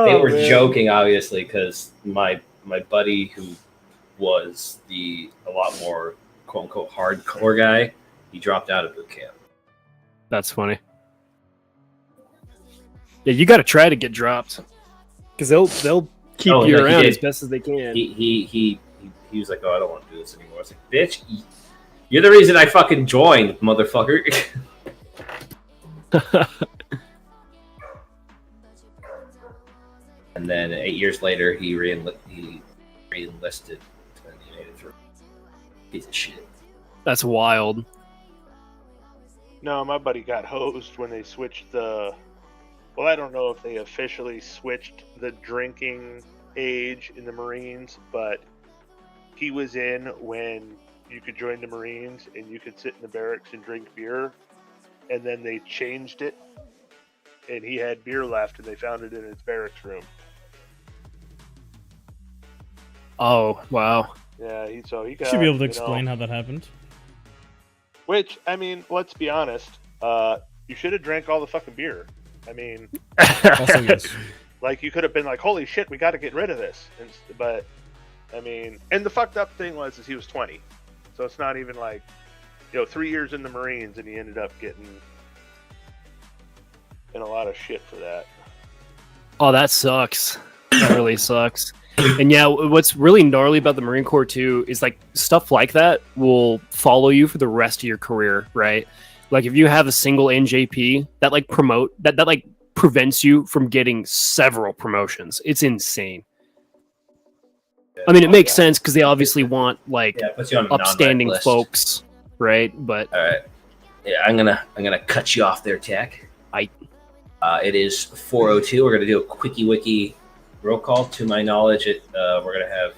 they were joking, obviously, because my buddy who was a lot more quote unquote hardcore guy, he dropped out of boot camp. That's funny. Yeah, you got to try to get dropped because they'll keep you around as best as they can. He was like, "Oh, I don't want to do this anymore." I was like, "Bitch, you're the reason I fucking joined, motherfucker." And then 8 years later, he re-enlisted in the United States. Piece of shit. That's wild. No, my buddy got hosed when they switched the. Well, I don't know if they officially switched the drinking age in the Marines, but he was in when you could join the Marines and you could sit in the barracks and drink beer, and then they changed it, and he had beer left, and they found it in his barracks room. Oh, wow. Yeah, he got. You should be able to explain how that happened. Which, I mean, let's be honest. You should have drank all the fucking beer. I mean, Also, yes. like you could have been like, "Holy shit, we got to get rid of this." But I mean, and the fucked up thing was he was 20, so it's not even like 3 years in the Marines, and he ended up getting in a lot of shit for that. Oh, that sucks. That really sucks. And yeah, what's really gnarly about the Marine Corps too is like stuff like that will follow you for the rest of your career, right? Like if you have a single NJP that like that like prevents you from getting several promotions. It's insane. I mean, it makes sense because they obviously want like upstanding folks, right? But all right, yeah, I'm gonna cut you off there, Tech. It is 4:02. We're gonna do a quickie wiki roll call. To my knowledge, we're gonna have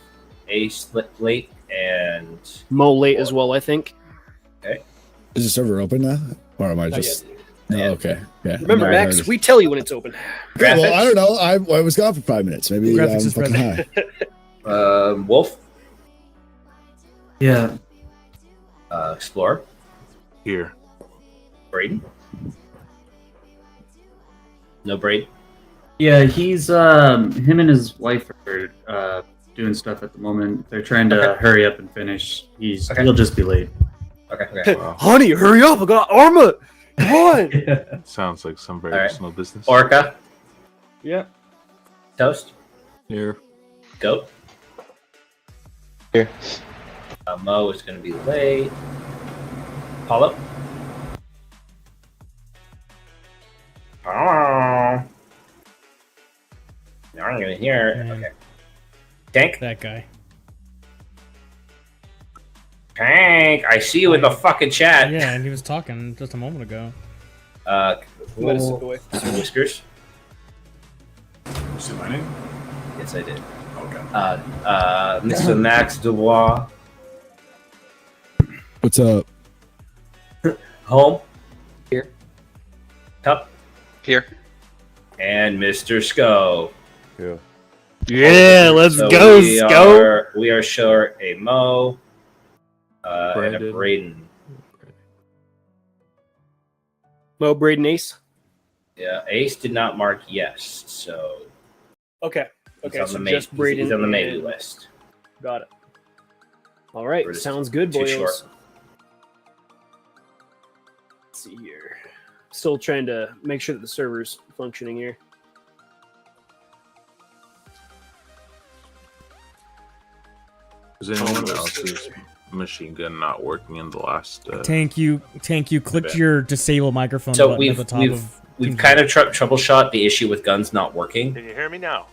Ace late and Mo late as well, I think. Okay. Is the server open now, or am I just? No, okay. Yeah. Remember, Max, we tell you when it's open. Okay, well, I don't know. I was gone for 5 minutes. Maybe Graphics I'm is fucking ready. high. Wolf. Yeah. Explorer. Here. Braden. No Braden. Yeah, he's him and his wife are doing stuff at the moment. They're trying to hurry up and finish. He'll just be late. Okay. Wow. Honey, hurry up! I got armor. Come on. Sounds like some very All right. personal business. Orca. Yeah. Toast. Here. Goat. Here. Mo is going to be late. Paulo. Oh. Now I'm going to hear. Okay. Tank. That guy. Tank. I see you in the fucking chat. Yeah, and he was talking just a moment ago. Mr. Whiskers. Say my name? Yes, I did. Okay. Mr. Max Dubois. What's up? Home. Here. Cup. Here. And Mr. Sco. Yeah. Yeah, let's So go, we Sco. We are short a Mo and a Braden. Mo, Braden, Ace. Yeah, Ace did not mark yes, so Okay. he's Okay, on so the just Braden. he's on the maybe and- list. Got it. All right, We're just sounds good, too boys. short. Let's see here. Still trying to make sure that the server's functioning here. Is anyone else's machine gun not working in the last? Tank, you clicked your disable microphone So button at the top of. we've kind of troubleshot the issue with guns not working. Can you hear me now?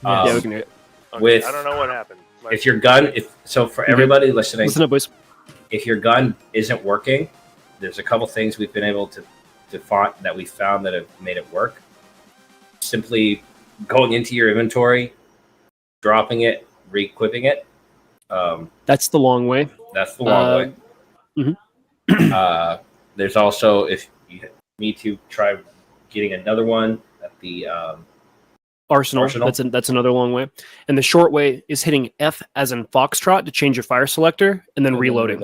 Yeah, we can do it. Okay, With- I don't know what happened. If your gun, for everybody listening, Listen up, boys. if your gun isn't working, there's a couple things we've been able to find that we found that have made it work. Simply going into your inventory, dropping it, re-equipping it. That's the long way. That's the long way. There's also, if you need to try getting another one at the Arsenal. That's another long way. And the short way is hitting F as in Foxtrot to change your fire selector and then reloading.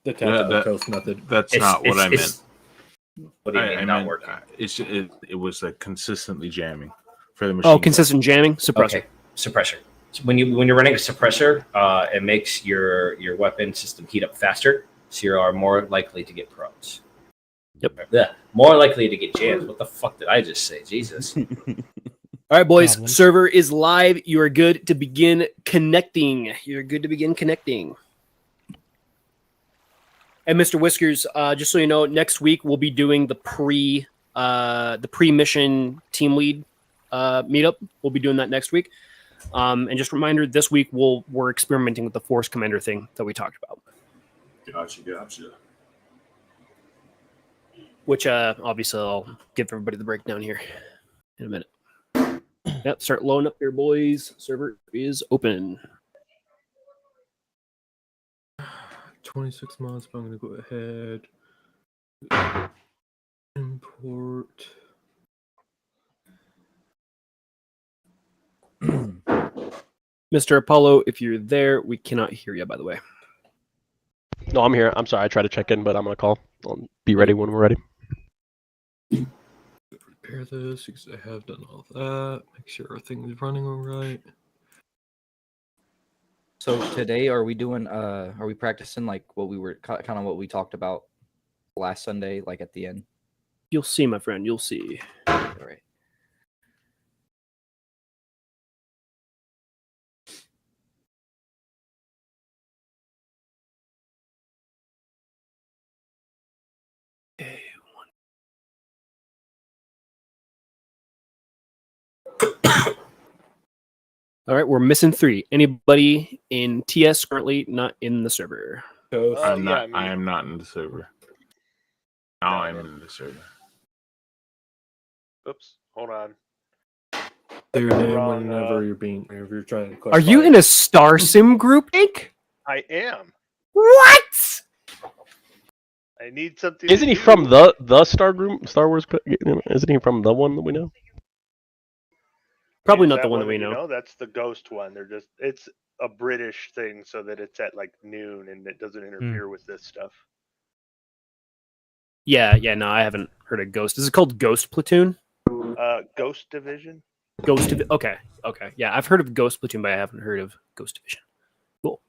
The tactile coast method. That's not what I meant. What do you mean I not meant, working? it was consistently jamming for the machine. Oh, consistent jamming, suppressor. Okay, suppressor. So when you're running a suppressor, it makes your weapon system heat up faster, so you are more likely to get probes. Yep. Yeah, more likely to get jams. What the fuck did I just say? Jesus. All right, boys. Problems. Server is live. You are good to begin connecting. You're good to begin connecting. And Mr. Whiskers, just so you know, next week we'll be doing the pre-mission team lead meetup. We'll be doing that next week. And just a reminder, this week we're experimenting with the Force Commander thing that we talked about. Gotcha. Which obviously I'll give everybody the breakdown here in a minute. Yep, start loading up here, boys. Server is open. 26 months, but I'm going to go ahead. Import. Mr. Apollo, if you're there, we cannot hear you, by the way. No, I'm here. I'm sorry. I tried to check in, but I'm going to call. I'll be ready when we're ready. Prepare this because I have done all that. Make sure everything is running all right. So today, are we practicing like what we were kind of what we talked about last Sunday, like at the end? You'll see, my friend. You'll see. All right. All right, we're missing 3. Anybody in TS currently not in the server? I'm yeah, not. me. I am not in the server. Now I'm in the server. Oops, hold on. Say your name Wrong, whenever you're trying to. Are you in a Star Sim group, Ink? I am. What? I need something. Isn't to he do. from the Star Wars? Isn't he from the one that we know? Probably Is not that the one that we you know. That's the Ghost one. It's a British thing, so that it's at like noon and it doesn't interfere with this stuff. Yeah, no, I haven't heard of Ghost. Is it called Ghost Platoon? Ghost Division. Okay. Yeah, I've heard of Ghost Platoon, but I haven't heard of Ghost Division. Cool.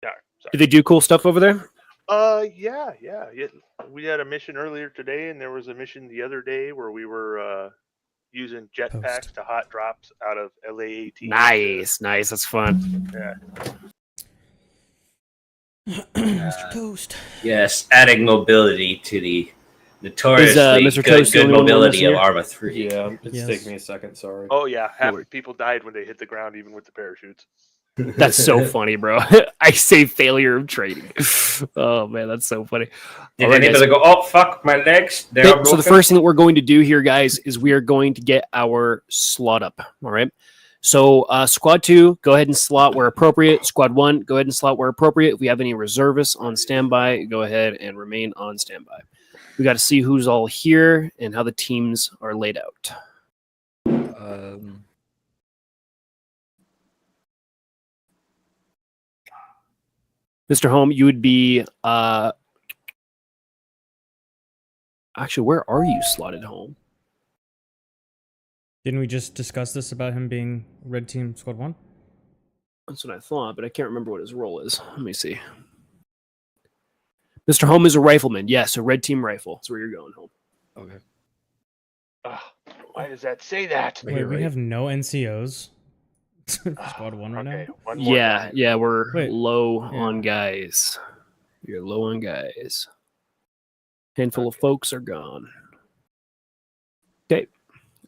Yeah. Sorry. Do they do cool stuff over there? Yeah. We had a mission earlier today, and there was a mission the other day where we were using jetpacks to hot drops out of LA-18. Nice. That's fun. Yeah. Mr. Toast. Yes, adding mobility to the notoriously Mr. Toast the good only one mobility listening of here? Arma 3. Yeah, it's Yes. taking me a second. Sorry. Oh yeah, half the people died when they hit the ground, even with the parachutes. That's so funny, bro. I say failure of trading. Oh man, that's so funny. Did All right, anybody guys. go, oh fuck, my legs? They're Okay, all so the broken? first thing that we're going to do here, guys, is we are going to get our slot up. All right. So squad 2, go ahead and slot where appropriate. Squad 1, go ahead and slot where appropriate. If we have any reservists on standby, go ahead and remain on standby. We got to see who's all here and how the teams are laid out. Mr. Home, you would be actually, where are you slotted, Home? Didn't we just discuss this about him being Red Team Squad 1? That's what I thought, but I can't remember what his role is. Let me see. Mr. Home is a rifleman. Yes, a red team rifle. That's where you're going, Home. Okay. Why does that say that? Wait, we have no NCOs. Squad 1 right Okay, now? one more time. Yeah, we're Wait, low yeah. on guys. You're low on guys. Handful of folks are gone. Okay.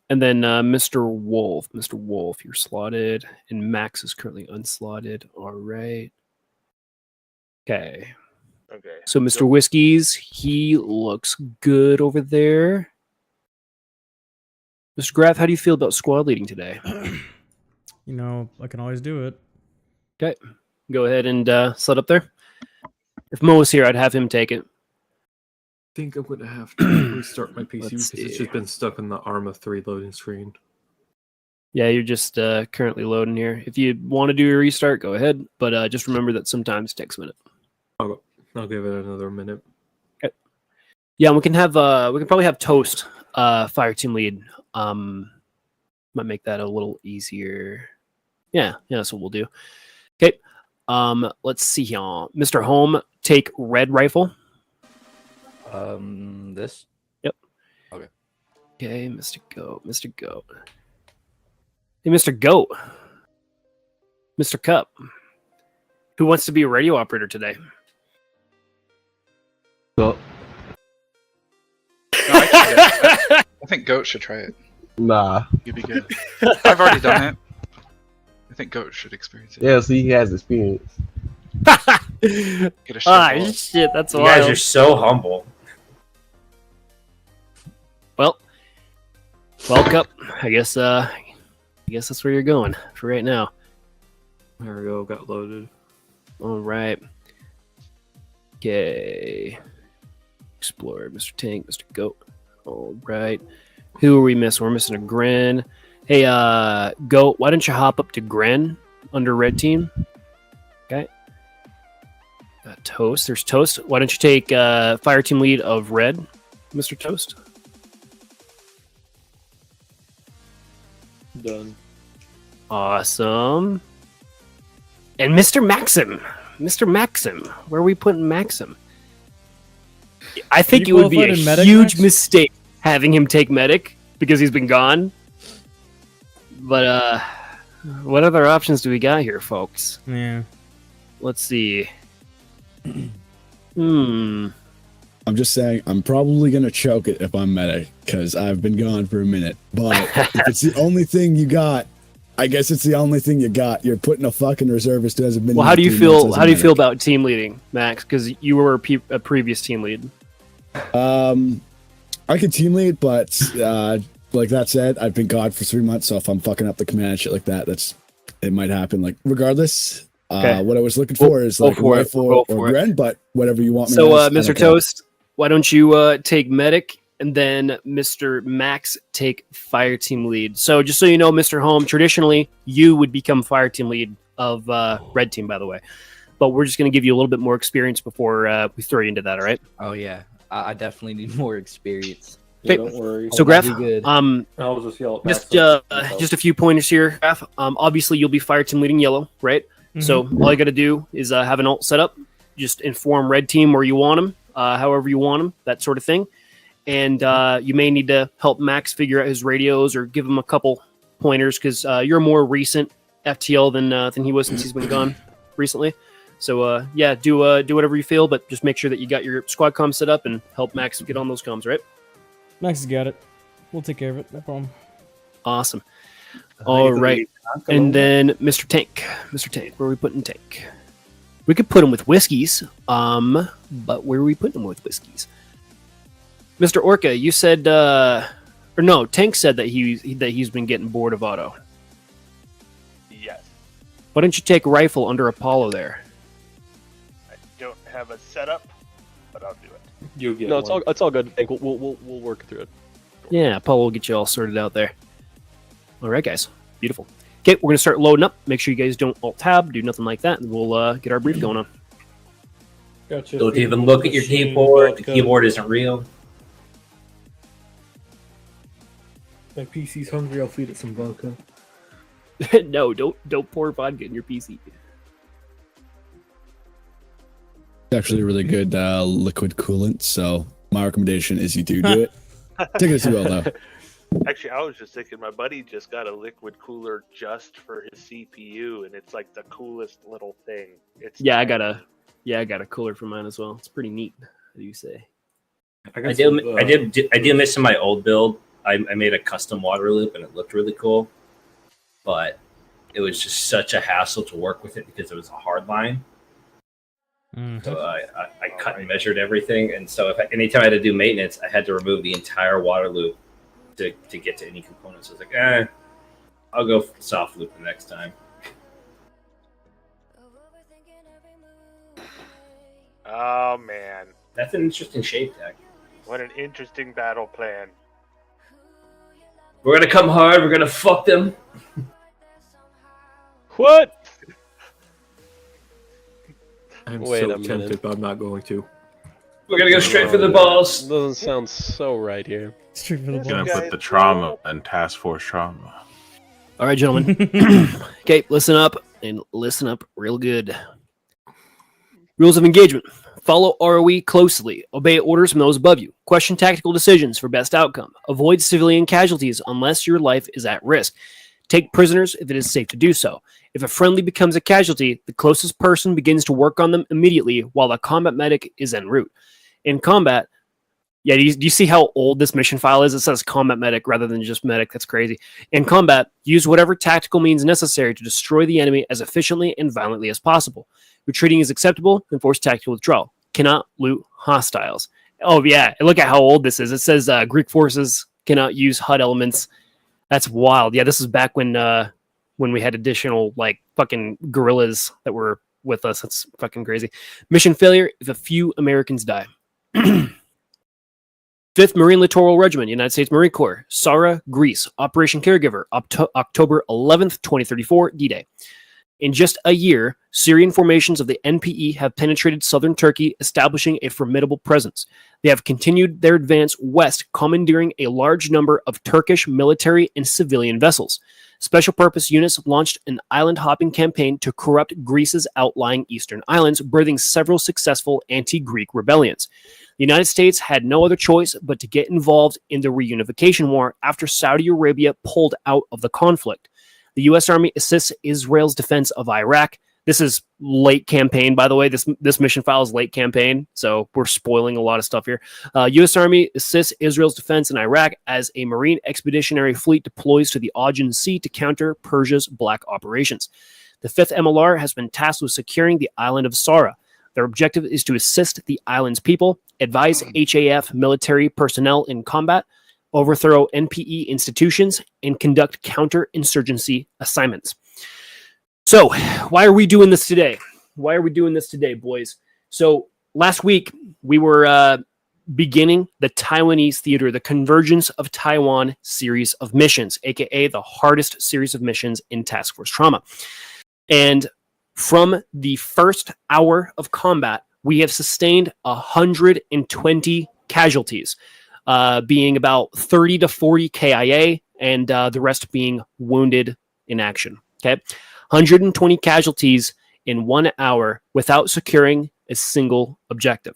And then Mr. Wolf. Mr. Wolf, you're slotted. And Max is currently unslotted. All right. Okay. Okay. So Mr. Whiskies, he looks good over there. Mr. Graff, how do you feel about squad leading today? You know, I can always do it. Okay. Go ahead and slot up there. If Mo was here, I'd have him take it. I think I'm going to have to restart my PC Let's because it's see. just been stuck in the Arma 3 loading screen. Yeah, you're just currently loading here. If you want to do a restart, go ahead. But just remember that sometimes it takes a minute. I'll give it another minute. Okay. Yeah, we can probably have Toast, fire team lead. Might make that a little easier. Yeah, that's what we'll do. Okay. Let's see here. Mr. Home, take red rifle. This. Yep. Okay. Okay, Mr. Goat. Hey, Mr. Goat. Mr. Cup. Who wants to be a radio operator today? Well, I think Goat should try it. nah. You'd be good. I've already done it. I think Goat should experience it. Yeah, see, he has experience. Get a shit. Shit, that's You wild. guys are so humble. Well, Cup. I guess that's where you're going for right now. There we go. Got loaded. All right. Okay. Explorer, Mr. Tank, Mr. Goat. All right. Who are we missing? We're missing a Gren. Hey, Goat, why don't you hop up to Gren under red team? Okay. Toast. There's Toast. Why don't you take fire team lead of red, Mr. Toast? Done. Awesome. And Mr. Maxim. Where are we putting Maxim? I think it would be a qualified in medic, huge Max? mistake having him take medic because he's been gone. But what other options do we got here, folks? Yeah. Let's see. I'm just saying, I'm probably gonna choke it if I'm medic because I've been gone for a minute. But if it's the only thing you got, I guess it's the only thing you got. You're putting a fucking reservist who hasn't been. Well, here how do you 3 feel? months as a How do you feel medic. about team leading, Max? Because you were a previous team lead. I could team lead, but like that said, I've been gone for 3 months. So if I'm fucking up the command shit like that, it might happen. Like regardless, Okay. what I was looking for is like a rifle or Gren, but whatever you want me. So, as, I Mr. don't care. Toast, why don't you take medic and then Mr. Max take fire team lead? So, just so you know, Mr. Home, traditionally you would become fire team lead of red team, by the way. But we're just going to give you a little bit more experience before we throw you into that. All right? Oh yeah, I definitely need more experience. Okay. Don't worry. So, Graf, That'd be good. I'll just yell at just Max. just a few pointers here, Graf. Obviously, you'll be fire team leading yellow, right? So all you got to do is have an alt set up. Just inform red team where you want them, however you want them, that sort of thing. And you may need to help Max figure out his radios or give him a couple pointers because you're a more recent FTL than he was since he's been gone recently. So yeah, do whatever you feel, but just make sure that you got your squad comm set up and help Max get on those comms, right? Max has got it. We'll take care of it. No problem. Awesome. All right. And then Mr. Tank. Mr. Tank, where are we putting Tank? We could put him with whiskeys. But where are we putting him with whiskeys? Mr. Orca, you said or no, Tank said that he's been getting bored of auto. Yes. Why don't you take rifle under Apollo there? I don't have a setup, but I'll do it. You'll get No, one. it's all good. Hank. We'll work through it. Yeah, Apollo will get you all sorted out there. All right, guys. Beautiful. Okay, we're going to start loading up. Make sure you guys don't alt-tab, do nothing like that, and we'll get our brief going on. Gotcha. Don't even look at your keyboard. The keyboard isn't real. My PC's hungry. I'll feed it some vodka. No, don't pour vodka in your PC. It's actually a really good liquid coolant. So my recommendation is you do it. Take it as well though. Actually, I was just thinking my buddy just got a liquid cooler just for his CPU, and it's like the coolest little thing. It's Yeah, I got a cooler for mine as well. It's pretty neat. What do you say? I did miss in my old build. I made a custom water loop and it looked really cool, but it was just such a hassle to work with it because it was a hard line. So I cut and measured everything, and so anytime I had to do maintenance, I had to remove the entire water loop to get to any components. I was like, I'll go soft loop the next time. Oh man, That's an interesting shape tech. what an interesting battle plan. We're gonna come hard. We're gonna fuck them. What? I'm Wait so a minute. tempted, but I'm not going to. We're gonna go straight for the balls. Doesn't sound so right here. Straight for the Gonna balls. put the trauma in Task Force Trauma. All right, gentlemen. Okay, listen up and listen up real good. Rules of engagement. Follow ROE closely. Obey orders from those above you. Question tactical decisions for best outcome. Avoid civilian casualties unless your life is at risk. Take prisoners if it is safe to do so. If a friendly becomes a casualty, the closest person begins to work on them immediately while the combat medic is en route. In combat, do you see how old this mission file is? It says combat medic rather than just medic. That's crazy. In combat, use whatever tactical means necessary to destroy the enemy as efficiently and violently as possible. Retreating is acceptable. Enforce tactical withdrawal. Cannot loot hostiles. Oh, yeah. Look at how old this is. It says Greek forces cannot use HUD elements. That's wild. Yeah, this is back when we had additional, like, fucking guerrillas that were with us. That's fucking crazy. Mission failure if a few Americans die. 5th Marine Littoral Regiment, United States Marine Corps, Sara, Greece, Operation Caregiver, October 11th, 2034, D-Day. In just a year, Syrian formations of the NPE have penetrated southern Turkey, establishing a formidable presence. They have continued their advance west, commandeering a large number of Turkish military and civilian vessels. Special purpose units launched an island-hopping campaign to corrupt Greece's outlying eastern islands, birthing several successful anti-Greek rebellions. The United States had no other choice but to get involved in the reunification war after Saudi Arabia pulled out of the conflict. The U.S. Army assists Israel's defense of Iraq. This is late campaign, by the way. This mission file is late campaign, so we're spoiling a lot of stuff here. U.S. Army assists Israel's defense in Iraq as a Marine Expeditionary Fleet deploys to the Aegean Sea to counter Persia's black operations. The 5th MLR has been tasked with securing the island of Sara. Their objective is to assist the island's people, advise HAF military personnel in combat, overthrow NPE institutions, and conduct counterinsurgency assignments. So, why are we doing this today? Why are we doing this today, boys? So, last week, we were beginning the Taiwanese Theater, the Convergence of Taiwan series of missions, aka the hardest series of missions in Task Force Trauma. And from the first hour of combat, we have sustained 120 casualties, being about 30 to 40 KIA, and the rest being wounded in action. Okay, 120 casualties in 1 hour without securing a single objective.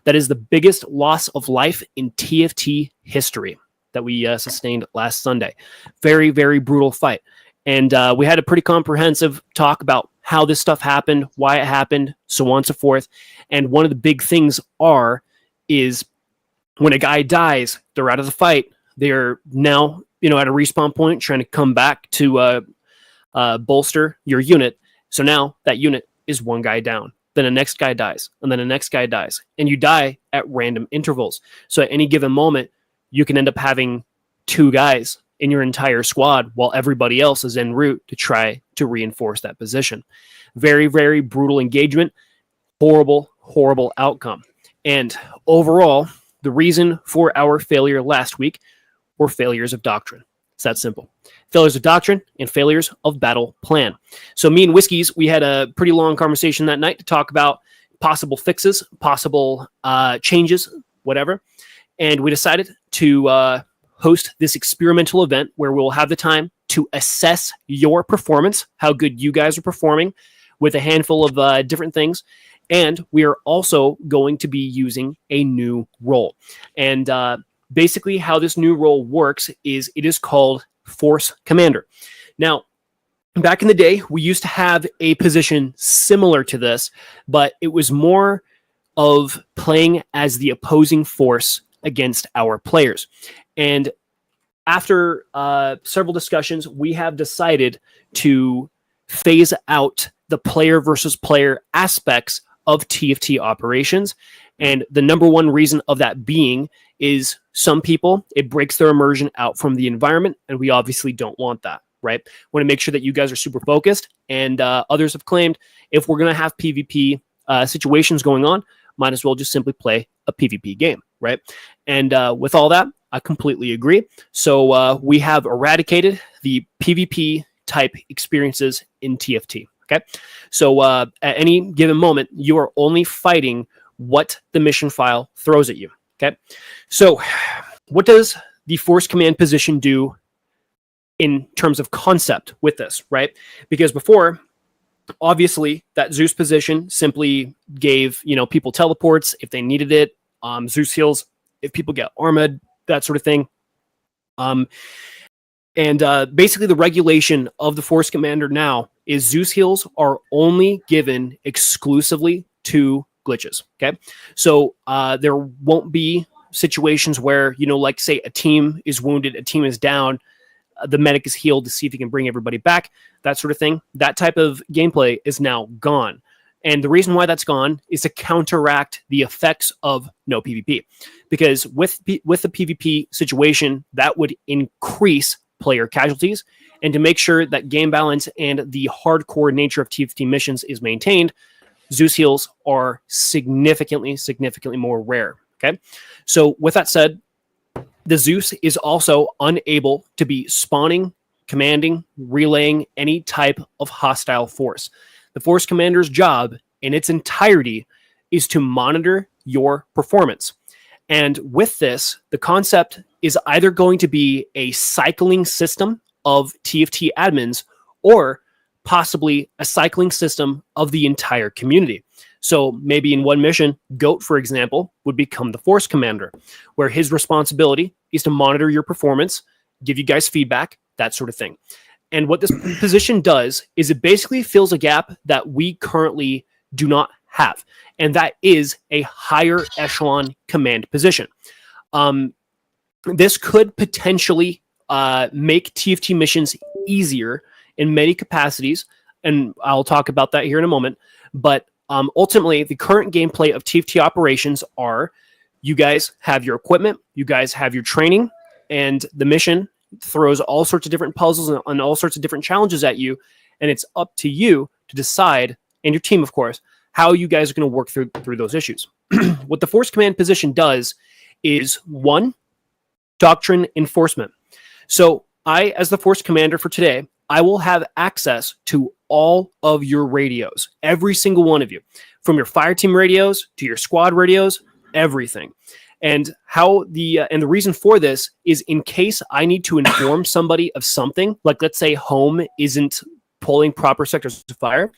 That is the biggest loss of life in TFT history that we sustained last Sunday. Very, very brutal fight. And we had a pretty comprehensive talk about how this stuff happened, why it happened, so on and so forth. And one of the big things is when a guy dies, they're out of the fight. They're now, at a respawn point, trying to come back to bolster your unit. So now that unit is one guy down. Then the next guy dies, and then the next guy dies, and you die at random intervals. So at any given moment, you can end up having 2 guys in your entire squad while everybody else is en route to try to reinforce that position. Very, very brutal engagement. Horrible, horrible outcome. And overall, the reason for our failure last week were failures of doctrine. It's that simple. Failures of doctrine and failures of battle plan. So me and Whiskies, we had a pretty long conversation that night to talk about possible fixes, possible changes, whatever. And we decided to host this experimental event where we'll have the time to assess your performance, how good you guys are performing with a handful of different things. And we are also going to be using a new role. And basically how this new role works is it is called Force Commander. Now, back in the day, we used to have a position similar to this, but it was more of playing as the opposing force against our players. And after several discussions, we have decided to phase out the player versus player aspects of TFT operations. And the number one reason of that being is some people, it breaks their immersion out from the environment, and we obviously don't want that, right? Want to make sure that you guys are super focused, and others have claimed if we're going to have PvP situations going on, might as well just simply play a PvP game, right? And with all that, I completely agree. So we have eradicated the PvP type experiences in TFT. Okay, so at any given moment, you are only fighting what the mission file throws at you. Okay, so what does the Force Command position do in terms of concept with this, right? Because before, obviously, that Zeus position simply gave, people teleports if they needed it. Zeus heals if people get armored, that sort of thing. And basically, the regulation of the Force Commander now is Zeus heals are only given exclusively to glitches. Okay, so there won't be situations where, like say a team is wounded, a team is down, the medic is healed to see if he can bring everybody back, that sort of thing. That type of gameplay is now gone. And the reason why that's gone is to counteract the effects of no PvP. Because with the PvP situation, that would increase player casualties. And to make sure that game balance and the hardcore nature of TFT missions is maintained, Zeus heals are significantly more rare. Okay? So with that said, the Zeus is also unable to be spawning, commanding, relaying any type of hostile force. The Force Commander's job in its entirety is to monitor your performance. And with this, the concept is either going to be a cycling system of TFT admins or possibly a cycling system of the entire community. So maybe in one mission, Goat, for example, would become the Force Commander, where his responsibility is to monitor your performance, give you guys feedback, that sort of thing. And what this position does is it basically fills a gap that we currently do not have, and that is a higher echelon command position. This could potentially make TFT missions easier in many capacities, and I'll talk about that here in a moment. But ultimately, the current gameplay of TFT operations are you guys have your equipment, you guys have your training, and the mission throws all sorts of different puzzles and all sorts of different challenges at you, and it's up to you to decide, and your team, of course, how you guys are going to work through those issues. What the Force Command position does is, one, doctrine enforcement. So I, as the Force Commander for today, I will have access to all of your radios, every single one of you, from your fire team radios to your squad radios, everything. And the reason for this is in case I need to inform somebody of something, like let's say Home isn't pulling proper sectors of fire,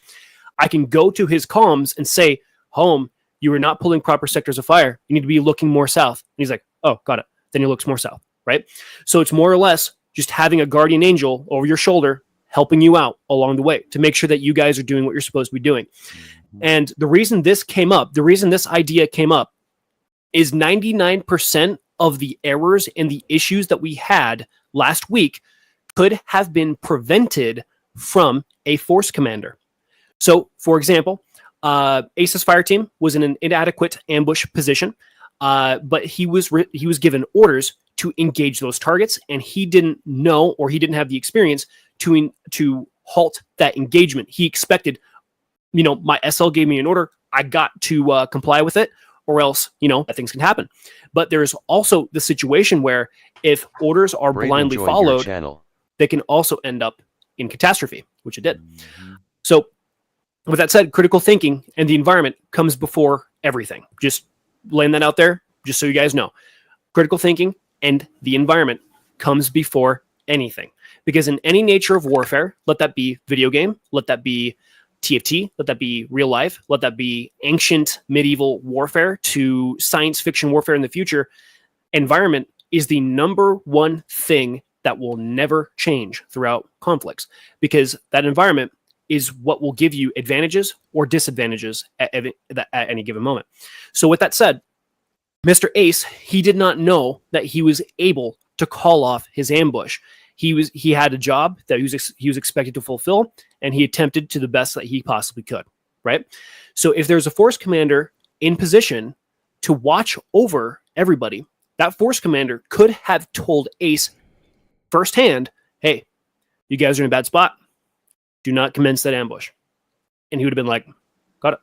I can go to his comms and say, Home, you are not pulling proper sectors of fire. You need to be looking more south. And he's like, oh, got it. Then he looks more south, right? So it's more or less just having a guardian angel over your shoulder helping you out along the way to make sure that you guys are doing what you're supposed to be doing. And the reason this idea came up is 99% of the errors and the issues that we had last week could have been prevented from a Force Commander. So, for example, Ace's fire team was in an inadequate ambush position, but he was given orders to engage those targets, and he didn't know, or he didn't have the experience to halt that engagement. He expected, my SL gave me an order, I got to comply with it, or else, that things can happen. But there's also the situation where if orders are blindly followed, they can also end up in catastrophe, which it did. So with that said, critical thinking and the environment comes before everything. Just laying that out there, just so you guys know. Critical thinking and the environment comes before anything. Because in any nature of warfare, let that be video game, let that be TFT, let that be real life, let that be ancient medieval warfare to science fiction warfare in the future, environment is the number one thing that will never change throughout conflicts, because that environment is what will give you advantages or disadvantages at any given moment. So with that said, Mr. Ace, he did not know that he was able to call off his ambush. He had a job that he was expected to fulfill, and he attempted to the best that he possibly could, right? So if there's a Force Commander in position to watch over everybody, that Force Commander could have told Ace firsthand, hey, you guys are in a bad spot. Do not commence that ambush. And he would have been like, got it.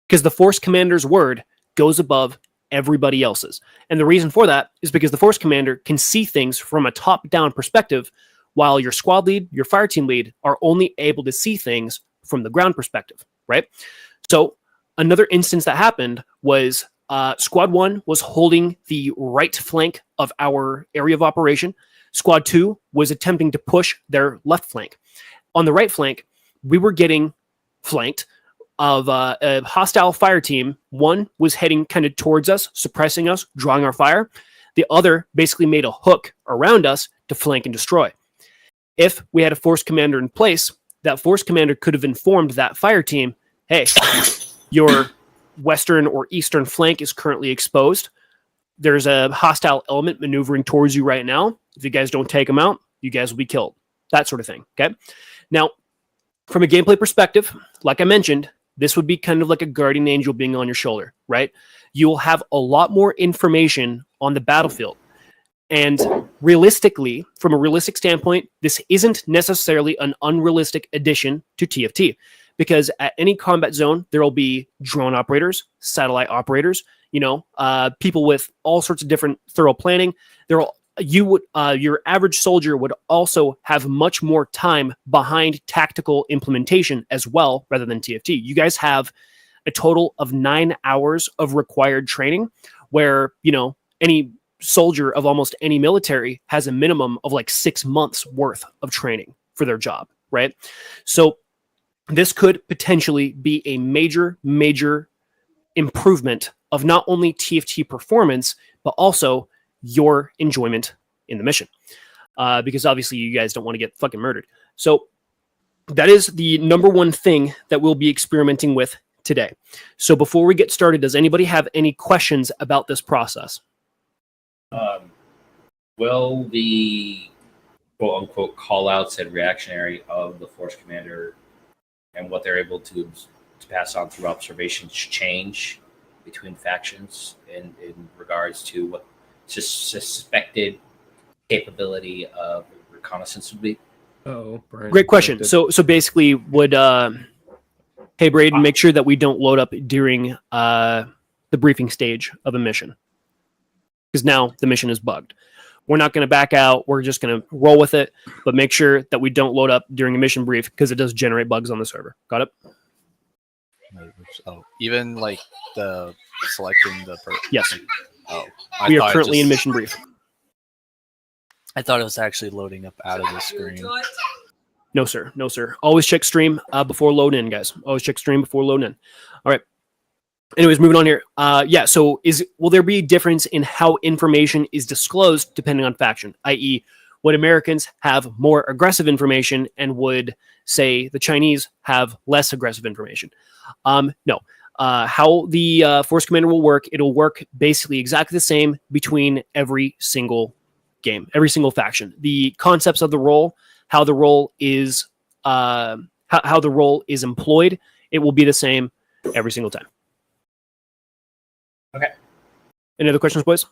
Because the Force Commander's word goes above everybody else's. And the reason for that is because the Force Commander can see things from a top-down perspective, while your squad lead, your fire team lead are only able to see things from the ground perspective, right? So another instance that happened was Squad 1 was holding the right flank of our area of operation. Squad 2 was attempting to push their left flank. On the right flank, we were getting flanked of a hostile fire team. One was heading kind of towards us, suppressing us, drawing our fire. The other basically made a hook around us to flank and destroy. If we had a force commander in place, that force commander could have informed that fire team, hey, your western or eastern flank is currently exposed. There's a hostile element maneuvering towards you right now. If you guys don't take them out, you guys will be killed. That sort of thing. Okay. Now, from a gameplay perspective, like I mentioned, this would be kind of like a guardian angel being on your shoulder, right? You will have a lot more information on the battlefield. And realistically, from a realistic standpoint, this isn't necessarily an unrealistic addition to TFT, because at any combat zone, there will be drone operators, satellite operators, people with all sorts of different thorough planning. Your average soldier would also have much more time behind tactical implementation as well, rather than TFT. You guys have a total of 9 hours of required training, where any soldier of almost any military has a minimum of like 6 months worth of training for their job, right? So this could potentially be a major improvement of not only TFT performance, but also your enjoyment in the mission. Because obviously you guys don't want to get fucking murdered. So that is the number one thing that we'll be experimenting with today. So before we get started, does anybody have any questions about this process? Will the quote-unquote call-outs and reactionary of the force commander and what they're able to pass on through observations change between factions in regards to what suspected capability of reconnaissance would be? Oh, Brian. Great question. So basically, would hey Braden, make sure that we don't load up during the briefing stage of a mission, because now the mission is bugged. We're not going to back out. We're just going to roll with it, but make sure that we don't load up during a mission brief, because it does generate bugs on the server. Got it? Oh, even like the selecting the yes. Oh, we are currently in mission brief. I thought it was actually loading up out of the screen. No, sir. No, sir. Always check stream before load in, guys. Always check stream before load in. All right. Anyways, moving on here. So will there be a difference in how information is disclosed depending on faction? I.e., would Americans have more aggressive information, and would, say, the Chinese have less aggressive information? No. How the Force Commander will work, it'll work basically exactly the same between every single game, every single faction. The concepts of the role, how the role is how the role is employed, it will be the same every single time. Okay. Any other questions, boys?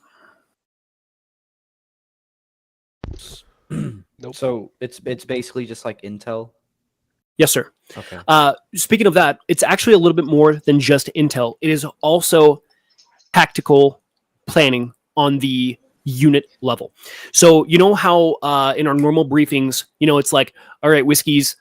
Nope. So it's basically just like intel. Yes, sir. Okay. Speaking of that, it's actually a little bit more than just intel. It is also tactical planning on the unit level. So you know how in our normal briefings, it's like, all right, Whiskies,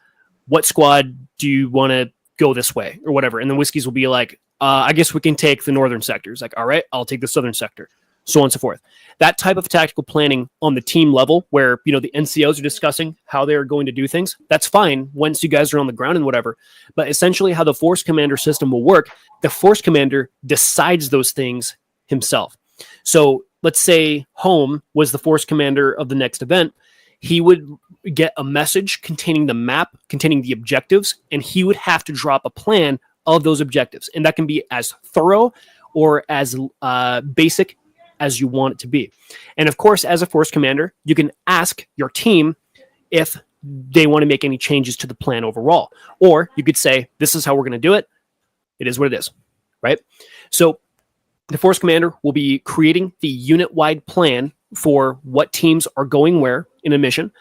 what squad do you want to go this way or whatever? And then Whiskies will be like, I guess we can take the northern sectors. Like, all right, I'll take the southern sector, so on and so forth. That type of tactical planning on the team level, where the NCOs are discussing how they're going to do things, that's fine once you guys are on the ground and whatever. But essentially how the Force Commander system will work, the Force Commander decides those things himself. So let's say Home was the Force Commander of the next event. He would get a message containing the map, containing the objectives, and he would have to drop a plan of those objectives. And that can be as thorough or as basic as you want it to be. And of course, as a Force Commander, you can ask your team if they want to make any changes to the plan overall. Or you could say, this is how we're going to do it. It is what it is, right? So the Force Commander will be creating the unit-wide plan for what teams are going where in a mission,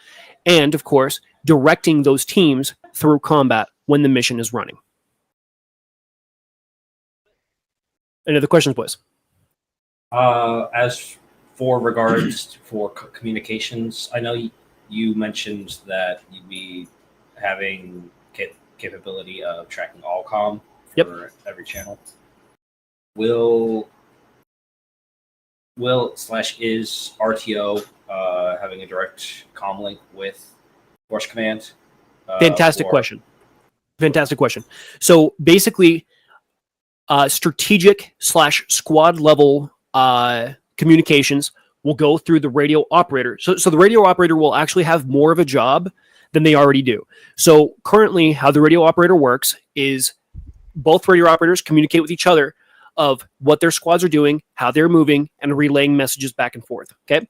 and of course, directing those teams through combat when the mission is running. Any other questions, boys? As for regards for communications, I know you mentioned that you'd be having capability of tracking all comm for every channel. Will / is RTO having a direct comm link with Force Command? Fantastic or- question. Fantastic question. So basically, strategic / squad level communications will go through the radio operator. So the radio operator will actually have more of a job than they already do. So currently, how the radio operator works is both radio operators communicate with each other of what their squads are doing, how they're moving, and relaying messages back and forth. Okay.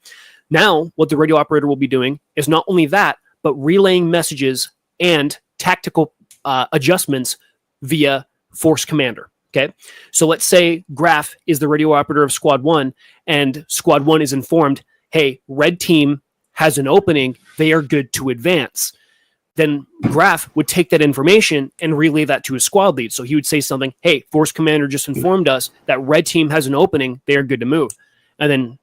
Now, what the radio operator will be doing is not only that, but relaying messages and tactical adjustments via Force Commander. Okay. So let's say Graf is the radio operator of Squad 1, and Squad 1 is informed, hey, red team has an opening. They are good to advance. Then Graf would take that information and relay that to his squad lead. So he would say something, hey, Force Commander just informed us that red team has an opening. They are good to move. And then,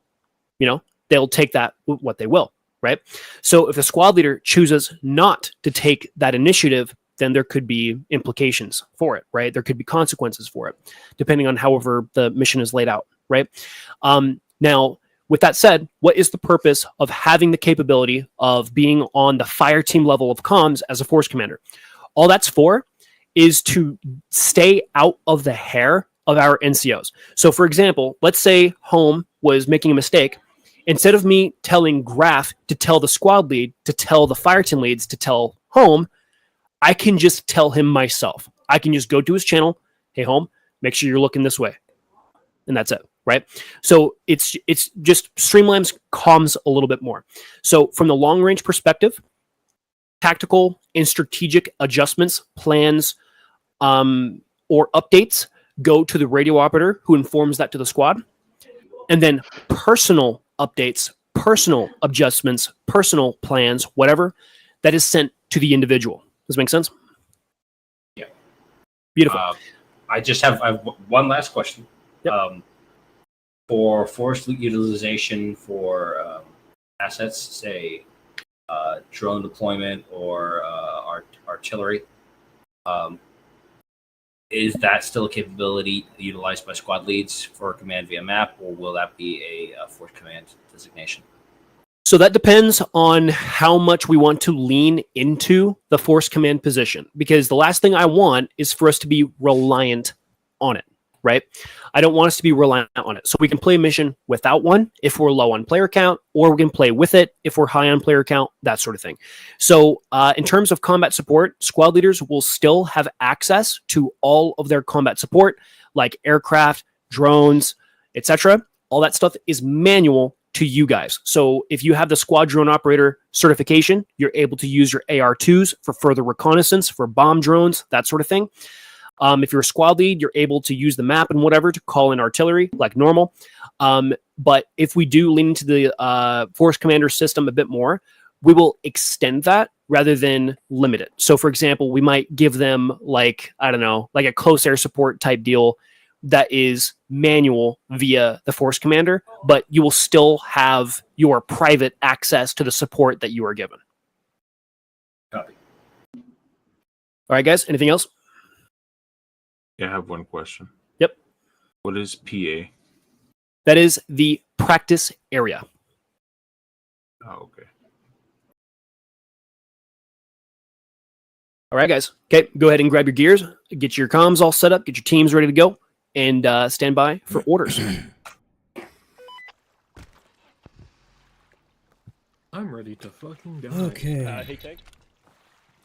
they'll take that what they will, right? So if the squad leader chooses not to take that initiative, then there could be implications for it, right? There could be consequences for it, depending on however the mission is laid out, right? Now, with that said, what is the purpose of having the capability of being on the fire team level of comms as a Force Commander? All that's for is to stay out of the hair of our NCOs. So, for example, let's say Home was making a mistake. Instead of me telling Graf to tell the squad lead, to tell the fire team leads, to tell Home, I can just tell him myself. I can just go to his channel. Hey, Home, make sure you're looking this way. And that's it, right? So it's just streamlines comms a little bit more. So from the long range perspective, tactical and strategic adjustments, plans, or updates go to the radio operator who informs that to the squad. And then personal updates, personal adjustments, personal plans, whatever, that is sent to the individual. Does that make sense? Yeah. Beautiful. I have one last question. Yep. For force utilization for assets, say drone deployment or artillery, is that still a capability utilized by squad leads for command via map, or will that be a Force Command designation? So that depends on how much we want to lean into the Force Command position, because the last thing I want is for us to be reliant on it, right? I don't want us to be reliant on it. So we can play a mission without one if we're low on player count, or we can play with it if we're high on player count, that sort of thing. So in terms of combat support, squad leaders will still have access to all of their combat support, like aircraft, drones, etc. All that stuff is manual to you guys. So if you have the squad drone operator certification, you're able to use your AR2s for further reconnaissance, for bomb drones, that sort of thing. If you're a squad lead, you're able to use the map and whatever to call in artillery like normal. But if we do lean into the Force Commander system a bit more, we will extend that rather than limit it. So for example, we might give them like a close air support type deal that is manual via the Force Commander, but you will still have your private access to the support that you are given. Copy. All right, guys, anything else? Yeah, I have one question. Yep. What is PA? That is the practice area. Oh, okay. All right, guys. Okay, go ahead and grab your gears, get your comms all set up, get your teams ready to go, and stand by for orders. I'm ready to fucking go. Okay. Hey, Tank.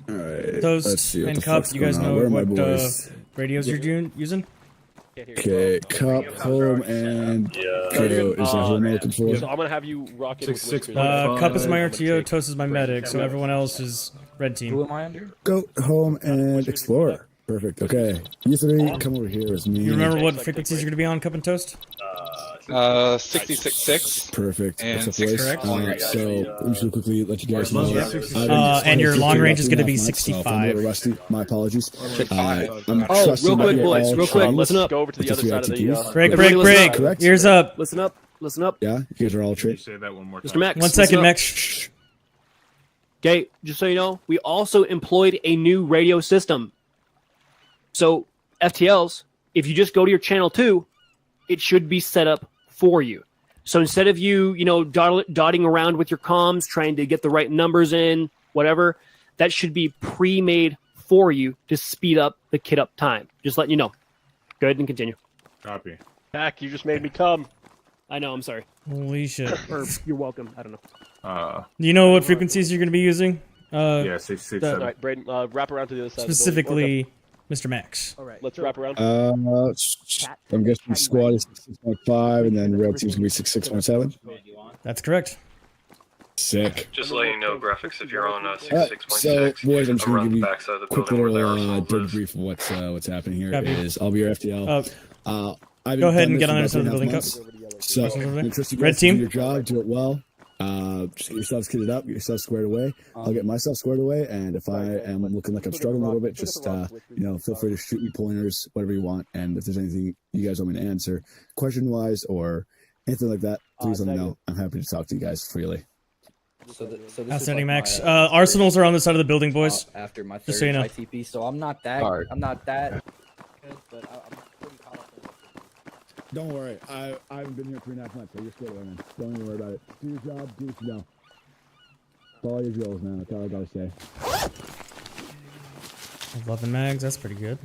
All right. Toast let's see what and the Cup, fuck's you guys going on. know Where are my what boys? radios you're using? Okay, Cup, Home, and Kiddo. Is that who I'm looking for? So I'm gonna have you rock it with 6, Whiskers. Cup is my RTO, Toast is my medic, so everyone else is red team. Who am I under? Go Home and Explorer. Perfect. Okay, you three, come over here with me. You remember what frequencies you're going to be on, Cup and Toast? 66.6. Perfect. And That's the place. 6 So I'm just gonna quickly let you guys know. And your long range is going to be I'm a 65. little rusty. My apologies. I'm Oh, trusting real that quick, you're boys, all real quick, trained listen up. Go over to the with other side of the. TRTQs. Break, Everybody break, listen break. Correct. Ears up. Listen up. Listen up. Yeah, you guys are all Can you trained. say that one more time? Mr. Max. 1 listen second, up. Max. Shh. Okay, just so you know, we also employed a new radio system. So FTLs, if you just go to your channel 2, it should be set up for you. So instead of you dotting around with your comms, trying to get the right numbers in, whatever, that should be pre-made for you to speed up the kit up time. Just letting you know. Go ahead and continue. Copy. Back, you just made me come. I know, I'm sorry. Holy shit. Or you're welcome. I don't know. Do you know what frequencies you're going to be using? Yeah, 667. All right, Braden, wrap around to the other side. Specifically, Mr. Max. All right, let's wrap around. I'm guessing squad is 6.5, and then red team's gonna be 6.7. That's correct. Sick. Just letting you know, graphics, if you're on So, 6.6, boys, I'm just gonna around give the you backside of the a quick building where little the arsenal is. debrief of what's happening here. Copy. I'll be your FTL. I've Go ahead done and get this on for the other about side of the 2.5 building, months. So, I'm trust you Red guys to team. do your job, do it well. Just get yourselves kitted up, get yourselves squared away. I'll get myself squared away, and if I am looking like I'm struggling a little bit, just feel free to shoot me pointers, whatever you want. And if there's anything you guys want me to answer, question-wise or anything like that, please let me know. I'm happy to talk to you guys freely. So this Outstanding, is like Max. my, Arsenals are on the side of the building, boys. After my third Just so you know. ITP, so I'm not that Alright. good, but I'm pretty caught up in it. Don't worry, I haven't been here 3.5 months, so you're squared away, man. Don't even worry about it. Do your job, do what you know. Follow your drills, man. That's all I gotta say. 11 mags, that's pretty good.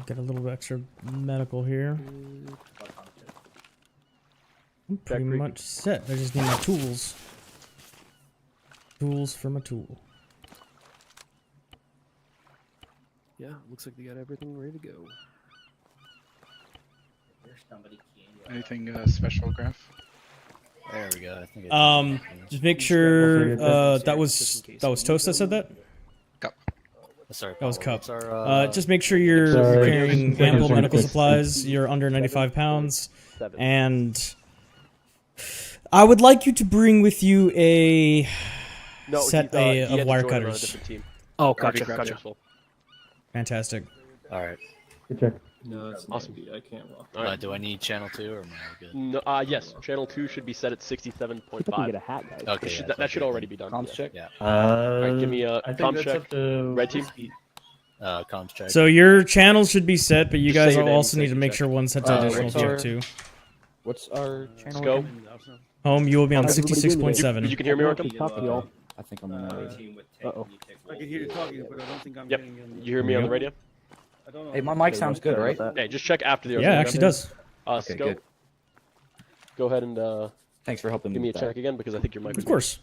Get a little extra medical here. I'm pretty much set. I just need my tools. Tools for my tool. Yeah, looks like they got everything ready to go. Anything special, Graph? There we go. I think Just make sure that was Toast that said that. Cup. Sorry, that was Cup. what's our, just make sure you're carrying ample medical supplies. You're under 95 pounds, and I would like you to bring with you a set of wire cutters. Oh, gotcha. Fantastic. All right. Good check. No, that's awesome. I can't walk. Do I need channel 2 or am I good? No, yes, channel 2 should be set at 67.5. Get a hat, guys. Okay, that should already be done. Comms check? Yeah. Alright, give me a comms check. Red team. Comms check. So your channels should be set, but you Just guys say your name also and need to make check. sure one's set to additional what's check too. What's our channel? Let's go. again? Home, you will be on Everybody 66.7. You can hear me, Markham? I think I'm gonna. Uh-oh. I can hear you talking, but I don't think I'm Yep. getting in. You hear me on the radio? I don't know. Hey, my mic sounds good, right? Hey, just check after the. Yeah, it actually does. Okay, Scope, good. Go ahead and Thanks for helping give me a with check that. again because I think your mic. Of course.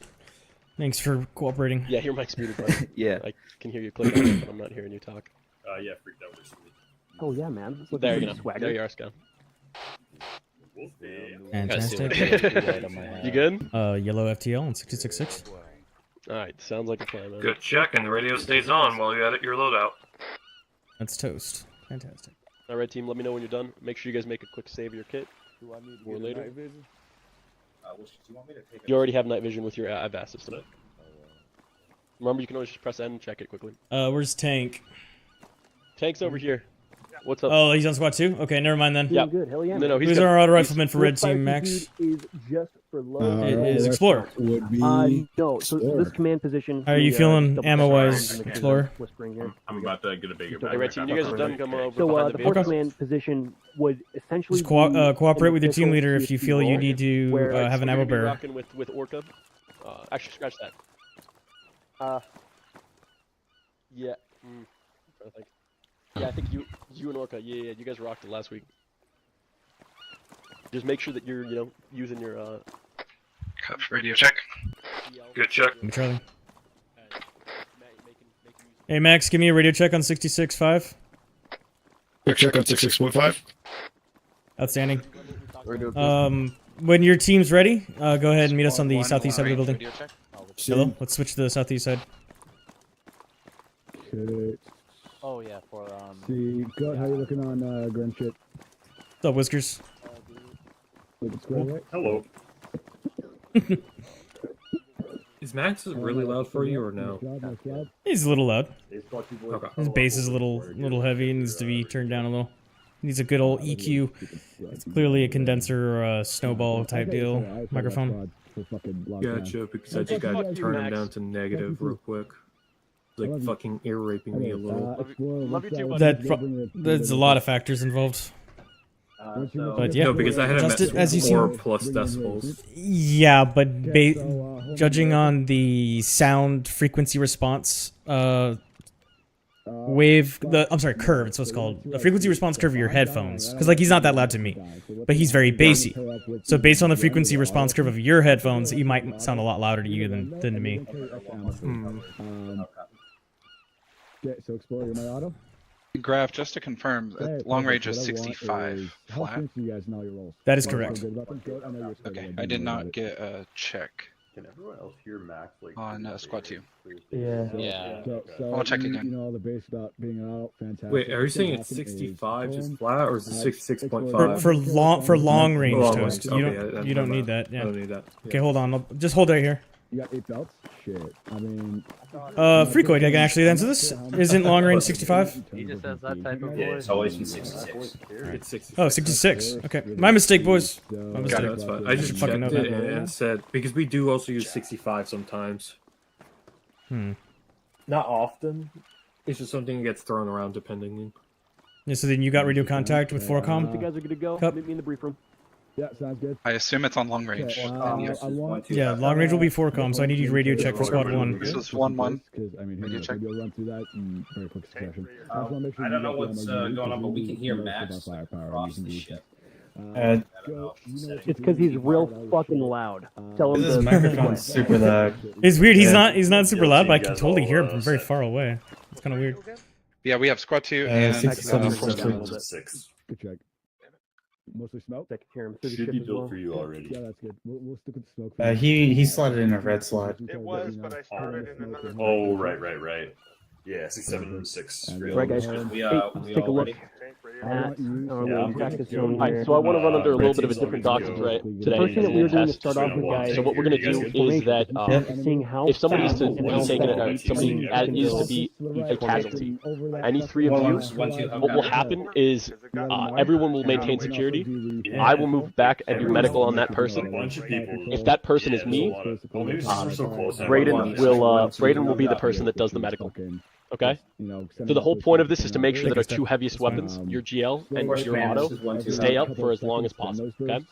Thanks for cooperating. Yeah, your mic's muted. Buddy. Yeah. I can hear you click on it, but I'm not hearing you talk. Yeah, freaked out recently. Oh yeah, man. There you go. There you are, Scott. Fantastic. You good? Yellow FTL on 66.6. Alright, sounds like a plan, man. Good check, and the radio stays on while you edit your loadout. That's Toast. Fantastic. Alright, red team, let me know when you're done. Make sure you guys make a quick save of your kit. Do I need to For get later. night vision? Do you want me to take You already have night vision with your AVAS system. Remember, you can always just press N and check it quickly. Where's Tank? Tank's over here. What's up? Oh, he's on squad 2? Okay, never mind then. Yeah. Good. Hell yeah. No, he's Who's got- our auto he's- rifleman for red team, Max? Is just for low. It is Explorer. Would be No, so this command position. How are you feeling ammo-wise, Explorer? Whispering here. I'm about to get a bigger Hey, red team, you guys are done. Come over So behind the the fourth vehicle. command position would essentially Just be cooperate an with your team official leader if you CSP feel you role, need to where- have an We're ammo gonna be bearer. rocking with Orca. Actually, scratch that. Yeah. I think. Yeah, I think you and Orca. Yeah, you guys rocked it last week. Just make sure that you're, using your Cup radio check. Good check. Charlie. Hey, Max, give me a radio check on 66.5. Quick check on 66.5. Outstanding. When your team's ready, go ahead and meet us on the southeast side of the building. Hello? Let's switch to the southeast side. Okay. Oh yeah, for See, good. How you looking on Grand shit? What's up, Whiskers? Looking square away? Hello. Is Max really loud for you or no? He's a little loud. Okay. His bass is a little heavy. It needs to be turned down a little. Needs a good old EQ. It's clearly a condenser or a snowball type deal. Microphone. Gotcha, because I just got to turn him down to negative real quick. Like fucking ear raping me a little. That's a lot of factors involved. But yeah, No, because I had just it as you see. 4 plus decibels. Yeah, but judging on the sound frequency response curve, it's what's called the frequency response curve of your headphones, because like he's not that loud to me, but he's very bassy. So based on the frequency response curve of your headphones, he might sound a lot louder to you than to me. So explore my auto. Graph, just to confirm, long range is 65 flat. That is correct. Okay, I did not get a check. Can everyone else hear Max on squad 2? Yeah. I'll check again. You know all the base about being out, fantastic. Wait, are you saying it's 65 just flat, or is it 66.5? For long range Long toast, range. you Okay, don't you don't need that. Yeah. I don't need that. Okay, hold on. Just hold right here. You got 8 belts? Shit. I mean... Freakoid, I can actually answer this. Isn't long range 65? He just has that type of voice. Yeah, it's always been 66. It's 66. Oh, 66. Okay. My mistake, boys. My mistake. That's fine. I just fucking checked know it that. and said, because we do also use 65 sometimes. Not often. It's just something that gets thrown around depending. Yeah, so then you got radio contact with 4Com? You guys are good to go. Cup. Meet me in the brief room. Yeah, sounds good. I assume it's on long range. Yeah, long range will be 4Com, so I need you to radio check for squad 1. This is 1-1. I mean, Radio check. We'll run through that in very quick succession. I don't know what's going on, but we can hear Max across the ship. It's because he's real fucking loud. Tell him His microphone's super loud. It's weird. He's not super loud, but I can totally hear him from very far away. It's kind of weird. Yeah, we have squad 2 and 6. Good check. Mostly smoke? I can hear him through the Should ship be as built well. for you already. Yeah, that's good. We'll stick with the smoke. He slotted in a red slot. It was, but I started in another. Oh, right. Yeah, 6, 7, 6. Right, guys. We Take a look at practice zone here. So I want to run under a little bit of a different doctrine right today. First thing that we were doing to start off with, guys. So what we're going to do is that if somebody is to be taken, somebody is to be a casualty, any 3 of you, what will happen is everyone will maintain security. I will move back and do medical on that person. If that person is me, Braden will be the person that does the medical. Okay? So the whole point of this is to make sure that our 2 heaviest weapons, your GL and your auto, stay up for as long as possible. Okay?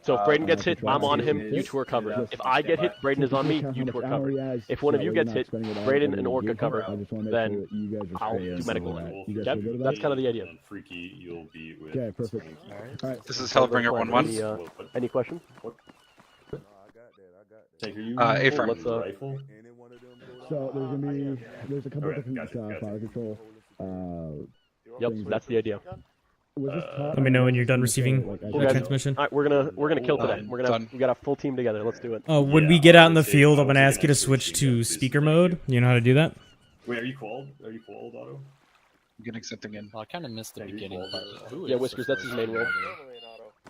So if Braden gets hit, I'm on him, you 2 are covered. If I get hit, Braden is on me, you 2 are covered. If one of you gets hit, Braden and Orca cover, then I'll do medical. Okay? That's kind of the idea. Freaky, you'll be with. Okay, perfect. All right. This is Hellbringer 1-1. Any questions? A-firm. So there's a couple of different fire control. Yep, that's the idea. Let me know when you're done receiving transmission. All right, we're gonna kill today. We got a full team together. Let's do it. When we get out in the field, I'm gonna ask you to switch to speaker mode. You know how to do that? Wait, are you cold? Otto? I'm getting something in. I kind of missed the beginning part. Yeah, Whiskers, that's his main role.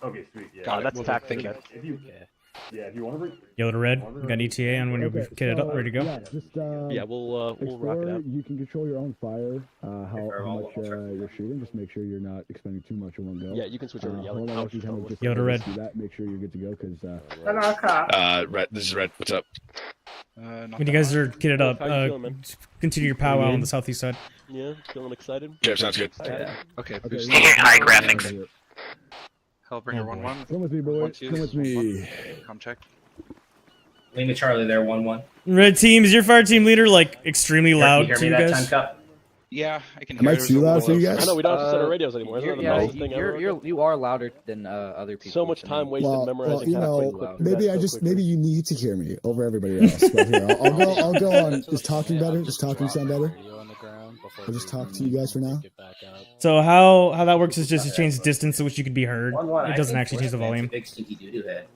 Okay, sweet. Yeah. Got it. That's tactic. If you want to Yellow to red. We got ETA on when you're kitted up, ready to go. Yeah, just Yeah, we'll rock it out. You can control your own fire, how much you're shooting. Just make sure you're not expending too much in one go. Yeah, you can switch over to yellow. Hold on, actually, kind of just Yellow to red. do that. Make sure you're good to go, because Red. This is Red. What's up? When you guys are kitted up, How you feeling, man? continue your powwow on the southeast side. Yeah, feeling excited? Okay, sounds good. Okay, High graphics. Hellbringer 1-1. Come with me, boys. Come with me. Come check. Lima Charlie there, 1-1. Red team, is your fire team leader like extremely loud Can to you you hear me that guys? time, Cup? Yeah, I can Am hear I too loud for you I guys? know we don't have to set our radios anymore. Isn't that the nicest thing ever? You are louder than other people. So much time wasted Well, memorizing you how to know, play quick. maybe you need to hear me over everybody else. But here, I'll go on. Is talking better? Does talking sound better? I'll just talk to you guys for now. So how that works is just to change the distance at which you could be heard. It doesn't actually change the volume. Big stinky doo-doo head.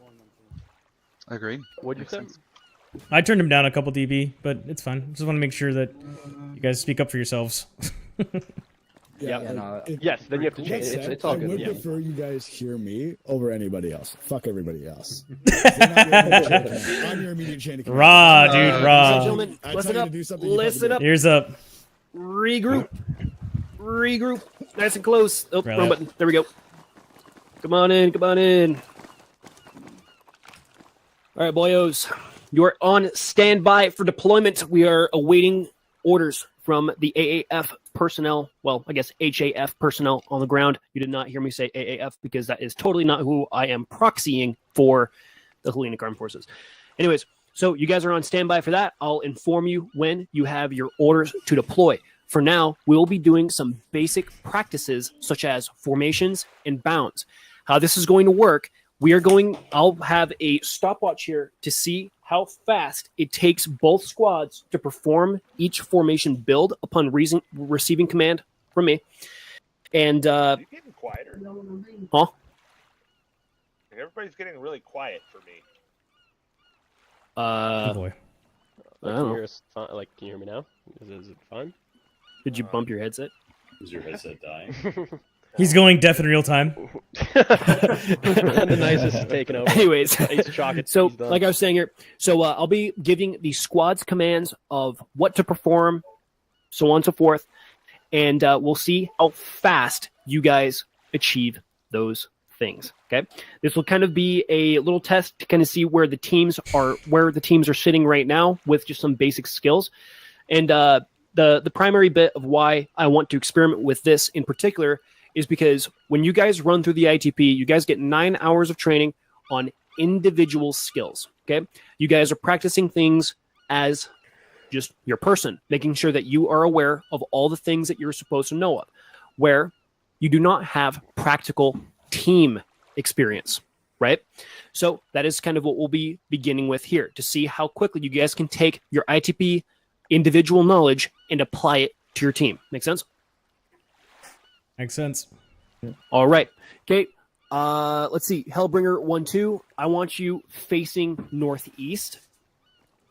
Agreed. What'd you say? I turned him down a couple dB, but it's fine. Just want to make sure that you guys speak up for yourselves. Yes, then you have to change it. It's all I good. would Yeah. prefer you guys hear me over anybody else. Fuck everybody else. I'm your immediate chain of command. Raw, dude, raw. Gentlemen, I listen tell you up. to do something, you Listen fucking up. Ears up. Regroup. Nice and close. Oh, Right wrong up. button. There we go. Come on in. All right, boyos. You are on standby for deployment. We are awaiting orders from the AAF personnel, well, I guess HAF personnel on the ground. You did not hear me say AAF because that is totally not who I am proxying for the Hellenic Armed Forces. Anyways, so you guys are on standby for that. I'll inform you when you have your orders to deploy. For now, we'll be doing some basic practices such as formations and bounds. How this is going to work, I'll have a stopwatch here to see how fast it takes both squads to perform each formation build upon receiving command from me. And Are you getting quieter? huh? Everybody's getting really quiet for me. Oh boy. I don't know. Like, can you hear me now? Is it fine? Did you bump your headset? Is your headset dying? He's going deaf in real time. The nicest is taken over. Anyways, Ace Chalk, so he's done. like I was saying here, so I'll be giving the squads commands of what to perform, so on and so forth, and we'll see how fast you guys achieve those things. Okay, this will kind of be a little test to kind of see where the teams are sitting right now with just some basic skills, and the primary bit of why I want to experiment with this in particular is because when you guys run through the ITP, you guys get 9 hours of training on individual skills. Okay, you guys are practicing things as just your person, making sure that you are aware of all the things that you're supposed to know of, where you do not have practical team experience, right? So that is kind of what we'll be beginning with here to see how quickly you guys can take your ITP individual knowledge and apply it to your team. Make sense? Makes sense. All right. Okay. Let's see. Hellbringer 1-2. I want you facing northeast.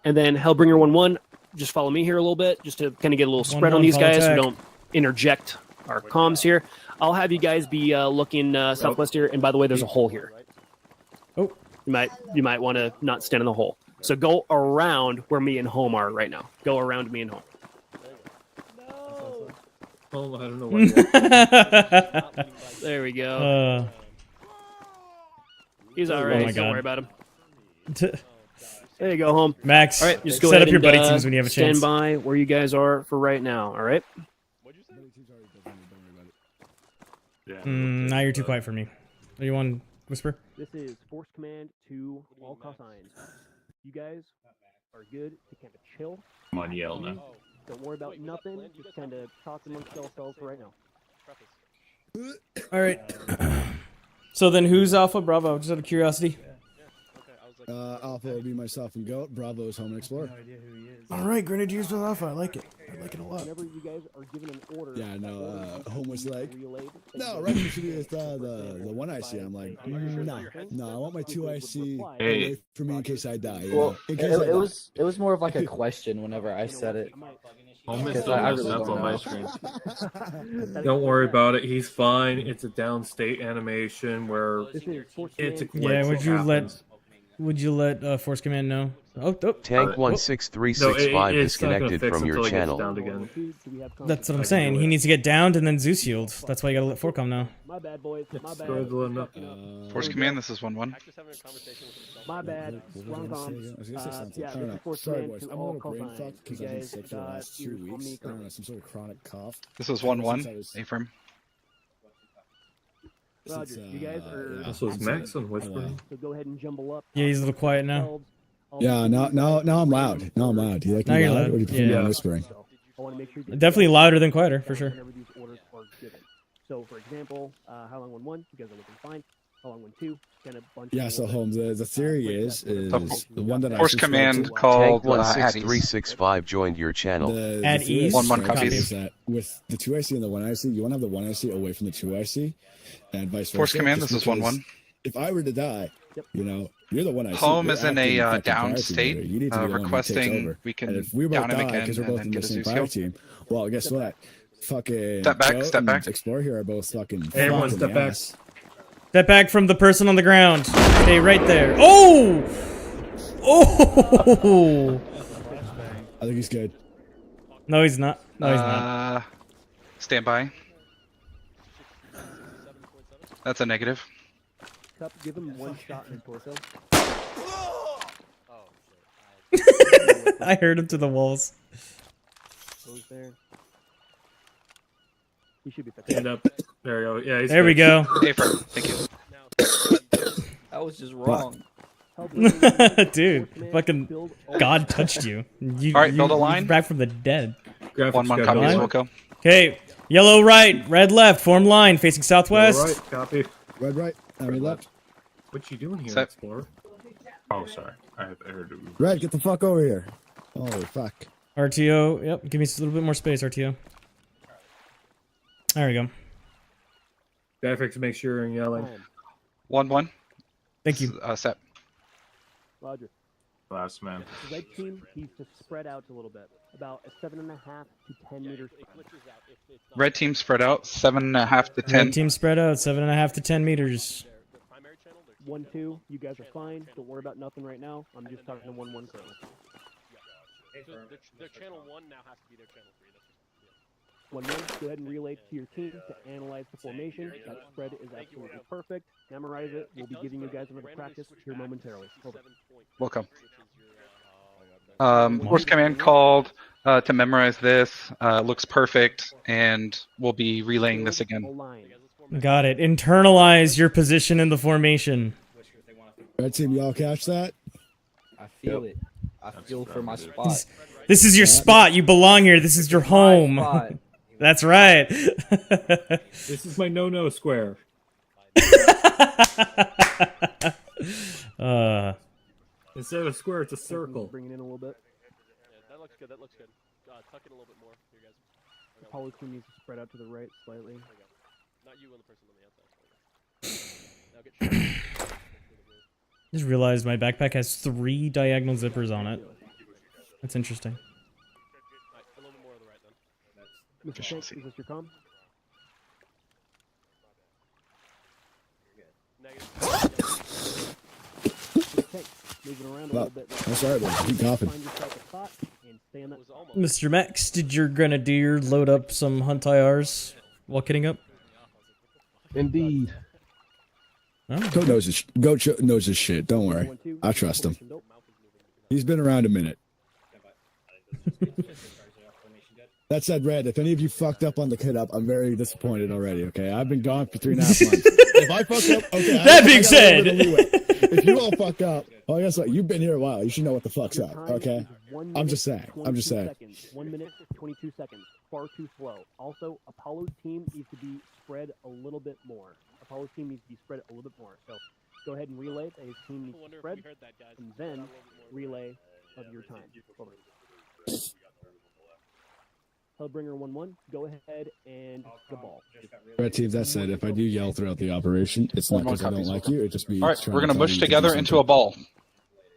And then Hellbringer 1-1. Just follow me here a little bit, just to kind of get a little spread on these guys so we don't interject our comms here. I'll have you guys be looking southwest here. And by the way, there's a hole here. Oh. You might want to not stand in the hole. So go around where me and home are right now. Go around me and home. Oh, I don't know what. There we go. He's all right. my Don't God. worry about him. There you go, home. Max, All right, just go set ahead up your and, buddy teams when you have a stand chance. by where you guys are for right now. All right. Now you're too quiet for me. Are you on whisper? This is Force Command to all cosines. You guys are good to kind of chill. Come on, yell now. Don't worry about nothing. Just kind of talk amongst yourselves for right now. All right. So then who's Alpha? Bravo? Just out of curiosity. Alpha would be myself and Goat. Bravo is Home and Explorer. All right, Grenadiers with Alpha. I like it. I like it a lot. Whenever you guys are given an order, Yeah, no, Home was like, no, right, you should be with the one IC. I'm like, no, I want my two IC away from me in case I die. You Well, know? In case I die. it was more of like a question whenever I said it. Home is Because still I messing really up don't on my know. screen. Don't worry about it. He's fine. It's a downstate animation where it's a glitch. Yeah, that would you let Force Command know? Oh, Tank 16365 it's not gonna disconnected fix from your until it gets channel. downed again. That's what I'm saying. He needs to get downed and then Zeus Shield. That's why you gotta let Forcom know. My bad, boys. My bad. Struggling up. Force Command, this is 1-1. My bad. Wrong comms. I was gonna say something. Yeah, I don't this know. is Force Sorry, Command boys. to I'm a all little brain cosines. fucked because You I've been guys sick for the got last 2 ears on weeks. me I don't know, some sort of chronic cough. This is Ever since 1-1. I was- A-firm. Roger. You guys are. This was Max on whispering. So go ahead and jumble up. Yeah, he's a little quiet now. Yeah, now I'm loud. Now I'm loud. Do you like Now me you're loud, loud. or do you prefer me Yeah. whispering? I want to make sure. Definitely louder than quieter, for sure. Whenever these orders are given. So, for example, how long 1-1? You guys are looking fine. How long 1-2? Kind of bunch. Yeah, so Holmes, the theory is the one that Force I Command Tank called 16365 joined your channel. The At theory ease? 1-1 is copies. that with the 2 IC and the 1 IC, you want to have the 1 IC away from the 2 IC, and vice versa. Force Command, just this is because 1-1. If I were to die, you know, you're the 1 IC. Home you're is in acting a fucking down fire team state, leader. You need to be the one who takes requesting over. we can And if we both down him die again because we're and both then in the get a same Zeus fire heal. team, well, guess what? Fucking Step back, Goat step and back. Explorer here are both fucking. Everyone fucked in step the back. ass. Step back from the person on the ground. Stay right there. Oh! Oh! I think he's good. No, he's not. No, he's not. Stand by. That's a negative. Cup, give him one shot in the torso. I heard him to the walls. Goes there. He should be fixed. Stand up. There we go. Yeah, he's There we fixed. go. Hey, Fred. Thank you. That was just wrong. Dude, fucking God touched you. All right, build a line. You're back from the dead. Graphics 1-1 got copies line. will go. Okay, yellow right, red left, form line facing southwest. All right, copy. Red right, enemy left. What you doing here, Set. Explorer? Oh, sorry. I heard it. Red, get the fuck over here. Holy fuck. RTO, yep, give me a little bit more space, RTO. There we go. Graphics, make sure you're yelling. 1-1. Thank you. Set. Roger. Last man. The red team needs to spread out a little bit, about a 7.5 to 10 meters. Red team spread out 7.5 to 10. Red team spread out 7.5 to 10 meters. 1-2, you guys are fine. Don't worry about nothing right now. I'm just talking to 1-1 currently. So their channel 1 now has to be their channel 3. That's just 1-1, go ahead and relay to your team to analyze the formation. That spread is absolutely perfect. Memorize it. We'll be giving you guys another practice here momentarily. Over. Welcome. Horse command called to memorize this. Looks perfect, and we'll be relaying this again. Got it. Internalize your position in the formation. Red team, y'all catch that? I feel it. I feel for my spot. This is your spot. You belong here. This is your home. That's right. This is my no-no square. Instead of a square, it's a circle. Bring it in a little bit. That looks good. That looks good. Tuck it a little bit more. Here, guys. Apollo team needs to spread out to the right slightly. Not you and the person on the outside. Now get shot. Just realized my backpack has 3 diagonal zippers on it. That's interesting. A little bit more on the right then. Mr. Tank, is this your comm? Okay, moving around a little bit. That's alright, man. Keep coughing. Find yourself a spot and stay on that. Mr. Max, did your grenadier load up some hunt IRs while kitting up? Indeed. Goat knows his shit. Don't worry. I trust him. He's been around a minute. That said, Red, if any of you fucked up on the kit up, I'm very disappointed already, okay? I've been gone for 3.5 months. If I fuck up, okay. That being said, if you all fuck up, well, guess what? You've been here a while. You should know what the fuck's up, okay? I'm just saying. 1 minute, 22 seconds. Far too slow. Also, Apollo's team needs to be spread a little bit more. Apollo's team needs to be spread a little bit more. So go ahead and relay that his team needs to spread, and then relay of your time. Over. Hellbringer 1-1. Go ahead and the ball. Red team, that said, if I do yell throughout the operation, it's not because I don't like you. It just be. All right, we're gonna mush together into a ball.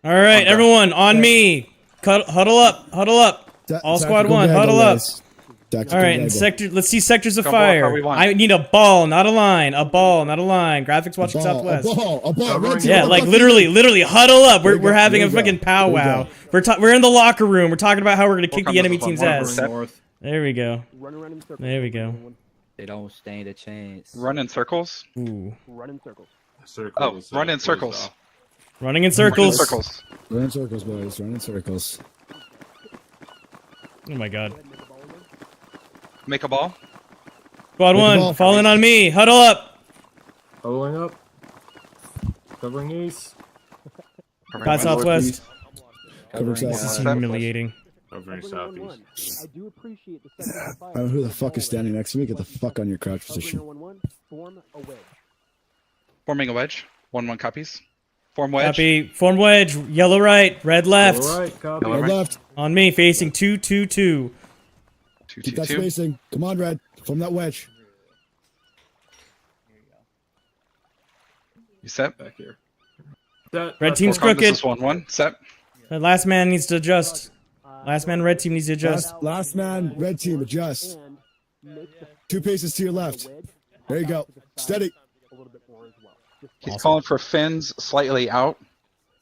All right, everyone, on me. Huddle up. Huddle up. All squad 1, huddle up. All right, and sector. Let's see sectors of fire. I need a ball, not a line. A ball, not a line. Graphics watching Southwest. A ball. Yeah, like literally, huddle up. We're having a fucking powwow. We're in the locker room. We're talking about how we're gonna kick the enemy team's ass. There we go. There we go. They don't stand a chance. Run in circles. Ooh. Run in circles. Oh, run in circles. Running in circles. Run in circles, boys. Run in circles. Oh my god. Make a ball. Squad 1, fall in on me. Huddle up. Huddling up. Covering east. Got southwest. Covering This is south. humiliating. Covering southeast. I do appreciate the second of fire. I don't know who the fuck is standing next to me. Get the fuck on your crouch position. Hellbringer 1-1. Form a wedge. Forming a wedge. 1-1 copies. Form wedge. Copy. Form wedge. Yellow right. Red left. All right, copy. Red left. On me, facing 2-2-2. Keep that spacing. Come on, Red. Form that wedge. You set? Back here. Red team's crooked. This is 1-1. Set. The last man needs to adjust. Last man, red team needs to adjust. Last man, red team, adjust. 2 paces to your left. There you go. Steady. He's calling for fins slightly out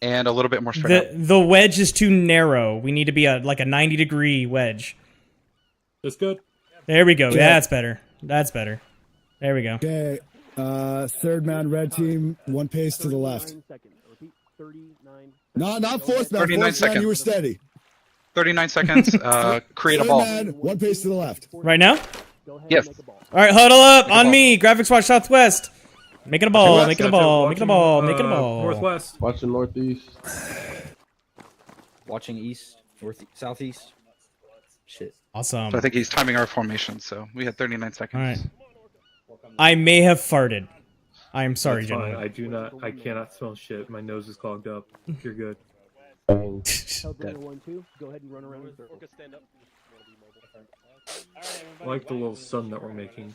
and a little bit more straight out. The wedge is too narrow. We need to be like a 90-degree wedge. That's good. There we go. Okay. Yeah, that's better. That's better. There we go. Okay. Third man, red team, 1 pace to the left. No, not fourth man. 39 Fourth man, seconds. you were steady. 39 seconds. Create a Third ball. man, 1 pace to the left. Right now? Yes. All right, huddle up on me. Graphics watch southwest. Making a ball. Making a ball. Making a ball. Making a ball. Northwest. Watching northeast. Watching east, southeast. Shit. Awesome. So I think he's timing our formation, so we had 39 seconds. All right. I may have farted. I am sorry, That's fine. gentlemen. I cannot smell shit. My nose is clogged up. You're good. Hellbringer 1-2, go ahead and run around in circles. Stand up. I like the little sun that we're making.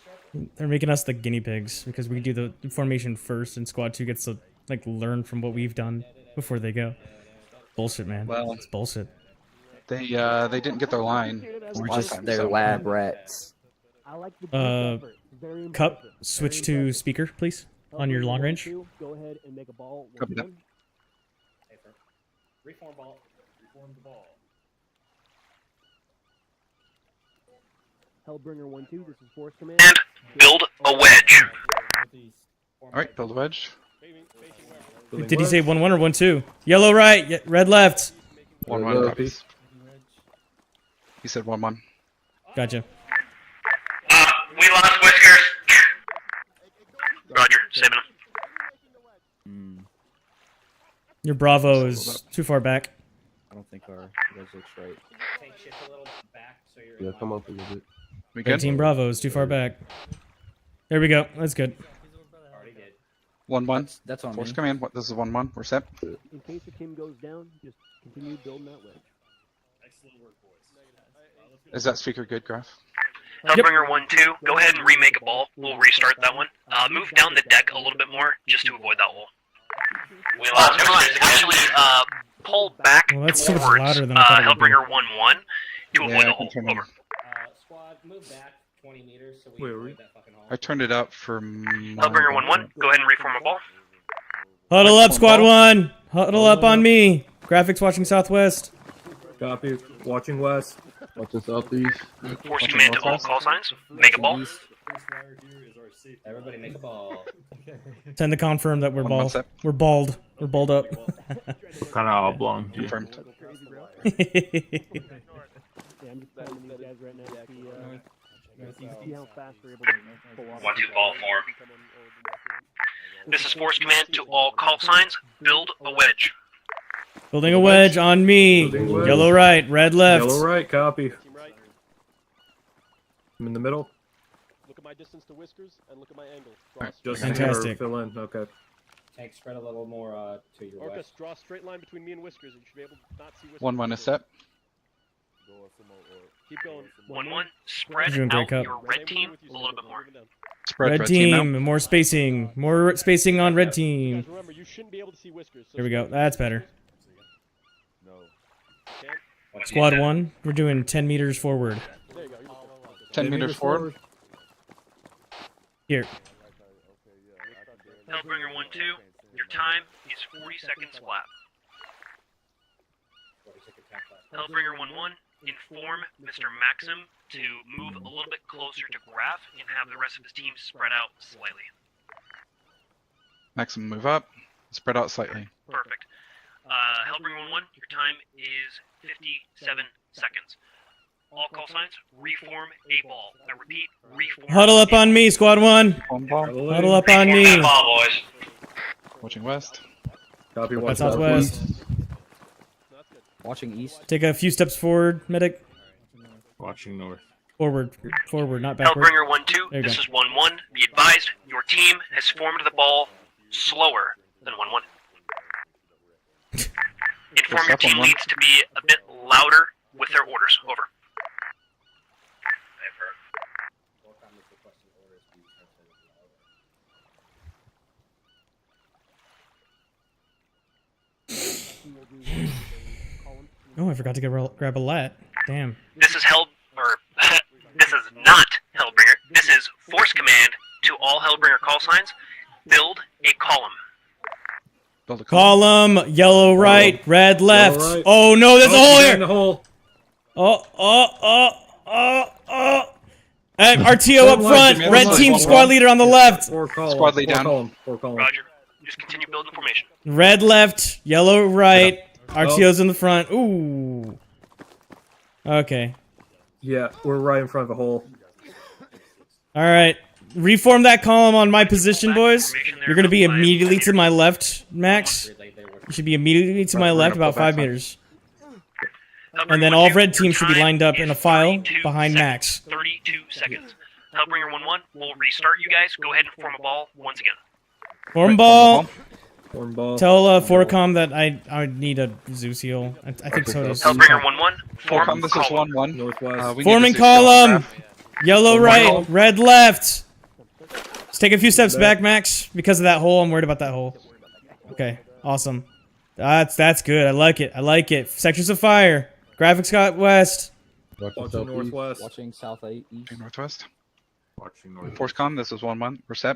They're making us the guinea pigs because we do the formation first, and Squad 2 gets to like learn from what we've done before they go. Bullshit, man. Well, it's bullshit. They didn't get their line. We're last just time, their so- lab rats. Cup, switch to speaker, please, on your long range. Go ahead and make a ball. Copy that. Reform ball. Reform the ball. Hellbringer 1-2, this is Force Command. And build a wedge. All right, build a wedge. Did he say 1-1 or 1-2? Yellow right, red left. 1-1 copies. He said 1-1. Gotcha. We lost Whiskers. Roger, saving him. Your Bravo is too far back. I don't think our res looks right. Take shift a little back so you're. Yeah, come up a little bit. We Red good? Team Bravo is too far back. There we go. That's good. Already did. 1-1. That's on Force me. command. This is 1-1. We're set. In case the Kim goes down, just continue building that wedge. Excellent work, boys. Is that speaker good, Graph? Hellbringer 1-2, go ahead and remake a ball. We'll restart that one. Move down the deck a little bit more just to avoid that hole. We lost Whiskers again. Actually, pull back Well, that's so much towards louder than I thought it would be. Hellbringer 1-1 to avoid the I can hole. turn it Over. on. Squad, move back 20 meters so we Wait, can were we- avoid that fucking hole. I turned it up for. Hellbringer 1-1, go ahead and reform a ball. Huddle up, Squad 1. Huddle up on me. Graphics watching southwest. Copy. Watching west. Watching southeast. Force command to all call signs. Make a ball. Everybody make a ball. Send the confirm that we're 1-1 bald. set. We're bald. We're balled up. Kind of oblong. Dude. Confirmed. Yeah, I'm just telling these guys right now. See how fast they're able to pull off. 1-2 ball 4. This is Force command to all call signs. Build a wedge. Building a wedge on me. Building a wedge. Yellow right, red left. Yellow right. Copy. I'm in the middle. Look at my distance to Whiskers and look at my angle. Alright, Just Fantastic. Fill in. Okay. Tank spread a little more to your Orcus, west. draw a straight line between me and Whiskers. You should be able to not see Whiskers. 1-1 is set. Keep going. 1-1. Spread Doing great, out Cup. your red team a little bit more. Spread Red team, out. more spacing. More spacing on red team. Guys, remember, you shouldn't be able to see Whiskers. So Here we go. That's better. Okay. Squad 1, we're doing 10 meters forward. There you go. 10 meters forward. Here. Hellbringer 1-2. Your time is 40 seconds flat. Hellbringer 1-1. Inform Mr. Maxim to move a little bit closer to Graph and have the rest of his team spread out slightly. Maximum move up. Spread out slightly. Perfect. Hellbringer 1-1, your time is 57 seconds. All call signs, reform a ball. I repeat, reform. Huddle up on me, Squad 1. Home ball. Huddle up on Reform that me. ball, boys. Watching west. Copy. That's Watch southwest. Watching east. Take a few steps forward, medic. Watching north. Forward. Forward, not backward. Hellbringer 1-2, There you this go. is 1-1. Be advised, your team has formed the ball slower than 1-1. Inform your team needs to be a bit louder with their orders. Over. Oh, I forgot to grab a lat. Damn. This is this is not Hellbringer. This is Force Command to all Hellbringer call signs. Build a column. Build a Column, yellow right, red left. right. Oh no, there's a hole In here. the hole. RTO up front. Red team squad leader on the left. Four column. Squad lead four down. Column. Four column. Roger. Just continue building formation. Red left, yellow right. RTO's in the front. Ooh. Okay. Yeah, we're right in front of the hole. All right. Reform that column on my position, boys. You're going to be immediately to my left, Max. You should be immediately to my left, about 5 meters. And then all red teams should be lined up in a file behind Max. 32 seconds. Hellbringer 1-1 will restart you guys. Go ahead and form a ball once again. Form ball. Form ball. Tell Forcom that I need a Zeus heal. I think so does. Hellbringer 1-1. Form this is 1-1. Northwest. Forming column. Yellow right, red left. Let's take a few steps back, Max. Because of that hole, I'm worried about that hole. Okay, awesome. That's good. I like it. I like it. Sections of fire. Graphics got west. Watching northwest. Watching south east. Northwest. Watching northwest. Forcecom, this is 1-1. We're set.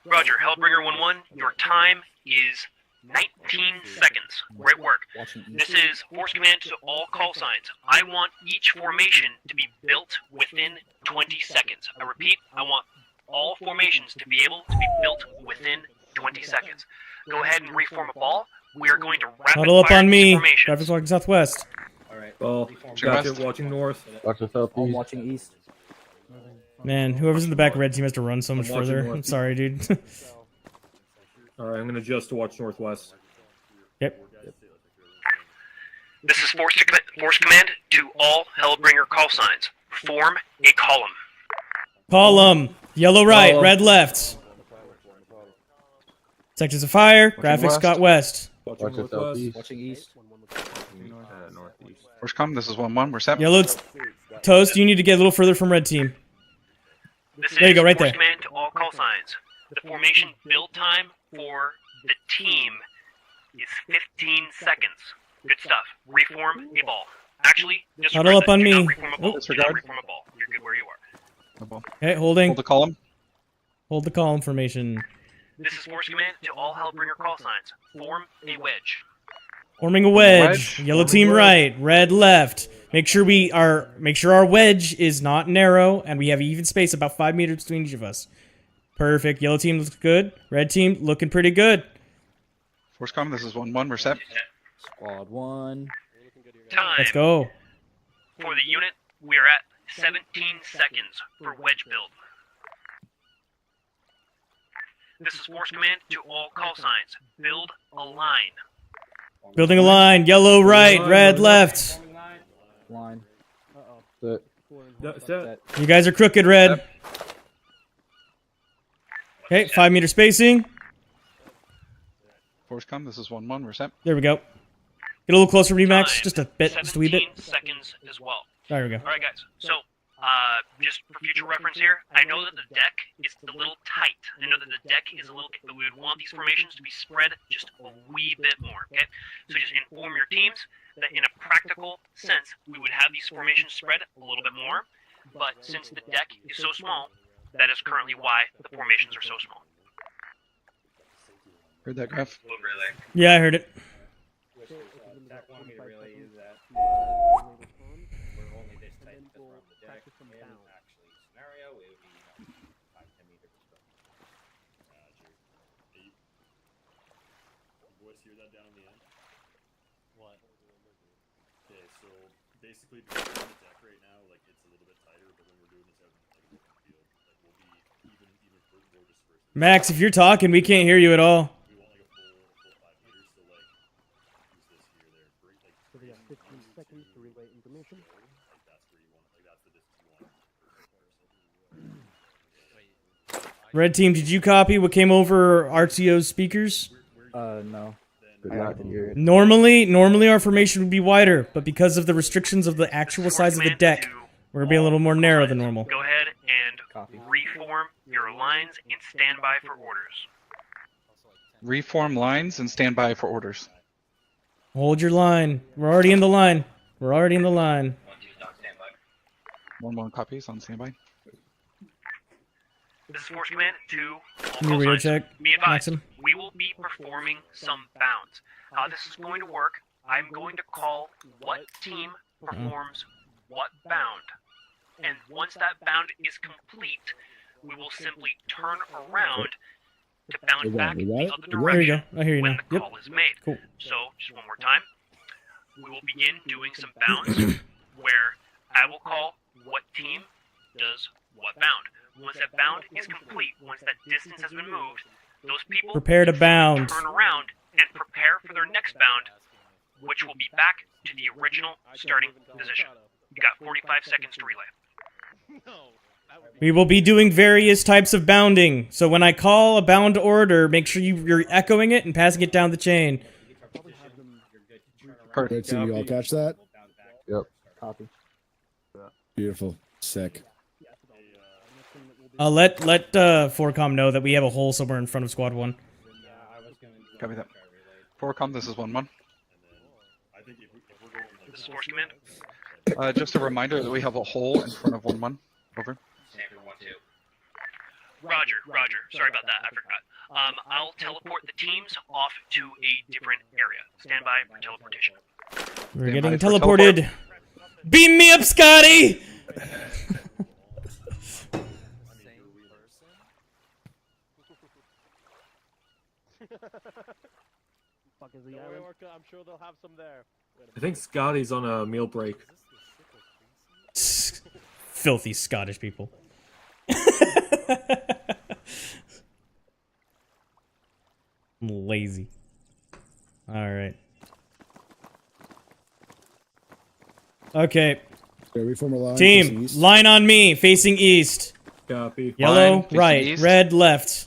Roger, Hellbringer 1-1. Your time is 19 seconds. Great work. This is Force Command to all call signs. I want each formation to be built within 20 seconds. I repeat, I want all formations to be able to be built within 20 seconds. Go ahead and reform a ball. We are going to rapid Huddle up fire on me. these formations. Graphics walking southwest. Ball. Gotcha. Watching north. Watching southeast. I'm watching east. Man, whoever's in the back red team has to run so much watching further. north. I'm sorry, dude. Alright, I'm gonna adjust to watch northwest. Yep. This is Force Command to all Hellbringer call signs. Form a column. Column. Yellow right, Column. red left. Sections of fire. Graphics west. got west. Watching Watching northwest. southeast. Watching east. Northeast. Forcecom, this is 1-1. We're set. Yellow toast. You need to get a little further from red team. This There you is go, right Force there. Command to all call signs. The formation build time for the team is 15 seconons. Good stuff. Reform a ball. Actually, disregard Huddle up that. on Do me. not reform a ball. Oh. Do not Disregard. reform a ball. You're good where you are. Okay, holding. Hold the column. Hold the column formation. This is Force Command to all Hellbringer call signs. Form a wedge. Forming a wedge. Wedge. Yellow team right, red left. Make sure our wedge is not narrow and we have even space, about 5 meters between each of us. Perfect. Yellow team looks good. Red team looking pretty good. Forcecom, this is 1-1. We're set. Squad 1. Time. Let's go. For the unit, we are at 17 seconds for wedge build. This is Force Command to all call signs. Build a line. Building a line. Yellow right, red left. Line. Set. Set. You guys are crooked, red. Okay, 5 meter spacing. Forcecom, this is 1-1. We're set. There we go. Get a little closer to me, Max. Time. Just a bit, just a wee bit. 17 seconds as well. There we go. All right, guys. So, just for future reference here, I know that the deck is a little tight. I know that the deck is a little. We would want these formations to be spread just a wee bit more. Okay. So just inform your teams that in a practical sense, we would have these formations spread a little bit more. But since the deck is so small, that is currently why the formations are so small. Heard that, Graph? Yeah, I heard it. Hear that down in the end? What? Okay, so basically because we're on the deck right now, like it's a little bit tighter, but when we're doing this out in the field, like we'll be even more dispersed. Max, if you're talking, we can't hear you at all. We want like a full 5 meters, so like use this here, there, break like. So we have 15 seconds to relay information. Like that's where you want, like that's the distance you want. Red team, did you copy what came over RTO's speakers? No. Good luck. Normally our formation would be wider, but because of the restrictions of the actual size of the deck, we're gonna be a little more narrow than normal. Go ahead and reform your lines and stand by for orders. Reform lines and stand by for orders. Hold your line. We're already in the line. We're already in the line. 1-1 copies on standby. This is Force Command to all Can you call radio signs. check, Be advised, Maxim? we will be performing some bounds. How this is going to work, I'm going to call what team performs what bound. And once that bound is complete, we will simply turn around to bound back the other There you direction go. I hear you when now. the Yep. call is made. Cool. So, just one more time. We will begin doing some bounds where I will call what team does what bound. Once that bound is complete, once that distance has been moved, those people Prepare to bound. turn around and prepare for their next bound, which will be back to the original starting position. You got 45 seconds to relay. We will be doing various types of bounding. So when I call a bound order, make sure you're echoing it and passing it down the chain. Red team, you all catch that? Yep. Copy. Beautiful. Sick. Let 4Com know that we have a hole somewhere in front of Squad 1. Copy that. 4Com, this is 1-1. This is Force Command. Just a reminder that we have a hole in front of 1-1. Over. Roger. Sorry about that. I forgot. I'll teleport the teams off to a different area. Stand by for teleportation. We're getting teleported. Beam me up, Scotty! I'm sure they'll have some there. I think Scotty's on a meal break. Filthy Scottish people. I'm lazy. Alright. Okay. We form a line Team, facing east. line on me, facing east. Copy. Yellow, Line, facing right. east. Red, left.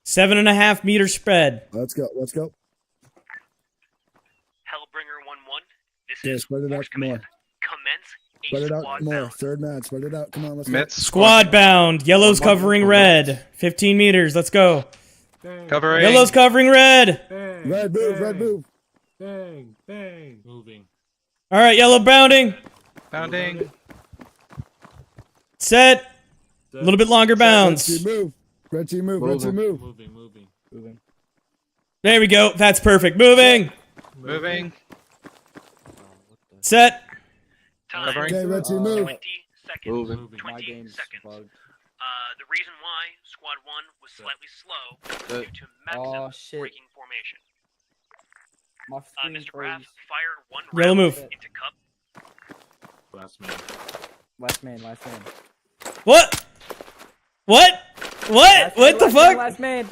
7.5 meter spread. Let's go. Hellbringer 1-1. This Yeah, is spread it out Force more. Command. Commence a Spread it out squad more. bound. Third man, spread it out. Come on, let's go. Mitts. Squad bound. Yellow's covering red. 15 meters. Let's go. Covering. Yellow's covering red. Bang, Red move, red bang, move. Bang, bang. Moving. All right, yellow bounding. Bounding. Set. A little bit longer Red bounds. team move. Red team move. Red team move. Moving. There we go. That's perfect. Moving. Moving. Set. Time. Okay, red team move. 20 seconds. Moving. 20 seconds. The reason why Squad 1 was slightly slow due to Maxim shit. breaking formation. My screen Mr. Graff, froze. fire one Yellow round move. into cup. Last man. Last man. What? What? What? What the fuck? Last man.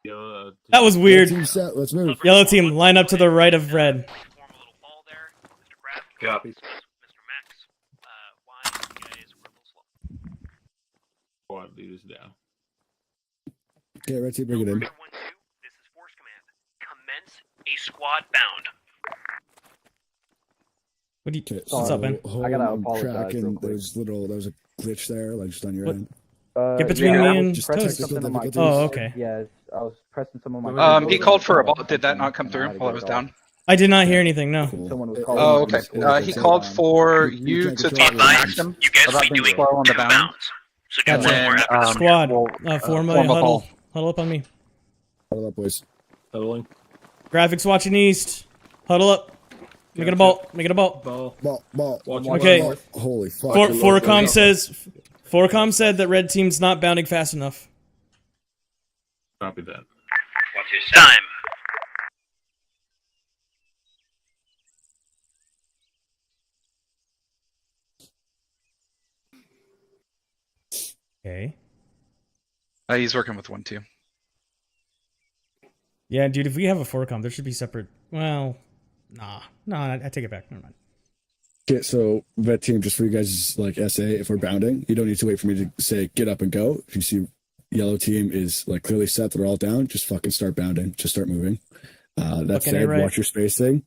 That was Red weird. team set. Let's move. Yellow team, line up to the right of red. Form a little ball there. Mr. Graff, Copy. Mr. Max, why you guys were a little slow. Squad leaders down. Okay, red team, bring it in. Hellbringer 1-2, this is Force Command. Commence a squad bound. What do you? Okay, What's up, man? hold I gotta on, I'm apologize tracking. real quick. There was a glitch there, like just on your What? end. Get between me and Just Toast. technical difficulties. Oh, okay. Yeah, I was pressing some of my. He called for a ball. Did that not come through while I was down? I did not hear anything. No. Cool. Someone was It- calling. Oh, okay. He called for you can't to control talk to it. Maxim You guys will about be being doing slow on the 2 bound. bounds. So do And one then, more after this. Squad. we'll, Form a form a huddle. ball. Huddle up on me. Huddle up, boys. Huddling. Graphics watching east. Huddle up. Make it a ball. Make it a ball. Ball. Ball. Watching Okay. Ball. Holy fuck. Forcom says. Forcom said that red team's not bounding fast enough. Copy that. Time. Okay. He's working with 1-2. Yeah, dude. If we have a Forcom, there should be separate. Well, nah. I take it back. Never mind. Okay, so vet team, just for you guys, like SA, if we're bounding, you don't need to wait for me to say get up and go. If you see yellow team is like clearly set, they're all down, just fucking start bounding. Just start moving. That Looking said, right. watch your spacing.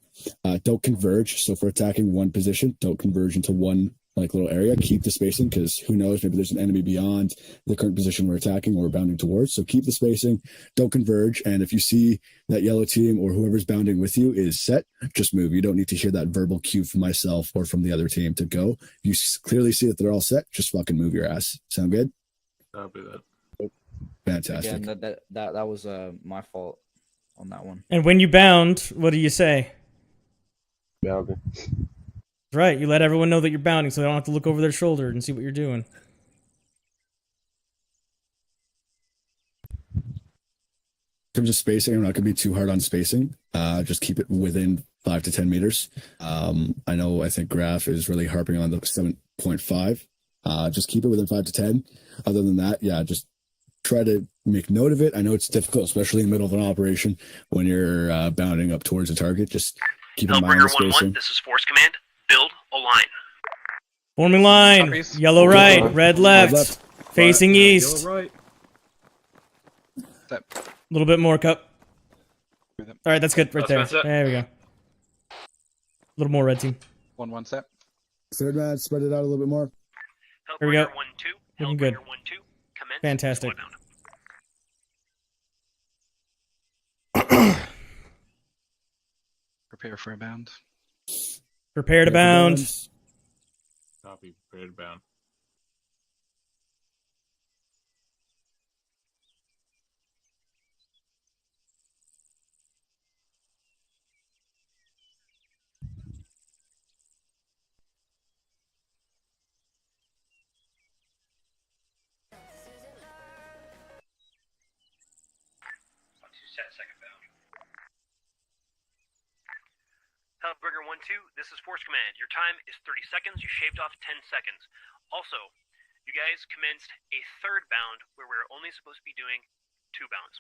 Don't converge. So if we're attacking one position, don't converge into one like little area. Keep the spacing because who knows, maybe there's an enemy beyond the current position we're attacking or we're bounding towards. So keep the spacing, don't converge. And if you see that yellow team or whoever's bounding with you is set, just move. You don't need to hear that verbal cue from myself or from the other team to go. You clearly see that they're all set, just fucking move your ass. Sound good? Copy that. Fantastic. Again, that was my fault on that one. And when you bound, what do you say? Bounding. Right, you let everyone know that you're bounding, so they don't have to look over their shoulder and see what you're doing. In terms of spacing, I'm not going to be too hard on spacing. Just keep it within 5 to 10 meters. I think Graf is really harping on the 7.5. Just keep it within 5 to 10. Other than that, yeah, just try to make note of it. I know it's difficult, especially in the middle of an operation when you're bounding up towards a target. Just keep in mind the Hellbringer 1-1, spacing. this is Force Command. Build a line. Forming line. Yellow right, red left. Facing east. Right. A little bit more, Cup. All right, that's good right there. That's it. There we go. A little more, red team. 1-1 set. Third man, spread it out a little bit more. Here we go. 1-2. Looking good. 1-2. Commence. Fantastic. Prepare for a bound. Prepare to bound. Copy. Prepare to bound. Set second bound. Hellbringer 1-2, this is Force Command. Your time is 30 seconds. You shaved off 10 seconds. Also, you guys commenced a third bound where we're only supposed to be doing 2 bounds.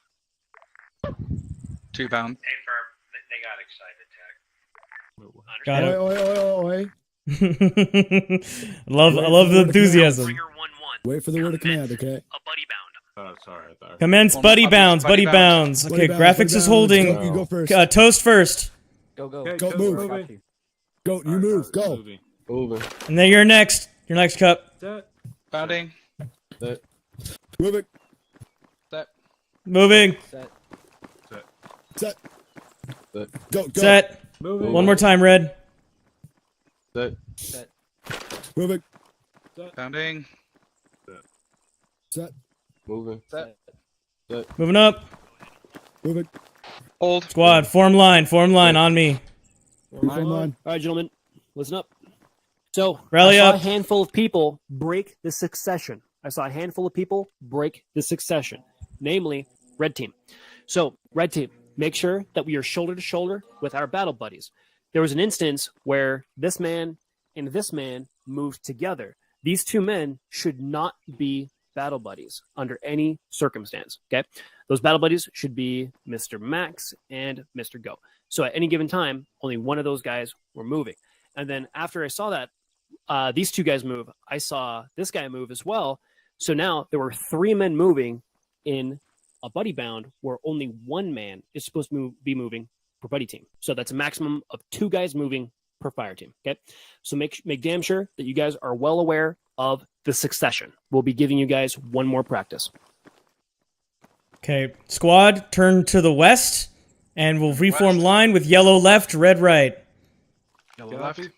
2 bound. Hey, firm. They got excited, Tag. Got it. Oi, oi, oi, oi. I love the enthusiasm. Wait for the word of command, okay? Oh, sorry. Commence buddy bounds. Buddy bounds. Okay, graphics is holding. You go first. Toast first. Go. Go, move. Go, you move. Go. Moving. And then you're next. Your next, Cup. Set. Bounding. Moving. Set. Moving. Set. Go. Set. Moving. One more time, red. Set. Moving. Bounding. Set. Moving. Set. Moving up. Moving. Hold. Squad, form line on me. Form line. All right, gentlemen, listen up. So, Rally I saw up. a handful of people break the succession. Namely, red team. So, red team, make sure that we are shoulder to shoulder with our battle buddies. There was an instance where this man and this man moved together. These 2 men should not be battle buddies under any circumstance. Okay, those battle buddies should be Mr. Max and Mr. Go. So at any given time, only one of those guys were moving. And then after I saw that these 2 guys move, I saw this guy move as well. So now there were 3 men moving in a buddy bound where only 1 man is supposed to be moving per buddy team. So that's a maximum of 2 guys moving per fire team. Okay, so make damn sure that you guys are well aware of the succession. We'll be giving you guys one more practice. Okay, squad, turn to the west, and we'll reform line with yellow left, red right. Yellow left.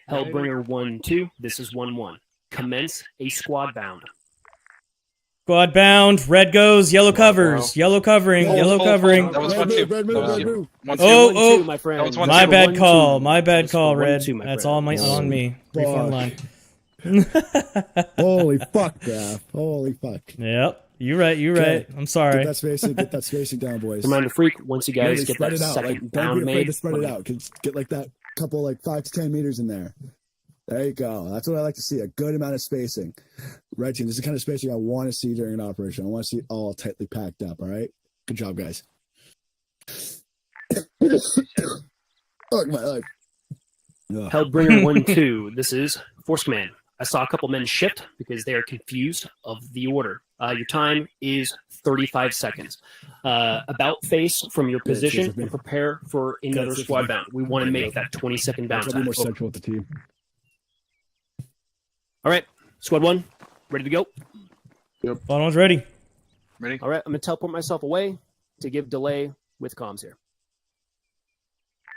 Hellbringer 1-2, this is 1-1. Commence a squad bound. Squad bound, red goes, yellow covers, yellow covering, yellow covering. That was 1-2. That was you. 1-2. Oh, my friend. That was 1-2. my bad call, 1-2. my bad call, red. 1-2, my That's friend. all on me. Reform line. Holy fuck, Graf. Holy fuck. Yep, you're right. I'm sorry. Get that spacing down, boys. Reminder freak, once you guys Really get spread that it out. second Don't bound be afraid made, to spread it out. Get like that couple, like 5 to 10 meters in there. There you go. That's what I like to see. A good amount of spacing. Red team, this is the kind of spacing I want to see during an operation. I want to see it all tightly packed up. All right. Good job, guys. Fuck my life. Ugh. Hellbringer 1-2, this is Force Command. I saw a couple men shift because they are confused of the order. Your time is 35 seconds. About face from your position and prepare for another squad bound. We want to make that 20-second bound I'll be time. more central with the team. All right, squad 1, ready to go? Yep. Squad 1's ready. Ready? All right, I'm going to teleport myself away to give delay with comms here.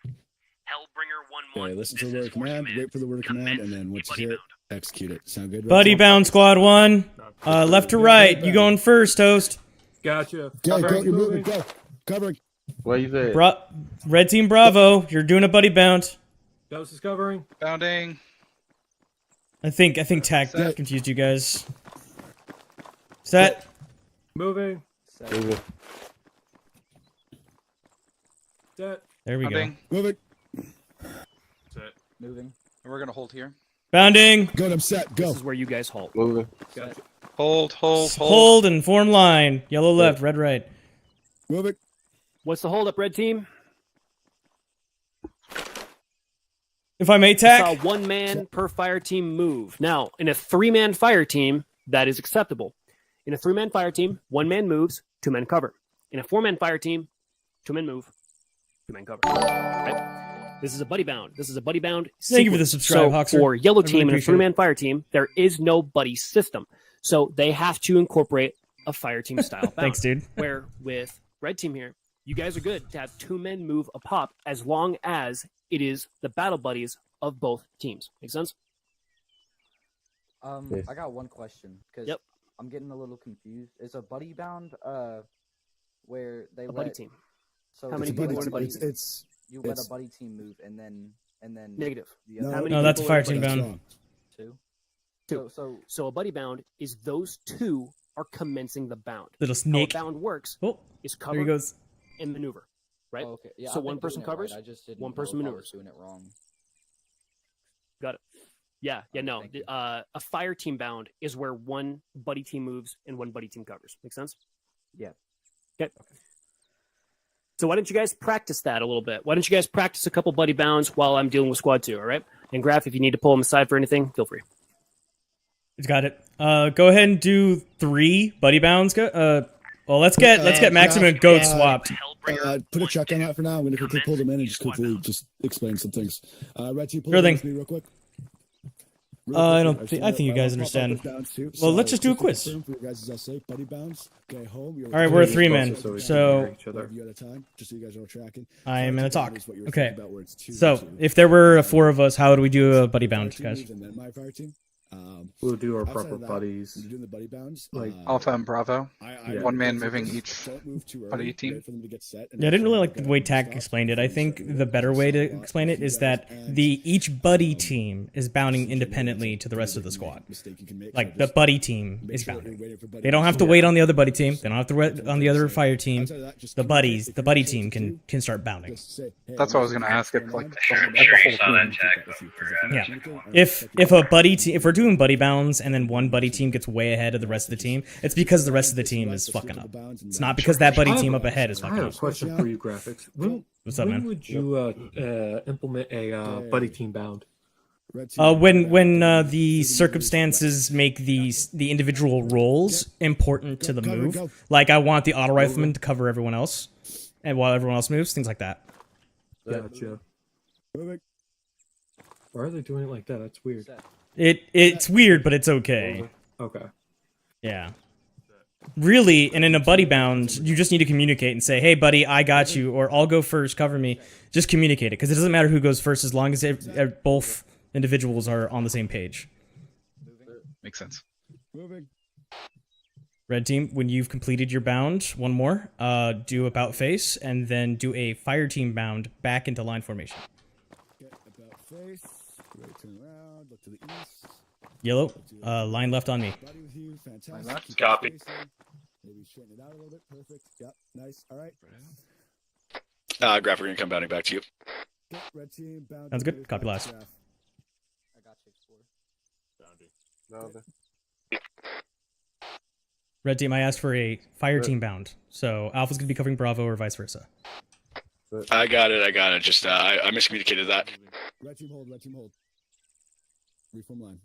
Hellbringer 1-1. Okay, listen to the word of command, wait for the word of command, and then once you hear it, execute it. Sound good? Buddy bound, squad 1. Left to right. You going first, Toast. Gotcha. Go, you're moving, go. Covering. What you say? Red team Bravo, you're doing a buddy bound. Dose is covering. Bounding. I think Tac confused you guys. Set. Moving. Moving. Set. There we Bounding. Moving. Moving. And we're gonna hold here. Bounding. Good, I'm set. Go. This is where you guys halt. Moving. Gotcha. Hold. Hold and form line. Yellow left, red right. Moving. What's the hold up, red team? If I may I saw tack. 1 man per fire team move. Now, in a 3-man fire team, that is acceptable. In a 3-man fire team, 1 man moves, 2 men cover. In a 4-man fire team, 2 men move, 2 men cover. Right? This is a buddy bound. This is a buddy bound. Thank you for the sequence. subscribe, So Hoxer. for yellow I really team and a appreciate it. 3-man fire team, there is no buddy system. So they have to incorporate a fire team style bound. Thanks, dude. Where with red team here, you guys are good to have 2 men move a pop as long as it is the battle buddies of both teams. Make sense? Yes. I got one question because Yep. I'm getting a little confused. Is a buddy bound where they A let buddy team. So How It's many a buddy people are in a team. buddy It's, team? it's you let it's- a buddy team move and then Negative. the No, other How many No, that's a people fire in team that's bound. wrong. two. Two. So So a buddy bound is those 2 are commencing the bound. Little How a snake. bound works Oh, is there cover he goes. and maneuver. Right? okay. Yeah, So I've one been person doing it right. covers, I just didn't one know person if I maneuvers. was doing it wrong. Got it. Yeah, no. Thank you. A fire team bound is where 1 buddy team moves and 1 buddy team covers. Make sense? Yeah. Okay. So why don't you guys practice that a little bit? Why don't you guys practice a couple buddy bounds while I'm dealing with squad 2, all right? And Graf, if you need to pull them aside for anything, feel free. He's got it. Go ahead and do 3 buddy bounds. Go. Well, let's get Maximum and Goat swapped. Put a check on that for now. I'm going to quickly pull them in and just explain some things. Red team, pull Sure them in thing. with me real quick. I don't think. I think you guys understand. Well, let's just do a quiz. For your guys' sake, buddy bounds. Okay, home. You're All right, we're a 3-man. So we can So hear each other. One of you at a time, just so you guys are all tracking. I am gonna talk. Is what you were Okay. thinking about, where it's 2 So and 2. if there were 4 of us, how would we do a buddy bound, Fire team guys? moves and then my fire team. We'll do our Outside proper of that, buddies. when you're doing the buddy bounds, Like Alpha and Bravo. I 1 man don't moving move each too buddy early, team. wait for them to get set, and Yeah, I didn't really like then the way stop. Tack explained it. I think the better way to explain it is that each buddy team is bounding independently to the rest of the squad. Like the buddy team is bounding. They don't have to wait on the other buddy team. They don't have to wait on the other fire team. The buddy team can start bounding. That's what I was gonna ask. If like Yeah. If a buddy team, if we're doing buddy bounds and then one buddy team gets way ahead of the rest of the team, it's because the rest of the team is fucking up. It's not because that buddy team up ahead is I fucking have a up. question for you, Graphics. What's up, when man? would you implement a buddy team bound? When the circumstances make the individual roles important to the move, like I want the auto rifleman to cover everyone else, and while everyone else moves, things like that. Gotcha. Why are they doing it like that? That's weird. It's weird, but it's okay. Okay. Yeah. Really, and in a buddy bound, you just need to communicate and say, "Hey, buddy, I got you," or "I'll go first, cover me." Just communicate it, because it doesn't matter who goes first as long as both individuals are on the same page. makes sense. Red team, when you've completed your bound, one more, do about face, and then do a fire team bound back into line formation. About face. Ready, turn around. Look to the east. Yellow, line left on me. Buddy with you. Fantastic. Copy. Maybe straighten it out a little bit. Perfect. Yep. Nice. All right. Graph, we're gonna come bounding back to you. Okay, red team bound. Sounds good. Copy last. I got you, Explorer. Red team, I asked for a fire team bound, so Alpha's gonna be covering Bravo or vice versa. I got it. Just I miscommunicated that. Red team hold. Red team hold. Reform line.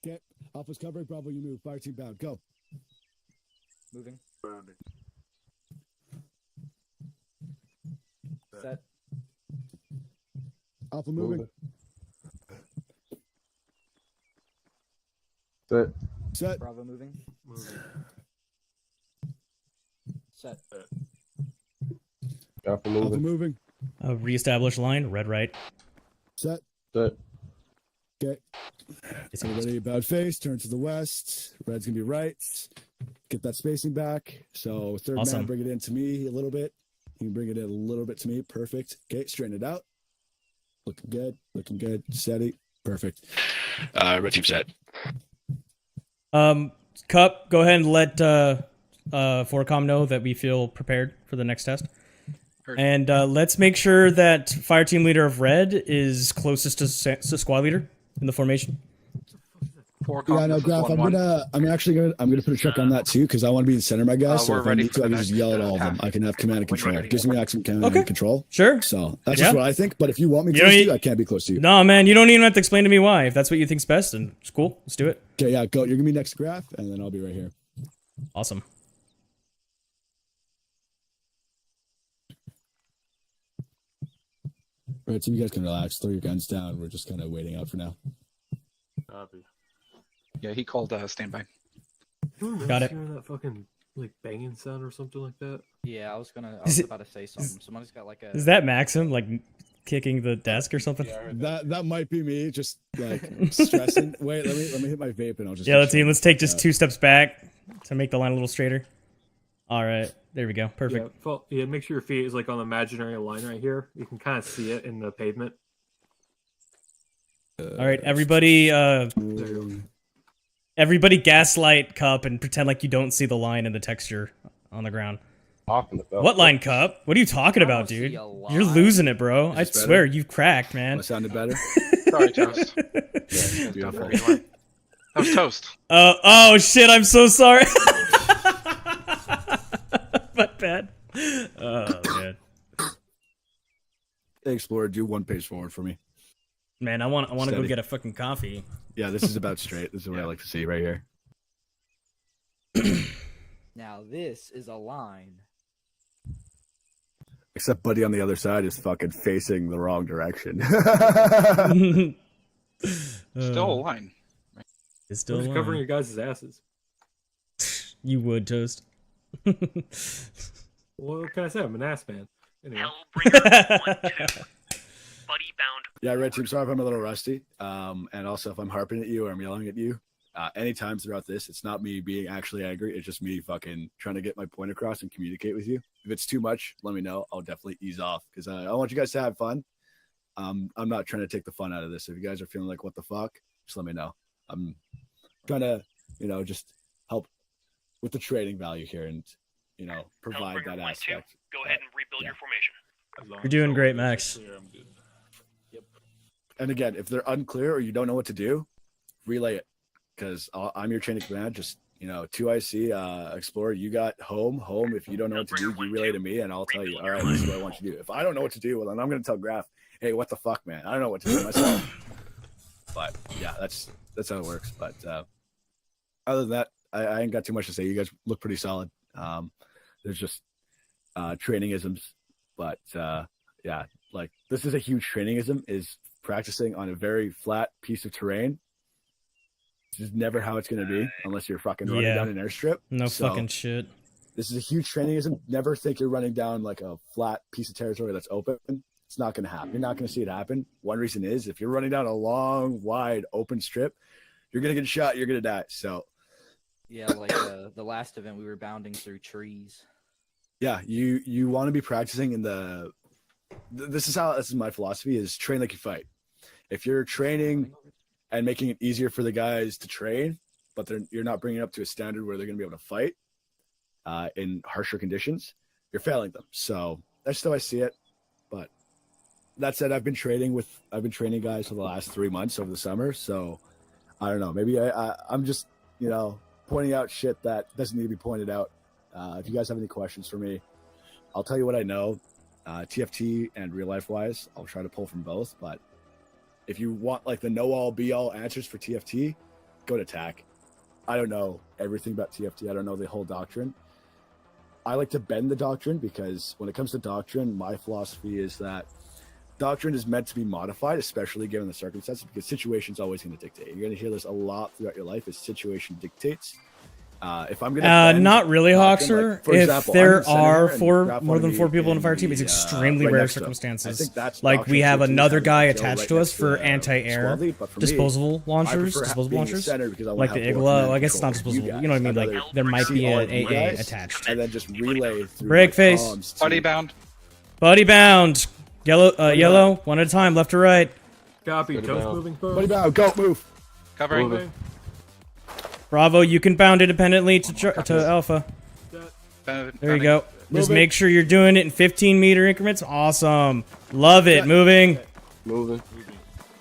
Okay. Alpha's covering. Bravo, you move. Fire team bound. Go. Moving. Set. Alpha moving. Set. Set. Bravo moving. Set. Alpha Alpha moving. moving. Reestablish line, red right. Set. Set. Okay. Everybody about face. Turn to the west. Red's gonna be right. Get that spacing back. So third Awesome. man, bring it in to me a little bit. You can bring it in a little bit to me. Perfect. Okay, straighten it out. Looking good. Looking good. Steady. Perfect. Red team set. Cup, go ahead and let Forcom know that we feel prepared for the next test. And let's make sure that fire team leader of red is closest to squad leader in the formation. Yeah, no, Graf, I'm gonna put a check on that too because I want to be the center of my guys. So if I need to, I can just yell at all of them. I can have command and control. It gives me maximum command and control. Sure. So that's just what I think. But if you want me close to you, I can't be close to you. No, man, you don't even have to explain to me why. If that's what you think's best, then it's cool. Let's do it. Okay, yeah, go. You're gonna be next to Graf, and then I'll be right here. Awesome. All right, so you guys can relax. Throw your guns down. We're just kind of waiting out for now. Copy. Yeah, he called standby. Got it. Hearing that fucking like banging sound or something like that. Yeah, I was about to say something. Somebody's got like a. Is that Maxim like kicking the desk or something? Yeah, that might be me, just like stressing. Wait, let me hit my vape and I'll just. Yeah, let's take just 2 steps back to make the line a little straighter. All right, there we go. Perfect. Yeah, make sure your feet is like on the imaginary line right here. You can kind of see it in the pavement. All right, everybody. Everybody gaslight Cup and pretend like you don't see the line and the texture on the ground. What line, Cup? What are you talking about, dude? You're losing it, bro. I swear, you've cracked, man. That sounded better. Sorry, Toast. Yeah, beautiful. That was Toast. Oh shit! I'm so sorry. My bad. Oh man. Hey, Explorer, do 1 pace forward for me. Man, I want to go get a fucking coffee. Yeah, this is about straight. This is what I like to see right here. Now this is a line. Except Buddy on the other side is fucking facing the wrong direction. Still a line. It's still a line. Covering your guys' asses. You would, Toast. What can I say? I'm an ass man. Anyway. Yeah, Red Team, sorry if I'm a little rusty. And also if I'm harping at you or I'm yelling at you. Anytime throughout this, it's not me being actually angry. It's just me fucking trying to get my point across and communicate with you. If it's too much, let me know. I'll definitely ease off because I want you guys to have fun. I'm not trying to take the fun out of this. If you guys are feeling like, what the fuck, just let me know. I'm trying to, just help with the trading value here and, provide that aspect. Go ahead and rebuild your formation. You're doing great, Max. And again, if they're unclear or you don't know what to do, relay it. Because I'm your chain of command. Just 2IC Explorer, you got home. If you don't know what to do, you relay to me, and I'll tell you. All right, this is what I want you to do. If I don't know what to do, well, then I'm going to tell Graf, hey, what the fuck, man? I don't know what to do myself. But yeah, that's how it works. But other than that, I ain't got too much to say. You guys look pretty solid. There's just trainingisms, but yeah, like this is a huge trainingism. Is practicing on a very flat piece of terrain. This is never how it's going to be unless you're fucking running down an airstrip. No fucking shit. This is a huge trainingism. Never think you're running down like a flat piece of territory that's open. It's not going to happen. You're not going to see it happen. One reason is if you're running down a long, wide, open strip, you're going to get shot. You're going to die. So, yeah, like the last event, we were bounding through trees. Yeah, you want to be practicing in the. This is my philosophy: is train like you fight. If you're training and making it easier for the guys to train, but you're not bringing it up to a standard where they're going to be able to fight in harsher conditions, you're failing them. So that's how I see it. But that said, I've been training guys for the last 3 months over the summer. So I don't know. Maybe I'm just pointing out shit that doesn't need to be pointed out. If you guys have any questions for me, I'll tell you what I know. TFT and real life wise, I'll try to pull from both. But if you want like the know-all be-all answers for TFT, go to TAC. I don't know everything about TFT. I don't know the whole doctrine. I like to bend the doctrine because when it comes to doctrine, my philosophy is that doctrine is meant to be modified, especially given the circumstances, because situation's always going to dictate. You're going to hear this a lot throughout your life, is situation dictates. If I'm gonna not really, Hawkster. Like, for if example, there are more than 4 people in the fire team, it's extremely rare circumstances. Like we have another guy attached to us for anti-air disposable launchers, like the Igla. I guess it's not disposable. You know what I mean? Like there might be an AA attached. And then just relay through break face. Buddy bound. Buddy bound. Yellow. One at a time, left to right. Copy. Toast moving first. Buddy bound. Go move. Covering. Moving. Bravo, you can bound independently to Alpha. There you go. Just make sure you're doing it in 15-meter increments. Awesome. Love it. Moving. Moving.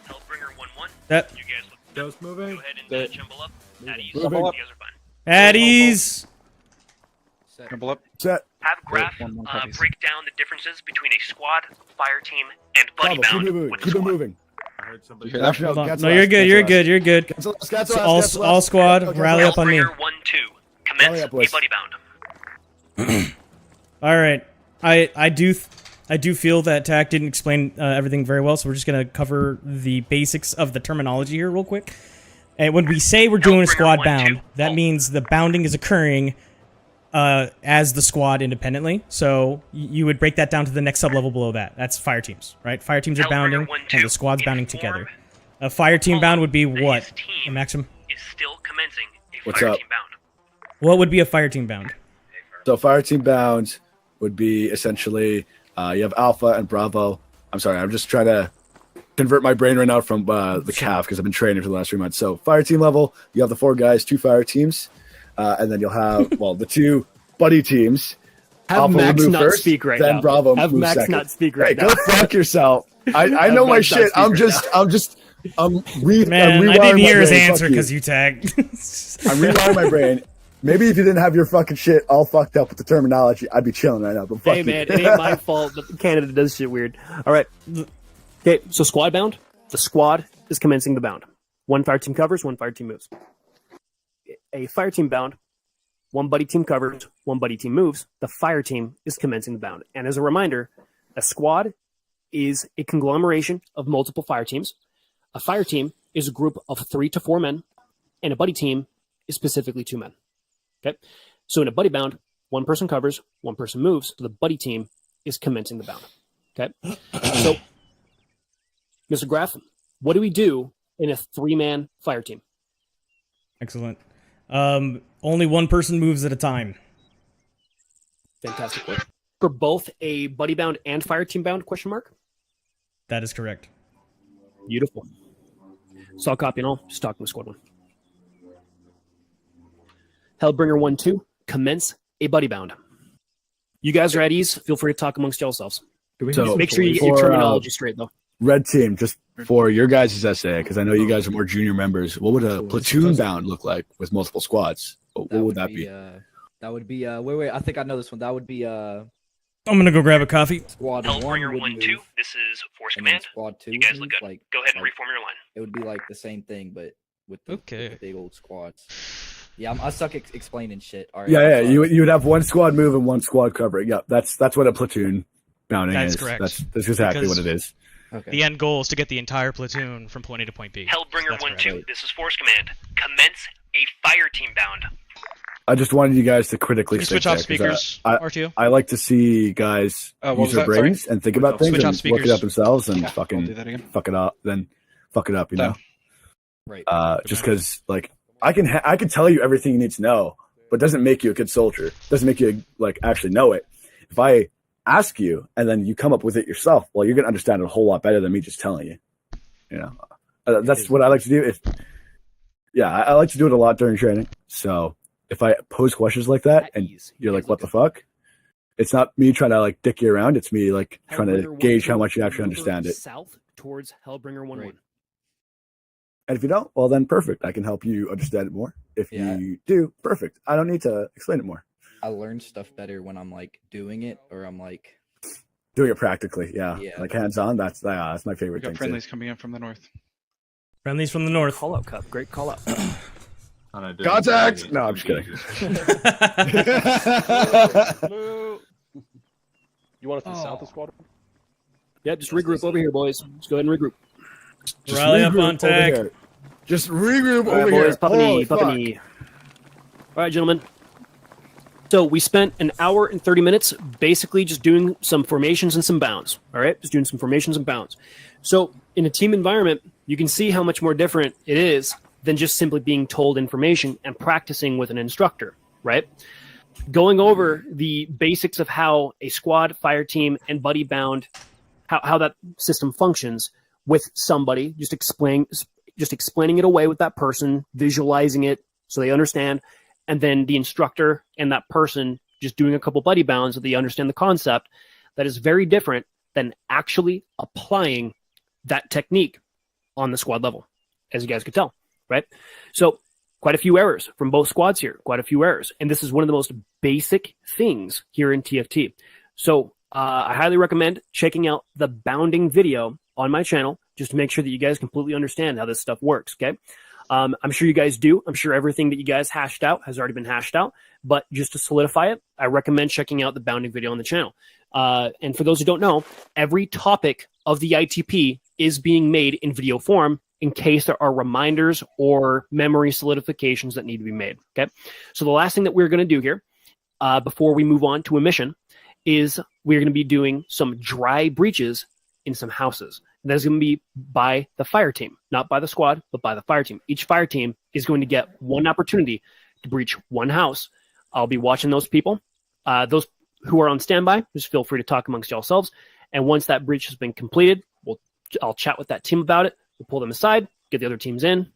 Hellbringer 1-1. That. You guys look Just moving. Go ahead and jumble up. At ease. Moving. You guys are fine. At ease. Jumble up. Set. Have Graf break down the differences between a squad, fire team, and buddy Bravo, bound keep it moving. with a Keep it squad. moving. I heard somebody. You hear that? Hold on. No, you're good. You're good. You're good. Cancel All squad, rally up on me. Hellbringer 1-2. Commence Rally up, a boys. buddy bound. All right. I do feel that TAC didn't explain everything very well, so we're just gonna cover the basics of the terminology here real quick. And when we say we're doing a squad bound, that means the bounding is occurring as the squad independently. So you would break that down to the next sub-level below that. That's fire teams, right? Fire teams are bounding, and the squad's bounding together. A fire team bound would be what, Maxim? Is still commencing a What's fire up? team bound. What would be a fire team bound? So fire team bound would be essentially you have Alpha and Bravo. I'm sorry, I'm just trying to convert my brain right now from the calf because I've been training for the last 3 months. So fire team level, you have the 4 guys, 2 fire teams, and then you'll have the 2 buddy teams. Have Alpha will Max move not first, speak right then now. Bravo Have moves Max second. not speak right Hey, now. go fuck yourself. I Have know my Max not shit. speak I'm right just Man, rewiring I didn't hear my his brain. answer Fuck you. because you tagged. I'm rewiring my brain. Maybe if you didn't have your fucking shit all fucked up with the terminology, I'd be chilling right now. But fuck Hey you. man, it ain't my fault that Canada does shit weird. All right. Okay, so squad bound. The squad is commencing the bound. 1 fire team covers, 1 fire team moves. A fire team bound. 1 buddy team covers, 1 buddy team moves. The fire team is commencing the bound. And as a reminder, a squad is a conglomeration of multiple fire teams. A fire team is a group of 3 to 4 men, and a buddy team is specifically 2 men. Okay, so in a buddy bound, 1 person covers, 1 person moves. So the buddy team is commencing the bound. Okay, so Mr. Graff, what do we do in a 3-man fire team? Excellent. Only 1 person moves at a time. Fantastic work. For both a buddy bound and fire team bound? Question mark. That is correct. Beautiful. So I'll copy and all. Just talking with squad 1. Hellbringer 1-2. Commence a buddy bound. You guys are at ease. Feel free to talk amongst yourselves. So, Make sure you get your for, terminology straight, though. Red team, just for your guys' essay, because I know you guys are more junior members. What would a platoon bound look like with multiple squads? What would that be? That would be wait, I think I know this one. That would be I'm gonna go grab a coffee. Squad Hellbringer 1 1-2. This is Force and then Command. Squad 2. You guys look good. Like, Go ahead and reform your line. It would be like the same thing, but with the big old squads. Yeah, I suck explaining shit. All right, Yeah. You would have 1 squad move and 1 squad covering. Yeah, that's what a platoon bounding That's is. correct. That's exactly Because what it is. the end goal is to get the entire platoon from point A to point B. Hellbringer 1-2. This is Force Command. Commence a fire team bound. I just wanted you guys to critically Can you think switch off that, 'cause, speakers, I, R2? I like to see guys what use was their that? Sorry? brains and think about things Switch off and look it speakers. up themselves and Yeah, I'll do that fucking again. fuck it up. Then fuck it up, you know. Right. Just because, like, I can tell you everything you need to know, but it doesn't make you a good soldier. It doesn't make you like actually know it. If I ask you and then you come up with it yourself, well, you're gonna understand it a whole lot better than me just telling you. You know, that's what I like to do. I like to do it a lot during training. So if I pose questions like that and you're like, "What the fuck?" It's not me trying to like dick you around. It's me like trying to gauge how much you actually understand it. South towards Hellbringer 1-1. And if you don't, well then perfect. I can help you understand it more. If you do, perfect. I don't need to explain it more. I learn stuff better when I'm like doing it or I'm like Doing it practically, yeah. Yeah. Like hands on. That's my We favorite got thing. friendlies coming in from the north. Friendlies from the north. Call out cup. Great call out. Contact! No, I'm just kidding. You want us to south of squadron? Yeah, just regroup over here, boys. Let's go ahead and regroup. Just Rally up regroup on over tag. here. Just regroup All right, over boys. here. Papa Holy knee, Papa fuck. knee. All right, gentlemen. So we spent an hour and 30 minutes basically just doing some formations and some bounds. All right, just doing some formations and bounds. So in a team environment, you can see how much more different it is than just simply being told information and practicing with an instructor, right? Going over the basics of how a squad, fire team, and buddy bound, how that system functions with somebody, just explaining it away with that person, visualizing it so they understand, and then the instructor and that person just doing a couple buddy bounds so that you understand the concept, that is very different than actually applying that technique on the squad level, as you guys could tell, right? So quite a few errors from both squads here, quite a few errors. And this is one of the most basic things here in TFT. So I highly recommend checking out the bounding video on my channel just to make sure that you guys completely understand how this stuff works, okay? I'm sure you guys do. I'm sure everything that you guys hashed out has already been hashed out. But just to solidify it, I recommend checking out the bounding video on the channel. And for those who don't know, every topic of the ITP is being made in video form in case there are reminders or memory solidifications that need to be made, okay? So the last thing that we're going to do here before we move on to a mission is we're going to be doing some dry breaches in some houses. That's going to be by the fire team, not by the squad, but by the fire team. Each fire team is going to get one opportunity to breach one house. I'll be watching those people. Those who are on standby, just feel free to talk amongst yourselves. And once that breach has been completed, I'll chat with that team about it. We'll pull them aside, get the other teams in,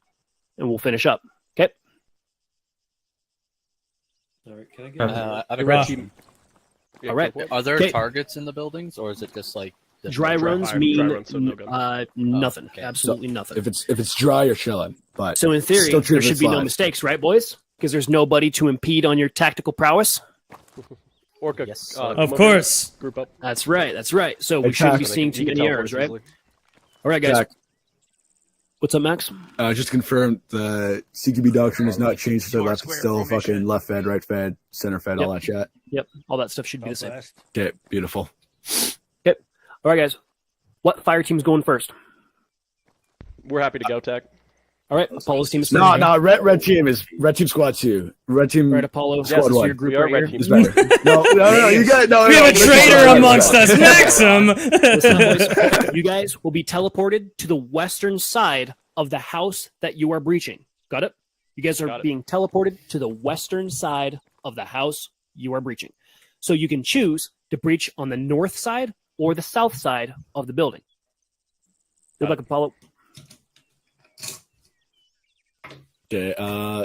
and we'll finish up. Okay? All right, can I get a red team? All right. Are there Okay. targets in the buildings, or is it just like the Dry runs mean nothing. okay. Absolutely nothing. If it's dry, you're chilling. But So in theory, still treat there it should as be no live. mistakes, right, boys? Because there's nobody to impede on your tactical prowess. Orca, Of course. Group up. That's right. That's right. So we Hey, shouldn't be Jack. seeing too You can many teleport errors, right? easily. All right, guys. Jack, What's up, Max? just confirm the CQB doctrine has not changed to the left. It's still fucking left fed, right fed, center fed, all that shit. Yep. All that stuff should be the same. Okay, beautiful. Okay. All right, guys. What fire team's going first? We're happy to go, Tech. All right. Apollo's team is No, first. no, red team squad 2. Red team Right, Apollo. squad Yes, 1. your group We are right red here. team. It's better. No, you got no. We have a listen, traitor listen, amongst us, Maxim. Listen, boys, you guys will be teleported to the western side of the house that you are breaching. Got it? You guys are Got it. being teleported to the western side of the house you are breaching. So you can choose to breach on the north side or the south side of the building. Good luck, Apollo. Okay,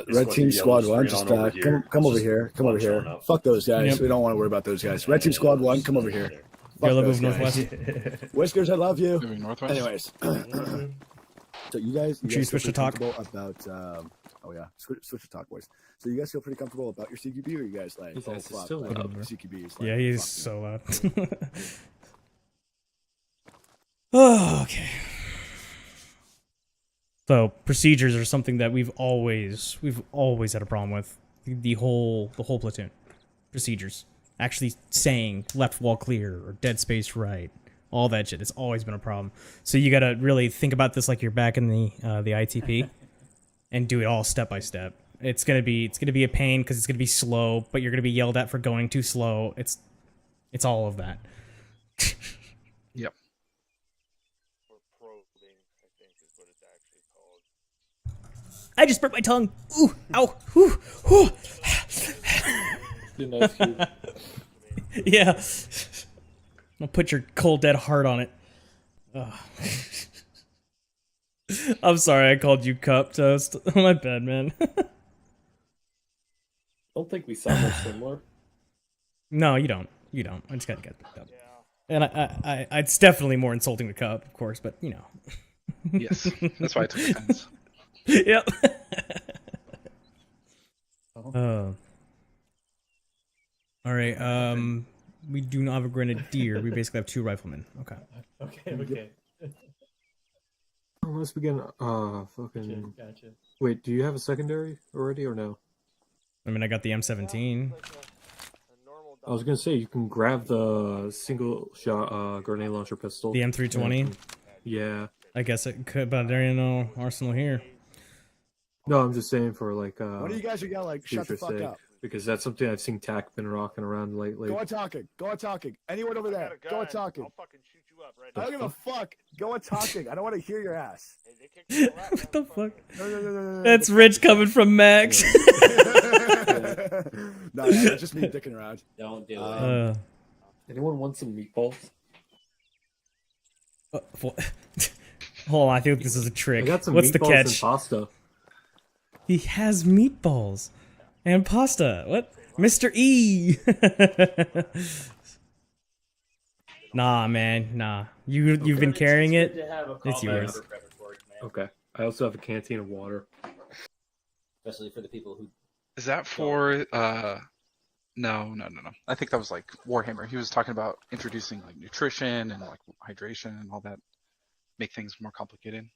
This red one, team the squad yellow 1, screen just on over here. come over Just here. Come over one here. showing up. Fuck those guys. Yep. We don't want to worry about those guys. Red team squad 1, come over here. Fuck Yellow those move guys. northwest. Whiskers, I love you. Moving northwest. Anyways, so you guys Should we feel switch to pretty talk? comfortable about oh yeah, switch to talk, boys. So you guys feel pretty comfortable about your CQB, or you guys like His oh ass is fuck, still like, loud. CQB is like, Yeah, he's fuck so loud. Oh, okay. So procedures are something that we've always had a problem with. The whole platoon. Procedures. Actually saying left wall clear or dead space right. All that shit. It's always been a problem. So you gotta really think about this like you're back in the ITP and do it all step by step. It's gonna be a pain because it's gonna be slow, but you're gonna be yelled at for going too slow. It's all of that. Yep. I just burnt my tongue. Ooh, ow, ooh, ooh. Yeah. I'll put your cold dead heart on it. Ugh. I'm sorry I called you cup toast. My bad, man. Don't think we sound much similar. No, you don't. You don't. I just gotta get the cup. And I it's definitely more insulting to cup, of course, but you know. Yes, that's why I took offense. Yep. All right. We do not have a grenadier. We basically have 2 riflemen. Okay. Okay. Let's begin. Fucking. Gotcha. Wait, do you have a secondary already or no? I mean, I got the M17. I was gonna say you can grab the single shot grenade launcher pistol. The M320. Yeah. I guess it could, but there ain't no arsenal here. No, I'm just saying for like. One of you guys are yelling like, shut the future's fuck sake, up. because that's something I've seen Tack been rocking around lately. Go on talking. Go on talking. Anyone over there? Go on talking. I'll fucking shoot you up right I now. don't give a fuck. Go on talking. I don't want to hear your ass. What the fuck? No. That's Rich coming from Max. No, it's just me dicking around. Don't do it. Anyone want some meatballs? Hold on, I think this is a trick. I got some What's the meatballs catch? and pasta. He has meatballs and pasta. What? Mr. E. Nah, man, nah. You've been carrying it. It's yours. Okay. I also have a canteen of water. Especially for the people who. Is that for no. I think that was like Warhammer. He was talking about introducing like nutrition and like hydration and all that, make things more complicated.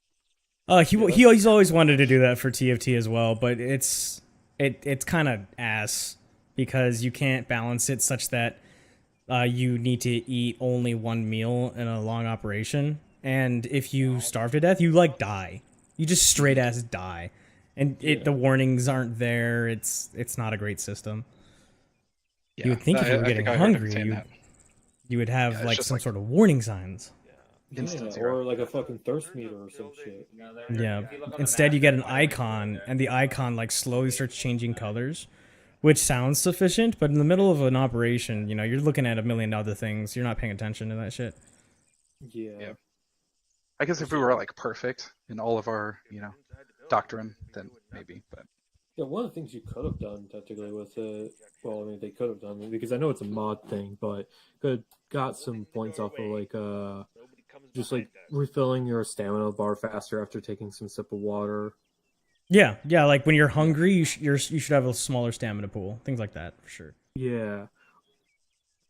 He's always wanted to do that for TFT as well, but it's kind of ass because you can't balance it such that you need to eat only one meal in a long operation, and if you starve to death, you like die. You just straight ass die, and the warnings aren't there. It's not a great system. Yeah, You would think if you were getting hungry, you would have like some sort of warning signs. Or like a fucking thirst meter or some shit. Yeah. Instead, you get an icon, and the icon like slowly starts changing colors, which sounds sufficient, but in the middle of an operation, you're looking at a million other things. You're not paying attention to that shit. Yeah. I guess if we were like perfect in all of our, doctrine, then maybe. But yeah, one of the things you could have done technically with it. Well, I mean, they could have done it because I know it's a mod thing, but could got some points off of like just like refilling your stamina bar faster after taking some sip of water. Yeah, like when you're hungry, you should have a smaller stamina pool, things like that for sure. Yeah,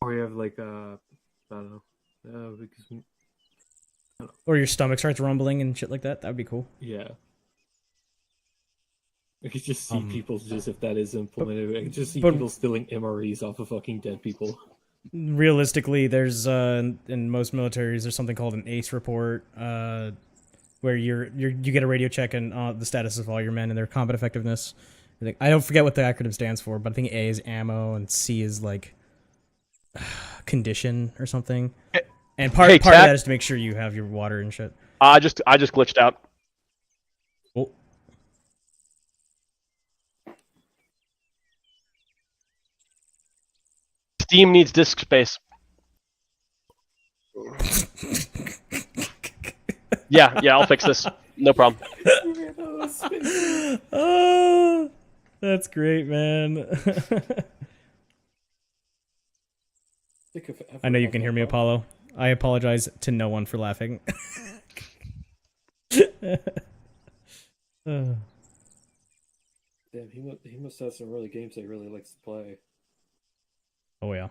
or you have like I don't know, because or your stomach starts rumbling and shit like that. That would be cool. Yeah, I could just see people just if that is implemented. I could just see people stealing MREs off of fucking dead people. Realistically, there's in most militaries there's something called an ACE report. Where you get a radio check on the status of all your men and their combat effectiveness. I don't forget what the acronym stands for, but I think A is ammo and C is like condition or something. And part of that is to make sure you have your water and shit. I just glitched out. Oh. Steam needs disk space. Yeah, I'll fix this. No problem. Oh, that's great, man. I know you can hear me, Apollo. I apologize to no one for laughing. Damn, he must have some really games that he really likes to play. Oh yeah.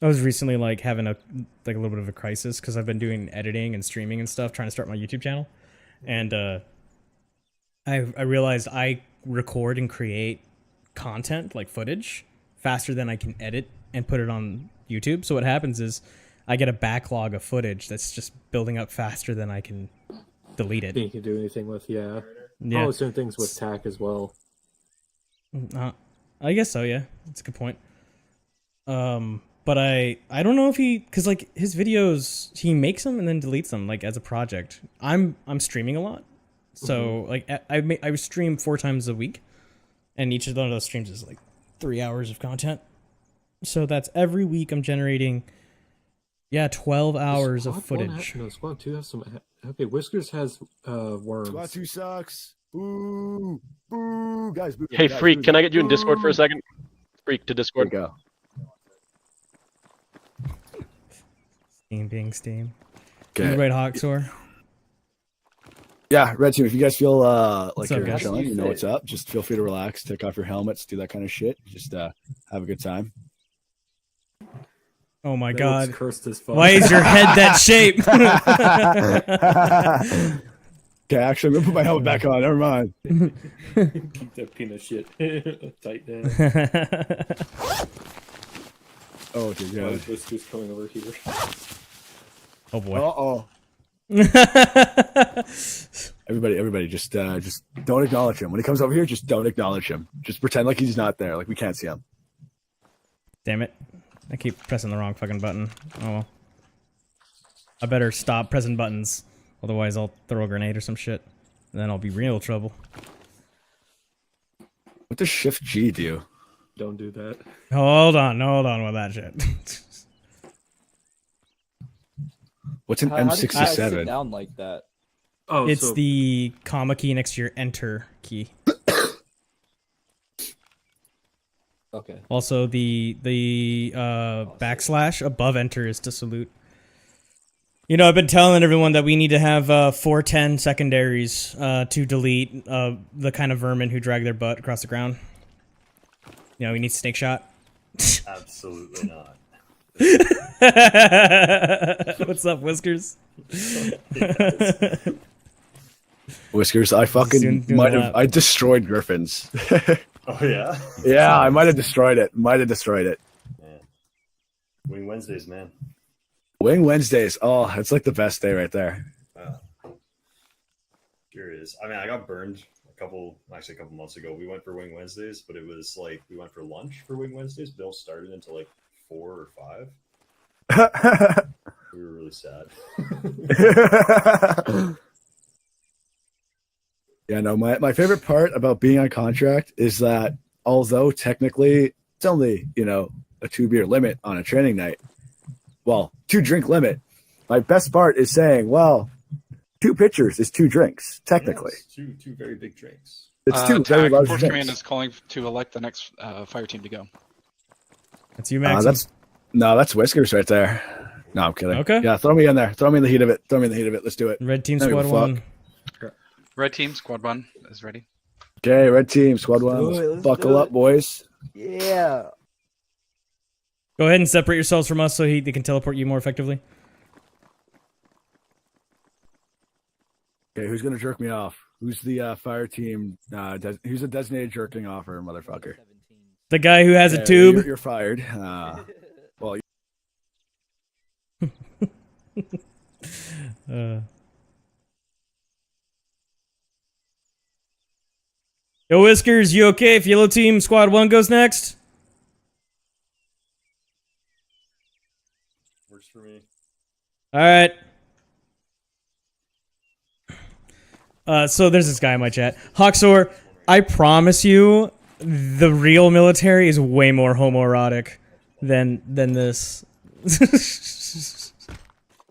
I was recently like having a little bit of a crisis because I've been doing editing and streaming and stuff, trying to start my YouTube channel, and I realized I record and create content like footage faster than I can edit and put it on YouTube. So what happens is I get a backlog of footage that's just building up faster than I can delete it. You can do anything with, yeah. Yeah. Oh, certain things with TAC as well. I guess so. Yeah, that's a good point. But I don't know if because like his videos, he makes them and then deletes them like as a project. I'm streaming a lot, so like I stream 4 times a week, and each of those streams is like 3 hours of content. So that's every week I'm generating, 12 hours of footage. Squad 2 has some. Okay, Whiskers has worms. Squad 2 sucks. Boo, boo, guys. Boo, Hey, guys, Freak, boo, can I get you in boo. Discord for a second? Freak to Discord. Go. Steam. Okay. You right, Hawksaur? Yeah, Red Team, if you guys feel like What's up, you're guys? chilling, you know what's up. Just feel free to relax, take off your helmets, do that kind of shit. Just have a good time. Oh my That god. looks cursed as fuck. Why is your head that shape? Okay, actually, I'm gonna put my helmet back on. Never mind. Keep that peanut shit tight down. Oh, dear God. Whiskers coming over here. Oh boy. Uh-oh. Everybody, just don't acknowledge him. When he comes over here, just don't acknowledge him. Just pretend like he's not there, like we can't see him. Damn it. I keep pressing the wrong fucking button. Oh well. I better stop pressing buttons. Otherwise I'll throw a grenade or some shit. And then I'll be in real trouble. What does Shift G do? Don't do that. Hold on with that shit. What's an How did you guys sit M67? down like that? Oh, It's the comma key next to your enter key. Okay. Also, the backslash above enter is to salute. You know, I've been telling everyone that we need to have 410 secondaries to delete the kind of vermin who drag their butt across the ground. You know, we need snake shot. Absolutely not. What's up, Whiskers? Whiskers, I fucking might have. I destroyed Griffins. Oh yeah. Yeah, I might have destroyed it. Man. Wing Wednesdays, man. Wing Wednesdays. Oh, it's like the best day right there. Sure is. I mean, I got burned a couple months ago. We went for Wing Wednesdays, but it was like we went for lunch for Wing Wednesdays. Bill started until like 4 or 5. We were really sad. Yeah, no, my favorite part about being on contract is that although technically it's only, a 2-beer limit on a training night, well, 2-drink limit, my best part is saying, well, 2 pitchers is 2 drinks, technically. Yeah, two very big drinks. It's 2 very large Force drinks. Command is calling to elect the next fire team to go. That's you, Max. That's Whiskers right there. No, I'm kidding. Okay. Yeah, throw me in there. Throw me in the heat of it. Let's do it. Red team Don't give squad a fuck. 1. Red team squad 1 is ready. Okay, red team, squad 1. Let's buckle up, boys. Yeah. Go ahead and separate yourselves from us so they can teleport you more effectively. Okay, who's gonna jerk me off? Who's the fire team? Who's a designated jerking offer, motherfucker? The guy who has a Okay, tube. You're fired. Well. Yo, Whiskers, you okay if yellow team squad 1 goes next? Works for me. All right. So there's this guy in my chat. Hawksor, I promise you, the real military is way more homoerotic than this.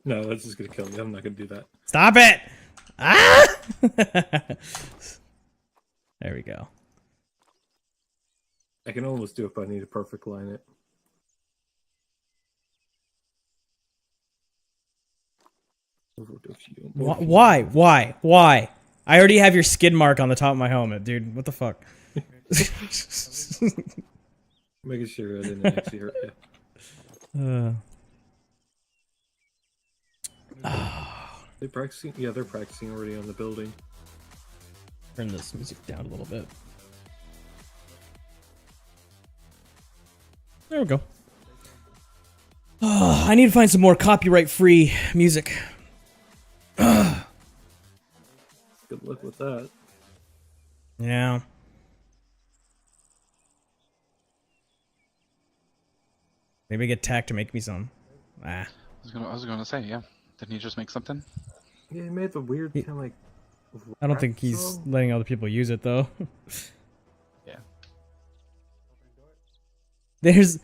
No, that's just gonna kill me. I'm not gonna do that. Stop it! Ah! There we go. I can almost do it, but I need a perfect line it. Why? I already have your skid mark on the top of my helmet, dude. What the fuck? Making sure I didn't actually hurt you. They're practicing. Yeah, they're practicing already on the building. Turn this music down a little bit. There we go. Oh, I need to find some more copyright-free music. Good luck with that. Yeah. Maybe get Tack to make me some. I was gonna say, yeah. Didn't he just make something? Yeah, he made the weird kind of like. I don't think he's letting other people use it though. Yeah. There's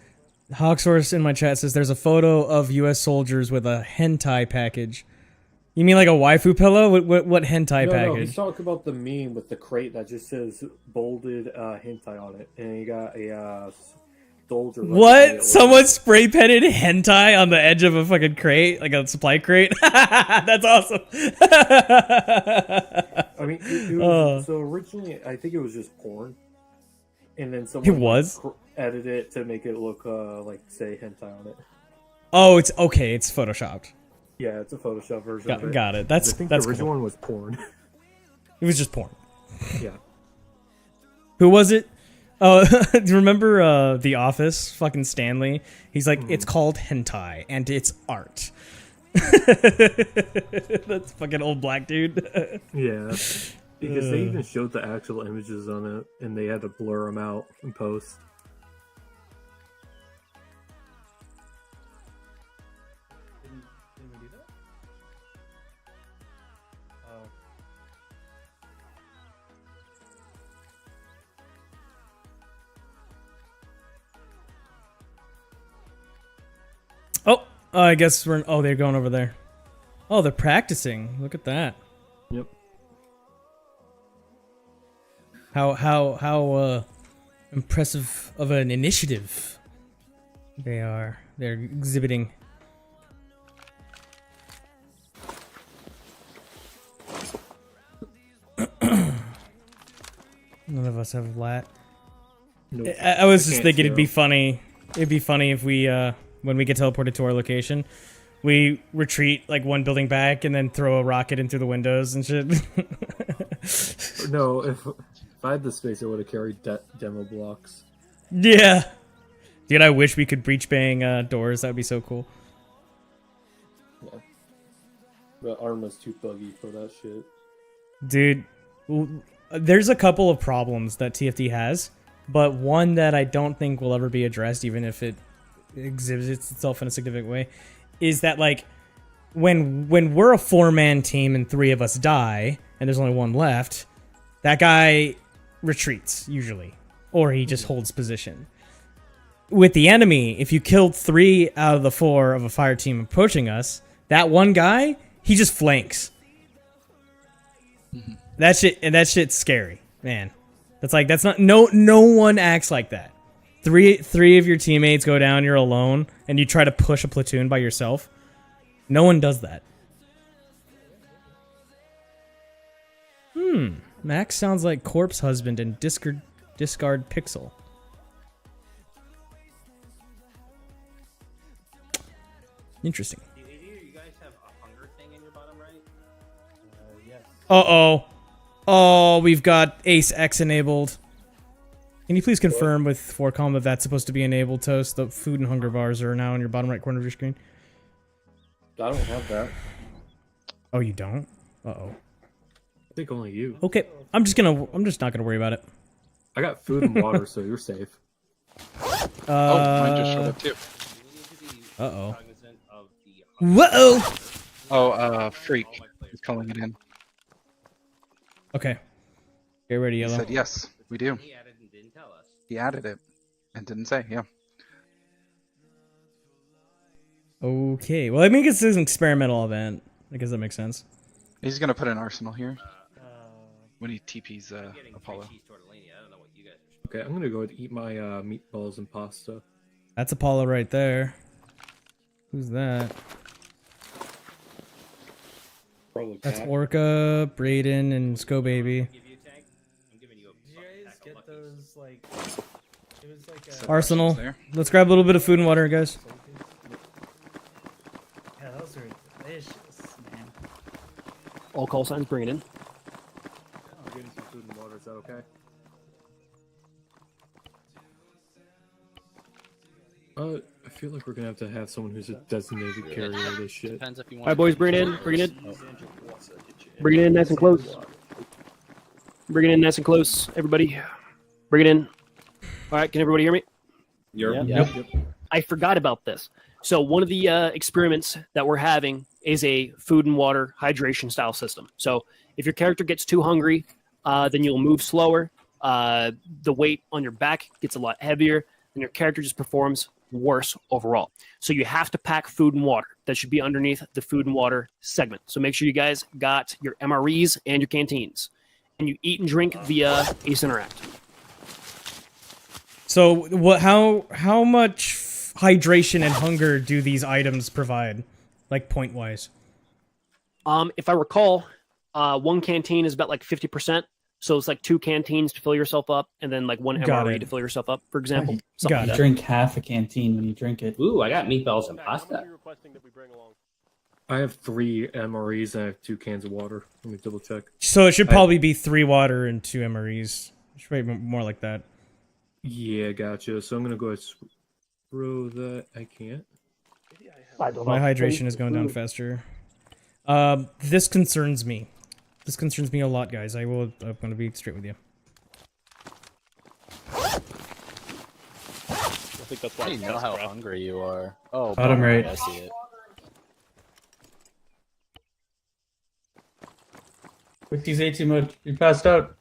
Hawksource in my chat says there's a photo of U.S. soldiers with a hentai package. You mean like a waifu pillow? What hentai package? No, he's talking about the meme with the crate that just says bolded hentai on it, and you got a soldier. What? Someone spray painted hentai on the edge of a fucking crate, like a supply crate. That's awesome. I mean, it was, so originally, I think it was just porn, and then someone It was? edited it to make it look like say hentai on it. Oh, it's okay. It's photoshopped. Yeah, it's a Photoshop version. of it. Got it. I think that's the original cool. one was porn. It was just porn. Yeah. Who was it? Oh, do you remember The Office? Fucking Stanley. He's like, it's called hentai and it's art. That's fucking old black dude. Yeah, because they even showed the actual images on it, and they had to blur them out in post. Oh, I guess we're. Oh, they're going over there. Oh, they're practicing. Look at that. Yep. How impressive of an initiative they're exhibiting. None of us have lat. Nope. I was just can't thinking it'd be zero. funny. It'd be funny if we, when we get teleported to our location, we retreat like one building back and then throw a rocket in through the windows and shit. No, if I had the space, I would have carried demo blocks. Yeah. Dude, I wish we could breach bang doors. That'd be so cool. Yeah. The Arma's too buggy for that shit. Dude, there's a couple of problems that TFT has, but one that I don't think will ever be addressed, even if it exhibits itself in a significant way, is that like when we're a 4-man team and 3 of us die and there's only 1 left, that guy retreats usually, or he just holds position. With the enemy, if you killed 3 out of the 4 of a fire team approaching us, that one guy, he just flanks. That shit's scary, man. That's not no one acts like that. Three of your teammates go down, you're alone, and you try to push a platoon by yourself. No one does that. Max sounds like Corpse Husband and Discard Pixel. Interesting. Do you guys have a hunger thing in your bottom right? Yes. Uh-oh. Oh, we've got Ace X enabled. Can you please confirm with 4Com if that's supposed to be enabled, Toast? The food and hunger bars are now in your bottom right corner of your screen. I don't have that. Oh, you don't? Uh-oh. I think only you. Okay, I'm just not gonna worry about it. I got food and water, so you're safe. Oh, mine just showed up too. Uh-oh. Whoa! Oh, Freak is calling it in. Okay. Get ready, He Yellow. said yes, we do. He added and didn't tell us. He added it and didn't say, yeah. Okay, well, I mean, it's an experimental event. I guess that makes sense. He's gonna put an arsenal here when he TP's Apollo. Okay, I'm gonna go ahead and eat my meatballs and pasta. That's Apollo right there. Who's that? Probably That's Cat. Orca, Brayden, and Sko Baby. Get those, like, it was like Arsenal. Let's grab a little bit of food and water, guys. Yeah, those are delicious, man. All call signs, bring it in. I'm getting some food and water. Is that okay? I feel like we're gonna have to have someone who's a designated carrier of this shit. Depends if you want. All right, boys, bring it in. Bring it in. Bring it in nice and close. Bring it in nice and close, everybody. Bring it in. All right, can everybody hear me? Yep. I forgot about this. So one of the experiments that we're having is a food and water hydration style system. So if your character gets too hungry, then you'll move slower. The weight on your back gets a lot heavier, and your character just performs worse overall. So you have to pack food and water. That should be underneath the food and water segment. So make sure you guys got your MREs and your canteens. And you eat and drink via Ace Interact. So, what? How much hydration and hunger do these items provide, like point wise? If I recall, one canteen is about like 50%. So it's like 2 canteens to fill yourself up, and then like 1 Got MRE it. to fill yourself up, for example. Got Something like it. that. Drink half a canteen when you drink it. Ooh, I got meatballs and pasta. I have 3 MREs and I have 2 cans of water. Let me double check. So it should probably be 3 water and 2 MREs. It should be more like that. Yeah, gotcha. So I'm gonna go ahead and throw that. I can't. My hydration is going down faster. This concerns me. This concerns me a lot, guys. I'm going to be straight with you. I think that's why I know how hungry you are. Oh, Bottom right. I see it. Quickies ate too much. You passed out.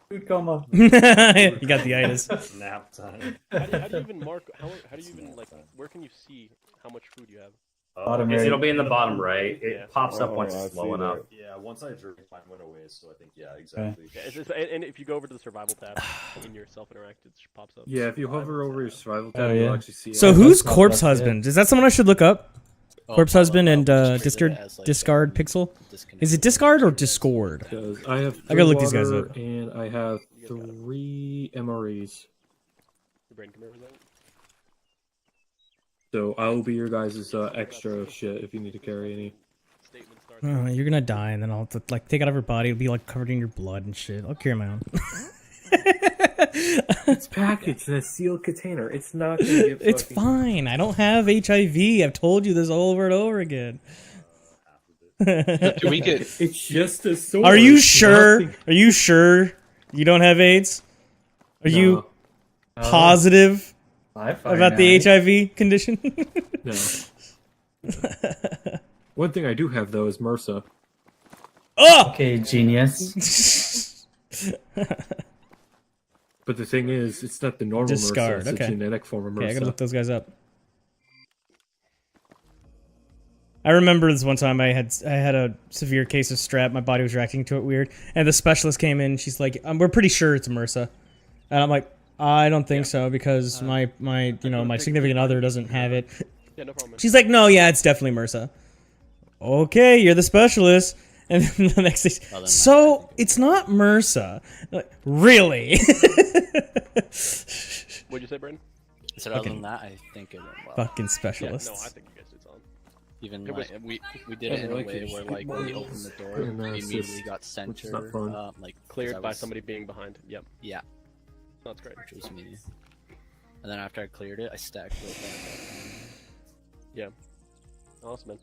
Food coma. You got the itis. Nap time. How do you even mark? How do you even like? Where can you see how much food you have? It'll be in the bottom right. It pops up once I it's low see enough. that. Yeah, once I drink, mine went away. So I think exactly. Yeah, and if you go over to the survival tab in your self-interact, it pops up. Yeah, if you hover over your survival tab, Oh, you'll yeah. actually see. So it. who's Corpse Husband? Is that someone I should look up? Oh, Corpse Husband and discard Discard Pixel. Is it Discard or Discord? Because I have. I gotta look these guys water up. And I have 3 MREs. So I'll be your guys' extra shit if you need to carry any. Oh, you're gonna die, and then I'll have to like take out of your body. It'll be like covered in your blood and shit. I'll carry my own. It's packaged in a sealed container. It's not gonna get. It's fine. I don't have HIV. I've told you this over and over again. Do we get? It's just a sword. Are you sure? Are you sure you don't have AIDS? Are you positive about the HIV condition? No. One thing I do have though is MRSA. Oh! Okay, genius. But the thing is, it's not the normal Discard. MRSA. It's Okay. a genetic form of MRSA. Okay, I gotta look those guys up. I remember this one time I had a severe case of strep. My body was reacting to it weird, and the specialist came in. She's like, "We're pretty sure it's MRSA," and I'm like, "I don't think so because my significant other doesn't have it." Yeah, no problem. She's like, "No, yeah, it's definitely MRSA." Okay, you're the specialist. And then the next day, so it's not MRSA. Like, really? What'd you say, Brandon? So other than that, I think it went well. Fucking Yeah, specialists. no, I think you guys did on. Even It like, was- we did it in a way where like we opened the door, And, we it's immediately just- got which is center, not fun. like 'cause Cleared I by was- somebody being behind. Yep. Yeah, That's great. which was me. And then after I cleared it, I stacked it back. Yeah. Awesome,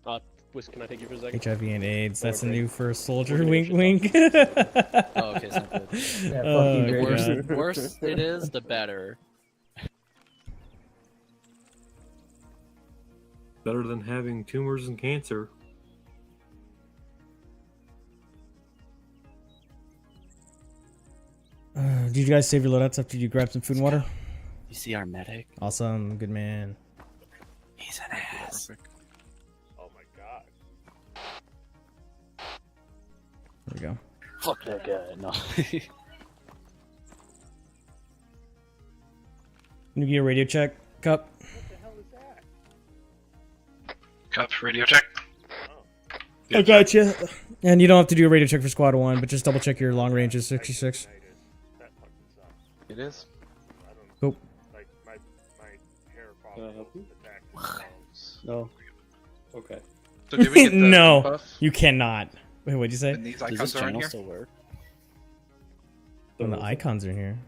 man. Whisk, can I take you for a second? HIV and AIDS. That's a Great. new for a soldier. We're Wink, gonna wink. Oh, okay, it's not good. Oh, The worse, God. worse it is, the better. Better than having tumors and cancer. Did you guys save your loadouts after you grab some food and water? You see our medic? Awesome, good man. He's an ass. Oh my god. There we go. Fuck that guy. No. Can you get a radio check, Cup? Cup, radio check. I got you. And you don't have to do a radio check for squad 1, but just double check your long range is 66. It is. Cool. Like my hair Can I help you? No. Okay. So did we get the No, buff? you cannot. Wait, what'd you say? And these Does icons this are in channel here. still work? When the icons are here.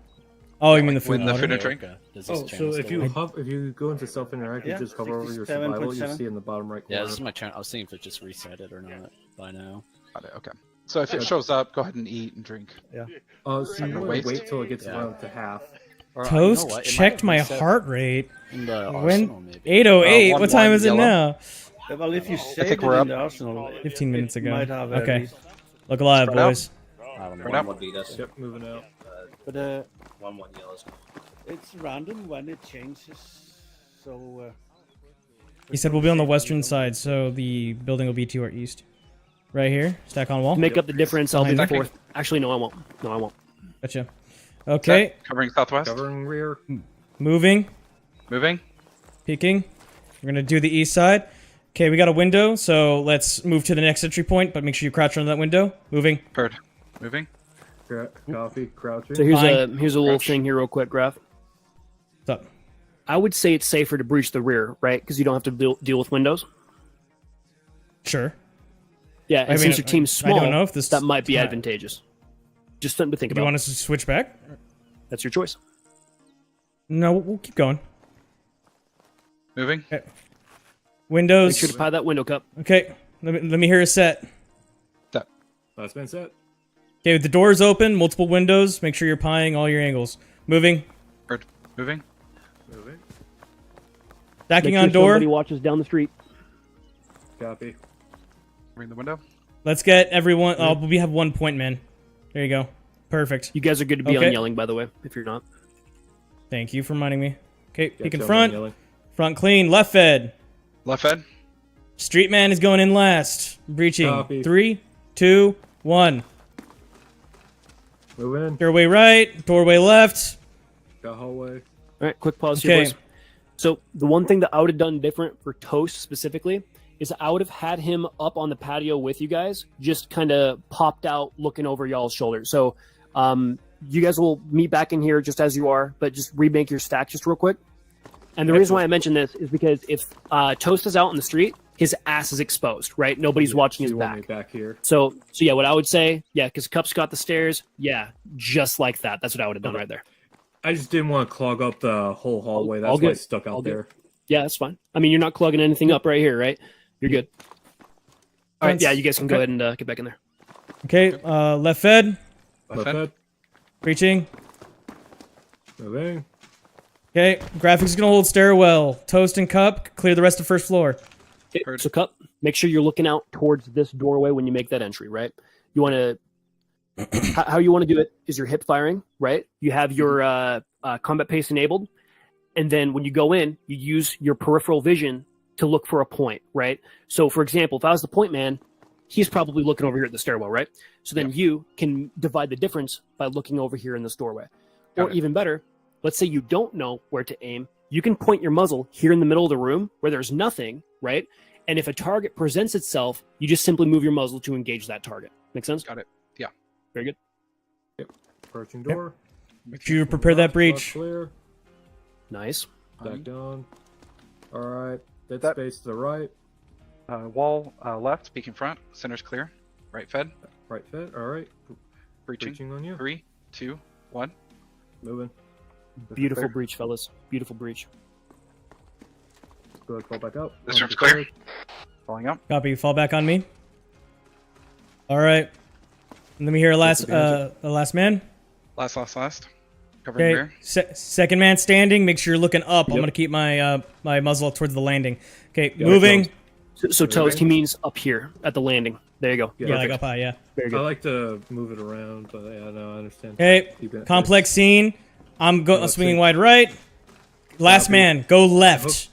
Oh, you mean the food When and the water? food and drink. Does this Oh, channel so if still you work? if you go into self-interact, you Yeah, just hover over your survival, you 67.7. see in the bottom right Yeah, corner. this is my channel. I was seeing if it just reset it or not by now. Got it. Okay. So if it shows up, go ahead and eat and drink. Yeah. So you want to wait till it gets around to half. Or, you Toast know what, it might checked have my reset heart rate. in the Arsenal, When maybe. 8:08. One What time wine is it yellow. now? Yeah, well, if you I saved think it we're in up. the Arsenal, 15 minutes it ago. might have at Okay. least- Look alive, Spread out. boys. Right up. One beat us. Yep, moving out. But 1-1 yellows. it's random when it changes. So He said we'll be on the western side, so the building will be to our east. Right here, stack on wall. To make up the difference, I'll be the Stacking. fourth. Actually, no, I won't. No, I won't. Gotcha. Okay, Set. Covering southwest. Covering rear. moving, Moving. peeking. We're gonna do the east side. Okay, we got a window, so let's move to the next entry point, but make sure you crouch under that window. Moving. Heard. Moving. Coffee, crouching. So here's Fine. a little Crouch. thing here, real quick, Graph. What's up? I would say it's safer to breach the rear, right? Because you don't have to deal with windows. Sure. Yeah, and I mean, since your team's I small, don't know if this- that might be Yeah. advantageous. Just something to think Do you about. want us to switch back? That's your choice. No, we'll keep going. Moving. Windows. Make sure to pie that window cup. Okay, let me hear a set. Last man set. Okay, with the doors open, multiple windows. Make sure you're pieing all your angles. Moving. Heard. Moving. Moving. Stacking Make on sure door. somebody watches down the street. Copy. Ring the window. Let's get everyone. Oh, we have 1 point, man. There you go. Perfect. You guys are good to be Okay. on yelling, by the way, if you're not. Thank you for reminding me. Okay, peek in Gotcha, front. yelling. Front clean. Left fed. Left fed. Street Man is going in last. Breaching. Copy. 3, 2, 1. Move in. Doorway right. Doorway left. Got hallway. All right, quick pause Okay. here, boys. So the one thing that I would have done different for Toast specifically is I would have had him up on the patio with you guys, just kind of popped out looking over y'all's shoulders. So you guys will meet back in here just as you are, but just remake your stack just real quick. And the reason why I mention this is because if Toast is out in the street, his ass is exposed, right? Nobody's watching his You want me back. back here. So yeah, what I would say, because Cup's got the stairs, just like that. That's what I would have done right there. I just didn't want to clog up the whole hallway. That's All why I good. stuck out All good. there. Yeah, that's fine. I mean, you're not plugging anything up right here, right? You're good. All right, yeah, you guys can go ahead and get back in there. Okay, left fed. Left head. Breaching. Moving. Okay, graphics is gonna hold stairwell. Toast and Cup, clear the rest of first floor. Okay, so Cup, make sure you're looking out towards this doorway when you make that entry, right? You want to how you want to do it is your hip firing, right? You have your combat pace enabled, and then when you go in, you use your peripheral vision to look for a point, right? So, for example, if I was the point man, he's probably looking over here at the stairwell, right? So then you can divide the difference by looking over here in this doorway. Or even better, let's say you don't know where to aim, you can point your muzzle here in the middle of the room where there's nothing, right? And if a target presents itself, you just simply move your muzzle to engage that target. Make sense? Got it. Yeah. Very good. Yep. Approaching door. Make sure you prepare that breach. Clear. Nice. Back down. All right. Dead space to the right. Wall left, peeking front. Center's clear. Right fed. Right fed. All right. Breaching on you. 3, 2, 1. Moving. Beautiful Clear. breach, fellas. Beautiful breach. Go ahead, fall back up. This room's clear. Falling up. Copy. Fall back on me. All right. Let me hear a last man. Last. Covering Okay. rear. Second man standing. Make sure you're looking up. I'm Yep. gonna keep my my muzzle towards the landing. Okay, Yeah, moving. So Toast, he means up here at the landing. There you go. Yeah, like up high. Yeah. Very I good. like to move it around, but yeah, no, I understand. Okay. Keep it- Complex scene. I'm Complex swinging scene. wide right. Last Copy. man, go left,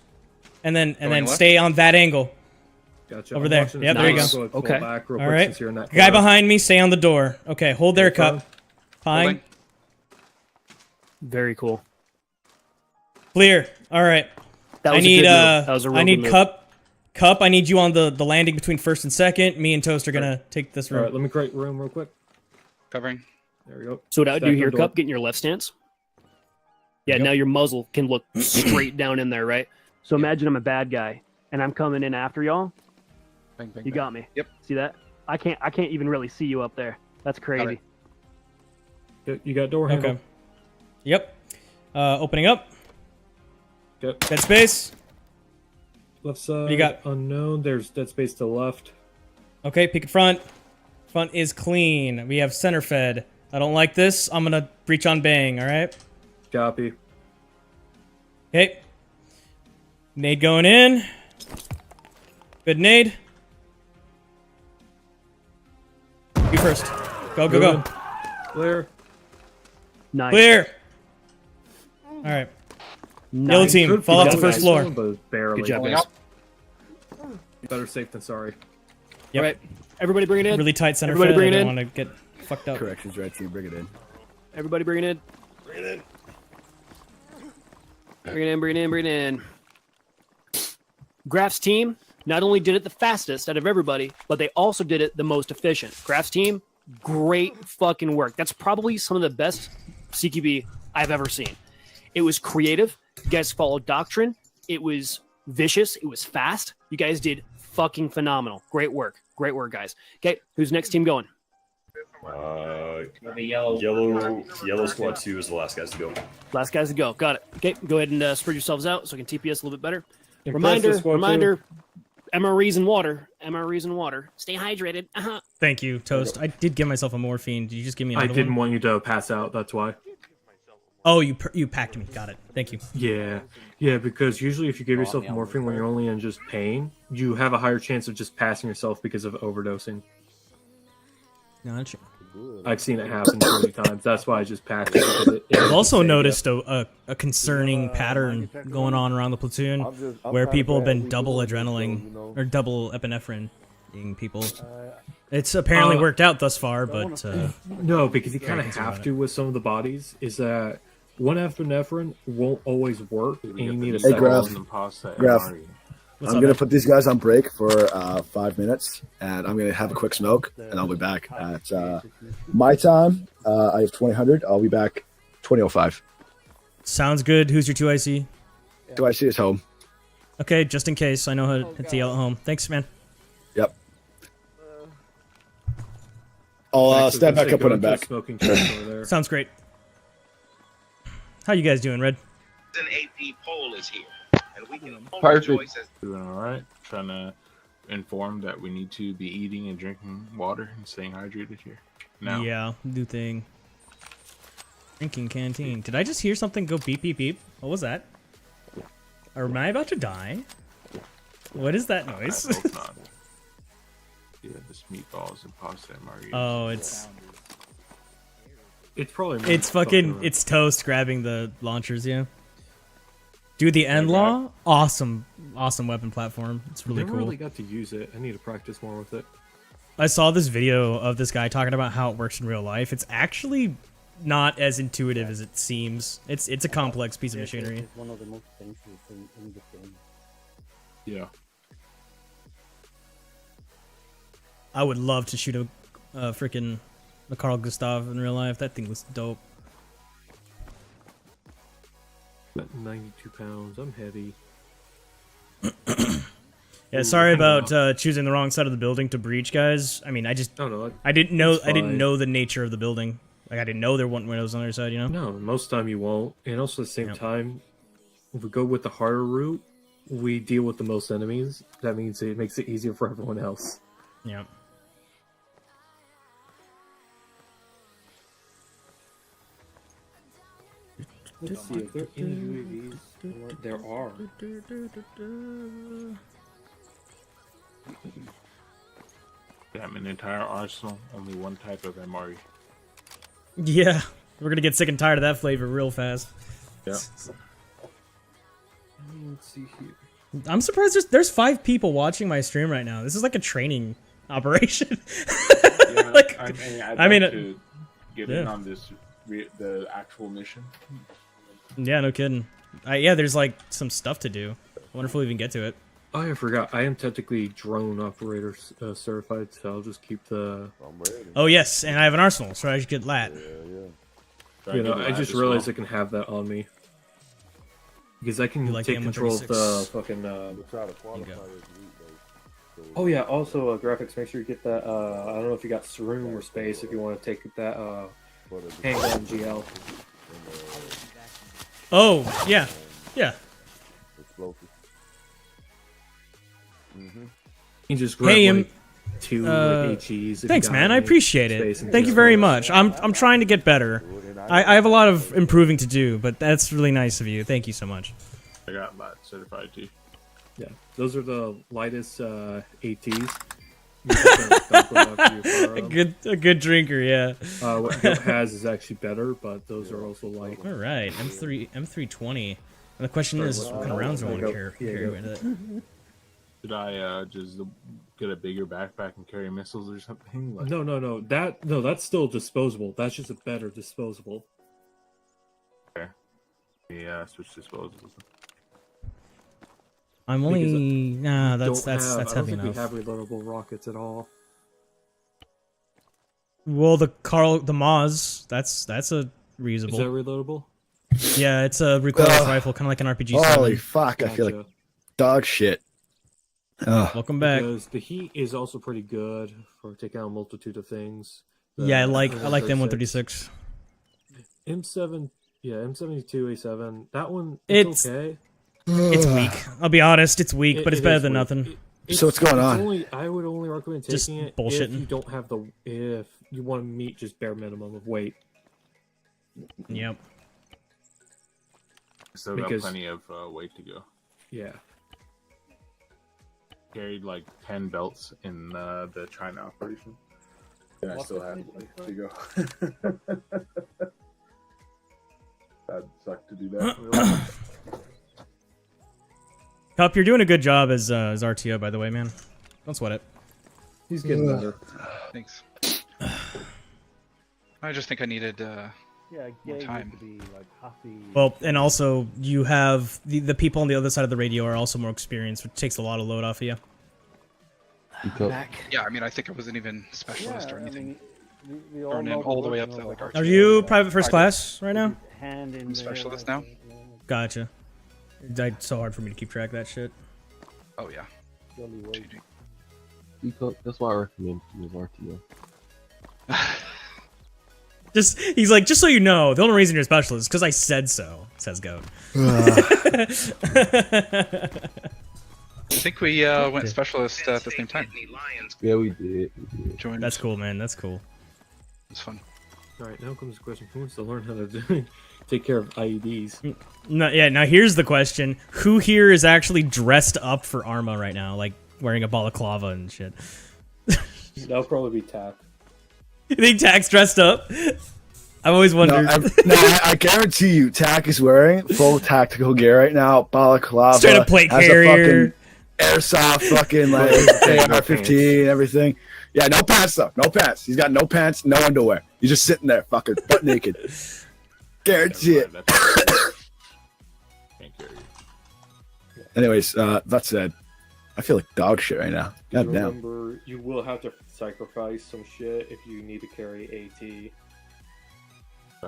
and then Going left? stay on that angle. Gotcha. Over I'm there. watching Yep, this there you now, go. so I'll fall Okay. back real All quick right. since you're in that Guy corner. behind me, stay on the door. Okay, hold there, Okay, Cup. Fine. Holding. Very cool. Clear. All right. That I was need a good move. That was a real I need good move. Cup. I need you on the landing between first and second. Me and Toast are gonna take this All room. right, let me create room real quick. Covering. There we go. So what I would do Stack here, the door. Cup, get in your left stance. Yeah, Yep. now your muzzle can look straight down in there, right? So imagine I'm a bad guy and I'm coming in after y'all. Bang, bang, You bang. got me. Yep. See that? I can't even really see you up there. That's crazy. You got door handle. Okay. Yep. Opening up. Yep. Dead space. Left side. You got- unknown. There's dead space to the left. Okay, peek at front. Front is clean. We have center fed. I don't like this. I'm gonna breach on bang. All right. Copy. Okay. Nade going in. Good nade. You first. Go, go, Moving. go. Clear. Nice. Clear. All right. Yellow Nice. team, Could fall be off the better first floor. but barely. Good job, Falling guys. up. Better safe than sorry. Yep. All right. Everybody bring it in. Really tight center Everybody fed. bring I it don't in. want to get fucked up. Corrections, red team, bring it in. Everybody bring it in. Bring it in. Bring it in. Graph's team not only did it the fastest out of everybody, but they also did it the most efficient. Graph's team, great fucking work. That's probably some of the best CQB I've ever seen. It was creative. You guys followed doctrine. It was vicious. It was fast. You guys did fucking phenomenal. Great work. Great work, guys. Okay, who's next team going? Yellow squad 2 is the last guys to go. Last guys to go. Got it. Okay, go ahead and spread yourselves out so I can TPS a little bit better. Impressive, squad Reminder, MREs and water. MREs and water. Stay hydrated. Uh-huh. Thank you, Toast. I did give myself a morphine. Did you just give me I another didn't one? want you to pass out. That's why. Oh, you packed me. Got it. Thank you. Yeah, because usually if you give yourself morphine when you're only in just pain, you have a higher chance of just passing yourself because of overdosing. Gotcha. I've seen it happen 20 times. That's why I just packed it. I've also noticed a concerning pattern going on around the platoon where people have been double adrenaline or double epinephrine people. It's apparently worked out thus far, but no, because you kind of have to with some of the bodies. Is that one epinephrine won't always work, and you need a Hey, second Graf. one. Graf. What's I'm up, gonna man? put these guys on break for 5 minutes, and I'm gonna have a quick smoke, and I'll be back at my time. I have 2000. I'll be back 20:05. sounds good. Who's your 2IC? 2IC is home. Okay, just in case. I know how to yell at home. Thanks, man. Yep. I'll step back up when I'm back. Sounds great. How you guys doing, Red? An AP poll is here, and we can all Perfect. rejoice as Doing all right. Trying to inform that we need to be eating and drinking water and staying hydrated here. Now. Yeah, new thing. Drinking canteen. Did I just hear something go beep beep beep? What was that? Or am I about to die? What is that noise? I hope not. Yeah, this meatballs and pasta and margaritas. Oh, it's probably it's fucking it's Toast grabbing the launchers, yeah. Dude, the end law, awesome weapon platform. It's really Never cool. really got to use it. I need to practice more with it. I saw this video of this guy talking about how it works in real life. It's actually not as intuitive as it seems. It's a complex piece of machinery. It's one of the most dangerous in the game. Yeah. I would love to shoot a freaking Carl Gustav in real life. That thing was dope. At 92 pounds. I'm heavy. Yeah, sorry about choosing the wrong side of the building to breach, guys. I mean, I didn't know the nature of the building. Like, I didn't know there weren't windows on the other side, you know? No, most time you won't. And also at the same time, if we go with the harder route, we deal with the most enemies. That means it makes it easier for everyone else. Yeah. Let's see if there are any UAVs. There are. Damn, an entire arsenal, only one type of MRE. Yeah, we're gonna get sick and tired of that flavor real fast. Yeah. Let's see here. I'm surprised there's 5 people watching my stream right now. This is like a training operation. Yeah, like, I mean, to get in yeah. on this, the actual mission. Yeah, no kidding. Yeah, there's like some stuff to do. I wonder if we'll even get to it. Oh, I forgot. I am technically drone operator certified, so I'll just keep the. Oh yes, and I have an arsenal, so I should get lat. You know, I just realized I can have that on me because I can like take the control of the M136? fucking. Oh yeah. Also, graphics. Make sure you get that. I don't know if you got room or space if you want to take that handgun GL. Oh yeah, yeah. You just grab Hey, like 2 HEs. if you thanks, got man. I any appreciate it. space and Thank you just- very much. I'm trying to get better. I have a lot of improving to do, but that's really nice of you. Thank you so much. I got that certified too. Yeah, those are the lightest ATs. A good drinker, yeah. What Goat has is actually better, but those are also light. All right, M320. And the question is, what kind of rounds do I want to carry with it? Should I just get a bigger backpack and carry missiles or something? Like, No. That's still disposable. That's just a better disposable. okay. Yeah, switch disposables. I'm only that's I don't heavy think enough. we have reloadable rockets at all. Well, the Maz, that's a reusable. Is that reloadable? Yeah, it's a recoilless rifle, kind of like an RPG. Holy 7. fuck! I feel like dog shit. Welcome back. Because the heat is also pretty good for taking out a multitude of things. Yeah, I like the M136. M7, yeah, M72 A7. That one, It's okay. It's weak. I'll be honest, it's weak, but it's better than weak. nothing. So what's going on? I would only recommend taking Just it bullshitting. if you don't have if you want to meet just bare minimum of weight. Yep. Still got plenty of weight to go. Yeah. Carried like 10 belts in the China operation. Yeah, I still have it. There you go. That sucked to do that. Cup, you're doing a good job as RTO, by the way, man. Don't sweat it. He's getting better. Thanks. I just think I needed more time. Well, and also you have the people on the other side of the radio are also more experienced, which takes a lot of load off of you. Yeah, I mean, I think I wasn't even specialist or anything. Burning all the way up to like RTO. Are you private first class right now? I'm specialist now. Gotcha. It's so hard for me to keep track of that shit. Oh yeah. That's why I recommend you RTO. He's like, just so you know, the only reason you're a specialist is because I said so, says Goat. I think we went specialist at the same time. Yeah, we did. Joined. That's cool, man. That's cool. It's fun. All right, now comes the question: who wants to learn how to take care of IEDs? No, yeah. Now here's the question: who here is actually dressed up for Arma right now, like wearing a balaclava and shit? That'll probably be Tack. You think Tack's dressed up? I've always wondered. I guarantee you, Tack is wearing full tactical gear right now. Balaclava, straight up plate has a carrier, fucking airsoft, fucking like AR-15, everything. Yeah, no pants though. No pants. He's got no pants, no underwear. He's just sitting there, fucking butt naked. Guarantee it. Anyways, that said, I feel like dog shit right now. God damn. Remember, you will have to sacrifice some shit if you need to carry AT.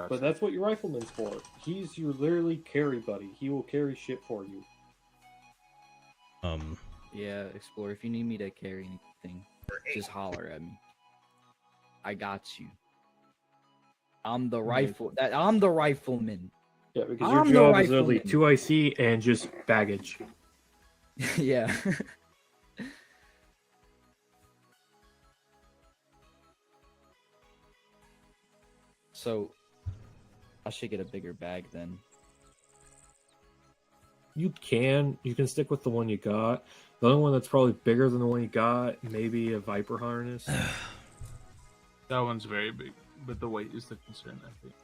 But that's what your rifleman's for. He's your literally carry buddy. He will carry shit for you. Yeah, Explorer, if you need me to carry anything, just holler at me. I got you. I'm the I'm the rifleman. Yeah, because your job is literally 2 IC and just baggage. Yeah. So, I should get a bigger bag then. You can stick with the one you got. The only one that's probably bigger than the one you got, maybe a Viper harness. That one's very big, but the weight is the concern, I think.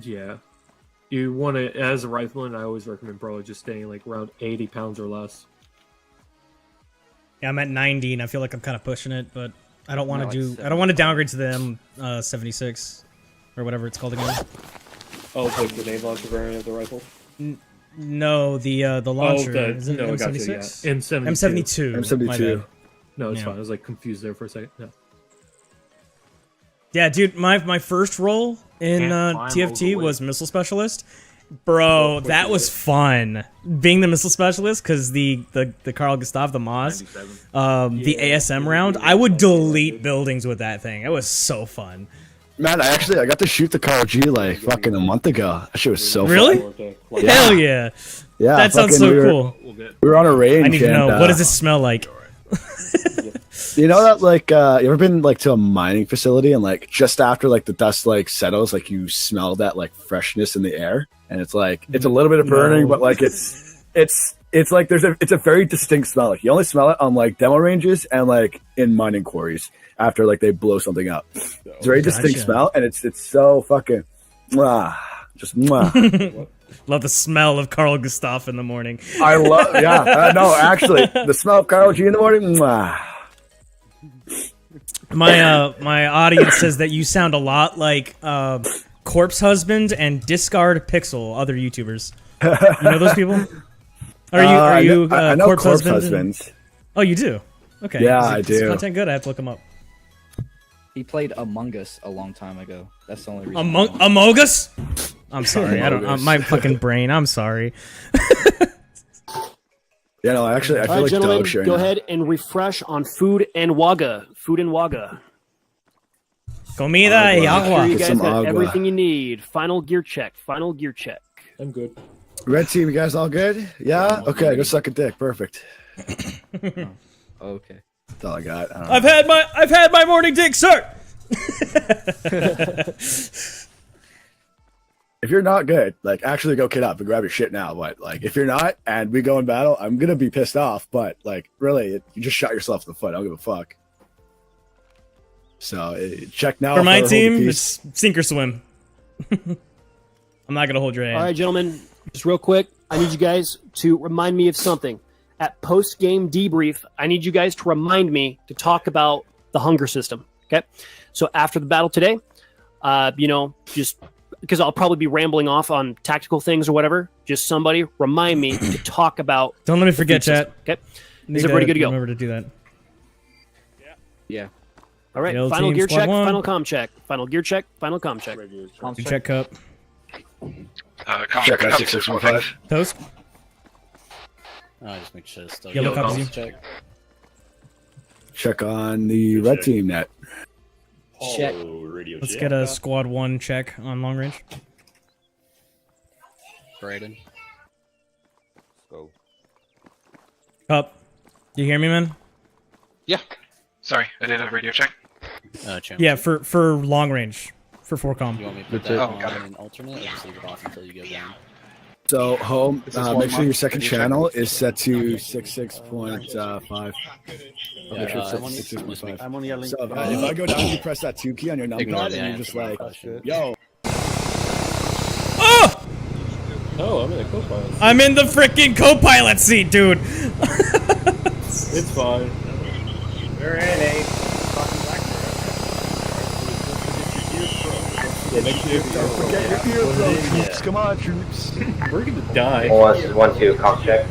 Yeah. You want to, as a rifleman, I always recommend probably just staying like around 80 pounds or less. Yeah, I'm at 90, and I feel like I'm kind of pushing it, but I don't want to I don't want to downgrade to the M76 or whatever it's called again. Oh, like the grenade launcher variant of the rifle. No, the launcher. Is it no, M76? Gotcha, yeah. M72. M72. No, it's fine. I was like confused there for a second. No. Yeah, dude, my first role in TFT was missile specialist. Bro, that was fun. Being the missile specialist, because the Carl Gustav, the Maz, the ASM round, I would delete buildings with that thing. It was so fun. Man, I got to shoot the Carl G like fucking a month ago. That shit was so really? fun. Yeah. Hell yeah. Yeah. That sounds so cool. We were on a range. I need to know, what does it smell like? You know that like you ever been like to a mining facility and like just after like the dust like settles, like you smell that like freshness in the air, and it's like it's a little bit of burning, but like it's like it's a very distinct smell. Like you only smell it on like demo ranges and like in mining quarries after like they blow something up. It's a very distinct smell, and it's so fucking just love the smell of Carl Gustav in the morning. I love no, actually the smell of Carl G in the morning. My audience says that you sound a lot like Corpse Husband and Discard Pixel, other YouTubers. You know those people? Are you I know Corpse Corpse Husband? Oh, you do? Okay. Yeah, Is I his do. content good? I have to look him up. He played Among Us a long time ago. That's the only reason. Among Us? I'm sorry. I don't. My fucking brain. I'm sorry. Yeah, no, actually, I feel like gentlemen, dog shit right go now. ahead and refresh on Food and Waga. Food and Waga. Comida y agua. Sure you guys Some got agua. everything you need. Final gear check. Final gear check. I'm good. Red team, you guys all good? Yeah? Okay, go suck a dick. Perfect. Okay. That's all I got. I don't know. I've had my morning dick, sir. If you're not good, like actually go kid up and grab your shit now. But like if you're not and we go in battle, I'm gonna be pissed off. But like really, you just shot yourself in the foot. I don't give a fuck. So check now. For my if I hold the team, piece. it's sink or swim. I'm not gonna hold your hand. All right, gentlemen, just real quick, I need you guys to remind me of something. At post-game debrief, I need you guys to remind me to talk about the hunger system, okay? So after the battle today, just because I'll probably be rambling off on tactical things or whatever, just somebody remind me to talk about Don't let me the forget, food system, chat. okay? Is everybody good to go? Remember to do that. Yeah. All right, Yellow final team, gear squad check, one. final comm check. Final gear check, final comm check. You check cup. Check out 6615. Toast. Just make sure it's still Yellow cup is you. check. Check on the red team net. Check. Radio Let's check. get a squad 1 check on long range. Brayden. Go. Cup. You hear me, man? Yeah. Sorry, I did a radio check. Yeah, for long range. For 4Com. You want me to put that on an alternate, or just leave it off until you get one? So home, This is make one sure your month. second Radio check. channel is set to 66.5. Make sure it's set to I'm on- 66.5. I'm on yelling. So if I go down, you press that 2 key on your Ignore numpad, the and you're just answer. like, yo. Oh! Oh, I'm in the co-pilot. I'm in the freaking co-pilot seat, dude. It's fine. We're in a Don't forget your earplugs, troops. Come on, troops. We're gonna die. this is 1-2, comp check.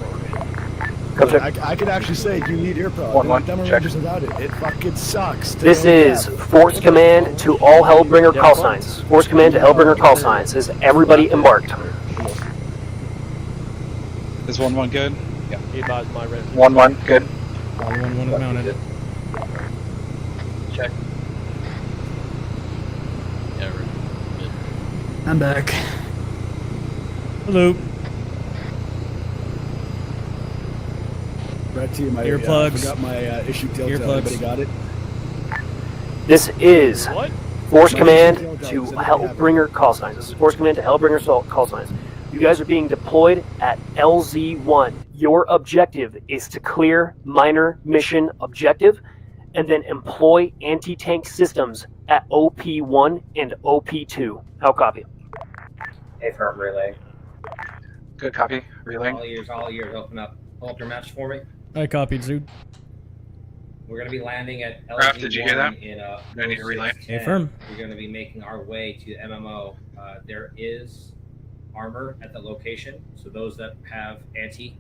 I could actually say you need earplugs. One, Don't demo check. Rangers without it. It fucking sucks. This is Force Command to all Hellbringer call signs. Force Command to Hellbringer call signs. Is everybody embarked? Is 1-1 good? Yeah. He advised my red. 1-1 good. 1 is mounted. Check. Yeah, we're good. I'm back. Hello. Red team, I Earplugs. forgot my issue deal. Earplugs. Everybody got it? This is What? Force Command to Hellbringer call signs. This is Force Command to Hellbringer call signs. You guys are being deployed at LZ1. Your objective is to clear minor mission objective and then employ anti-tank systems at OP1 and OP2. How copy? Affirm relay. Good copy. Relay. All ears, open up. Pull up your match for me. I copied, dude. We're going to be landing at LZ1 Raph, did you hear that? in I need a relay. Affirm. We're going to be making our way to MMO. There is armor at the location, so those that have anti,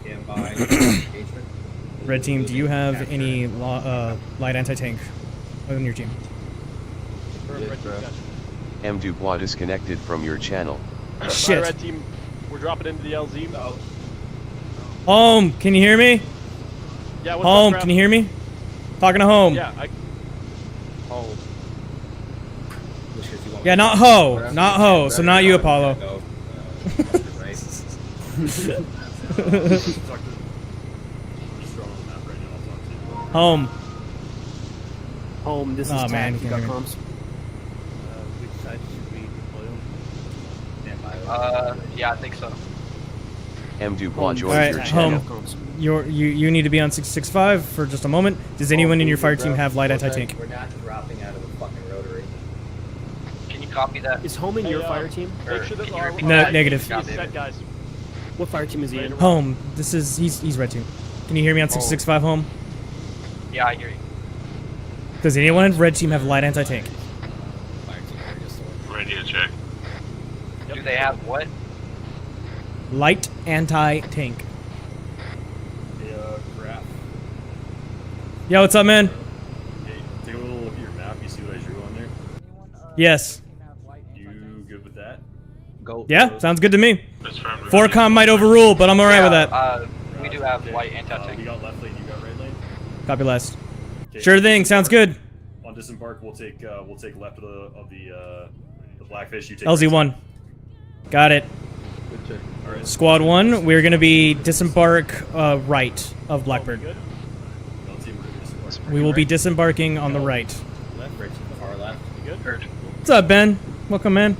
stand by engagement. Red team, do you have any light anti-tank on your team? M. Dubois disconnected from your channel. Shit. Red team, we're dropping into the LZ. Home, can you hear me? Yeah, what's Home, up, can you hear me? Talking to home. Yeah, Home. Yeah, not ho, not ho. So not you, Apollo. Home. Home, this is Oh, Tack. man, You can't got hear me. comms? Which side should we deploy on? Yeah, I think so. M. Dubois All joined right, your channel. home. You need to be on 665 for just a moment. Does anyone in your fire team have light anti-tank? We're not dropping out of the fucking rotary. Can you copy that? Is Home in your fire team? Make sure that our No, negative. set, guys. What fire team is he in? Home. This is he's red team. Can you hear me on 665 home? Yeah, I hear you. Does anyone in red team have light anti-tank? Radio check. Do they have what? Light anti-tank. Hey, Graph. Yo, what's up, man? Hey, take a little look at your map. You see what I drew on there? Yes. You good with that? Go. Yeah, sounds good to me. 4Com might overrule, but I'm alright with that. We do have light anti-tank. We got left lane. You got right lane. Copy last. Sure thing. Sounds good. On disembark, we'll take left of the Blackfish. You take LZ1. Got it. Alright. Squad 1, we're going to be disembark right of Blackbird. We will be disembarking on the right. Left, right, far left. You good? What's up, Ben? Welcome, man.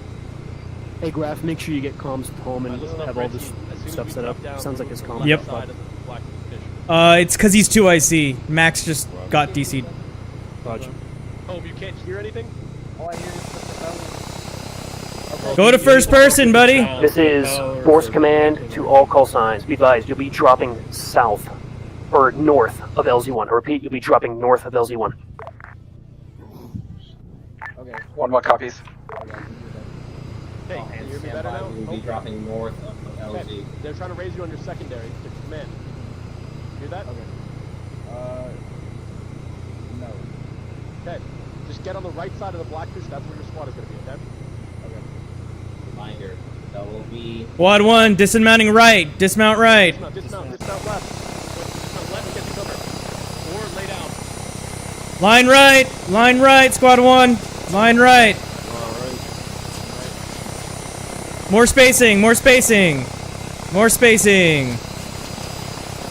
Hey, Graph, make sure you get comms with Home and have all this stuff set up. Sounds like his comm. Yep. It's because he's 2 IC. Max just got DC'd. Roger. Home, you can't hear anything? All I hear is the propellers. Go to first person, buddy. This is Force Command to all call signs. Be advised, you'll be dropping south or north of LZ1. I repeat, you'll be dropping north of LZ1. Okay. 1-1 copies. Hey, can you hear me better now? We'll be dropping north of LZ. Okay. They're trying to raise you under secondary to command. Hear that? Okay. No. Okay. Just get on the right side of the blackfish. That's where your squad is going to be, okay? Okay. Reminder, that will be... Quad 1, dismounting right. Dismount right. Dismount left. Dismount left, get the cover. Or lay down. Line right. Line right, squad 1. Line right. More spacing. More spacing. More spacing.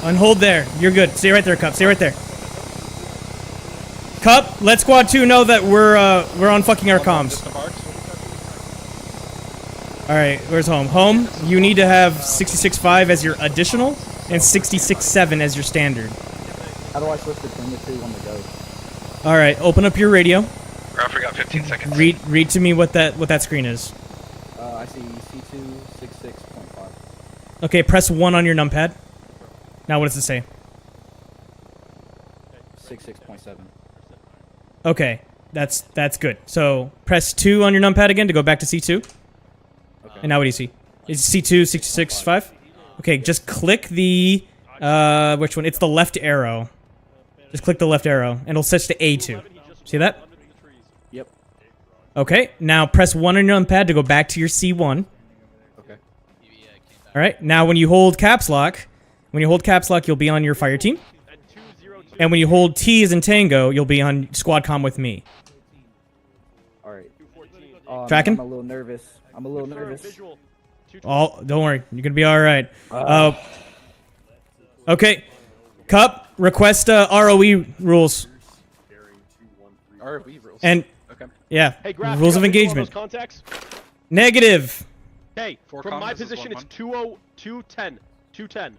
And hold there. You're good. Stay right there, Cup. Stay right there. Cup, let squad 2 know that we're on fucking our comms. Alright, where's home? Home, you need to have 66.5 as your additional and 66.7 as your standard. How do I switch between the two on the go? Alright, open up your radio. Ralph, we got 15 seconds. Read to me what that screen is. I see C2 66.5. Okay, press 1 on your numpad. Now what does it say? 66.7. Okay, that's good. So press 2 on your numpad again to go back to C2. Okay. And now what do you see? Is C2 66.5? Okay, just click the which one? It's the left arrow. Just click the left arrow and it'll switch to A2. See that? Yep. Okay, now press 1 on your numpad to go back to your C1. Okay. Alright, now when you hold caps lock, you'll be on your fire team. And when you hold T as in Tango, you'll be on squad comm with me. Alright. Tracking? I'm a little nervous. Oh, don't worry. You're gonna be alright. Okay. Cup, request ROE rules. ROE rules. And okay. Yeah. Hey, Graf, rules you of got visual on engagement. those contacts? Negative. Hey, Four from my comms is position, 1-1. it's 210. 210.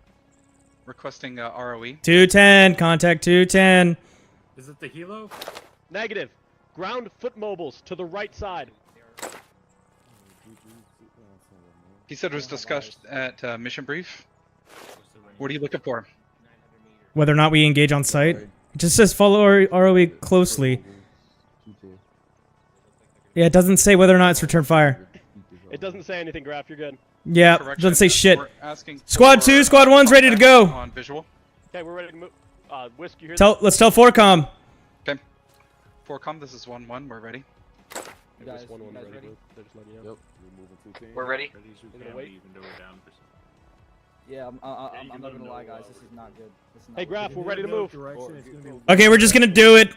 Requesting ROE. 210. Contact 210. Is it the helo? Negative. Ground foot mobiles to the right side. He said it was discussed at mission brief. What are you looking for? Whether or not we engage on site. It just says follow ROE closely. Yeah, it doesn't say whether or not it's return fire. It doesn't say anything, Graf. You're good. Yeah, it doesn't say shit. We're asking Squad 2, Squad 1's ready to go. On visual. Okay, we're ready to move. Whisk, you hear Let's tell 4Com. Okay. 4Com, this is 1-1. We're ready. You guys ready? They're just letting you know. We're ready. Yeah, I'm not gonna lie, guys. This is not good. Hey, Graf, we're ready to move. Okay, we're just gonna do it.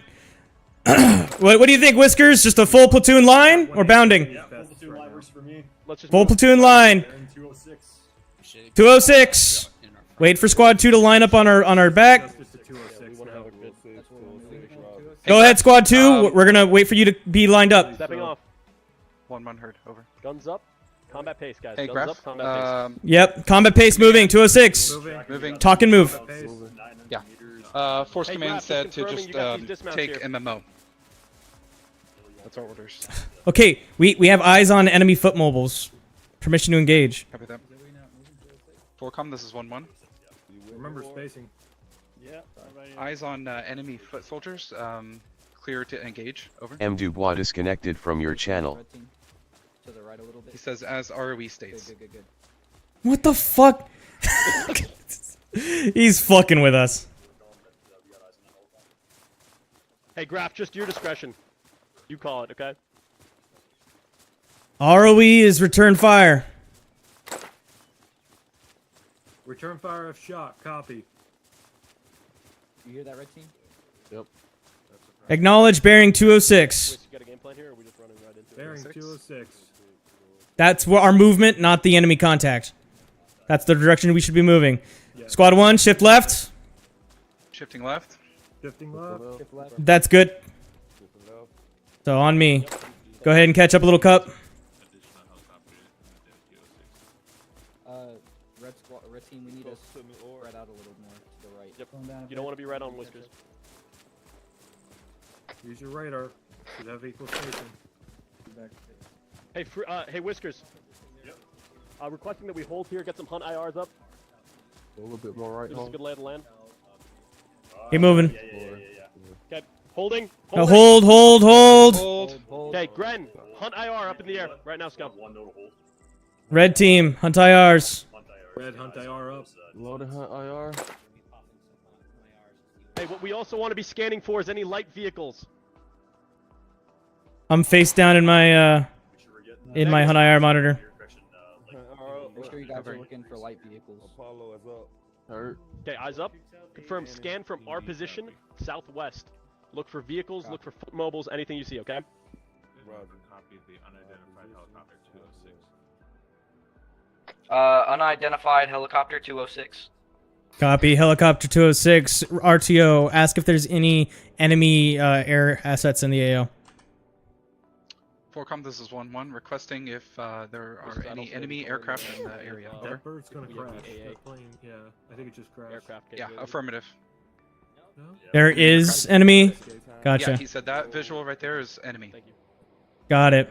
What do you think, Whiskers? Just a full platoon line or bounding? Full platoon line. 206. Wait for squad 2 to line up on our back. Go ahead, squad 2. We're gonna wait for you to be lined up. Stepping off. 1-1 heard. Over. Guns up. Combat pace, guys. Hey, Guns Graf. up. Combat pace. Yep, combat pace moving. 206. Moving. Talk and move. Yeah. Force Hey, command Graf, said just to confirming just you got these dismounts take here. MMO. That's our orders. Okay, we have eyes on enemy foot mobiles. Permission to engage. Copy that. 4Com, this is 1-1. Remember spacing. Yeah. Eyes on enemy foot soldiers. Clear to engage. Over. M. Dubois disconnected from your channel. To the right a little bit. He says as ROE states. Good. What the fuck? He's fucking with us. Hey, Graf, just your discretion. You call it, okay? ROE is return fire. Return fire of shot. Copy. You hear that, red team? Yep. Acknowledge bearing 206. You got a game plan here, or are we just running right into Bearing 206. That's where our movement, not the enemy contact. That's the direction we should be moving. Squad 1, shift left. Shifting left. Shifting left. That's good. So on me. Go ahead and catch up a little, Cup. Red team, we need to spread out a little more to the right. Yep. You don't want to be right on Whiskers. Use your radar. Should have equal station. Hey, hey, Whiskers. Yep. Requesting that we hold here, get some hunt IRs up. A little bit more right. This is a good lay of the land. Keep moving. Okay, holding. Oh, hold. Okay, Gren, hunt IR up in the air right now, Scum. Red team, hunt IRs. Red hunt IR up. Loaded hunt IR. Hey, what we also want to be scanning for is any light vehicles. I'm face down in my hunt IR monitor. Make sure you guys are looking for light vehicles. Apollo is up. Hurt. Okay, eyes up. Confirm scan from our position, southwest. Look for vehicles, look for foot mobiles, anything you see, okay? Roger. Copy the unidentified helicopter 206. Unidentified helicopter 206. Copy. Helicopter 206, RTO. Ask if there's any enemy air assets in the AO. Forcom, this is 1-1, requesting if there are any enemy aircraft in the area. Over. That bird's gonna crash. That plane, yeah. I think it just crashed. Aircraft. Yeah, affirmative. No? There is enemy. Gotcha. Yeah, he said that visual right there is enemy. Got it.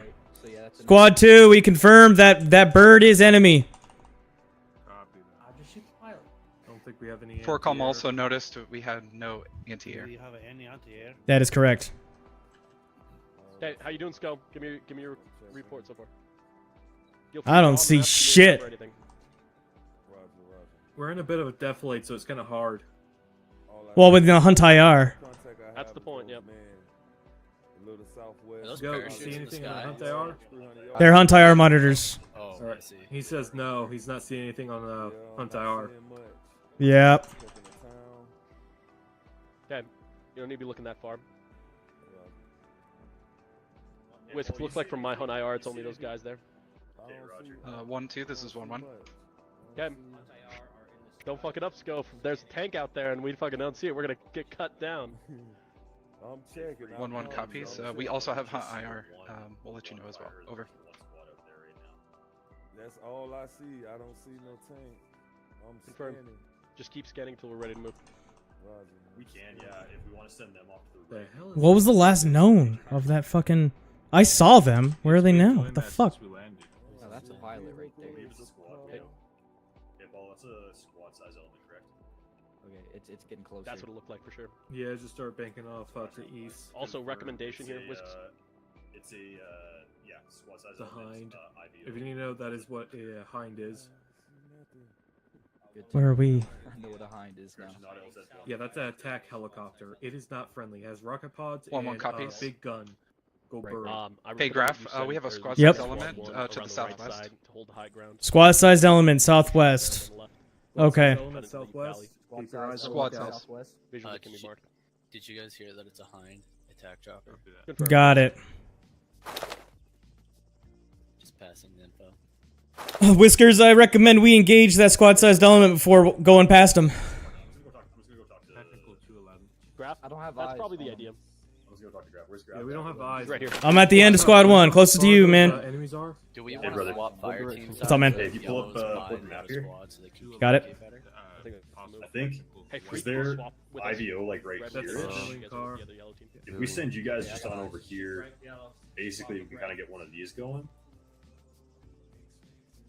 Squad 2, we confirmed that bird is enemy. Don't think we have any. Forcom anti-air. also noticed we had no anti-air. Do you have any anti-air? That is correct. Hey, how you doing, Scum? Give me your report so far. I don't see shit. We're in a bit of a deflate, so it's kind of hard. Well, with the hunt IR. That's the point, yep. Let's go. See anything on the hunt IR? They're hunt IR monitors. Oh, right. I see. He says no. He's not seeing anything on the hunt IR. Yep. Okay, you don't need to be looking that far. Whisk, looks like from my hunt IR, it's only those guys there. 1-2, this is 1-1. Okay. Don't fuck it up, Scope. There's a tank out there and we fucking don't see it. We're gonna get cut down. I'm checking. 1-1 copies. We also have hunt IR. We'll let you know as well. Over. That's all I see. I don't see no tank. I'm Confirm. scanning. Just keep scanning until we're ready to move. Roger. We can, yeah, if we want to send them off to the right. What was the last known of that fucking... I saw them. Where are they now? What the fuck? Oh, that's a pilot right there. It's a squad. Yeah, Paul, that's a squad size element, correct? Okay, it's getting closer. That's what it looked like for sure. Yeah, just start banking off to east. Also, recommendation here, Whisks. It's a, yeah, squad size The element. Hind. IVO. If you need to know, that is what a Hind is. Where are we? I know what a Hind is now. Yeah, that's an attack helicopter. It is not friendly. It has rocket pods 1-1 and copies. big gun. Go bird. Hey, Graph, we have a squad Yep. size element to the southwest. To hold the high ground. Squad sized element, southwest. Okay. Element southwest. Keep your eyes on Squad the lookout. size. Visually can be marked. Did you guys hear that it's a Hind attack chopper? Got it. Just passing the info. Whiskers, I recommend we engage that squad sized element before going past them. Technical 211. Graph? I don't have That's eyes probably the on idea. I was gonna talk to Grab. Where's Grab? Yeah, we don't have eyes. Right here. I'm at the end of squad 1, closest to you, man. Enemies are? Do we Hey, want to brother. swap fire teams? What's up, man? Hey, if you pull up the map here. Got it. I think, Hey, is there swap with us. IVO like right Red here? team, Civilian you guys car. are the yellow team. If we send you guys just on over here, basically we can kind of get one of these going.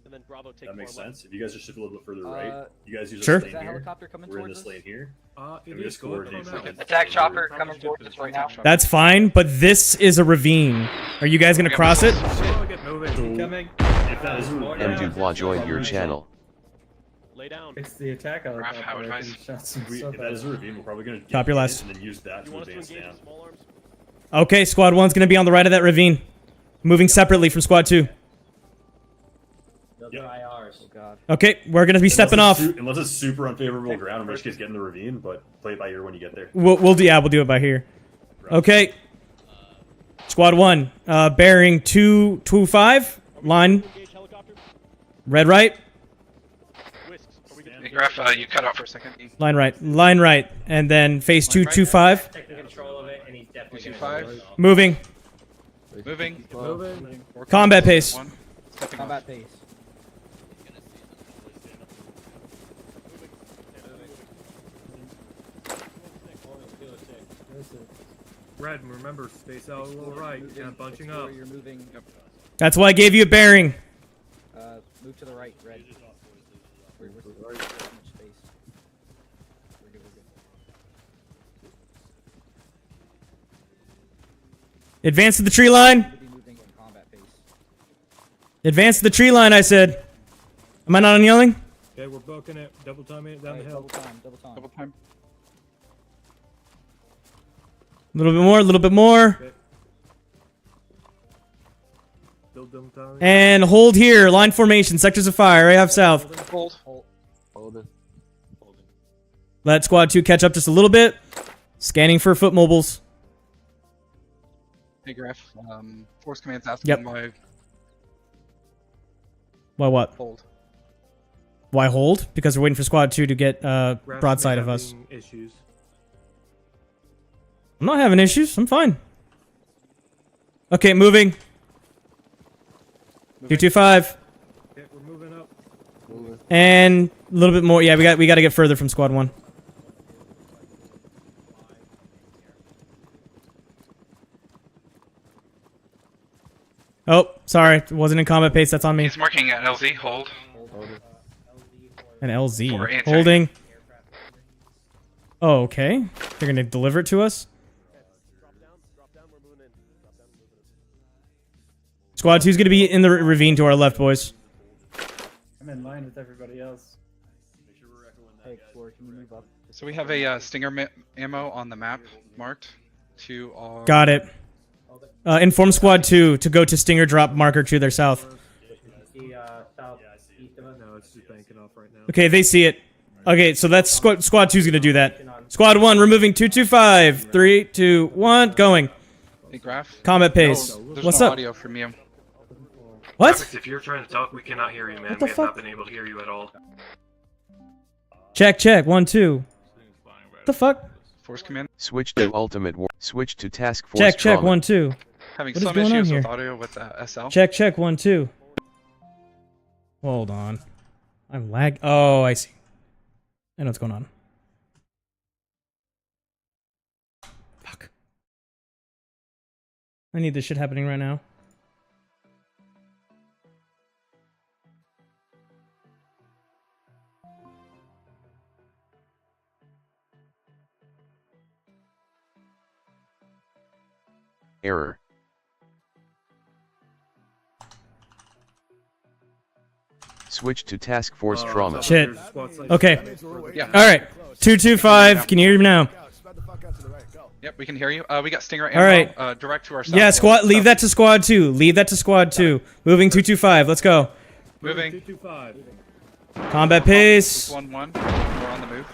And then Bravo take That makes more left. sense. If you guys just shift a little bit further right, you guys use Sure. this Is lane that here. helicopter coming We're in towards this us? lane here. It And we is just going coordinate on from that. Attack chopper coming towards us right now. That's fine, but this is a ravine. Are you guys gonna cross it? Oh, get moving. If that is M. Dubois joined your channel. Lay down. It's the attack Graph, how helicopter. advised? if that is a ravine, we're probably gonna Copy your get last. in and then use that You to want us to advance engage down. with small arms? Okay, squad 1's gonna be on the right of that ravine. Moving separately from squad 2. Those are IRs. Oh god. Okay, we're gonna be stepping off. Unless it's super unfavorable ground, in which case get in the ravine, but play it by ear when you get there. We'll do it by here. Okay. Squad 1, bearing 225, line, Engage helicopter. red right, Whisks. Are we good? Hey, Graph, you cut out for a second. line right, and then phase 225, Taking control of it, and he's definitely 225. moving, Moving. Moving. combat pace. One. Stepping off. Combat pace. Red, remember, space out a little right. Kind of bunching up. You're moving. That's why I gave you a bearing. Move to the right, Red. We're too much space. We're good. Advance to the tree line. Advance to the tree line, I said. Am I not on yelling? Okay, we're booking it. Double timing it down the hill. Double time. A little bit more, a little bit more. Okay. Still double timing. And hold here. Line formation. Sectors of fire. Right half south. Hold. Let squad 2 catch up just a little bit. Scanning for foot mobiles. Hey, Graf. Force Command's asking Yep. why Why what? hold. Why hold? Because we're waiting for squad 2 to get broadside of us. Issues. I'm not having issues. I'm fine. Okay, moving. 225. Okay, we're moving up. And a little bit more. Yeah, we got to get further from squad 1. Oh, sorry. It wasn't in combat pace. That's on me. He's marking at LZ. Hold. An LZ. Or anti. Holding. Oh, okay. They're going to deliver it to us? Squad 2's going to be in the ravine to our left, boys. I'm in line with everybody else. Hey, Explorer, can you move up? So we have a Stinger ammo on the map marked to our... Got it. Inform squad 2 to go to Stinger drop marker to their south. No, it's just banking off right now. Okay, they see it. Okay, so that's squad 2's going to do that. Squad 1, removing 225. 3, 2, 1, going. Hey, Graf. Combat pace. There's What's no up? audio from you. What? If you're trying to talk, we cannot hear you, man. What the We have fuck? not been able to hear you at all. Check. 1, 2. What the fuck? Force Command. Switch to Ultimate War. Switch to Task Force Check. Trauma. 1, 2. Having What is some going on issues here? with audio with SL. Check. 1, 2. Hold on. I'm lag. Oh, I see. I know what's going on. Fuck. I need this shit happening right now. Error. Switch to Task Force Trauma. Shit. Okay. Yeah. All right. 225. Can you hear me now? Yep, we can hear you. We got Stinger All ammo right. direct to our south. Yeah, squad. Leave that to squad 2. Leave that to squad 2. Moving 225. Let's go. Moving. 225. Combat pace. 1-1. We're on the move.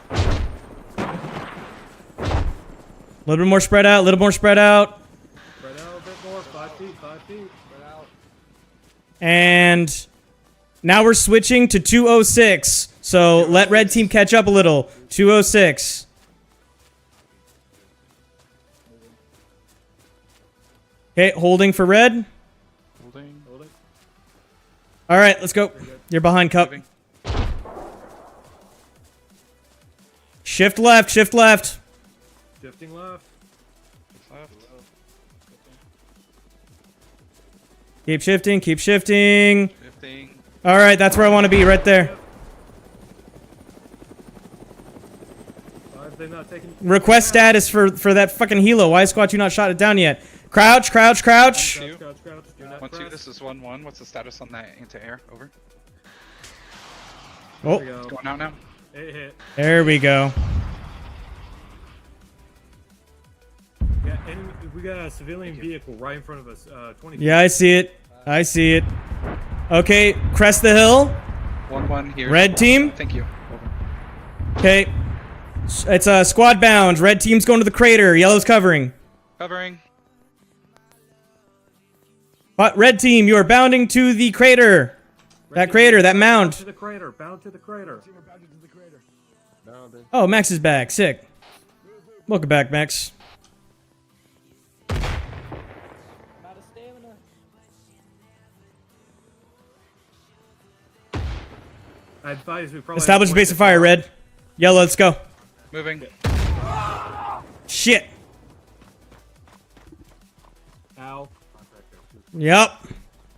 A little bit more spread out. A little more spread out. Spread out a bit more. 5 feet. 5 feet. Spread out. And now we're switching to 206. So let red team catch up a little. 206. Okay, holding for red. Holding. All right, let's go. You're behind cup. Moving. Shift left. Shifting left. Keep shifting. Shifting. All right, that's where I want to be, right there. Why have they not taken... Request status for that fucking helo. Why is squad 2 not shot it down yet? Crouch. Crouch. 1-2. This is 1-1. What's the status on that anti-air? Over. Oh, It's going out now. It hit. there we go. Yeah, and we got a civilian vehicle right in front of us. 20 Yeah, I see it. I see it. Okay, crest the hill. 1-1 here. Red team. Thank you. Over. Okay. It's squad bound. Red team's going to the crater. Yellow's covering. Covering. But red team, you are bounding to the crater. That crater, that mound. To the crater. Bound to the crater. Oh, Max is back. Sick. Welcome back, Max. I advise we probably... Establish a base of fire, red. Yellow, let's go. Moving. Shit. Yep.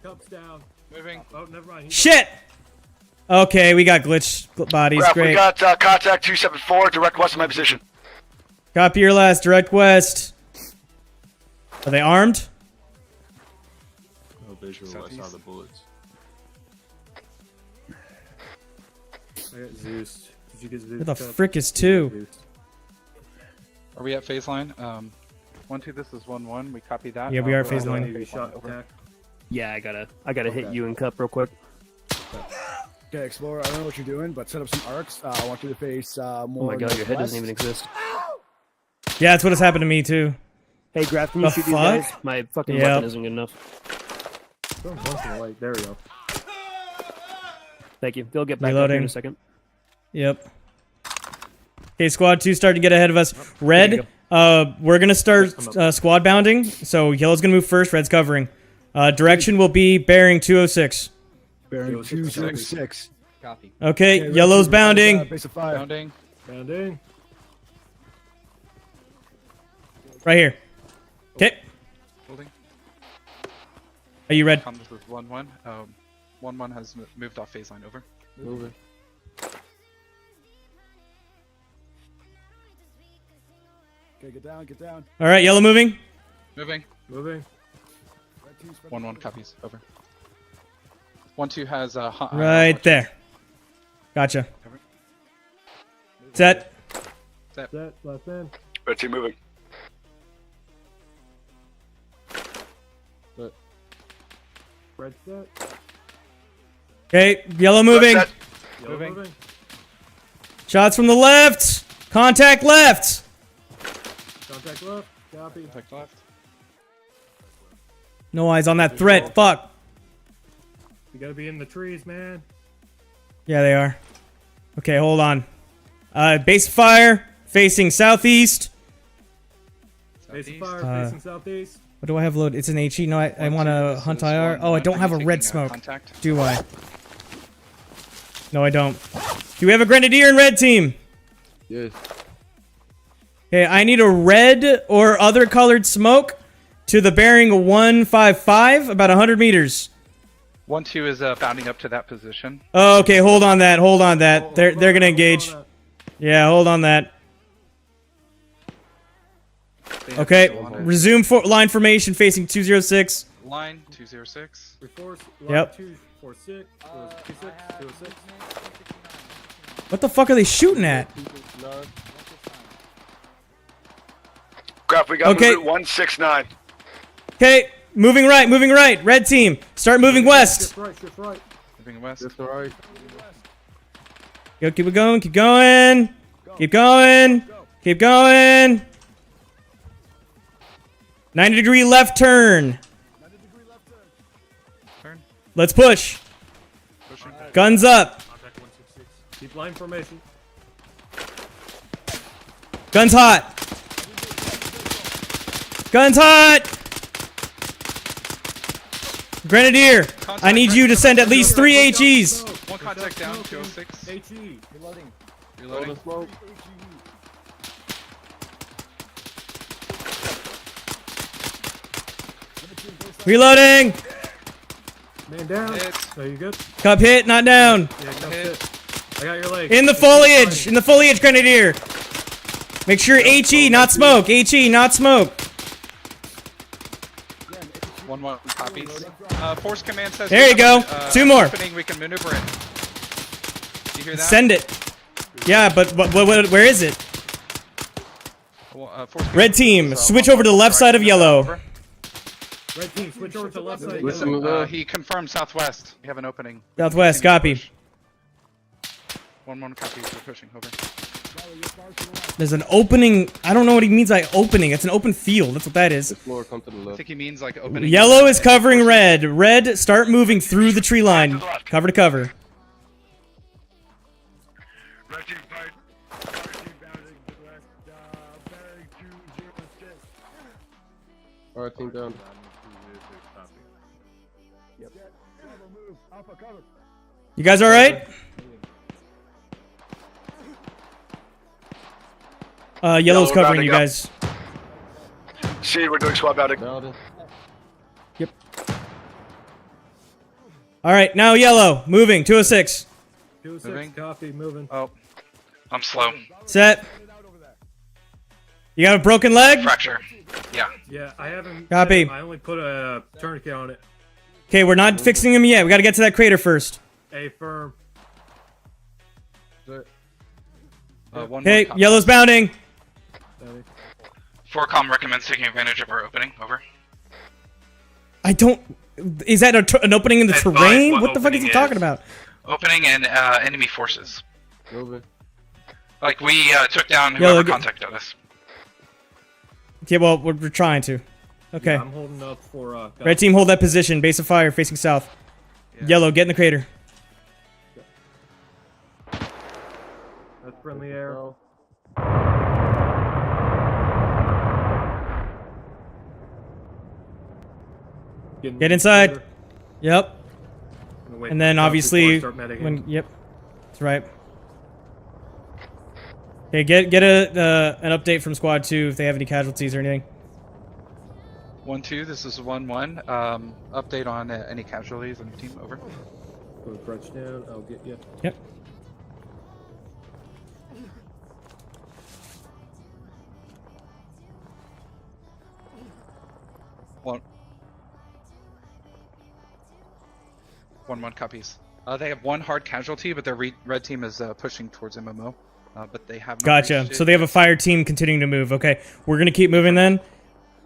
Cups down. Moving. Oh, never mind. Shit! Okay, we got glitch bodies. Ref, Great. we got contact 274, direct west of my position. Copy your last, direct west. Are they armed? No visual. I saw the bullets. I got Zeus. Did you get Zeus? Where the Cup? frick is 2? Are we at phase line? 1-2, this is 1-1. We copy that. Yeah, we are phase line. Navy shot attack. Yeah, I gotta hit you and Cup real quick. Okay, Explorer, I don't know what you're doing, but set up some arcs. I want you to face more. Oh my god, your head doesn't northwest. even exist. Yeah, that's what has happened to me too. Hey, Graf, can you The shoot these fuck? guys? My fucking Yep. weapon isn't good enough. Don't bust the light. There we go. Thank you. They'll get back up here in Reloading. a second. Yep. Okay, squad 2 starting to get ahead of us. There you Red, we're gonna start squad bounding. So yellow's gonna move first. Red's covering. Direction will be bearing 206. Bearing 206. Copy. Okay, yellow's bounding. Base of fire. Bounding. Bounding. Right here. Okay. Holding. Are you red? This is 1-1. 1-1 has moved off phase line. Over. Moving. Okay, get down, get down. All right, yellow moving. Moving. Moving. 1-1 copies. Over. 1-2 has Right there. Gotcha. Set. Set. Left in. Red team moving. Red set. Okay, yellow moving. Red set. Yellow moving. Shots from the left. Contact left. Contact left. Copy. Contact left. No eyes on that threat. Fuck. You gotta be in the trees, man. Yeah, they are. Okay, hold on. Base of fire facing southeast. Base of fire facing southeast. What do I have loaded? It's an HE. No, I want to hunt IR. Oh, I don't have a red smoke. Do I? No, I don't. Do we have a grenadier in red team? Yes. Okay, I need a red or other colored smoke to the bearing 155, about 100 meters. 1-2 is bounding up to that position. Oh, okay, hold on that. Hold on that. They're gonna engage. Yeah, hold on that. Okay, resume line formation facing 206. Line 206. Reinforce. Yep. 246. 206. What the fuck are they shooting at? Graf, we got Okay. movement 169. Okay, moving right. Red team, start moving west. Shift right. Shift right. Moving west. That's alright. Go, keep it going, keep going. Keep going. Keep going. 90-degree left turn. Turn. Let's push. Pushing. Guns up. Contact 166. Keep line formation. Guns hot. Guns hot. Grenadier, I need you to send at least 3 HEs. One contact down. 206. HE. Reloading. Reloading. Smoke. Reloading. Man down. Hit. Are you good? Cup hit, not down. Yeah, cup hit. I got your leg. In the foliage. In the foliage, Grenadier. Make sure HE, not smoke. HE, not smoke. 1-1 copies. Force command says. There you go. 2 more. Opening, we can maneuver it. Do you hear that? Send it. Yeah, but where is it? Well, Force Red command team, says, switch over to the left side of yellow. Red team, switch over to the left side. Listen, he confirmed southwest. We have an opening. Southwest, copy. 1-1 copies. We're pushing. Over. There's an opening. I don't know what he means by opening. It's an open field. That's what that is. Floor, come to the I left. think he means like opening. Yellow is covering red. Red, start moving through the tree line. Cover to cover. Red team fight. Alright, team down. You guys all right? Yellow's covering you guys. See, we're doing squad bounding. Down. Yep. All right, now yellow. Moving. 206. 206, copy, moving. Oh, I'm slow. Set. You got a broken leg? Fracture. Yeah. Yeah, I haven't. Copy. I only put a tourniquet on it. Okay, we're not fixing him yet. We got to get to that crater first. A firm. Okay, yellow's bounding. 4Com recommends taking advantage of our opening. Over. I don't. Is that an opening in the Advise terrain? What the fuck is he opening talking is. about? Opening and enemy forces. Moving. Like we took down Yellow, whoever go- contacted us. Yeah, well, we're trying to. Okay. Yeah, I'm holding up for. Red team, hold that position. Base of fire, facing south. Yellow, get in the crater. That's friendly air. Get inside. Yep. Wait And then for obviously, before I start medicating. when yep, that's right. Okay, get an update from Squad 2 if they have any casualties or anything. 1-2. This is 1-1. Update on any casualties on the team. Over. Go crouch down. I'll get you. Yep. One. 1-1 copies. They have one hard casualty, but their red team is pushing towards MMO. But they have not Gotcha. reached So it. they have a fire team continuing to move. Okay, we're gonna keep moving then.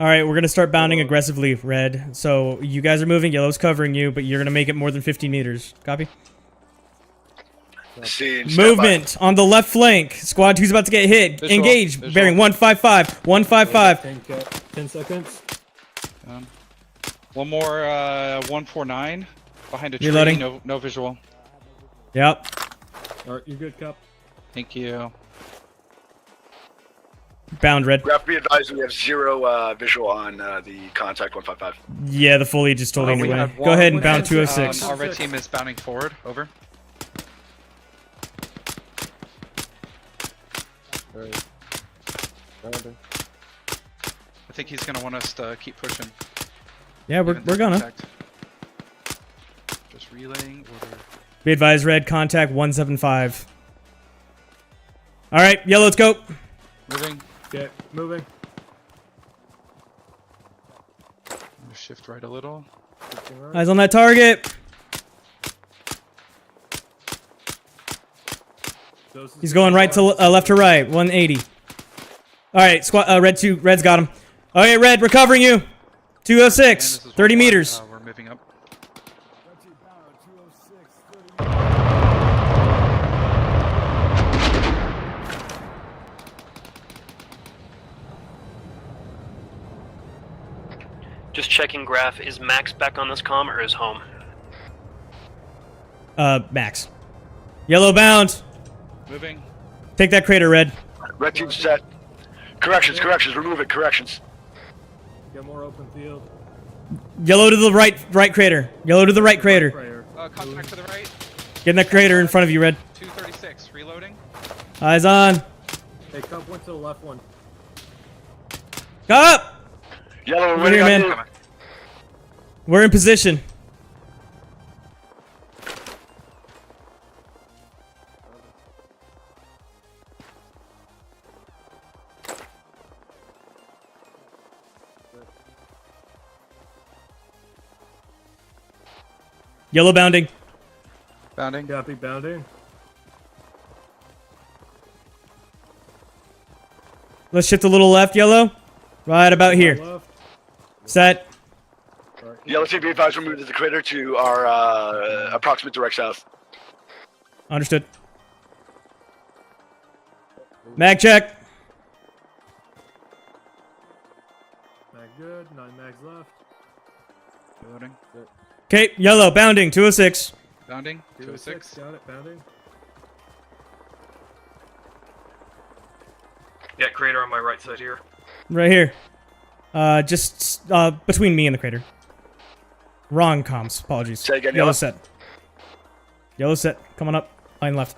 All right, we're gonna start bounding aggressively, red. So you guys are moving. Yellow's covering you, but you're gonna make it more than 50 meters. Copy. Movement on the left flank. Squad 2's about to get hit. Visual, Engage. visual. Bearing 155. 155. 10 seconds. One more 149 behind a tree. Reloading. No visual. Yep. Alright, you're good, Cup. Thank you. Bound red. Graph, be advised, we have 0 visual on the contact 155. Yeah, the foliage is told We anyway. have Go ahead and one- bound 206. Our red team is bounding forward. Over. Alright. Bounding. I think he's gonna want us to keep pushing. Yeah, we're Even through gonna. contact. Just relaying order. Be advised, red contact 175. All right, yellow, let's go. Moving. Okay, moving. I'm gonna shift right a little. Eyes on that target. He's going right to left to right. 180. All right, squad. Red 2. Red's got him. Okay, red, recovering you. 206. 30 meters. We're moving up. Just checking graph. Is Max back on this comm or is home? Max. Yellow bound. Moving. Take that crater, red. Red team set. Corrections, remove it, corrections. Get more open field. Yellow to the right crater. Yellow to the right crater. Contact to the right. Get in that crater in front of you, red. 236. Reloading. Eyes on. Hey, Cup went to the left one. Up. Yellow, Over here, man. We're in position. Yellow bounding. Bounding. Copy, bounding. Let's shift a little left, yellow. Right about here. Set. Yellow team, be advised, we're moving to the crater to our approximate direct south. Understood. Mag check. Mag good. 9 mags left. Reloading. Okay, yellow bounding 206. Bounding. 206. Got it, bounding. Yeah, crater on my right side here. Right here. Just between me and the crater. Wrong comms. Apologies. Say again, Yellow yellow. set. Yellow set. Coming up. Line left.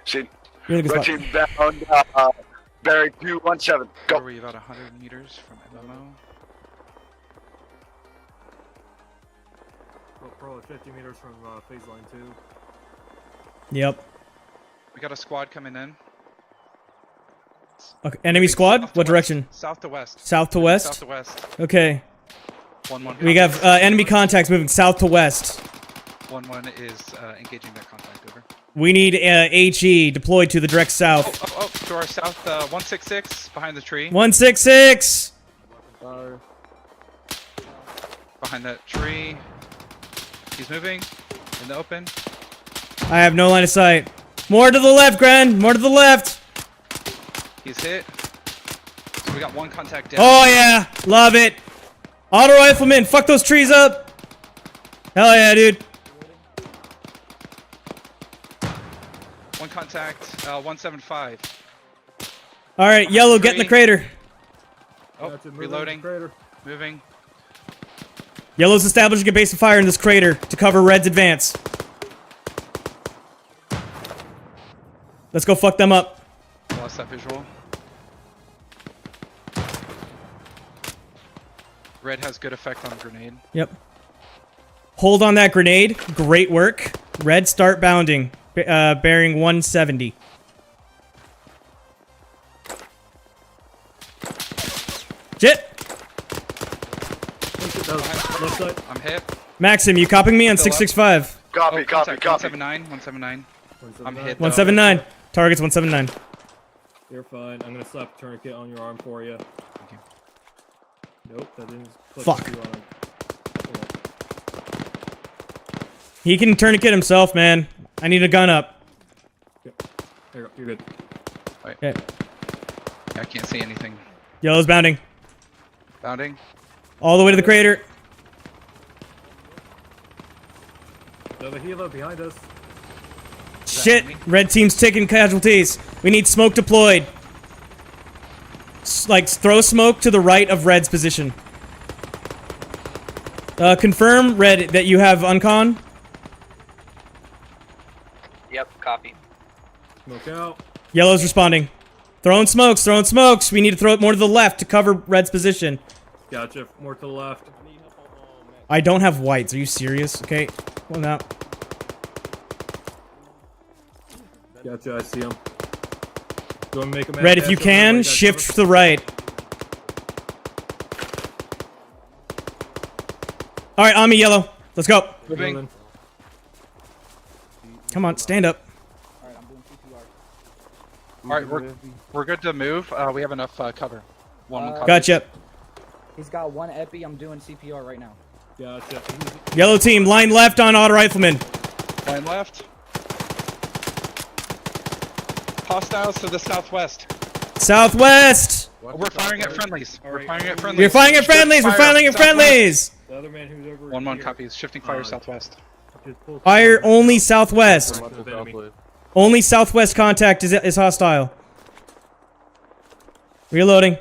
See, You're in a good red spot. team bound, bearing 217. Where Go. were you? About 100 meters from MMO. Probably 50 meters from phase line 2. Yep. We got a squad coming in. Okay. Enemy squad? What direction? South to west. South to west? South to west. Okay. 1-1. We have enemy contacts moving south to west. 1-1 is engaging their contact, over. We need HE deployed to the direct south. Oh, to our south, 166 behind the tree. 166! Behind that tree. He's moving in the open. I have no line of sight. More to the left, Gren! More to the left! He's hit. So we got one contact down. Oh yeah! Love it! Auto rifleman, fuck those trees up! Hell yeah, dude. One contact, 175. Alright, yellow, get in the crater. Oh, reloading. Moving. Yellow's establishing a base of fire in this crater to cover red's advance. Let's go fuck them up. Lost that visual. Red has good effect on a grenade. Yep. Hold on that grenade. Great work. Red, start bounding. Bearing 170. Jit! I'm hit. Maxim, you copying me on 665? Copy, copy, copy. 179. I'm hit. 179. Target's 179. You're fine. I'm gonna slap a tourniquet on your arm for you. Thank you. Nope, that didn't click. Fuck. You on. He can tourniquet himself, man. I need a gun up. There you go. You're good. Wait. Okay. I can't see anything. Yellow's bounding. Bounding. All the way to the crater. Another healer behind us. Shit! Red team's taking casualties. We need smoke deployed. Like, throw smoke to the right of Red's position. Confirm, Red, that you have uncon. Yep, copy. Smoke out. Yellow's responding. Throwing smokes, throwing smokes. We need to throw it more to the left to cover Red's position. Gotcha. More to the left. I don't have whites. Are you serious? Okay. Well, now. Gotcha. I see him. Do you want to make a Red, if you can, shift to the right. Alright, on me, Yellow. Let's go. Moving. Come on, stand up. Alright, we're good to move. We have enough cover. One cover. Gotcha. He's got one epi. I'm doing CPR right now. Gotcha. Yellow team, line left on auto rifleman. Line left. Hostiles to the southwest. Southwest! We're firing at friendlies. We're firing at friendlies. We're firing at friendlies! We're firing at friendlies! The other man who's over 1-1 here. copies. Shifting fire southwest. Fire only southwest. Only southwest contact is hostile. Reloading.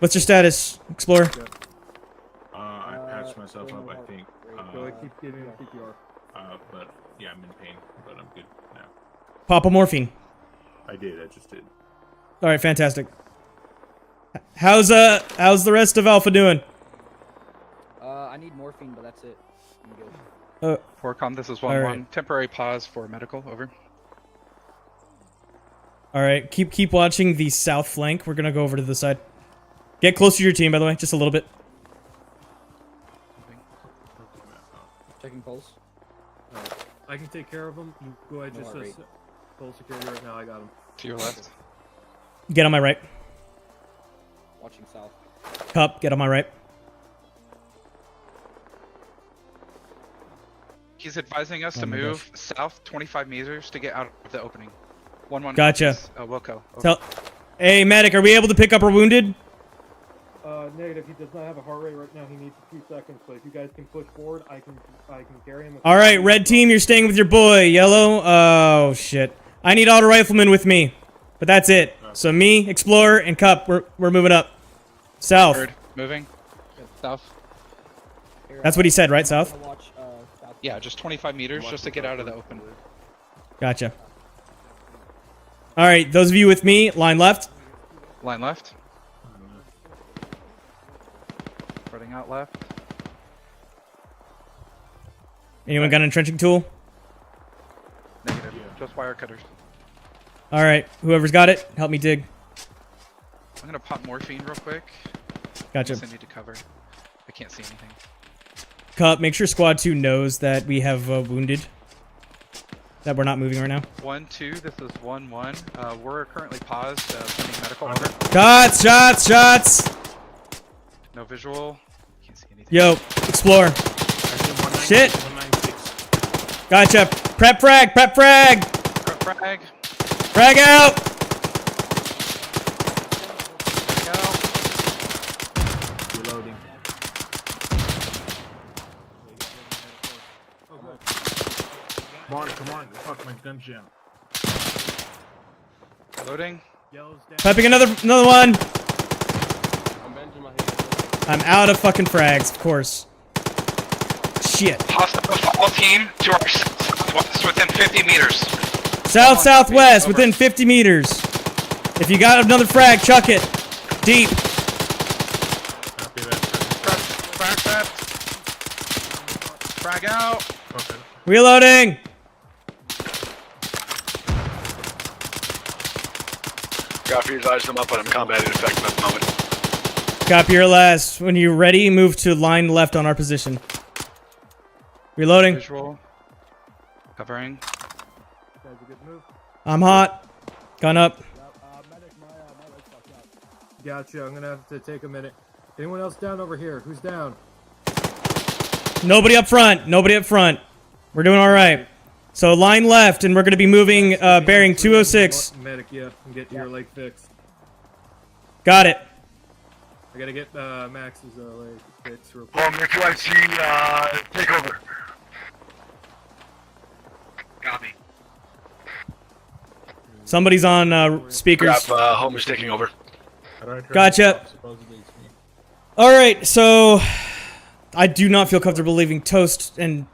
What's your status, Explorer? I patched myself up, I think. Keep giving CPR. But yeah, I'm in pain, but I'm good now. Pop a morphine. I did, I just did. Alright, fantastic. How's the rest of Alpha doing? I need morphine, but that's it. I'm good. Forcom, this is 1-1. Alright. Temporary pause for medical. Over. Alright, keep watching the south flank. We're gonna go over to the side. Get closer to your team, by the way, just a little bit. Checking pulse. I can take care of him. You go ahead, just full security right now. I got him. To your left. Get on my right. Watching south. Cup, get on my right. He's advising us to move south 25 meters to get out of the opening. 1-1. Gotcha. Wilco. Hey, medic, are we able to pick up our wounded? Negative. He does not have a heart rate right now. He needs a few seconds. But if you guys can push forward, I can carry him. All right, red team, you're staying with your boy. Yellow, oh shit. I need auto rifleman with me, but that's it. So me, Explorer, and Cup, we're moving up. South. Third. Moving. South. That's what he said, right? South. Yeah, just 25 meters just to get out of the open. Gotcha. All right, those of you with me, line left. Line left. Spreading out left. Anyone got an entrenching tool? Negative. Just wire cutters. All right, whoever's got it, help me dig. I'm gonna pop morphine real quick. Gotcha. I need to cover. I can't see anything. Cup, make sure Squad 2 knows that we have wounded. That we're not moving right now. 1-2. This is 1-1. We're currently paused. Sending medical. Over. Shots! No visual. Can't see anything. Yo, explore. Shit. Gotcha. Prep frag. Prep frag. Frag out. Reloading. Come on. Fuck my gun jam. Loading. Prepping another one. I'm out of fucking frags, of course. Shit. Hostile football team to our southwest within 50 meters. Southwest within 50 meters. If you got another frag, chuck it. Deep. Frag out. Okay. Reloading. Got your advise them up, but I'm combating effective at the moment. Copy your last. When you're ready, move to line left on our position. Reloading. Visual. Covering. I'm hot. Gun up. Gotcha. I'm gonna have to take a minute. Anyone else down over here? Who's down? Nobody up front. We're doing all right. So line left, and we're going to be moving bearing 206. Medic, yeah. And get your leg fixed. Got it. I gotta get Max's leg fixed real quick. Your QIC, take over. Copy. Somebody's on speakers. Homer's taking over. Gotcha. All right, so I do not feel comfortable leaving Toast and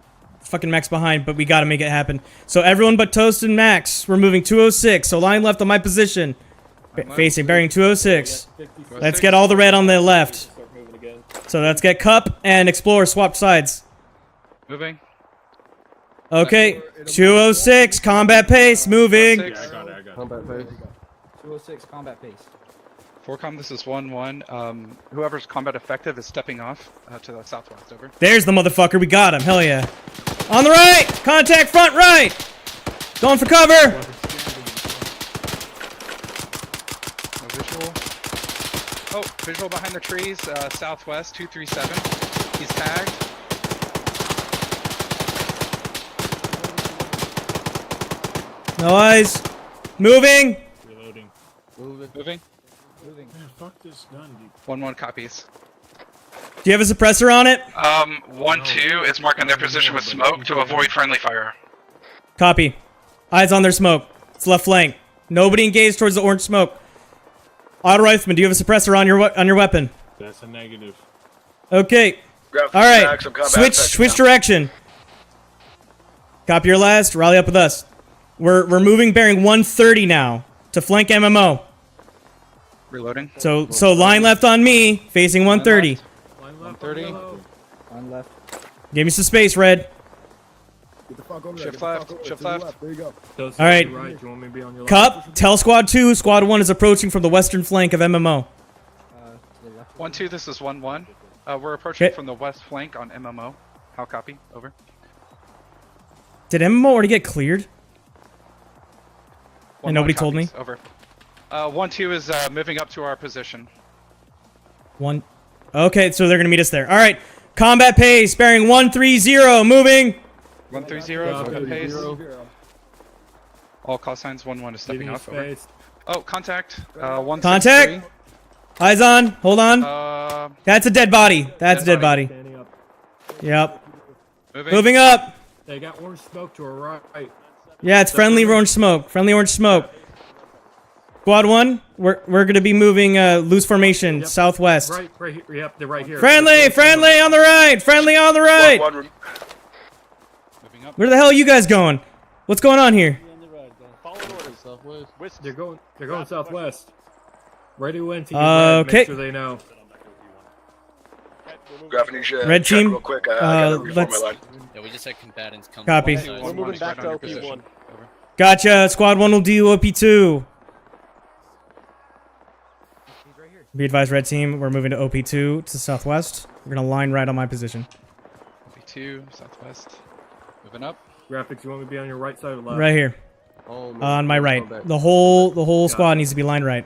fucking Max behind, but we got to make it happen. So everyone but Toast and Max, we're moving 206. So line left on my position, facing bearing 206. Let's get all the red on the left. So let's get Cup and Explorer swapped sides. Moving. Okay, 206 combat pace moving. I got it. Combat pace. 206 combat pace. 4Com, this is 1-1. Whoever's combat effective is stepping off to the southwest. Over. There's the motherfucker. We got him. Hell yeah. On the right. Contact front right. Going for cover. No visual. Oh, visual behind the trees. Southwest 237. He's tagged. No eyes. Moving. Reloading. Moving. Man, fuck this gun, dude. 1-1 copies. Do you have a suppressor on it? 1-2 is marking their position with smoke to avoid friendly fire. Copy. Eyes on their smoke. It's left flank. Nobody engaged towards the orange smoke. Auto rifleman, do you have a suppressor on your weapon? That's a negative. Okay. All right. Switch direction. Copy your last. Rally up with us. We're moving bearing 130 now to flank MMO. Reloading. So line left on me, facing 130. Line left. 130. Line left. Give me some space, Red. Get the fuck over there. Shift left. Shift left. There you go. All right. Do you want me to be on your left? Cup, tell Squad 2, Squad 1 is approaching from the western flank of MMO. 1-2, this is 1-1. We're approaching Okay. from the west flank on MMO. How copy? Over. Did MMO already get cleared? 1-1 And nobody told me? copies. Over. 1-2 is moving up to our position. One. Okay, so they're going to meet us there. All right. Combat pace, bearing 130, moving. 130, combat pace. All call signs 1-1 is stepping off. Over. Oh, contact. 163. Contact. Eyes on. Hold on. That's a dead body. That's a dead body. Yep. Moving up. They got orange smoke to our right. Yeah, it's friendly orange smoke. Friendly orange smoke. Squad 1, we're going to be moving loose formation southwest. Right here. Yep, they're right here. Friendly on the right. Friendly on the right. Where the hell are you guys going? What's going on here? They're going southwest. Right who went to Okay. make sure they know. Graphinesia, Red check team, real quick. I gotta reform let's- my line. We just had combatants come. Copy. from both We're sides. moving back to Right on your OP1. position. Over. Gotcha. Squad 1 will do OP2. Be advised, red team, we're moving to OP2 to southwest. We're gonna line right on my position. OP2, southwest. Moving up. Graphics, you want me to be on your right side or left? Right here. Oh, On my right. The whole squad needs to be lined right.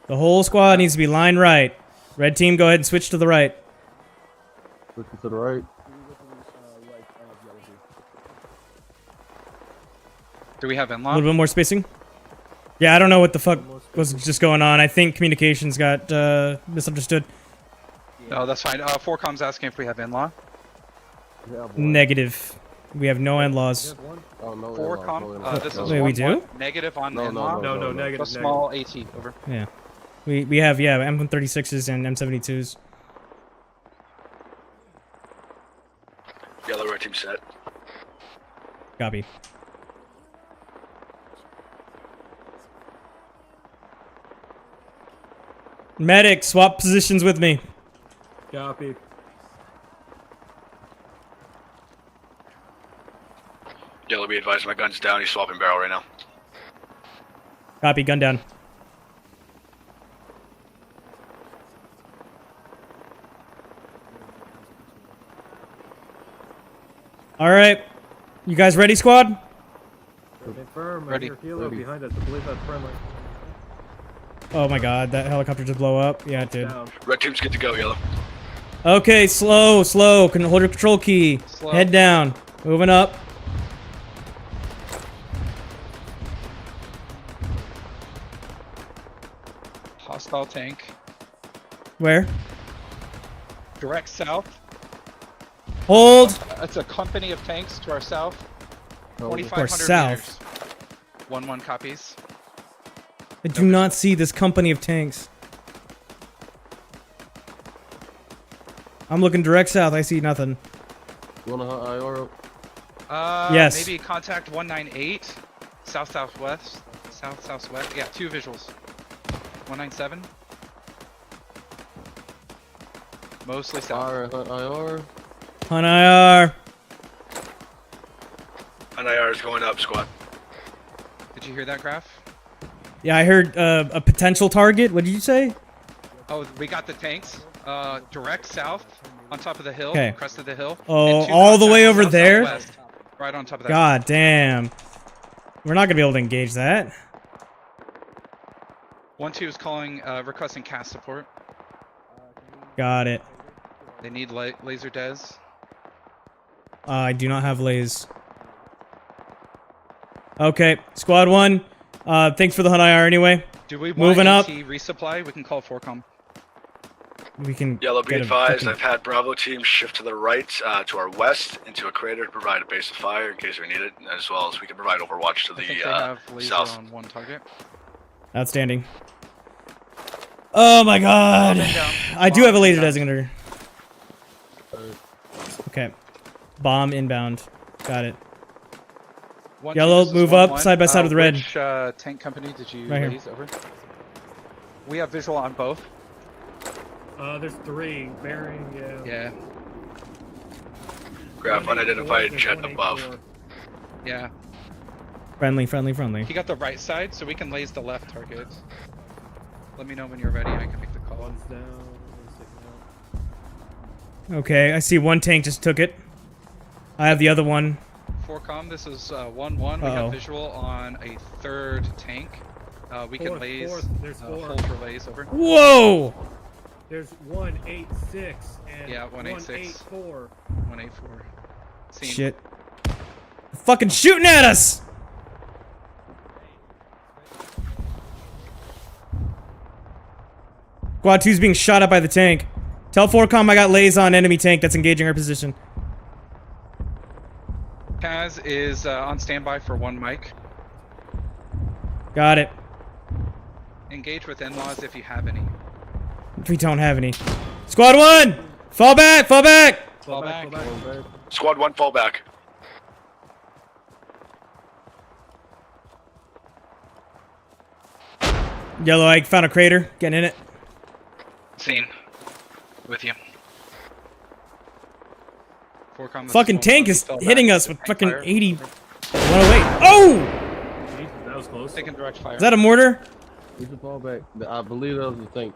The whole squad needs to be lined right. Red team, go ahead and switch to the right. Switch to the right. Do we have A inlaw? little bit more spacing. Yeah, I don't know what the fuck was just going on. I think communications got misunderstood. No, that's fine. 4com's asking if we have inlaw. Negative. We have no in-laws. Oh, no. 4com. This is Wait, we 1-1. do? Negative on No, inlaw. No, negative. A small AT. Over. Yeah. We have, yeah, M136s and M72s. Yellow red team set. Copy. Medic, swap positions with me. Copy. Yellow, be advised, my gun's down. He's swapping barrel right now. Copy, gun down. All right, you guys ready, squad? Confirm. Ready. I hear helo behind us. I believe that's friendly. Oh my god, that helicopter just blow up? Yeah, it did. Down. Red team's good to go, Yellow. Okay, slow. Can hold your control key. Slow. Head down. Moving up. Hostile tank. Where? Direct south. Hold. It's a company of tanks to our south. Or 2,500 south. meters. 1-1 copies. I do not see this company of tanks. I'm looking direct south. I see nothing. You want to IR? Yes. Maybe contact 198. South-southwest. South-southwest. Yeah, 2 visuals. 197. Mostly south. IR. On IR. NIR is going up, squad. Did you hear that, Graph? Yeah, I heard a potential target. What did you say? Oh, we got the tanks. Direct south, on top of the hill, Okay. crest of the hill. Oh, and 2 all the way contacts over there? south-southwest, right on top of that. God damn. We're not gonna be able to engage that. 1-2 is calling, requesting cast support. Got it. They need laser des. I do not have lays. Okay, squad 1. Thanks for the hunt IR anyway. Do we want Moving AT up. resupply? We can call 4com. We can. Yellow, be get a advised, fucking- I've had Bravo team shift to the right, to our west, into a crater to provide a base of fire in case we need it, as well as we can provide overwatch to I think the they have laser south. on 1 target. Outstanding. Oh my god. Bomb inbound. I do Bomb have a laser inbound. designator. Okay. Bomb inbound. Got it. 1-2, Yellow, this is move 1-1. up side by side with red. Which tank company did you Right here. raise over? We have visual on both. There's 3. Bearing, yeah. Yeah. Graph unidentified jet above. Yeah. Friendly. He got the right side, so we can laze the left target. Let me know when you're ready. I can make the call. One's down. One's taken out. Okay, I see one tank just took it. I have the other one. 4com, this is 1-1. We Uh-oh. have visual on a 3rd tank. We can laze. There's 4. Hold for laze over. Whoa! There's 186 and Yeah, 186. 184. 184. Seen. Shit. They're fucking shooting at us! Squad 2's being shot at by the tank. Tell 4com I got lays on enemy tank that's engaging our position. Kaz is on standby for 1 mic. Got it. Engage with in-laws if you have any. We don't have any. Squad 1! Fall back! Fall back! Fall back. Squad 1, fall back. Yellow, I found a crater. Getting in it. Seen. With you. Fucking tank is hitting us with fucking 80. 108. Oh! That was close. Taking direct fire. Is that a mortar? We can fall back. I believe that was the tank.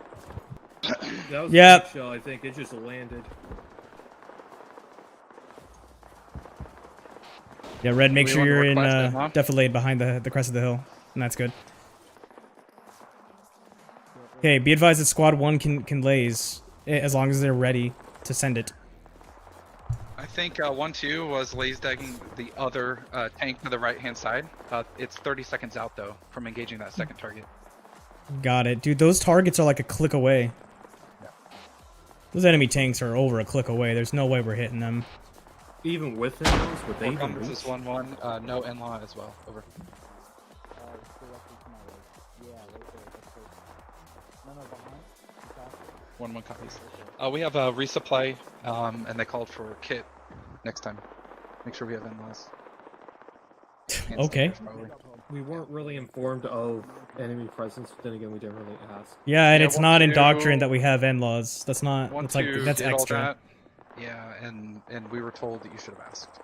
That was Yeah. a big shell, I think. It just landed. Yeah, Red, make We sure want to you're in request it, huh? defilade behind the crest of the hill. And that's good. Okay, be advised that squad 1 can laze as long as they're ready to send it. I think 1-2 was laser tagging the other tank to the right-hand side. It's 30 seconds out, though, from engaging that second target. Got it. Dude, those targets are like a click away. Those enemy tanks are over a click away. There's no way we're hitting them. Even with those, would they even This is 1-1. No in-law as well. Over. 1-1 copies. We have a resupply, and they called for kit next time. Make sure we have in-laws. Okay. We weren't really informed of enemy presence, but then again, we didn't really ask. Yeah, and Yeah, it's not in 1-2 doctrine that we have in-laws. That's not. That's like 1-2 that's did all extra. that. Yeah, and we were told that you should have asked.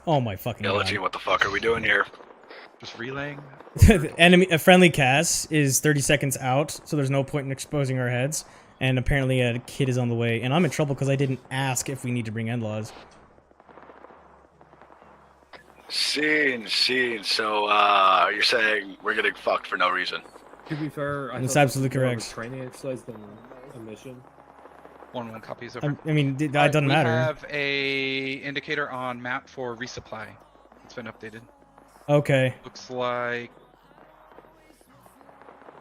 Oh my fucking Yellow god. team, what the fuck are we doing here? Just relaying. A friendly cast is 30 seconds out, so there's no point in exposing our heads. And apparently a kid is on the way, and I'm in trouble because I didn't ask if we need to bring in-laws. Scene. So, you're saying we're getting fucked for no reason? To be fair, I That's thought absolutely this was more of a correct. training exercise than a mission. 1-1 copies over. I mean, that Alright, doesn't matter. We have a indicator on map for resupply. It's been updated. Okay. Looks like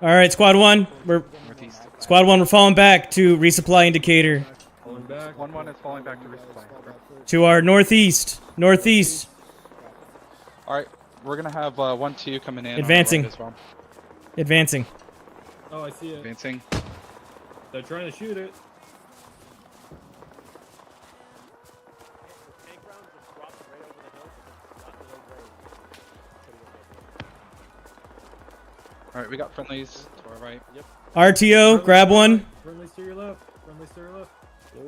All right, squad 1. northeast. Squad 1. We're falling back to resupply indicator. Falling back. 1-1 is falling back to resupply. To our northeast. Northeast. All right, we're gonna have 1-2 coming in. on the Advancing. right as well. Advancing. Oh, I see it. Advancing. They're trying to shoot it. All right, we got friendlies to our right. Yep. RTO, grab one. Friendlies to your left. Friendlies to your left.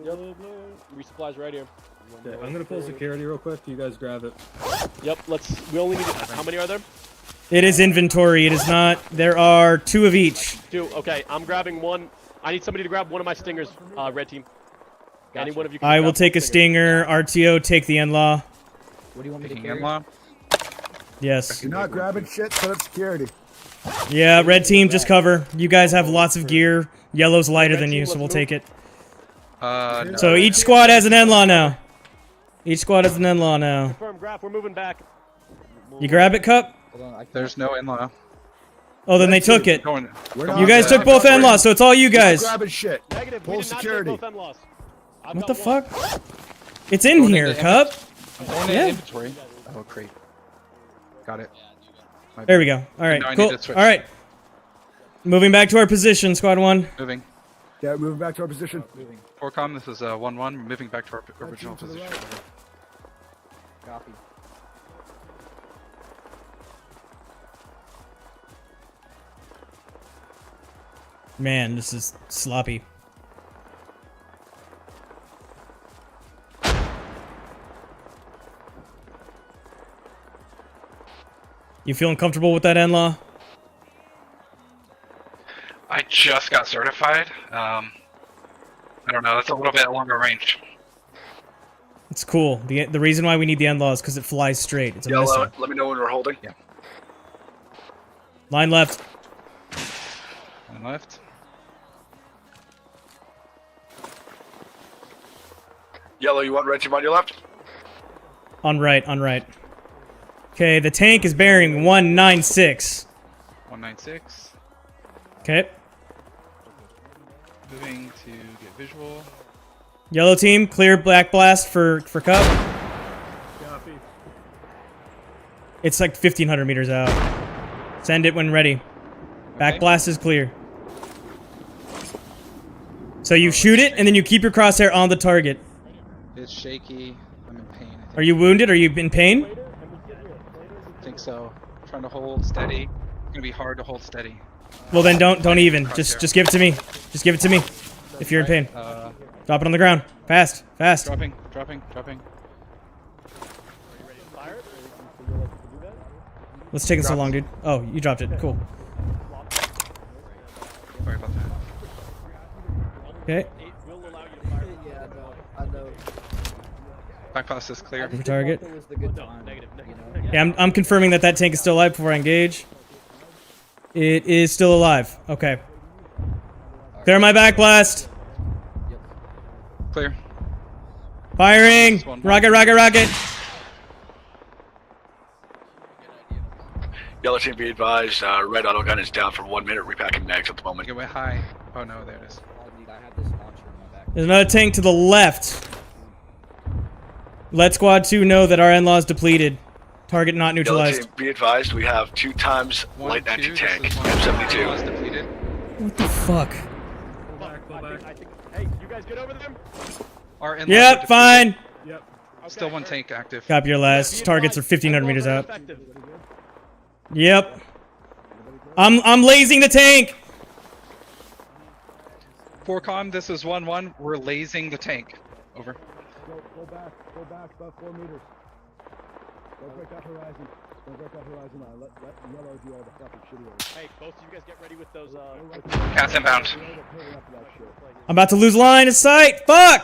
Yep. Resupplies right here. Okay, I'm gonna pull security real quick. You guys grab it. Yep. We only need. How many are there? It is inventory. It is not. There are 2 of each. 2. Okay, I'm grabbing one. I need somebody to grab one of my stingers. Red team. Any one of you. Can I grab will take a one stinger. stinger. RTO, take the in-law. What do you want me to Taking carry? in-law. Yes. You're not grabbing shit, set up security. Yeah, red team, just cover. You guys have lots of gear. Yellow's lighter than you, so we'll take it. No. So each squad has an in-law now. Each squad has an in-law now. Confirm, Graf. We're moving back. You grab it, Cup? There's no in-law. Oh, then they took it. Going. You guys took both in-laws, so it's all you guys. Grabbing shit. Negative. Pull We did not take security. both M-laws. I've What got the one. fuck? It's in here, Cup. I'm going Yeah. in inventory. Oh, crate. Got it. My There bad. we go. All right, Now I cool. need to switch. All right. Moving back to our position, squad 1. Moving. Yeah, moving back to our position. Forcom, this is 1-1. We're moving back to our original position. Copy. Man, this is sloppy. You feeling comfortable with that in-law? I just got certified. I don't know. That's a little bit longer range. It's cool. The reason why we need the in-law is because it flies straight. It's a Yellow, missile. let me know when we're holding. Yeah. Line left. And left. Yellow, you want red team on your left? On right, on right. Okay, the tank is bearing 196. 196. Okay. Moving to get visual. Yellow team, clear black blast for Cup. Copy. It's like 1,500 meters out. Send it when ready. Back Okay. blast is clear. So you shoot it, and then you keep your crosshair on the target. It's shaky. I'm in pain. I Are you wounded? Are you in pain? think so. Trying to hold steady. It's gonna be hard to hold steady. Well then don't even. Just give it to me. Just give it to me. If you're in pain. Drop it on the ground. Fast, fast. Dropping. What's taking so long, dude? Oh, you dropped it. Cool. Sorry about that. Okay. Back pass is clear. For target. Yeah, I'm confirming that tank is still alive before I engage. It is still alive. Okay. Clear my back blast. Clear. Firing. Rocket, rocket, rocket. Yellow team, be advised. Red autogun is down for 1 minute. Repacking mags at the moment. It went high. Oh no, there it is. There's another tank to the left. Let squad 2 know that our in-law is depleted. Target not Yellow neutralized. team, be advised. We have 2 times light anti-tank. M72. What the fuck? Hey, you guys get over them? Our in-laws Yep, are fine. depleted. Still one tank active. Copy your last. Targets are 1,500 meters out. Yep. I'm lasing the tank. 4Com, this is 1-1. We're lasing the tank. Over. Go back about 4 meters. Don't break that horizon. Don't break that horizon line. Let yellow do all the fucking shitty work. Hey, both of you guys get ready with those, Cats inbound. I'm about to lose line of sight. Fuck!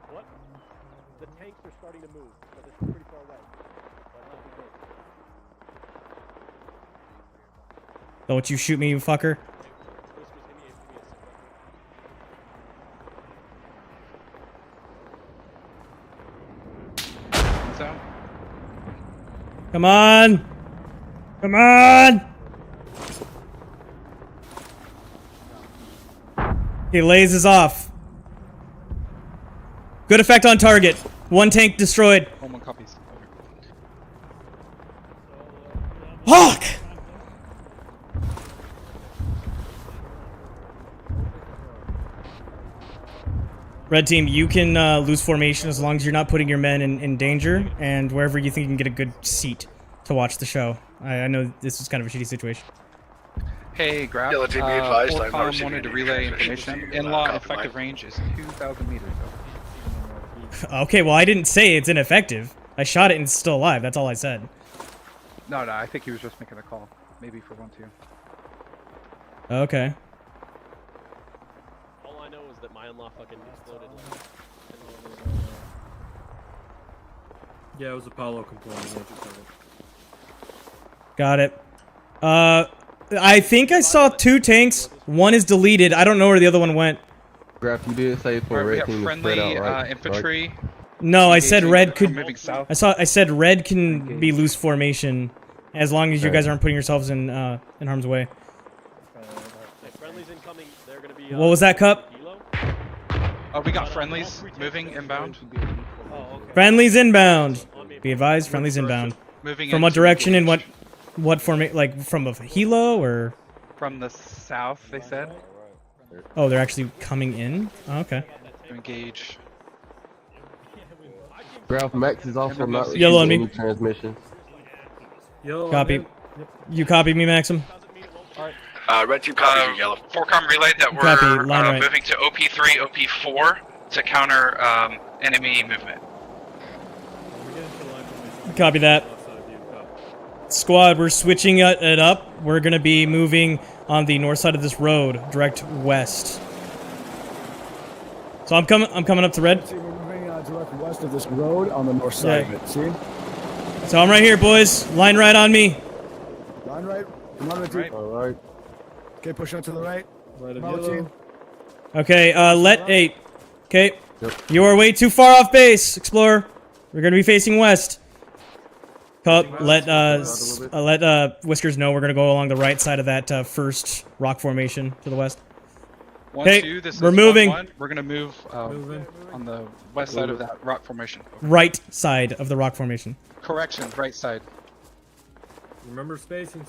What? The tanks are starting to move, but it's pretty far away. Don't you shoot me, you fucker. Come on! Come on! He lasers off. Good effect on target. 1 tank destroyed. 1 copies. Fuck! Red team, you can lose formation as long as you're not putting your men in danger and wherever you think you can get a good seat to watch the show. I know this is kind of a shitty situation. Hey, Graf. Yellow team, be advised. I'm not 4Com receiving wanted to any relay transmissions information. to you. In-law Copy effective mine. range is 2,000 meters. Okay, well I didn't say it's ineffective. I shot it and it's still alive. That's all I said. No, I think he was just making a call. Maybe for 1-2. Okay. All I know is that my in-law fucking exploded. Yeah, it was Apollo complaining. I just heard it. Got it. I think I saw 2 tanks. 1 is deleted. I don't know where the other one went. Graf, you did say for Alright, we red got team to friendly spread out, right? infantry. No, I said red I'm could. moving south. I said red can be loose formation, as long as you Okay. guys aren't putting yourselves in harm's way. Friendly's incoming. They're gonna be. What was that, Cup? We got friendlies moving inbound. Friendlies inbound. Be advised, friendlies inbound. Moving From what into direction and engage. what formation? Like from a helo or? From the south, they said. Oh, they're actually coming in. Oh, okay. To engage. Graf Max is also not Yellow on receiving me. any transmissions. Copy. You copy me, Maxim? Red team copies you, yellow. 4Com relayed that we're Copy, line right. moving to OP3, OP4 to counter enemy movement. Copy that. Squad, we're switching it up. We're gonna be moving on the north side of this road, direct west. So I'm coming up to red. See, we're moving direct west of this road on the north side of it. See? So I'm right here, boys. Line right on me. Line right. Come on, red team. All right. Okay, push out to the right. Come on, red team. Okay, let 8. Okay. You are way too far off base, Explorer. We're gonna be facing west. Cup, let Whiskers know we're gonna go along the right side of that first rock formation to the west. 1-2, this we're is moving. 1-1. We're gonna move on the west side of that rock formation. Right side of the rock formation. Correction, right side. Remember spacing.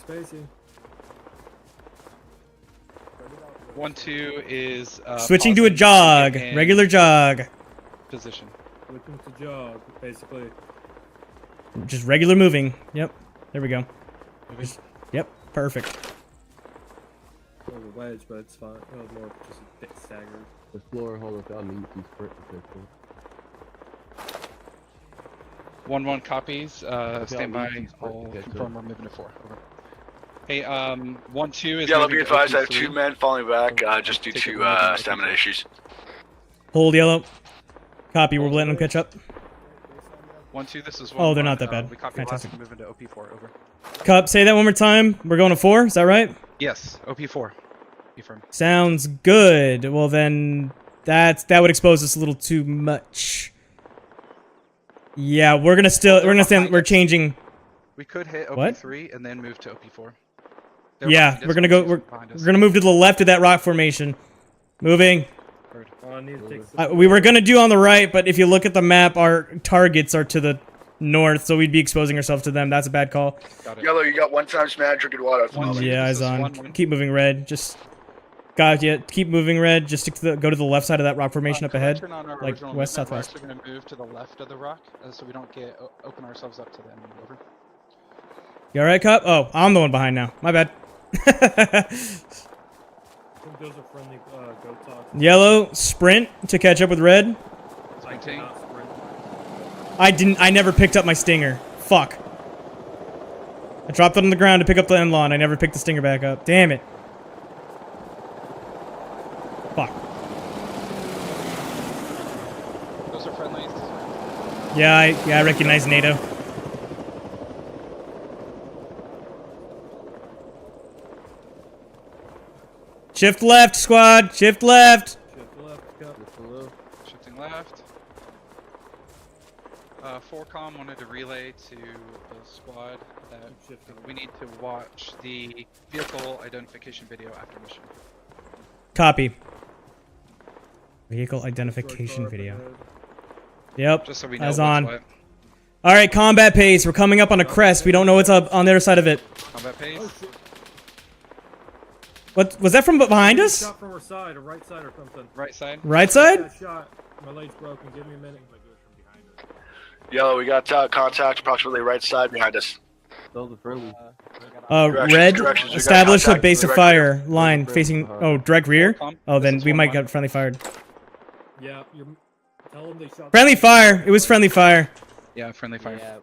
1-2 is Switching to a pausing, jog, and regular jog. position. Looking to jog, basically. Just regular moving. Yep. There we go. Yep. Perfect. a wedge, but it's fine. It was more just a bit staggered. Explorer, hold up, I'll need these sprint detectors. 1-1 copies. Stand I'll by. need these sprint I'll detectors. confirm we're moving to 4. Over. Hey, 1-2 is. Yellow, moving be to advised, I have OP3. 2 men falling back just due to stamina issues. Hold yellow. Copy. We're letting them catch up. 1-2. This is 1-1. Oh, they're not that bad. We copy Fantastic. last. Moving to OP4. Over. Cup, say that one more time. We're going to 4. Is that right? Yes, OP4. Confirm. Sounds good. Well then, that would expose us a little too much. Yeah, we're gonna stand. We're changing. We could hit What? OP3 and then move to OP4. Yeah, we're gonna go. We're gonna move to the left of that rock formation. Moving. Oh, I need to take We were gonna do on the right, but if you look at the map, our targets are to the north, so we'd be exposing ourselves to them. That's a bad call. Yellow, you got 1 time smash, drinking water. Yeah, eyes on. Keep moving red. Just. Got you. Keep moving red. Just go to the left side of that rock formation up ahead, Correction on our like original west movement, southwest. We're actually going to move to the left of the rock, so we don't get open ourselves up to them. Over. You all right, Cup? Oh, I'm the one behind now. My bad. I think those are friendly goat talks. Yellow sprint to catch up with red. Sprinting. I never picked up my stinger. Fuck. I dropped it on the ground to pick up the end lawn. I never picked the stinger back up. Damn it. Fuck. Those are friendlies. Yeah, I recognize NATO. Shift left, squad. Shift left. Shifting left. 4Com wanted to relay to the squad that we need to watch the vehicle identification video after mission. Copy. Vehicle identification video. Yep. Just so we know Eyes what's on. what. All right, combat pace. We're coming up on a crest. We don't know what's up on the other side of it. Combat pace. What was that from behind us? Shot from our side, or right side, or something. Right side. Right side? Got shot. My leg's broken. Give me a minute. Yellow, we got contact approximately right side behind us. Those are friendly. Red. Directions, we got Establish a contact base of direct fire line facing. Oh, direct rear. Oh, then we might get friendly fired. Yeah, tell them they shot. Friendly fire. It was friendly fire. Yeah, friendly fire.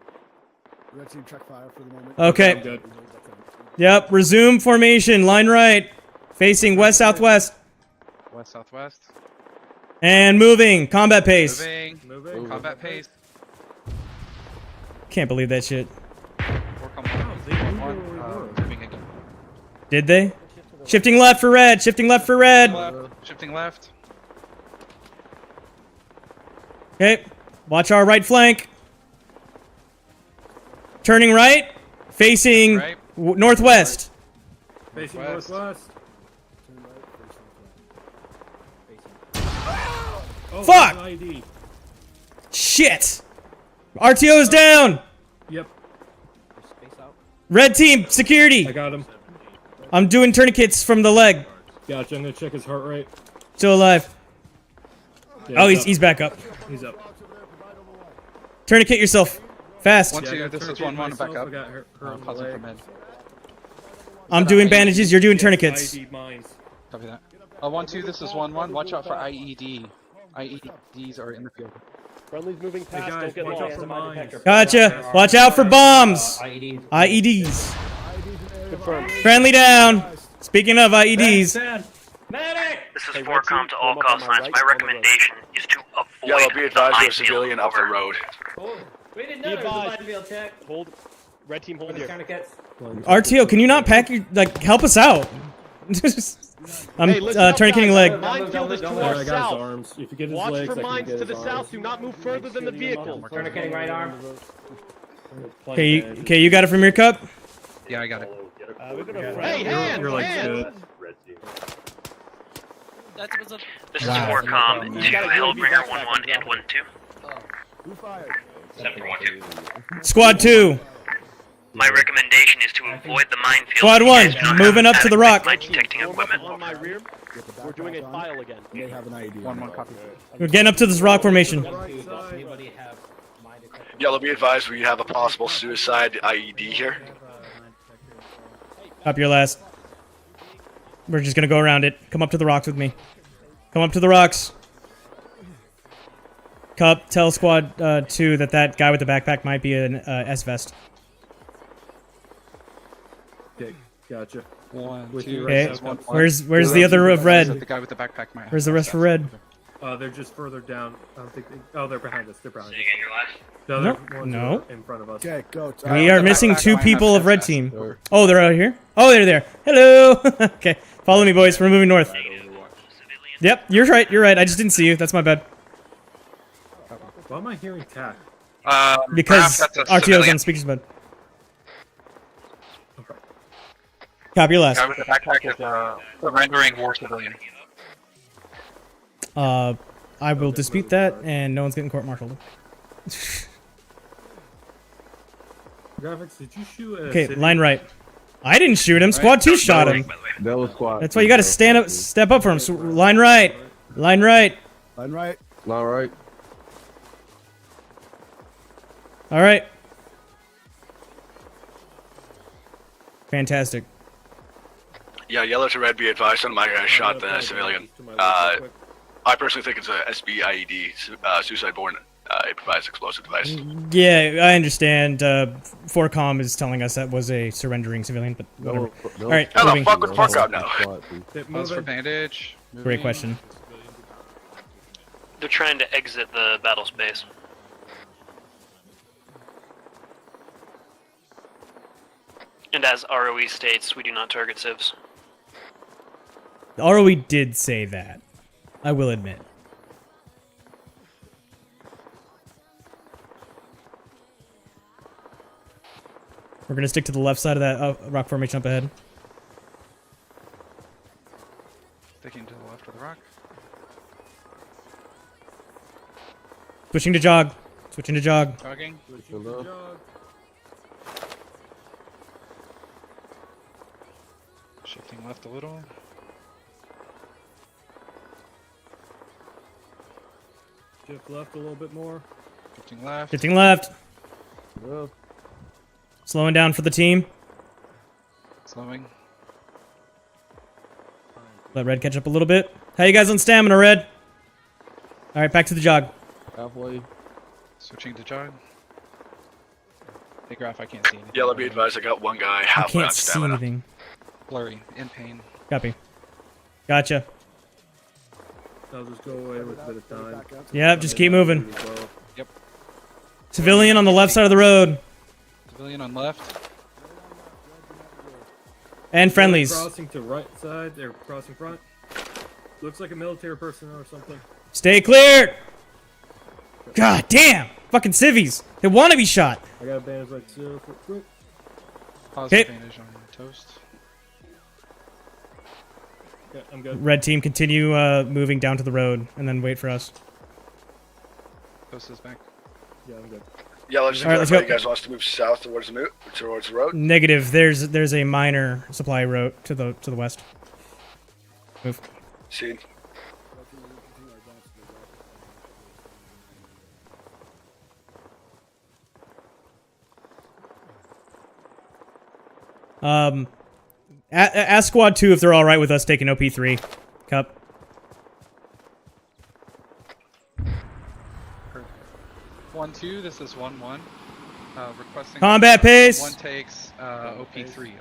Red team check fire for the moment. Okay. Yep. Resume formation. Line right. Facing west southwest. West southwest. And moving. Combat pace. Moving. Combat pace. Can't believe that shit. Moving again. Did they? Shifting left for red. Shifting left for red. Shifting left. Okay. Watch our right flank. Turning right. Facing Right. northwest. Facing northwest. Oh, Fuck! there's an ID. Shit. RTO's down. Yep. Red team, security. I got him. I'm doing tourniquets from the leg. Gotcha. I'm gonna check his heart rate. Still alive. Yeah, Oh, up. he's back up. He's up. Tourniquet yourself. Fast. 1-2. This is 1-1. Back up. I got hurt on the Pausing for leg. med. I'm doing bandages. You're doing tourniquets. ID mines. Copy that. 1-2. This is 1-1. Watch out for IED. IEDs are in the field. Friendly's moving past. guys, Don't get watch out lost. for As a mine mines. detector. Gotcha. Watch out for bombs. IEDs. Confirmed. Friendly down. Speaking of IEDs. This is 4Com to all call signs. My recommendation is to avoid Yellow, be advised, the there's a civilian up the road. We didn't Be know there was a advised. minefield check. Hold. Red team, hold here. RTO, can you not pack your help us out? I'm Hey, listen up, tourniqueting guys. leg. The minefield is to There, our I got his south. arms. If you get his Watch legs, for I can mines get to his the south. arms. Do not move further than the vehicle. Tourniqueting right arm. Okay, you got it from your cup? Yeah, I got it. We're gonna Hey, hand, you're like hand. good. This is Wow. 4Com You to gotta get your Hellbringer back 1-1 and down. 1-2. Who fired? Except for 1-2. Squad 2. My recommendation is to avoid the minefield. Squad You 1, guys do not moving have up to the rock. mine detecting equipment. On my rear, we're doing a file again. They have an ID. 1-1 copy. We're getting up to this rock formation. Yellow, be advised, we have a possible suicide IED here. Up your last. We're just gonna go around it. Come up to the rocks with me. Come up to the rocks. Cup, tell squad 2 that guy with the backpack might be an S-Vest. Okay, gotcha. One, With two, you Okay, right now. where's the other of red? The guy with the backpack might have Where's the rest for red? They're just further down. I don't think they're behind us. They're behind us. No, The other ones no. are in front of us. Okay, go. We are missing 2 people of red team. Oh, they're out here? Oh, they're there. Hello! Okay, follow me, boys. We're moving north. Yep, you're right. You're right. I just didn't see you. That's my bad. Why am I hearing TAC? Because that's a RTO's civilian. on speakers mode. Copy your last. Guy with the backpack is surrendering war civilian. I will dispute that, and no one's getting court-martialed. Graphics, did you shoot a Okay, city? line right. I didn't shoot him. Squad 2 shot him. That was squad. That's why you gotta step up for him. So, line right. Line right. Line right. All right. All right. Fantastic. Yeah, yellow to red, be advised. One of my guys shot the civilian. I personally think it's a SB IED, suicide-borne improvised explosive device. Yeah, I understand. 4Com is telling us that was a surrendering civilian, but whatever. All right, How the moving. fuck would 4Com know? Pause for bandage. Great question. They're trying to exit the battle space. And as ROE states, we do not target civs. The ROE did say that. I will admit. We're gonna stick to the left side of that rock formation up ahead. Sticking to the left of the rock. Switching to jog. Switching to jog. Jogging. Shifting left a little. Shift left a little bit more. Shifting left. Shifting left. Slowing down for the team. Slowing. Let red catch up a little bit. How you guys on stamina, red? All right, back to the jog. Halfway. Switching to jog. Hey, Graph, I can't see anything. Yellow, be advised. I got one guy I halfway on can't see stamina. anything. Blurry. In pain. Copy. Gotcha. I'll just go away with a bit of time. Yep, just keep moving. Yep. Civilian on the left side of the road. Civilian on left. And friendlies. Crossing to right side. They're crossing front. Looks like a military person or something. Stay clear! God damn! Fucking civvies. They want to be shot. I got a bandage like 0 for quick. Pause Okay. bandage on toast. Yeah, I'm good. Red team, continue moving down to the road, and then wait for us. Toast is back. Yeah, I'm good. Yellow, just to All right, let's clarify, go. you guys want us to move south towards the road? Negative. There's a minor supply route to the west. Move. See. Ask squad 2 if they're all right with us taking OP3. Cup. 1-2. This is 1-1. Requesting Combat pace. One takes OP3.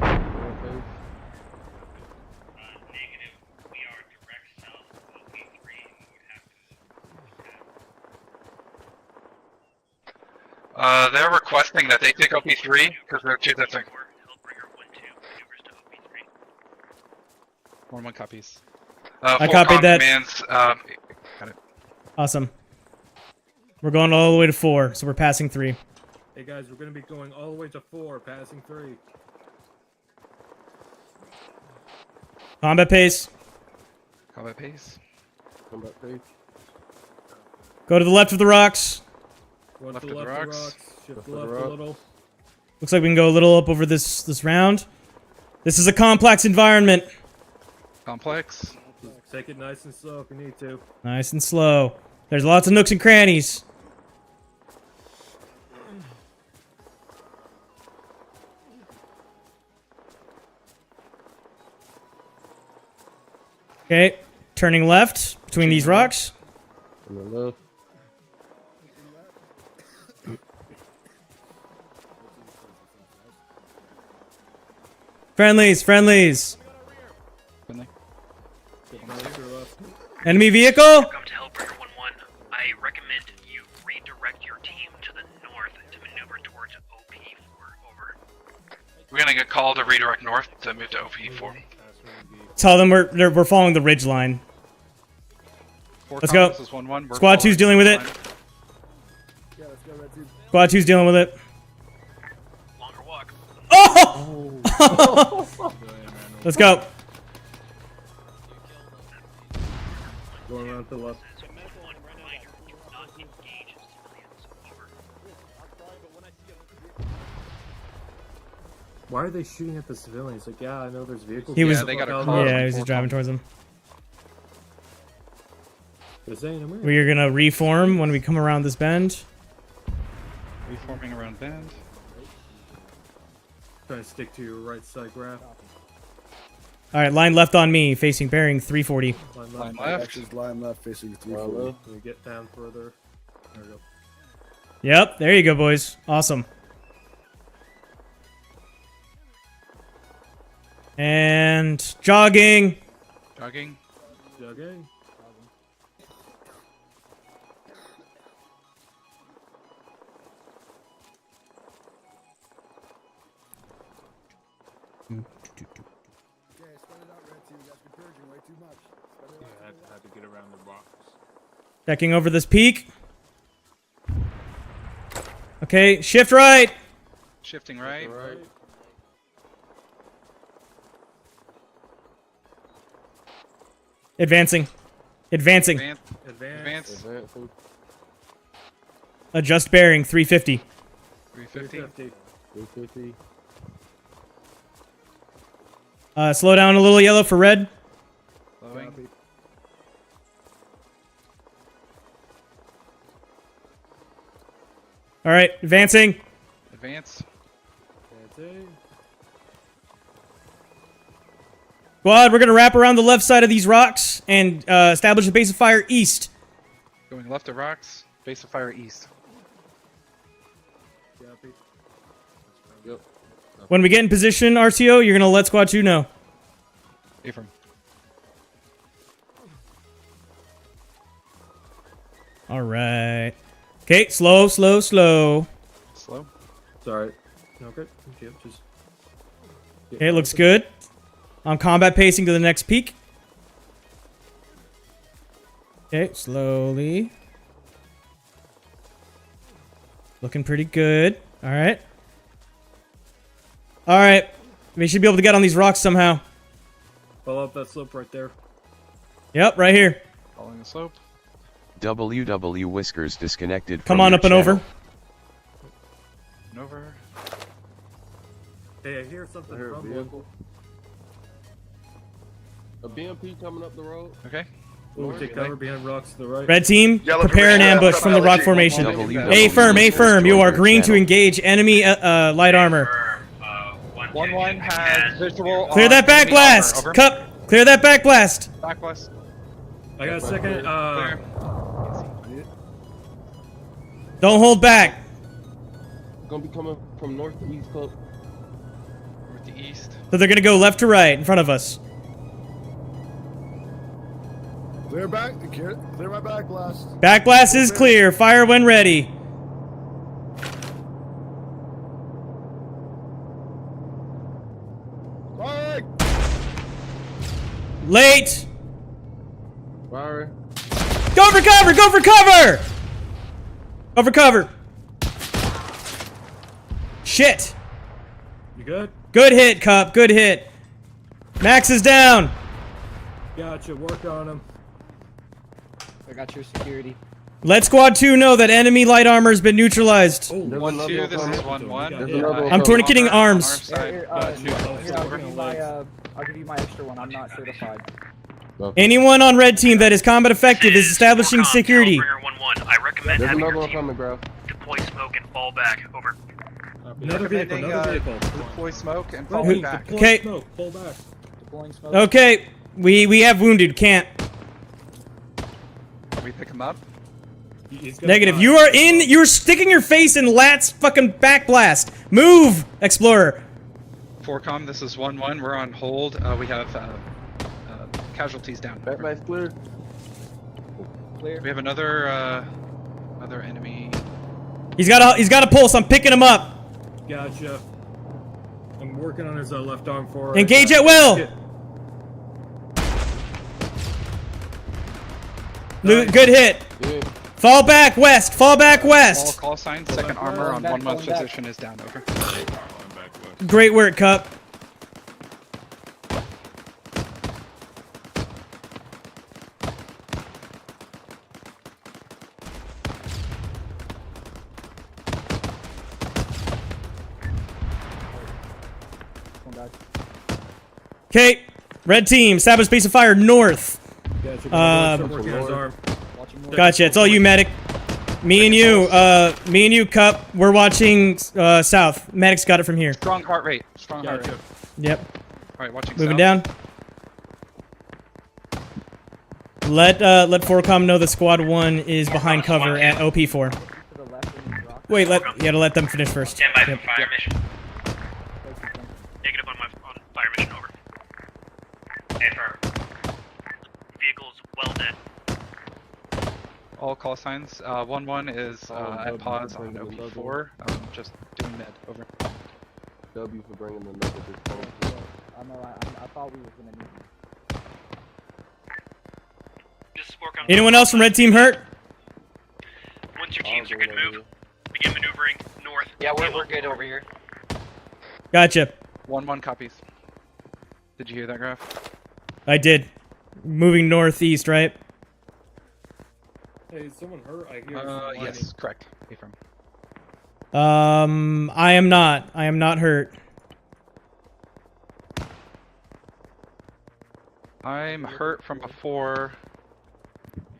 They're requesting that they take OP3 because they're two different. 1-1 copies. I full copied that. commands, Got it. Awesome. We're going all the way to 4, so we're passing 3. Hey guys, we're gonna be going all the way to 4, passing 3. Combat pace. Combat pace. Combat pace. Go to the left of the rocks. One Left to the of the left of rocks. rocks. Shift Left of left the a rock. little. Looks like we can go a little up over this round. This is a complex environment. Complex. Take it nice and slow if you need to. Nice and slow. There's lots of nooks and crannies. Okay, turning left between these rocks. On the left. Friendlies, friendlies. Enemy vehicle? Welcome to Hellbreaker 1-1. I recommend you redirect your team to the north to maneuver towards OP4. Over. We're gonna get called to redirect north to move to OP4. Tell them we're following the ridge line. Let's go. This is 1-1. We're Squad 2's dealing with it. Squad 2's dealing with it. Longer walk. Oh! Let's go. Going around to the left. Why are they shooting at the civilians? Like, yeah, I know there's vehicles. He was. they got a Yeah, car. Yeah, he was just driving towards them. They're saying I'm We are gonna reform when we come around this bend. Reforming around bend. trying to stick to your right side graph. All right, line left on me, facing bearing 340. Line Axis line left facing 340. Can we get down further? There we go. Yep, there you go, boys. Awesome. And jogging. Jogging. Jogging. Yeah, I had to get around the box. Checking over this peak. Okay, shift right. Shifting right. Advancing. Advancing. Advance. Adjust bearing 350. 350. 350. Slow down a little, yellow for red. Slowing. All right, advancing. Advance. Squad, we're gonna wrap around the left side of these rocks and establish a base of fire east. Going left of rocks. Base of fire east. Yep. When we get in position, RTO, you're gonna let Squad 2 know. Ephraim. All right. Okay, slow, slow, slow. Slow. Sorry. Okay. Okay. Just. Okay, looks good. On combat pacing to the next peak. Okay, slowly. Looking pretty good. All right. All right. We should be able to get on these rocks somehow. Follow up that slope right there. Yep, right here. Following the slope. WW Whiskers disconnected. Come from on your up and channel. over. And over. Hey, I hear something I hear a rumbling. vehicle. A BMP coming up the road. Okay. We'll take cover behind rocks to the right. Red team, Yellow prepare an permission. ambush from the rock formation. A firm, you are green to engage enemy light armor. 1-1 has visual. Clear that back blast! Cup, clear that back blast! Back blast. I got a second. Clear. Don't hold back. Gonna be coming from north to east, club. North to east. So they're gonna go left to right in front of us. Clear back. Clear my back blast. Back blast is clear. Fire when ready. Fire! Late. Fire. Go for cover! Go for cover! Go for cover. Shit. You good? Good hit, Cup. Good hit. Max is down. Gotcha. Work on him. I got your security. Let Squad 2 know that enemy light armor has been neutralized. 1-2. This is 1-1. I'm tourniqueting arms. I'll give you my extra one. I'm not certified. Anyone on red team that is combat effective is establishing security. Hellbreaker 1-1. I recommend There's having another your one team coming, bro. deploy smoke and fall back. Over. Another vehicle. Another vehicle. Deploy smoke and Bro, fall back. deploy Okay. Smoke. Pull back. Deploying smoke. Okay, We have wounded. Can't. Can we pick him up? Negative. You are in. You're sticking your face in Lat's fucking backblast. Move, Explorer. 4Com, this is 1-1. We're on hold. We have casualties down. Batman's clear. We have another enemy. He's got a pulse. I'm picking him up. Gotcha. I'm working on his left arm for. Engage at will. Good hit. Yeah. Fall back west. Fall back All west. call signs. Second armor on 1-1's position is down. Over. Great work, Cup. Okay, red team, establish base of fire north. Gotcha. It's all you, medic. Me and you, Cup. We're watching south. Medic's got it from here. Strong heart rate. Strong heart rate. Yep. All right, watching. Moving south. down. Let 4Com know that Squad 1 is behind cover at OP4. Wait, you gotta let them finish first. Stand by Yep. for fire mission. Negative on fire mission, over. Affirm. Vehicle's well dead. All call signs. 1-1 is at pause on OP4. Just doing med. Over. W for bringing the number this time. I thought we were gonna need him. Anyone else from red team hurt? Once your teams are good, move. Begin maneuvering north. Yeah, we're good over here. Gotcha. 1-1 copies. Did you hear that, Graph? I did. Moving northeast, right? Hey, is someone hurt? I hear. Yes, correct. Affirm. I am not. I am not hurt. I'm hurt from before.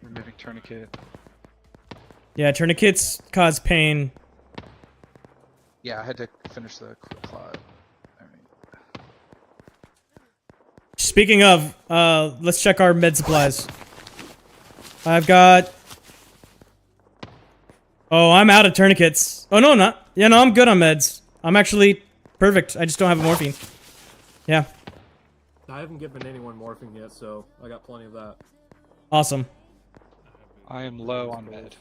Removing tourniquet. Yeah, tourniquets cause pain. Yeah, I had to finish the clot. Speaking of, let's check our med supplies. I've got... Oh, I'm out of tourniquets. Oh, no, I'm not. Yeah, no, I'm good on meds. I'm actually perfect. I just don't have a morphine. Yeah. I haven't given anyone morphine yet, so I got plenty of that. Awesome. I am low on med.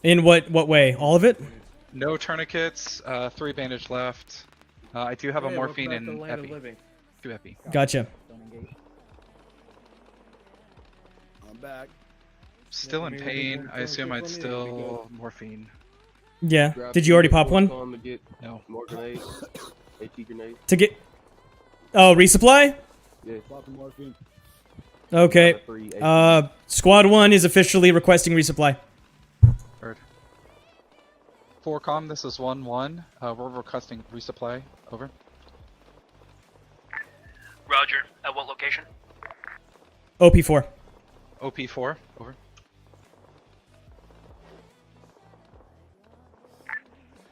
In what way? All of it? No tourniquets, 3 bandage left. I do have a morphine and epi. 2 epi. Gotcha. I'm back. Still in pain. I assume I'd still morphine. Yeah. Did you already pop one? No. More grenades. AT grenades. To get... Oh, resupply? Yeah. Morphine. Okay. Squad 1 is officially requesting resupply. Heard. 4Com, this is 1-1. We're requesting resupply. Over. Roger. At what location? OP4. OP4. Over.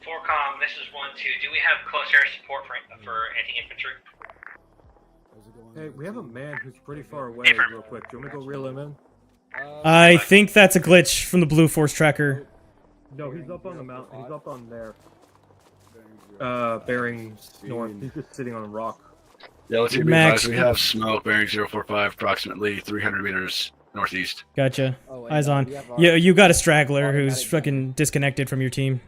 4Com, this is 1-2. Do we have close air support for anti-infantry? Hey, we have a man who's pretty far away. Real quick, do you want me to go reel him in? I think that's a glitch from the Blue Force tracker. No, he's up on the mountain. He's up on there. Bearing north. He's just sitting on a rock. Yeah, let's be advised. We have smoke bearing 045, approximately 300 meters northeast. Gotcha. Eyes on. Yeah, you got a straggler who's fucking disconnected from your team.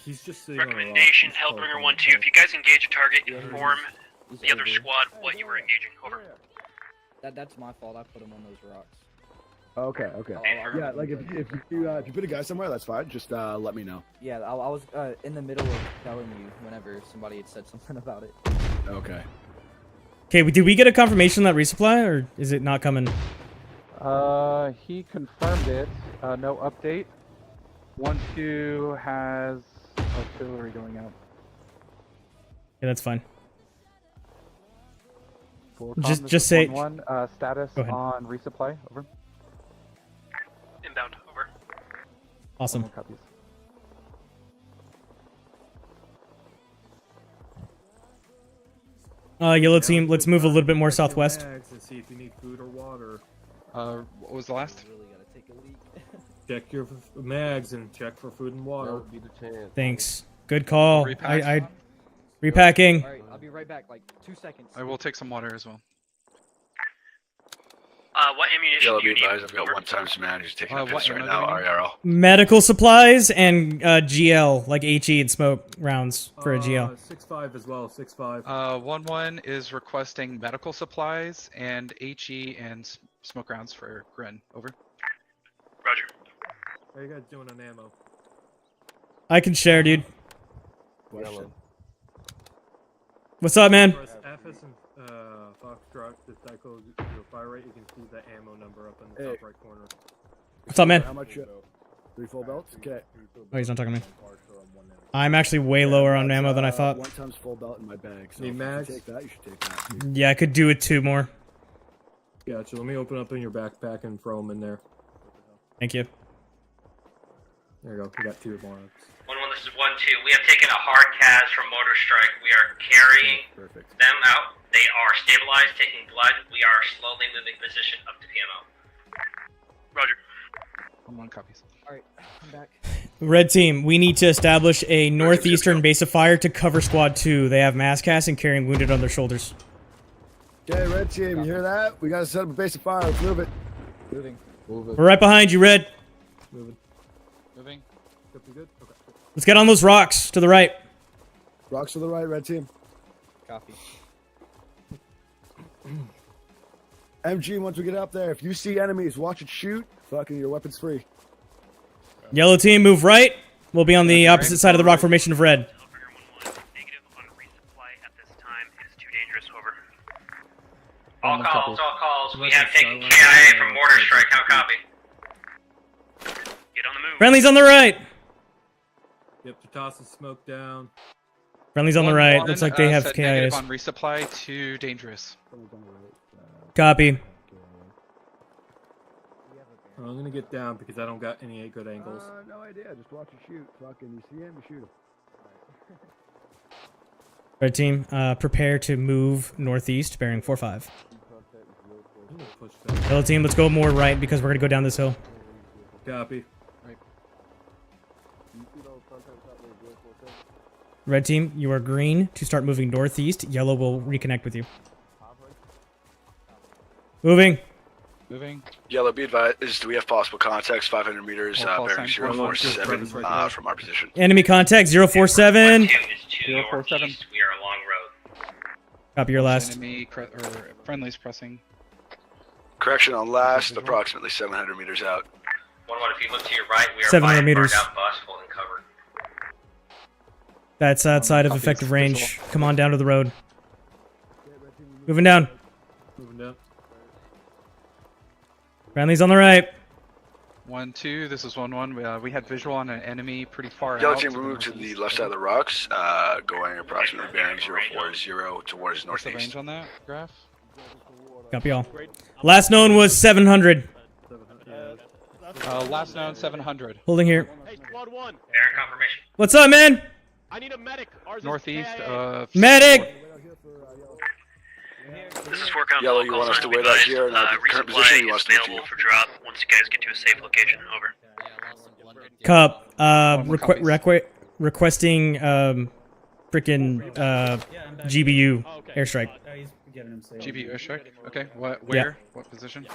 He's just sitting Recommendation, Hellbringer 1-2. If you guys engage a target, inform the other squad what you were engaging. Over. That's my fault. I put him on those rocks. Okay, okay. Yeah, like if you put a guy somewhere, that's fine. Just let me know. Yeah, I was in the middle of telling you whenever somebody had said something about it. Okay. Okay, did we get a confirmation that resupply, or is it not coming? He confirmed it. No update. 1-2 has artillery going out. Yeah, that's fine. Just say. 1-1, status on resupply. Over. Inbound. Over. Awesome. Copies. Yellow team, let's move a little bit more southwest. Mags and see if you need food or water. What was the last? Check your mags and check for food and water. Be the chance. Thanks. Good call. Repack? Repacking. Alright, I'll be right back, like 2 seconds. I will take some water as well. What ammunition Yellow, do you be need? advised, I've got one times man who's taking a what piss right ammo now, do we need? RERL. Medical supplies and GL, like HE and smoke rounds for a GL. 6.5 as well, 6.5. 1-1 is requesting medical supplies and HE and smoke rounds for Grin. Over. Roger. How you guys doing on ammo? I can share, dude. Yellow. What's up, man? Press FS and Foxtrot, the Tycho, your fire rate, you can see the ammo number up in the top right corner. What's up, man? How much? 3 full belts? Okay. Oh, he's not talking to me. I'm actually way lower on ammo than I thought. 1 times full belt in my bag. So Need if mags? you take that, you should take that. Yeah, I could do with 2 more. Gotcha, let me open up in your backpack and throw them in there. Thank you. There you go, we got 2 more. 1-1, this is 1-2. We have taken a hard CAS from Motor Strike. We are carrying them out. They are stabilized, taking blood. We are slowly moving position up to PMO. Roger. 1-1 copies. Alright, I'm back. Red team, we need to establish a northeastern base of fire to cover squad 2. They have mass cast and carrying wounded on their shoulders. Okay, red team, you hear that? We gotta set up a base of fire. Let's move it. Moving. We're right behind you, Red. Moving. Moving. Good, good? Okay. Let's get on those rocks to the right. Rocks to the right, red team. Copy. MG, once we get up there, if you see enemies, watch it shoot. Fucking your weapon's free. Yellow team, move right. We'll be on the opposite side of the rock formation of red. All calls, all calls. We have taken KIA from Mortar Strike. How copy? Get on the move. Friendly's on the right. Yep, to toss the smoke down. Friendly's on the right. Looks like they have set negative KIAs. on resupply to dangerous. Copy. I'm gonna get down because I don't got any good angles. No idea. Just watch it shoot. Fucking, you see him, you shoot him. Red team, prepare to move northeast, bearing 4-5. Yellow team, let's go more right because we're gonna go down this hill. Copy. Right. Red team, you are green to start moving northeast. Yellow will reconnect with you. Moving. Moving. Yellow, be advised, do we have possible contacts 500 meters, call bearing sign. 047 from our position? Enemy contact 047. 047. We are along road. Copy your last. Enemy or friendlies pressing. Correction on last, approximately 700 meters out. 1-1, if you look to your right, we are 700 by a meters. burned out bus holding cover. That's outside of Copies. effective range. Visual. Come on down to the road. Moving down. Moving down. Friendly's on the right. 1-2. This is 1-1. We had visual on an enemy pretty far Yellow out. team, we move to the left side of the rocks, going approximately bearing 040 towards What's the range northeast. on that graph? Copy all. Last known was 700. Last known 700. Holding here. Hey, squad 1. Bearing confirmation. What's up, man? I need a medic. Ours is Northeast KIA. of. Medic! This is 4 Council. Yellow, you want us to wait out here in our current position, or you want us to move to you? for drop once you guys get to a safe location. Over. Cup. Requesting frickin' GBU airstrike. GBU airstrike. Okay. What? Where? What position?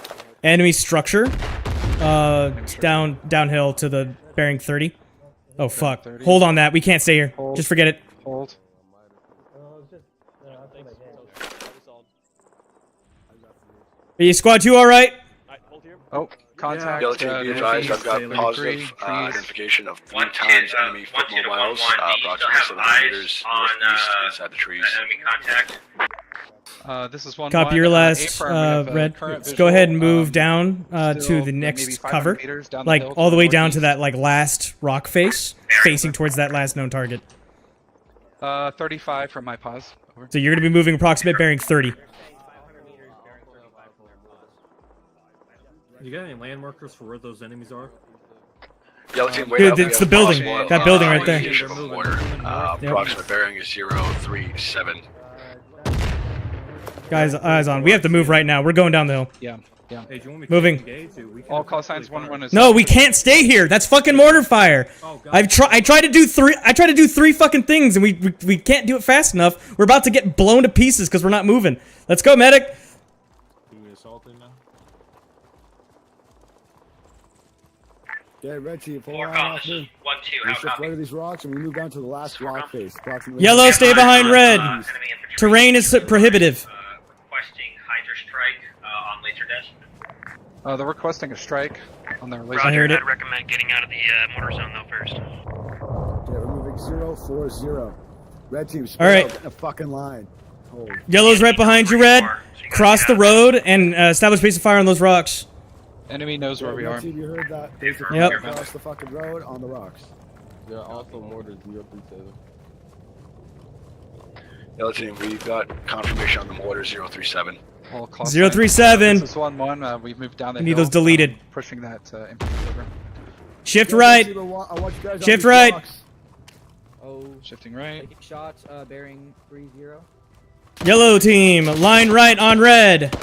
Enemy structure. Downhill to the bearing 30. Oh fuck. 30. Hold on that. We can't stay here. Hold. Just forget it. Hold. Are you squad 2 all right? Oh, contact. Yellow team, be advised, I've got positive identification of 3 times enemy foot mobiles, approximately 700 meters northeast inside the trees. Enemy contact. This is 1-1. Copy your last, A-firm, we have, Red. current Let's go ahead and visual, move down to still the maybe next 500 cover. meters down the Like hill all the to way down to northeast. that like last rock face, facing towards that last known target. 35 from my pause. Over. So you're going to be moving approximate bearing 30. You got any land markers for where those enemies are? Yellow team, wait Dude, up, it's we the have building. possible, That building right there. indication from mortar. Approximate bearing is 037. Guys, eyes on. We have to move right now. We're going down the hill. Yeah, yeah. Hey, do you want me to Moving. engage you? We can All call signs 1-1 is. No, we can't stay here. That's fucking mortar fire. I tried to do three fucking things, and we can't do it fast enough. We're about to get blown to pieces because we're not moving. Let's go, medic. Do we assault him now? Okay, red team, pull Four on calls. off me. 1-2, We out shift copy. right of these rocks, and we move down to the last rock face. Approximately Yellow, stay behind red. Terrain is prohibitive. Requesting Hydra strike on Laserdisc. They're requesting a strike on their laser. I heard it. I'd recommend getting out of the mortar zone though first. Okay, we're moving 040. Red team, All right. in a fucking line. Holy. Yellow's right behind you, red. Cross the road and establish base of fire on those rocks. Enemy knows where we are. Red team, you heard that? There's a Yep. across the fucking road on the rocks. There are also mortars 037. Yellow team, we've got confirmation on the mortar 037. All call 037. This is 1-1. We've moved down the We need hill, those deleted. pushing that infantry over. Shift right. I want you guys on Shift these right. rocks. Oh, shifting right. Taking shots, bearing 30. Yellow team, line right on red.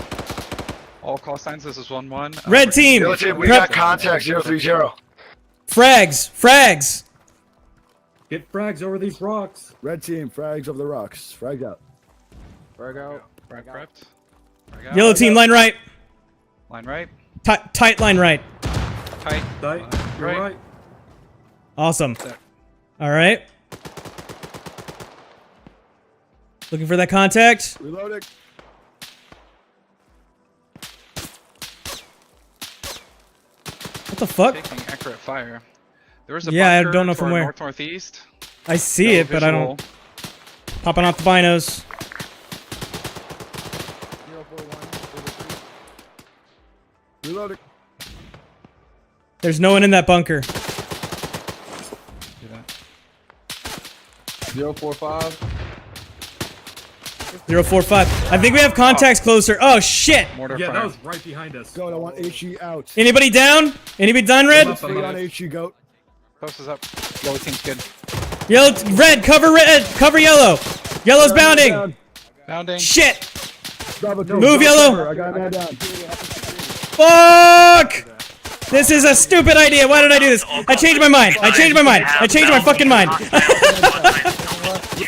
All call signs. This is 1-1. Red team. Yellow team, we Prep- got contact 030. Frags. Get frags over these rocks. Red team, frags over the rocks. Frag out. Frag out. Frag prepped. Frag out. Yellow team, line right. Line right. Tight line right. Tight. You're right. Awesome. All right. Looking for that contact. Reloading. What the fuck? Taking accurate fire. There was a Yeah, I bunker don't know to from our where. north-northeast. I see No it, but I visual. don't. Popping off the binos. Reloading. There's no one in that bunker. 045. 045. I think we have contacts closer. Oh shit! Mortar Yeah, fire. that was right behind us. Goat, I want HE out. Anybody down? Anybody done, red? Stay on HE, Goat. Post is up. Yellow team's good. Yellow, red, cover yellow. Yellow's bounding. Bounding. Shit! Bravo team, Move, go yellow. cover. I got a man down. Fuck! This is a stupid idea. Why did I do this? I changed my mind. I changed my fucking mind. Move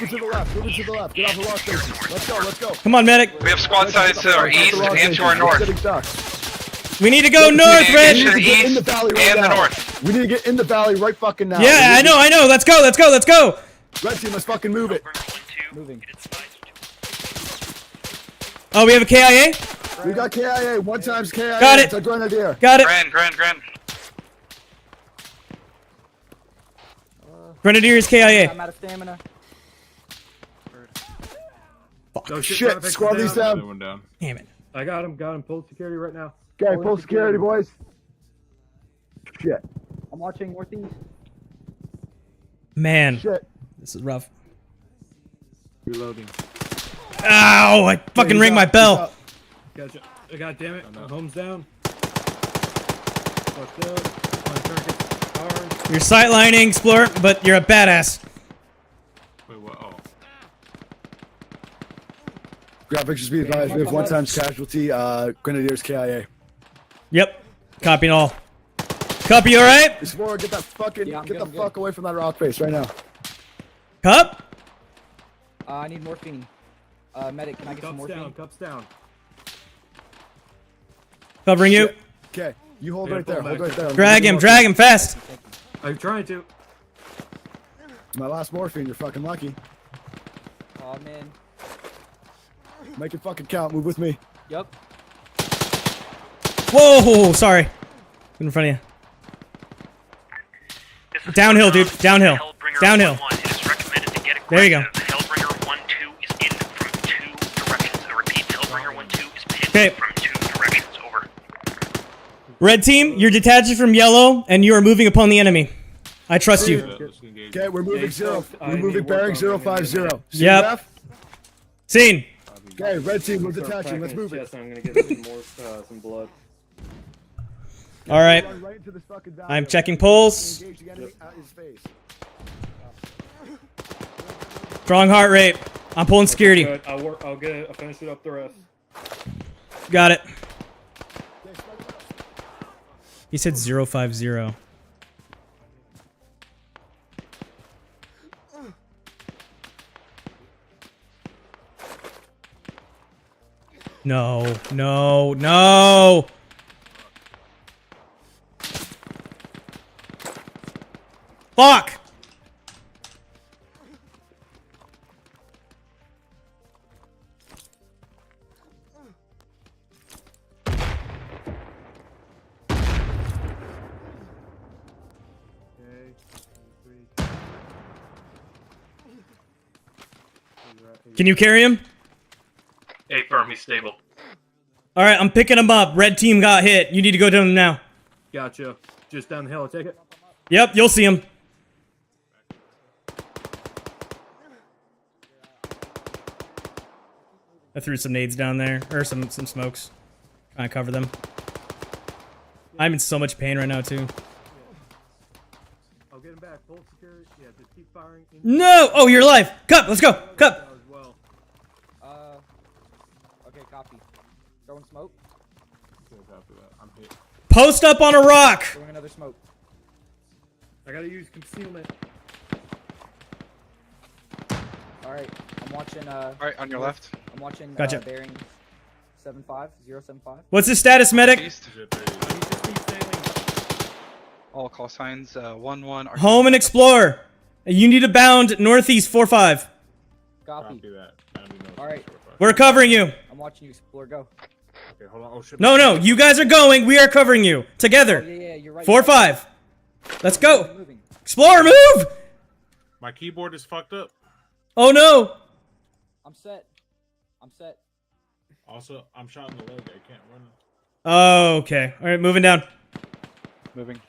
it to the left. Move it to the left. Get off the rock station. Let's go. Let's go. Come on, medic. We have squad sides to our east and to our north. Getting stuck. We need to go north, We red. need to We need to get in the valley right and the now. north. We need to get in the valley right fucking now. Yeah, I know. Let's go. Red team, let's fucking move it. Moving. Oh, we have a KIA? We got KIA. 1 times KIA. Got it. It's a grenadier. Got it. Grand. Grenadiers KIA. I'm out of stamina. Oh, Shit, perfect. squad these down. Other one down. Damn it. I got him. Pull security right now. Okay, full security, boys. Shit. I'm watching northeast. Man, Shit. this is rough. Reloading. Ow! I fucking rang my bell. Gotcha. God damn it. Home's down. Fucked up. On target. Armed. You're sightlining, Explorer, but you're a badass. Wait, what? Oh. Graphics just be advised. We have 1 times casualty. Grenadiers KIA. Yep. Copy all. Copy, alright? Explorer, get that fucking Yeah, I'm get good, the I'm good. fuck away from that rock face right now. Cup? I need morphine. Medic, can I get some morphine? Cups down. Covering you. Okay, you hold Yeah, right there. pull Hold back. right there. Drag him fast. I'm trying to. It's my last morphine. You're fucking lucky. Oh man. Make it fucking count. Move with me. Yup. Whoa, sorry. In front of you. Downhill, dude. Downhill. Downhill. There you go. Hellbringer 1-2 is in from 2 directions. I repeat, Hellbringer 1-2 is pinned Okay. from 2 directions. Over. Red team, you're detaching from yellow, and you are moving upon the enemy. I trust you. Okay, we're moving We're moving bearing 050. Yep. Scene. Okay, red team, we're detaching. Let's move it. I'm gonna get some more, some blood. All right. Run right into this fucking valley. I'm checking pulse. Engage the enemy at his face. Strong heart rate. I'm pulling security. Good. I'll finish it up the rest. Got it. He said 050. No, no, no! Fuck! Can you carry him? Hey, firm, he's stable. Alright, I'm picking him up. Red team got hit. You need to go to him now. Gotcha. Just down the hill, take it. Yep, you'll see him. I threw some nades down there, or some smokes. Trying to cover them. I'm in so much pain right now, too. I'll get him back. Full security. Yeah, just keep firing. No! Oh, you're alive! Cup, let's go! Cup! Okay, copy. Throwing smoke. I'm hit. Post up on a rock! Throwing another smoke. I gotta use concealment. Alright, I'm watching, Alright, on your left. I'm watching, Gotcha. bearing 075. What's the status, medic? East. All call signs, 1-1. Home and explore. You need to bound northeast 4-5. Copy. Alright. We're covering you. I'm watching you explore. Go. Okay, hold on. Oh shit. No, no, you guys are going. We are covering you. Together. Oh, yeah, you're right. 4-5. Let's go. Explorer, move! My keyboard is fucked up. Oh no. I'm set. I'm set. Also, I'm shot in the leg. I can't run. Oh, okay. All right, moving down. Moving.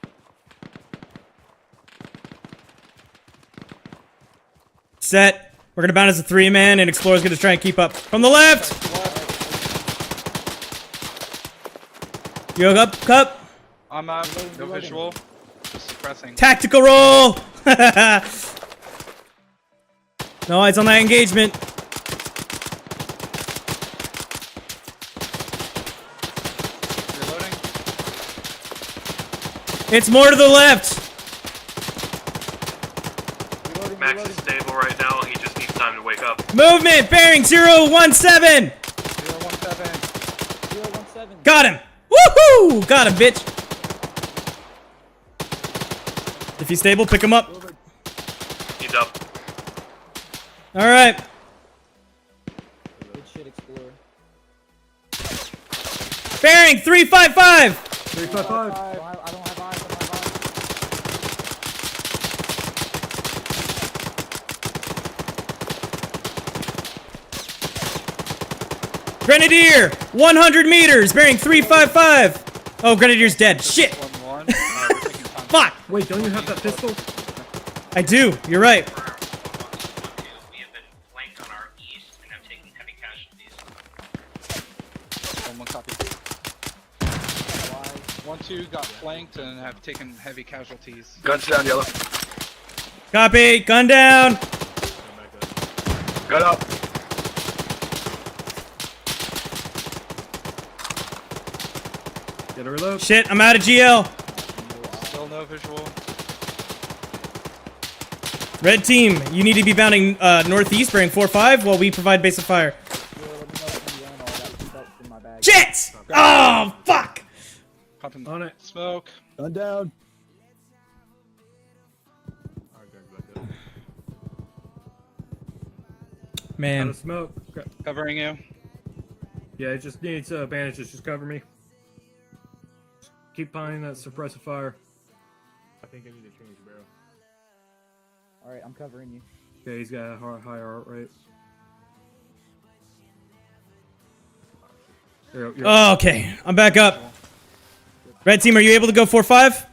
Set. We're gonna bound as a 3-man, and Explorer's gonna try and keep up. From the left! Yo, up, cup. I'm no visual. Just suppressing. Tactical roll! No eyes on that engagement. Reloading. It's more to the left. Max is stable right now. He just needs time to wake up. Movement, bearing 017. 017. Got him. Woohoo! Got him, bitch. If he's stable, pick him up. He's up. All right. Good shit, Explorer. Bearing 355. 355. I don't have eyes. I don't have eyes. Grenadier, 100 meters, bearing 355. Oh, Grenadier's dead. Shit. Fuck. Wait, don't you have that pistol? I do. You're right. We have been flanked on our east and have taken heavy casualties. 1-1 copy. 1-2 got flanked and have taken heavy casualties. Guns down, yellow. Copy. Gun down. Gun up. Get a reload. Shit, I'm out of GL. Still no visual. Red team, you need to be bounding northeast, bearing 4-5, while we provide base of fire. Shit! Oh, fuck! Popping on it. Smoke. Gun down. Man. Out of smoke. Covering you. Yeah, it just needs bandages. Just cover me. Just keep finding that suppressive fire. I think I need to change barrel. Alright, I'm covering you. Okay, he's got a high heart rate. Oh, okay, I'm back up. Red team, are you able to go 4-5?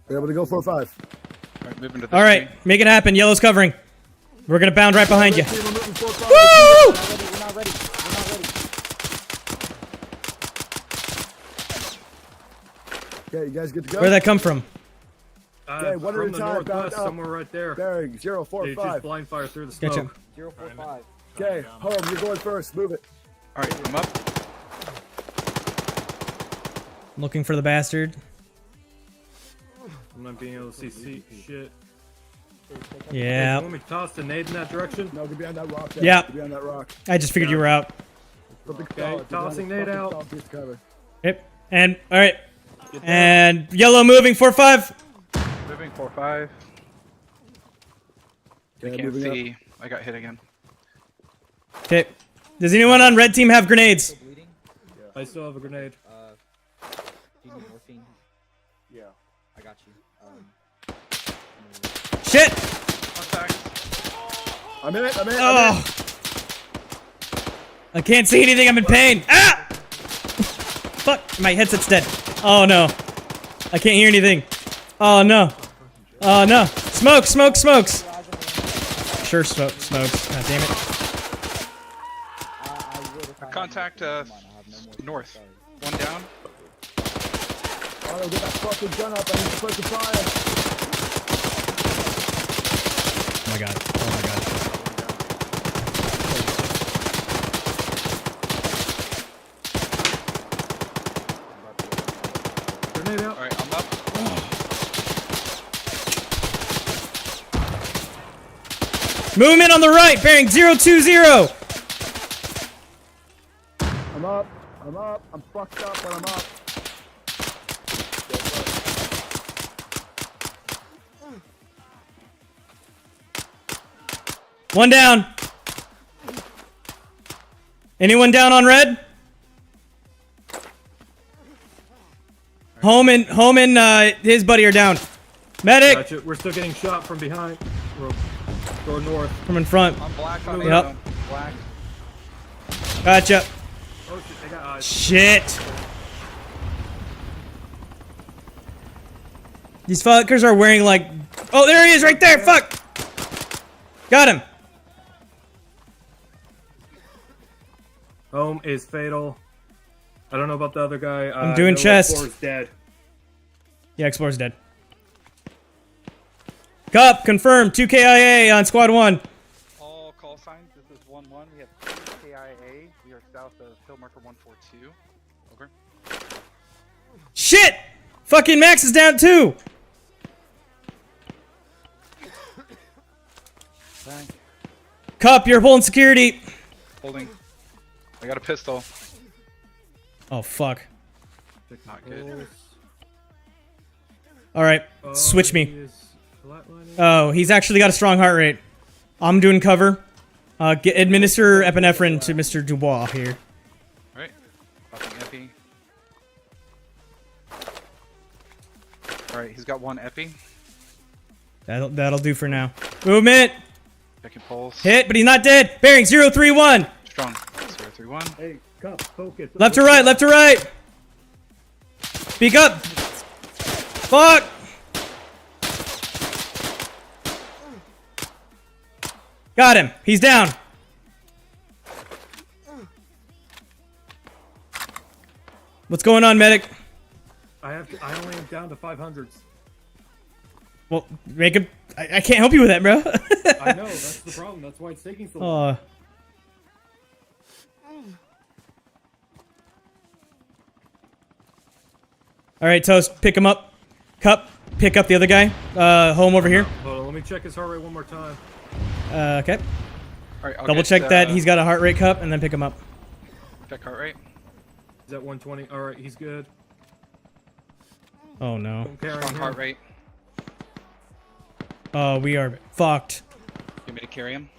We're able to go 4-5. Alright, moving to the All right, make it happen. Yellow's covering. We're gonna bound right behind you. Woo! We're not ready. We're not ready. Okay, you guys good to go? Where'd that come from? Okay, one from at a the time. northwest, Bound up. somewhere right there. Bearing They 045. just blind fire through the smoke. Gotcha. 045. Okay, home, you're going first. Move it. Alright, I'm up. Looking for the bastard. I'm not being able to see shit. Yeah. You want me to toss the nade in that direction? No, get behind that rock. Yeah. Get behind that rock. I just figured you were out. Okay, tossing nade out. Yep. And all right. And yellow moving 4-5. Moving 4-5. I Okay, can't moving up. see. I got hit again. Okay. Does anyone on red team have grenades? I still have a grenade. Do you need morphine? Yeah. I got you. Shit! I'm in it. I'm in it. Oh. I can't see anything. I'm in pain. Ah! Fuck. My headset's dead. Oh no. I can't hear anything. Oh no. Oh no. Smoke, smoke, smokes. Sure, smokes. God damn it. Contact north. One down. Otto, get that fucking gun up. I need to put the fire. Oh my god. Oh my god. Grenade out. Alright, I'm up. Movement on the right, bearing 020. I'm up. I'm up. I'm fucked up, but I'm up. One down. Anyone down on red? Home and his buddy are down. Medic. Gotcha. We're still getting shot from behind. Go north. From in front. I'm black on Yep. Black. Gotcha. Oh shit, they got eyes. Shit. These fuckers are wearing like... Oh, there he is right there. Fuck. Got him. Home is fatal. I don't know about the other guy. I'm doing no, chest. Explorer's dead. Yeah, Explorer's dead. Cup, confirmed. 2 KIA on squad 1. All call signs. This is 1-1. We have 2 KIA. We are south of hill marker 142. Over. Shit! Fucking Max is down too! Bang. Cup, you're holding security. Holding. I got a pistol. Oh, fuck. Not good. Alright, switch me. Oh, he's actually got a strong heart rate. I'm doing cover. Administer epinephrine to Mr. Dubois here. Alright. Popping epi. Alright, he's got 1 epi. That'll do for now. Movement! Checking pulse. Hit, but he's not dead. Bearing 031. Strong. 031. Hey, Cup, focus. Left to right, left to right. Speak up. Fuck. Got him. He's down. What's going on, medic? I only am down to 500s. Well, make him. I can't help you with that, bro. I know, that's the problem. That's why it's taking so long. All right, Toast, pick him up. Cup, pick up the other guy. Home over here. Hold on, let me check his heart rate one more time. Okay. Alright, I'll Double get, check that he's got a heart rate cup, and then pick him up. Check heart rate. He's at 120. Alright, he's good. Oh no. Strong heart rate. Oh, we are fucked. You want me to carry him?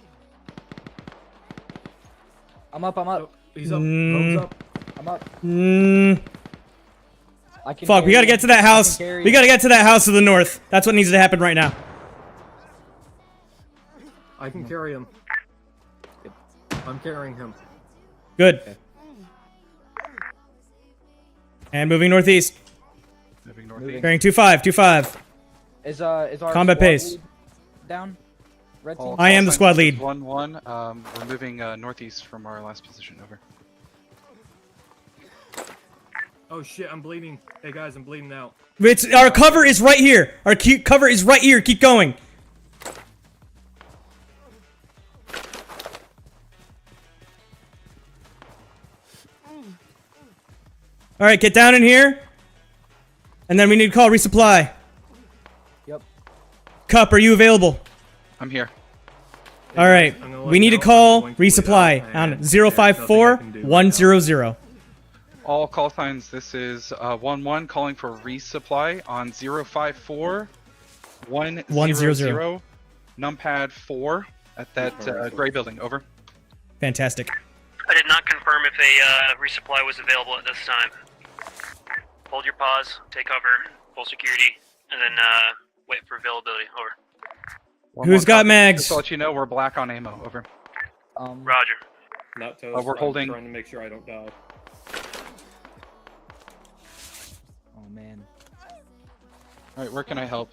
I'm up. He's up. Home's up. I'm up. I can Fuck, we gotta get to that house. We gotta get to that house to the north. That's what needs to happen right now. I can carry him. I'm carrying him. Good. And moving northeast. Moving northeast. Bearing 25, 25. Is our Combat squad pace. lead down? Red team. I am the squad lead. 1-1. We're moving northeast from our last position. Over. Oh shit, I'm bleeding. Hey guys, I'm bleeding out. Our cover is right here. Our cover is right here. Keep going. All right, get down in here. And then we need to call resupply. Yep. Cup, are you available? I'm here. All right. We need to call resupply on 054-100. All call signs, this is 1-1 calling for resupply on 054-100, numpad 4 at that gray building, over. Fantastic. I did not confirm if a resupply was available at this time. Hold your pause, take cover, full security, and then wait for availability, over. Who's got mags? Just to let you know, we're black on ammo, over. Roger. Not toast. We're holding. I'm trying to make sure I don't die. Oh man. Alright, where can I help?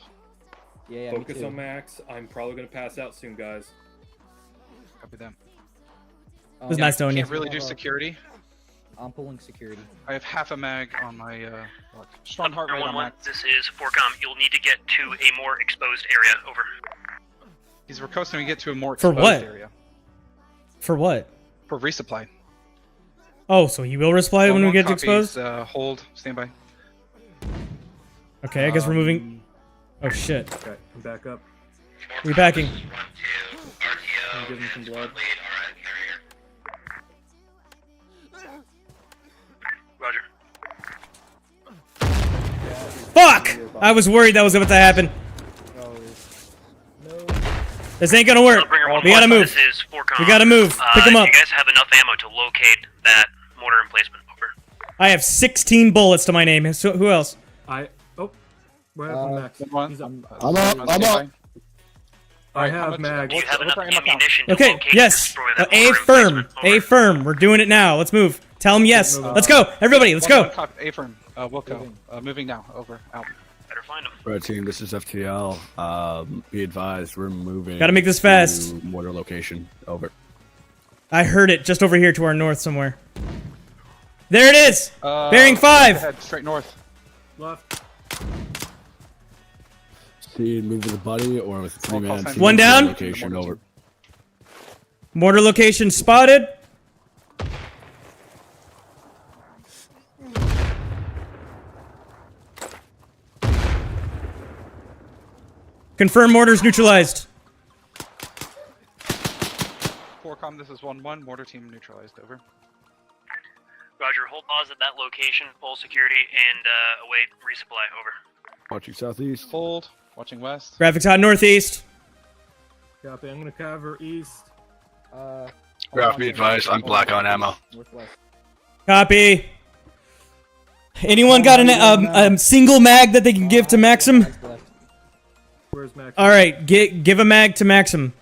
Yeah, Focus on Max. I'm probably gonna pass out soon, guys. Copy them. It was nice knowing you. Can't really do security. I'm pulling security. I have half a mag on my strong heart rate on 1-1, Max. this is 4Com. You'll need to get to a more exposed area, over. He's requesting we get to a more For exposed what? area. For what? For resupply. Oh, so he will resupply when we get copies, exposed? Hold, stand by. Okay, I guess we're moving. Oh shit. Okay, I'm back up. Repacking. I'm giving some blood. Roger. Fuck! I was worried that was about to happen. This ain't gonna work. We gotta move. This is 4Com. We gotta move. Pick him up. You guys have enough ammo to locate that mortar emplacement, over. I have 16 bullets to my name. So who else? Where happened Max? He's up. I'm up. I have mag. Do you have enough ammunition to Okay, locate yes. destroy that A mortar firm. emplacement, over. A firm. We're doing it now. Let's move. Tell him yes. Let's go. Everybody, let's go. A firm, Wilco. Moving now, over, out. Better find him. Red team, this is FTL. Be advised, we're moving. Gotta make this fast. to mortar location. Over. I heard it just over here to our north somewhere. There it is. Bearing Head 5. straight north. Left. See, move with a buddy or with 3-man. team. One down. Location, over. Mortar location spotted. Confirm mortars neutralized. 4Com, this is 1-1. Mortar team neutralized, over. Roger, hold pause at that location, pull security, and await resupply, over. Watching southeast. Hold. Watching west. Graphics hot northeast. Copy. I'm gonna cover east. Graph, be advised, I'm black on ammo. Copy. Anyone got a single mag that they can give to Maxim? Where's Max? All right, give a mag to Maxim.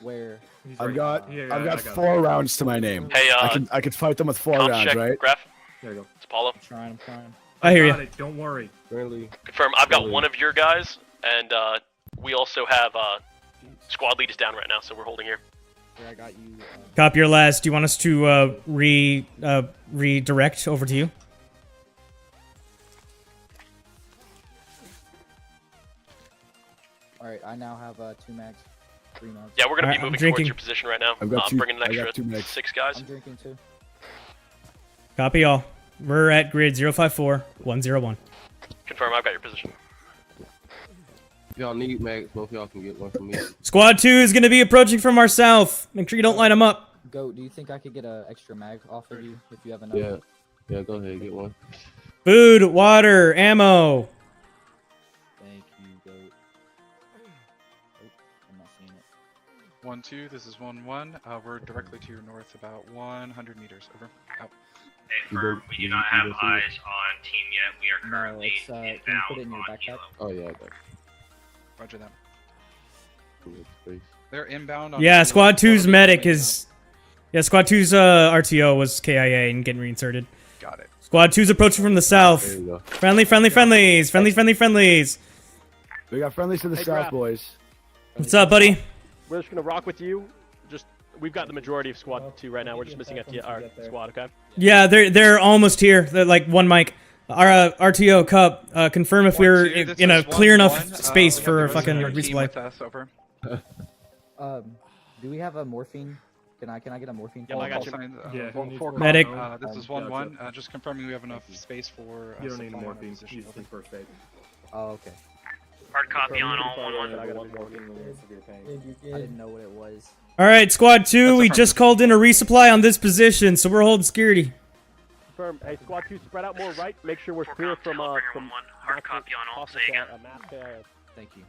Where? I've got 4 rounds to my name. Hey, I could fight them with 4 comp rounds, check, right? Graph. There you go. It's Apollo. I'm trying. I hear got you. it, don't worry. Friendly. Confirm. I've got one of your guys, and we also have squad lead is down right now, so we're holding here. I got you. Copy your last. Do you want us to redirect over to you? All right, I now have 2 mags, 3 mags. Yeah, we're gonna All be right, I'm moving drinking. towards your position right now. I've got two- bringing an I got extra 2 mags. 6 guys. I'm drinking too. Copy all. We're at grid 054-101. Confirm. I've got your position. If y'all need mags, both y'all can get one from me. Squad 2 is going to be approaching from our south. Make sure you don't line them up. Goat, do you think I could get an extra mag off of you if you have enough? Yeah, go ahead, get one. Food, water, ammo. Thank you, Goat. Oh, I'm not seeing it. 1-2, this is 1-1. We're directly to your north, about 100 meters. Over. Out. Hey, firm, we do not have eyes on team yet. We are currently No, can you put it in your inbound on backpack? Oh yeah, I got Roger that. it. They're inbound on Yeah, the Squad 2's right medic now. is... Yeah, Squad 2's RTO was KIA and getting reinserted. Got it. Squad 2's approaching from the south. There you go. Friendly, friendly, friendlies. Friendly, friendly, friendlies. We got friendlies to the Hey, south, Graf. boys. What's up, buddy? We're just gonna rock with you. Just we've got the majority of squad 2 right now. We're just missing our squad. Okay. Yeah, they're almost here. They're like one mic. Our RTO Cup, confirm if we're 1-2, this in a is clear 1-1. enough space We have for the fucking rest of your team resupply. with us, over. Do we have a morphine Can I get a morphine? Yeah, I got you. Medic. This is 1-1. Just confirming we have enough space for. You don't need supply morphine. position. You just need first aid. Oh, okay. Hard copy on all 1-1. I got one morphine when you're in severe pain. I didn't know what it was. All right, Squad 2, we just called in a resupply on this position, so we're holding security. Confirm. Hey, Squad 2, spread out more right. Make sure we're clear from Hard copy on all. Say again. Thank you.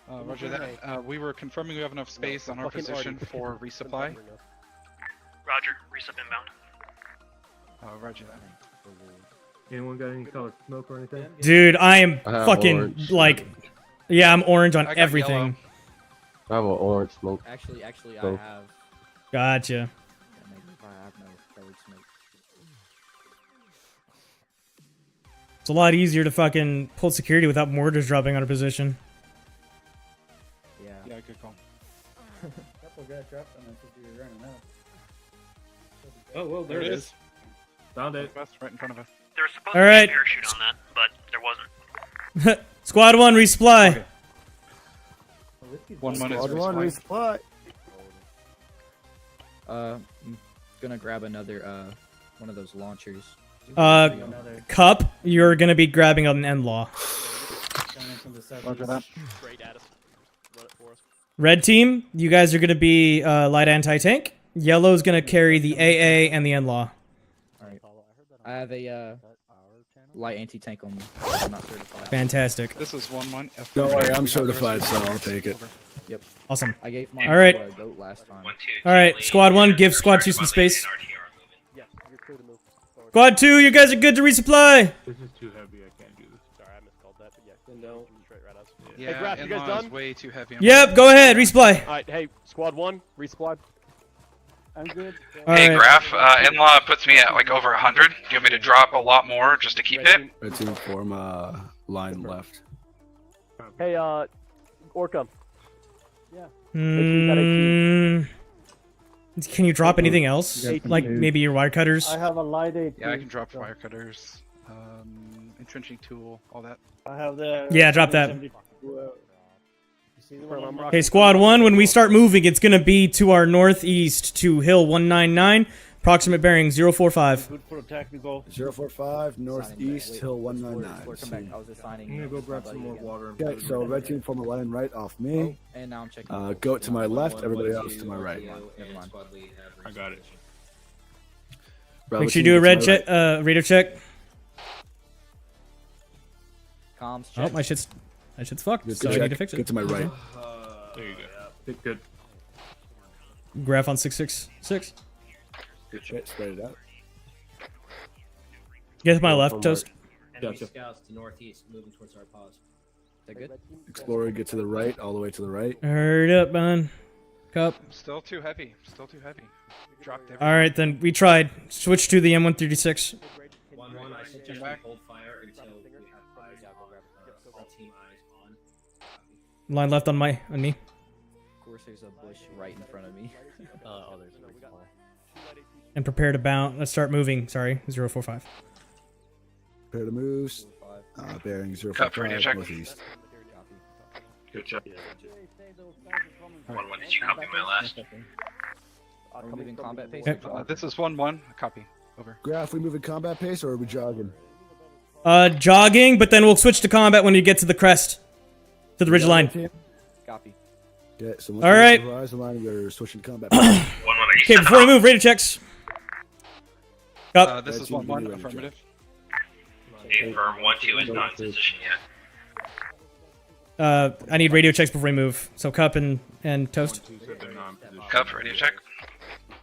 Roger that. We were confirming we have enough space on our position for resupply. Roger. Resup inbound. Roger that. Anyone got any colored smoke or anything? Dude, I am I have fucking orange. like, yeah, I'm orange on I got everything. I have an orange smoke. Actually, I So- have. Gotcha. I have no colored smoke. It's a lot easier to fucking pull security without mortars dropping on a position. Yeah. Yeah, good call. Couple guys dropped on us as we were running out. Oh, well, there it is. Found it. Right in front of us. There was supposed All to right. be a parachute on that, but there wasn't. Squad 1, resupply. 1 minute. Squad 1, resupply. I'm gonna grab another one of those launchers. Cup, you're gonna be grabbing an end-law. Roger that. Red team, you guys are gonna be light anti-tank. Yellow's gonna carry the AA and the end-law. Alright. I have a light anti-tank on me. I'm not certified. Fantastic. This is 1-1. Don't worry, I'm certified, so I'll take it. Yep. Awesome. I gave mine All right. to a goat last time. All right, Squad 1, give Squad 2 some space. Squad 2, you guys are good to resupply. This is too heavy. I can't do this. Sorry, I miscalled that, but yeah. No. Straight right us. Yeah, hey, Graf, you guys inlaw done? is way too heavy. Yep, go ahead, resupply. Alright, hey, Squad 1, resupply. I'm good. Hey, Alright. Graf, in-law puts me at like over 100. Do you want me to drop a lot more just to keep it? Red team form line left. Hey, Orca. Yeah. Can you drop anything else? Like maybe your wire cutters? I have a light AT. Yeah, I can drop wire cutters, entrenching tool, all that. I have the. Yeah, drop that. Okay, Okay, Squad 1, when we start moving, it's going to be to our northeast to Hill 199, approximate bearing 045. Good for a technical. 045, northeast, hill 199. Come back. I was assigning. I'm gonna go grab some more water. Okay, so red team form a line right off me. And now I'm checking. Goat to my left, everybody else to my right. Never mind. I got it. Bravo Make sure you team, do a get to red my right. check, radar check. Comms Oh, check. my shit's fucked, Good so I check. need to fix Get it. to my right. There you go. Good. Graph on 666. Good shit, spread it out. Get to my left, Toast. Enemy scouts to northeast, moving towards our pause. Is that good? Explorer, get to the right, all the way to the right. Hurry up, man. Cup. Still too heavy. Still too heavy. Dropped everything. Alright, then we tried. Switch to the M136. 1-1, I suggest we hold fire until we have all team eyes on. Line left on me. Of course, there's a bush right in front of me. There's And prepare to bound. Let's start moving. Sorry, 045. Prepare to move. Bearing Cut for radio 045, check. northeast. Good job. 1-1, did you copy my last? Are we moving combat pace? Okay. This is 1-1. Copy. Over. Graph, we moving combat pace or are we jogging? Jogging, but then we'll switch to combat when you get to the crest. To the ridge line. Copy. Yeah, so All right. Horizon line, we're switching to combat. 1-1, are you Okay, set before we up? move, radar checks. Up. This is 1-1. Affirmative. Hey, firm 1-2 is not in position yet. I need radio checks before we move. So Cup and Toast. Cup, radio check.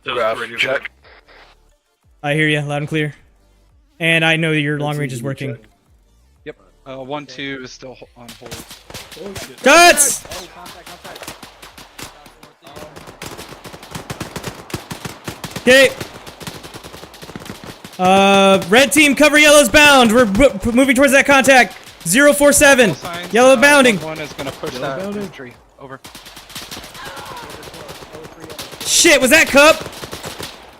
Graph, Radio check. I hear you loud and clear. And I know your long range is working. Yep. 1-2 is still on hold. Cuts! Okay. Red team, cover yellow's bound. We're moving towards that contact. 047. Yellow bounding. One is gonna push that infantry. Over. Shit, was that Cup?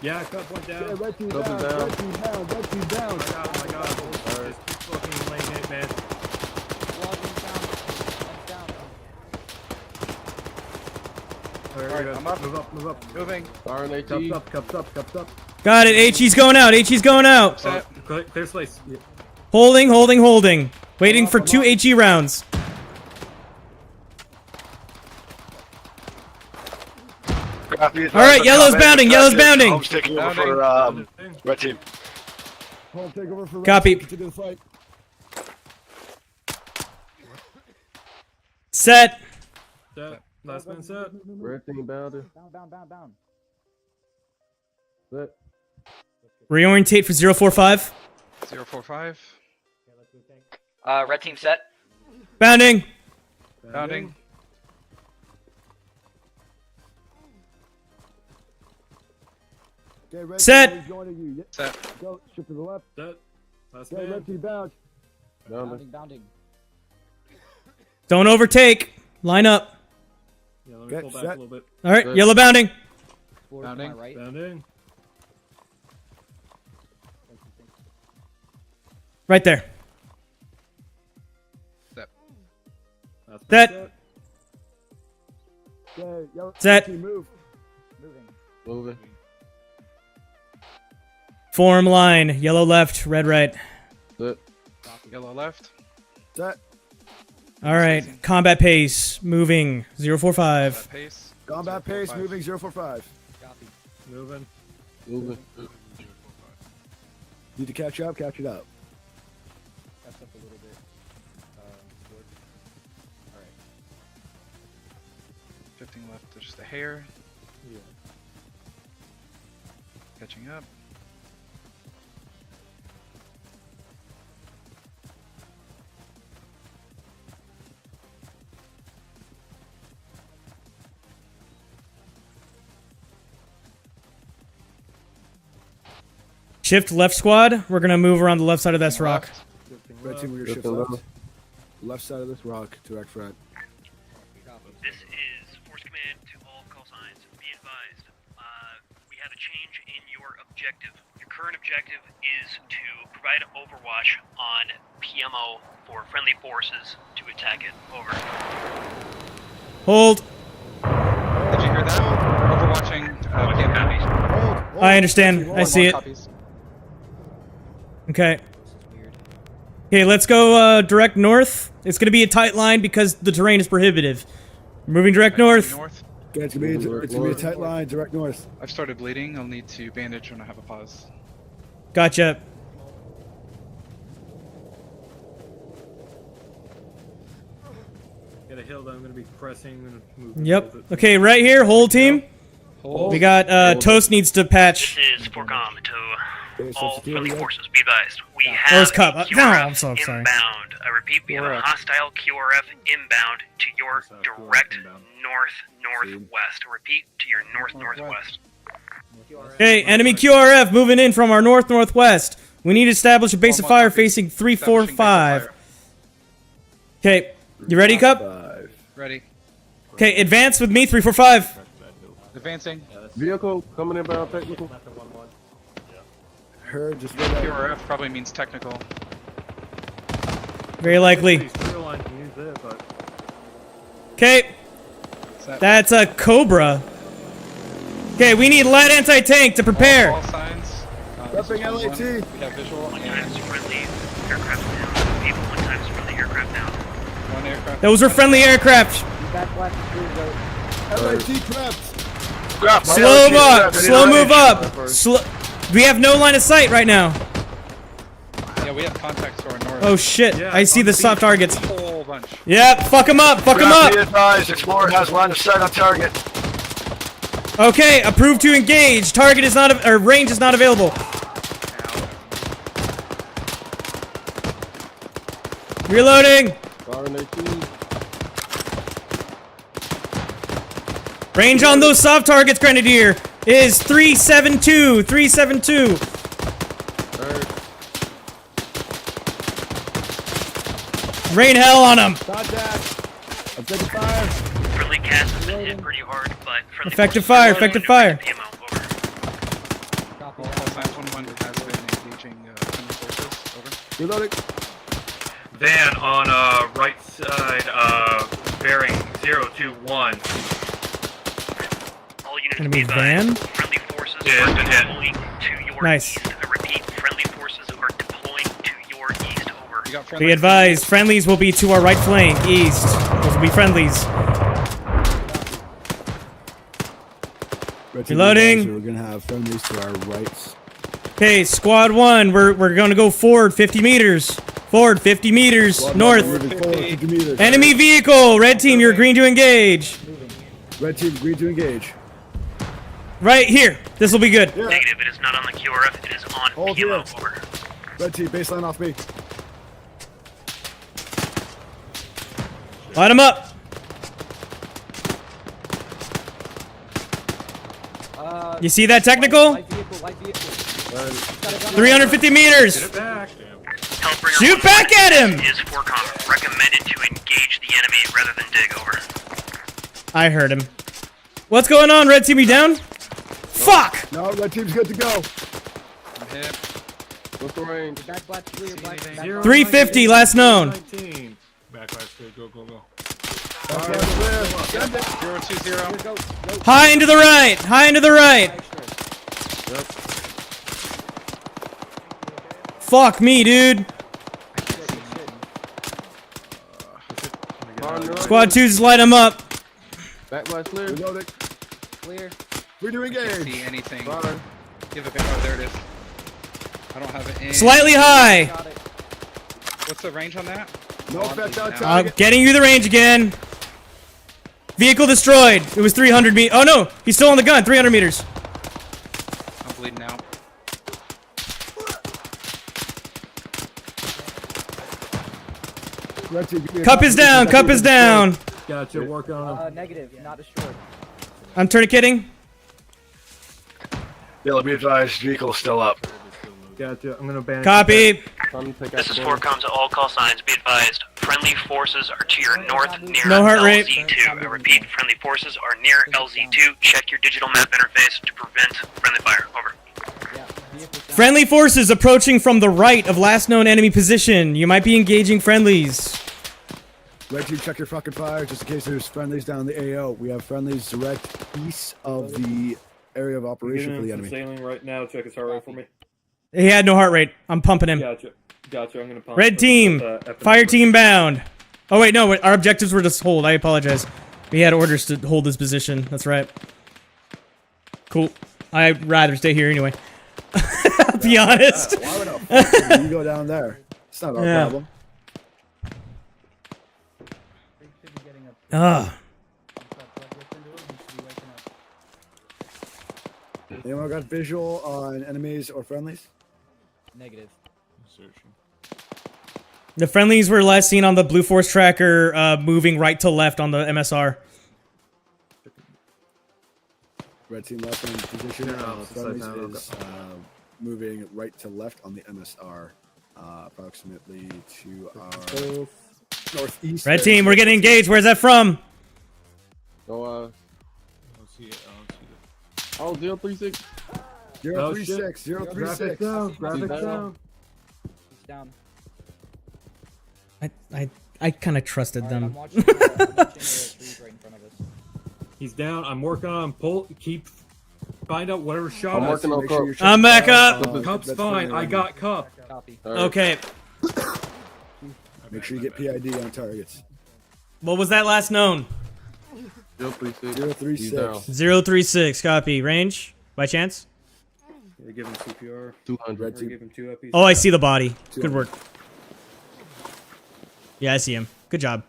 Yeah, Cup went down. Yeah, red team Cup down, is down. red team down, red team down. Oh my god. Just keep fucking laying it, man. Alright, I'm up. Move up. Moving. RNAT. Cups up. Got it. HE's going out. HE's going out. Clear space. Yeah. Holding. Waiting for 2 HE rounds. Alright, yellow's bounding. Home's taking over for red team. Home, take over for Copy. Continue the fight. Set. Last man set. Red team bounded. Bound. Set. Reorientate for 045. 045. Red team set. Bounding. Bounding. Okay, red Set. team is joining you. Set. Go, shift to the left. Set. Last Okay, man. red team bound. Bounding. Don't overtake. Line up. Yeah, let me pull back a little bit. Alright, yellow bounding. Bounding. Bounding. Right there. Set. Last man Set. Okay, yellow Set. team move. Moving. Form line. Yellow left, red right. Set. Yellow left. Set. Alright, combat pace. Moving. 045. Pace. Combat pace, moving 045. Copy. Moving. Need to catch up, catch it up. Catch up a little bit. Alright. Shifting left to just a hair. Yeah. Catching up. Shift left squad. We're gonna move around the left side of this rock. Red team, we're shift left. Left side of this rock, direct front. This is Force Command to all call signs. Be advised, we have a change in your objective. Your current objective is to provide overwatch on PMO for friendly forces to attack it. Over. Hold. Did you hear that? Overwatching. Campaign. I understand. I see it. Copies. Okay. Okay, let's go direct north. It's gonna be a tight line because the terrain is prohibitive. Moving direct north. Okay, it's gonna be a tight line, direct north. I've started bleeding. I'll need to bandage when I have a pause. Gotcha. Get a hill that I'm going to be pressing and moving. Yep. Okay, right here, whole team. We got Toast needs to patch. This is Forcom to all friendly yeah. forces. Be advised, we Oh, have it's Cup. QRF No, I'm so sorry. inbound. I repeat, we have a hostile QRF inbound to your direct northwest. Repeat, to your northwest. Okay, enemy QRF moving in from our northwest. We need to establish a base of fire facing 345. Okay, you ready, Cup? Ready. Okay, advance with me, 345. Advancing. Vehicle coming inbound technical. Heard, just QRF probably means technical. Very likely. Okay, that's a Cobra. Okay, we need light anti-tank to prepare. All signs. Prepping LAT. We have visual. One times friendly aircraft down. People, one times friendly aircraft down. One aircraft. Those are friendly aircraft. LAT prepped. Slow up. Slow move up. We have no line of sight right now. Yeah, we have contacts to our north. Oh shit! I see the soft targets. Whole bunch. Yep, fuck him up. Fuck him Be up. advised, Explorer has line of sight on target. Okay, approved to engage. Target is not, or range is not available. Reloading. Range on those soft targets, Grenadier, is 372. 372. Rain hell on them. Contact. I'm taking fire. Friendly cast has been hit pretty hard, but friendly Effective forces fire. are Effective no fire. PMO. Over. All signs 1-1 has been engaging friendly forces. Over. Reloading. Van on right side, bearing 021. All units Enemy be advised. van? Friendly forces Yeah, are it's been hit. deploying to your Nice. east. I repeat, friendly forces are deploying to your east. Over. Be advised, friendlies will be to our right flank, east. Those will be friendlies. Reloading. We're gonna have friendlies to our right. Okay, squad 1, we're gonna go forward 50 meters. Forward 50 meters, Squad north. one, moving forward 50 meters. Enemy vehicle, red team, you're green to engage. Red team, green to engage. Right here, this will be good. Negative, it is not on the QRF, it is on Hold PMO. here. Over. Red team, baseline off me. Light them up. You see that technical? 350 meters. Shoot back at him. Is FORCOM recommended to engage the enemy rather than dig. Over. I heard him. What's going on, red team? You down? Fuck! No, red team's good to go. I'm hit. What's the range? 350, last known. Backlash, go, go, go. 020. High and to the right. High and to the right. Fuck me, dude. Squad 2's light him up. Backlash clear. Reloading. Clear. We're doing Can't engage. see anything. Fire. Give it back. Oh, there it is. I don't have it in. Slightly high. What's the range on that? No effect on I'm target. getting you the range again. Vehicle destroyed. It was 300 meters. Oh no, he's still on the gun. 300 meters. I'm bleeding out. Red team, give me a Cup is down. Cup is down. Gotcha, work on him. Negative, not destroyed. I'm tourniqueting. Yeah, let me advise, vehicle is still up. Gotcha, I'm gonna ban. Copy. This is FORCOM to all call signs. Be advised, friendly forces are to your north near No heart rate. LZ2. I repeat, friendly forces are near LZ2. Check your digital map interface to prevent friendly fire. Over. Friendly forces approaching from the right of last known enemy position. You might be engaging friendlies. Red team, check your fucking fire just in case there's friendlies down the AO. We have friendlies direct east of the area of operation for the enemy. Sailing right now. Check his heart rate for me. He had no heart rate. I'm pumping him. Gotcha. Gotcha. I'm gonna pump. Red team. Fire team bound. Oh wait, no. Our objectives were to hold. I apologize. We had orders to hold this position. That's right. Cool. I'd rather stay here anyway. I'll be honest. Why would the fuck you go down there? It's not our problem. Anyone got visual on enemies or friendlies? Negative. The friendlies were last seen on the Blue Force tracker, moving right to left on the MSR. Red team left in position. Friendlies is moving right to left on the MSR, approximately to our northeast. Red team, we're getting engaged. Where's that from? Oh, Oh, 036. 036. 036. Graphics down. He's down. I kind of trusted them. I'm watching trees right in front of us. He's down. I'm working on him. Pull. Keep. Find out whatever shot. I'm working on Cup. I'm back up. Cup's fine. I got Cup. Copy. Okay. Make sure you get PID on targets. What was that last known? 036. 036. Copy. Range? By chance? Yeah, give him CPR. 200. Give him 2 epi. Oh, I see the body. Good work. Yeah, I see him. Good job.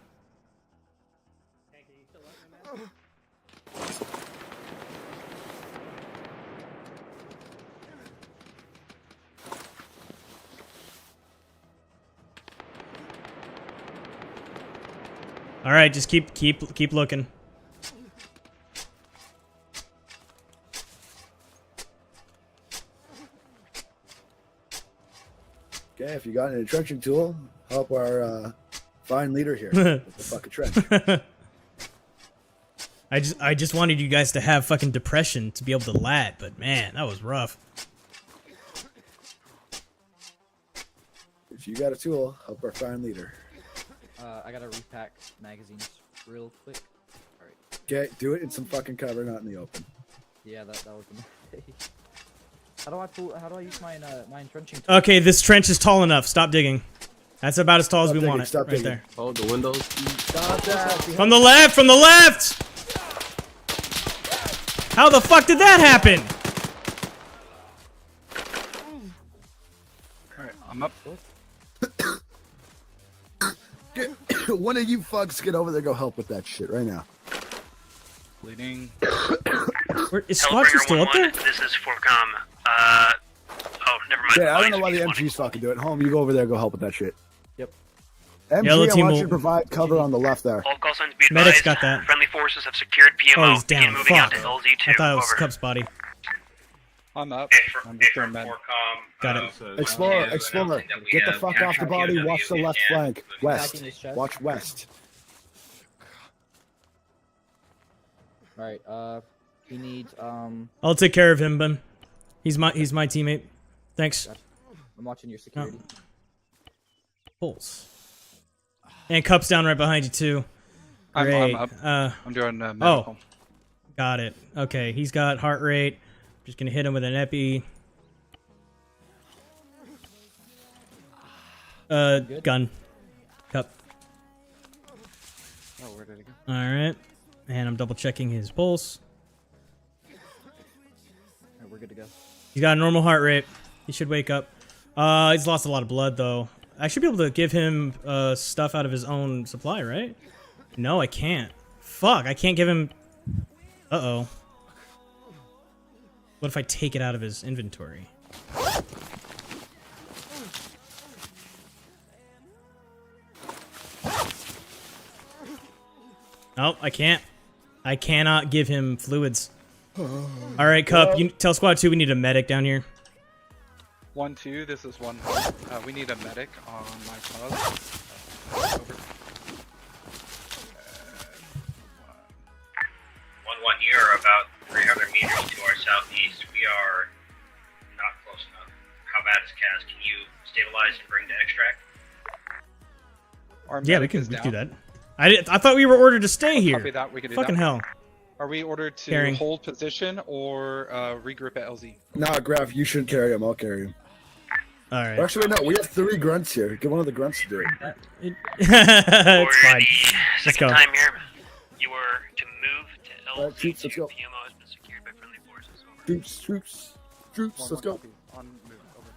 All right, just keep looking. Okay, if you got an entrenching tool, help our fine leader here with the fucking trench. I just wanted you guys to have fucking depression to be able to lat, but man, that was rough. If you got a tool, help our fine leader. I gotta repack magazines real quick. Alright. Okay, do it in some fucking cover, not in the open. Yeah, that was a mistake. How do I use my my entrenching? Okay, this trench is tall enough. Stop digging. That's about as tall as we want it. Right there. Oh, the windows. From the left! From the left! How the fuck did that happen? Alright, I'm up. One of you fucks get over there, go help with that shit right now. Bleeding. Is Squatchy still up there? This is Forcom. Oh, never mind. Yeah, I don't know why the MG's fucking do it. Home, you go over there, go help with that shit. Yep. MG, Yellow I team want will- you to provide cover on the left there. All call signs be advised. Medic's got that. Friendly forces have secured PMO. Oh, he's down. Begin moving out Fuck. to LZ2. I thought it was Over. Cup's body. I'm up. I'm Hey, just for doing med. Got it. Explorer, get the fuck off the body, watch the left flank. West. Watch west. Alright, he needs, I'll take care of him, Ben. He's my teammate. Thanks. I'm watching your security. Pulse. And Cup's down right behind you too. I'm Great. up. I'm doing medical. Oh, got it. Okay, he's got heart rate. Just gonna hit him with an epi. Gun. Cup. Oh, where did it go? All right, and I'm double checking his pulse. Alright, we're good to go. He's got a normal heart rate. He should wake up. He's lost a lot of blood though. I should be able to give him stuff out of his own supply, right? No, I can't. Fuck, I can't give him... Uh-oh. What if I take it out of his inventory? Nope, I can't. I cannot give him fluids. Alright, Cup, you tell Squad 2 we need a medic down here. 1-2, this is 1. We need a medic on my cause. Over. 1-1, you are about 300 meters to our southeast. We are not close enough. How bad is Kaz? Can you stabilize and bring to extract? Our Yeah, we medic can is do down. that. I thought we were ordered to stay here. Copy that, we can do Fucking that. hell. Are we ordered to Carrying. hold position or regroup at LZ? Nah, Graf, you shouldn't carry him. I'll carry him. All right. Actually, no, we have 3 grunts here. Get one of the grunts to do it. It's fine. Let's Second go. time here. You are to move to LZ2. troops, let's go. PMO has been secured by friendly forces. Over. Troops, let's go. On move, over.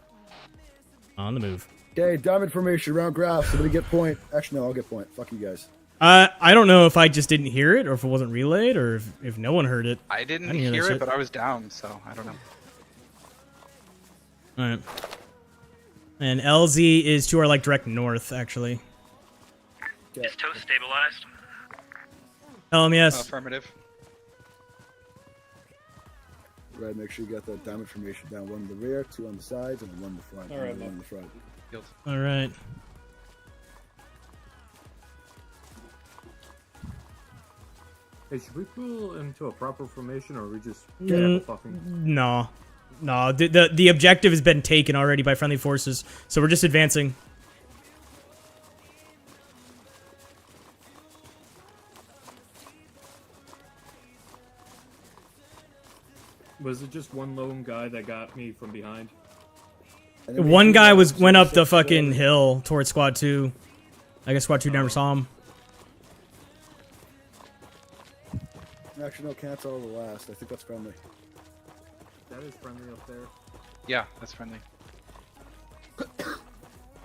On the move. Okay, diamond formation around Graf. Somebody get point. Actually, no, I'll get point. Fuck you guys. I don't know if I just didn't hear it or if it wasn't relayed or if no one heard it. I didn't hear that hear shit. it, but I was down, so I don't know. Alright. And LZ is to our like direct north, actually. Is toast stabilized? Tell him yes. Affirmative. Red, make sure you got that diamond formation down. 1 in the rear, 2 on the sides, and 1 in the front. All right, and 1 man. in the front. Alright. Hey, should we pull into a proper formation, or are we just Mm, fucking? No. No, the objective has been taken already by friendly forces, so we're just advancing. Was it just one lone guy that got me from behind? One guy went up the fucking hill towards Squad 2. I guess Squad 2 never saw him. Actually, no, cancel the last. I think that's friendly. That is friendly up there. Yeah, that's friendly.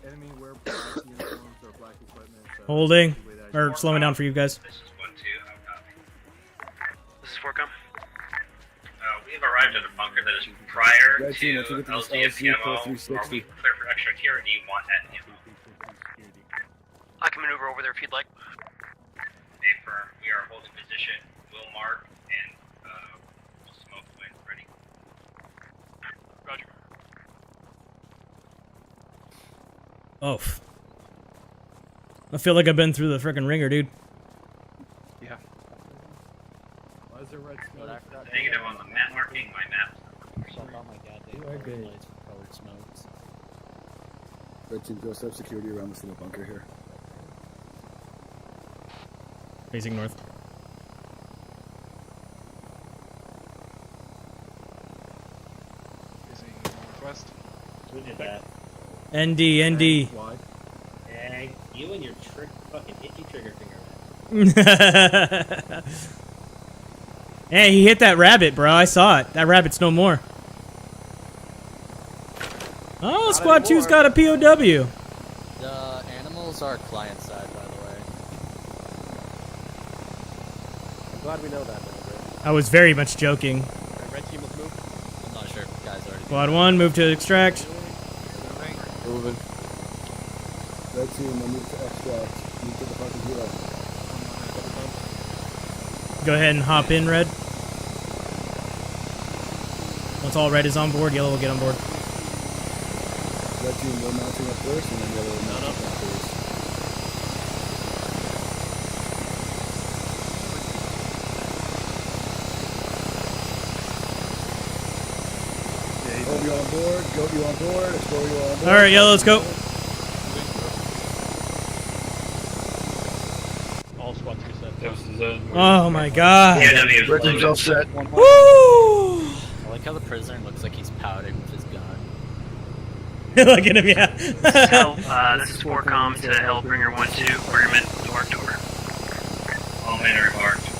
Enemy wear black uniforms or black equipment. Holding. Or slowing down for you guys. This is 1-2. This is Forcom. We have arrived at a bunker that is prior Red to team, let's get this LZ and LZ PMO. for 360. Are we clear for extra tier, or do you want that PMO? I can maneuver over there if you'd like. Hey, firm. We are holding position. We'll mark and we'll smoke when ready. Roger. Oh. I feel like I've been through the frickin' ringer, dude. Yeah. Why is there red smoke? Negative on the map marking. My map. You are good. Red team, go set up security around this little bunker here. Facing north. request. Who did that? ND. Why? Hey, you and your fucking itchy trigger finger. Hey, he hit that rabbit, bro. I saw it. That rabbit's no more. Oh, Squad 2's got a POW. The animals are client side, by the way. I'm glad we know that now, bro. I was very much joking. Alright, red team, let's move. I'm not sure if you guys already. Squad 1, move to extract. Moving. Red team, I move to extract. Move to the fucking hero. Go ahead and hop in, Red. Once all red is on board, yellow will get on board. Red team, we're mounting up first, and then yellow will mount up first. Hope you on board. Goat you on board. Explore you on board. All right, yellow, let's go. All squad 2 set. Oh my god. Red team's all set. Woo! I like how the prisoner looks like he's pouting with his gun. Look at him, yeah. This is 4Com to Hellbringer 1-2. Brigham door to door. All men are embarked.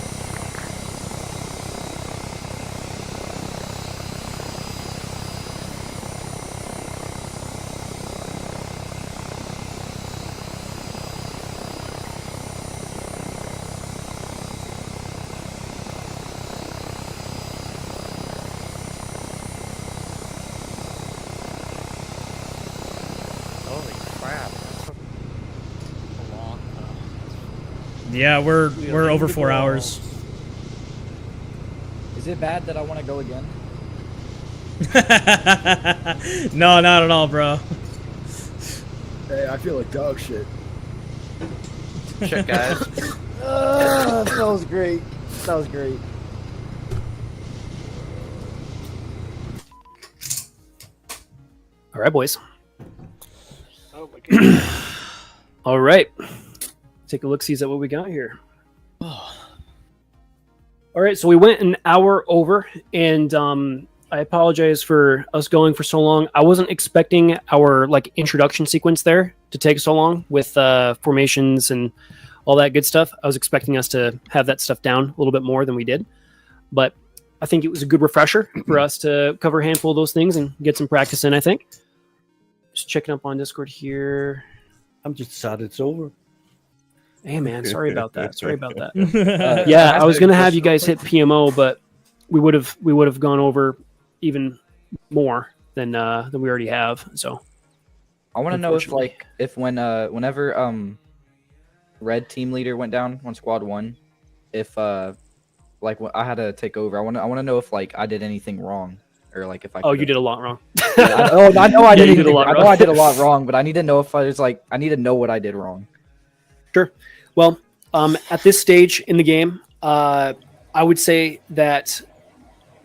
Holy crap! That's a long. Yeah, we're over 4 hours. Is it bad that I want to go again? No, not at all, bro. Hey, I feel like dog shit. Shit, guys. That was great. That was great. All right, boys. Oh my god. All right. Take a look, see at what we got here. All right, so we went an hour over, and I apologize for us going for so long. I wasn't expecting our introduction sequence there to take so long with formations and all that good stuff. I was expecting us to have that stuff down a little bit more than we did, but I think it was a good refresher for us to cover a handful of those things and get some practice in. I think. Just checking up on Discord here. I'm just sad it's over. Hey man, sorry about that. Sorry about that. Yeah, I was gonna have you guys hit PMO, but we would have gone over even more than we already have. So I want to know if whenever red team leader went down on squad 1, if when I had to take over, I want to know if I did anything wrong. Or if I you did a lot wrong. I know I did. Did a lot wrong. I know I did a lot wrong, but I need to know if I need to know what I did wrong. Sure. Well, at this stage in the game, I would say that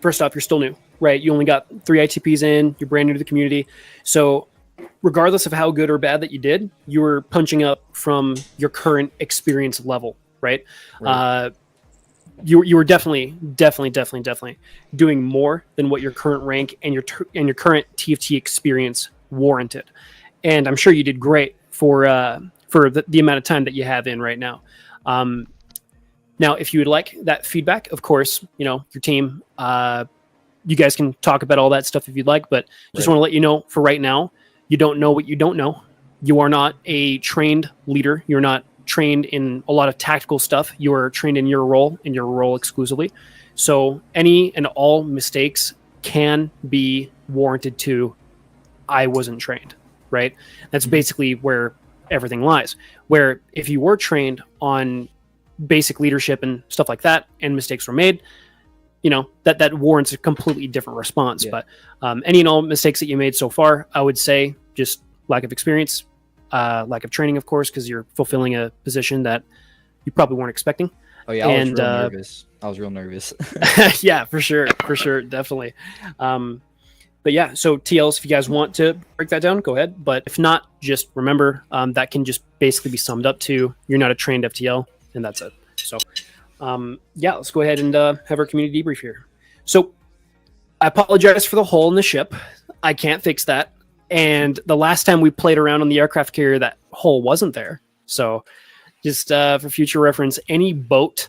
first off, you're still new, right? You only got 3 ITPs in. You're brand new to the community, so regardless of how good or bad that you did, you were punching up from your current experience level, right? You were definitely doing more than what your current rank and your current TFT experience warranted, and I'm sure you did great for the amount of time that you have in right now. Now, if you would like that feedback, of course, your team, you guys can talk about all that stuff if you'd like, but just want to let you know for right now, you don't know what you don't know. You are not a trained leader. You're not trained in a lot of tactical stuff. You are trained in your role exclusively. So any and all mistakes can be warranted to, I wasn't trained, right? That's basically where everything lies. Where if you were trained on basic leadership and stuff like that, and mistakes were made, that warrants a completely different response. Yeah. But any and all mistakes that you made so far, I would say just lack of experience, lack of training, of course, because you're fulfilling a position that you probably weren't expecting. Oh yeah, I was real nervous. I was real nervous. Yeah, for sure, definitely. But yeah, so TLs, if you guys want to break that down, go ahead. But if not, just remember that can just basically be summed up to you're not a trained FTL, and that's it. So yeah, let's go ahead and have our community debrief here. So I apologize for the hole in the ship. I can't fix that. And the last time we played around on the aircraft carrier, that hole wasn't there. So just for future reference, any boat,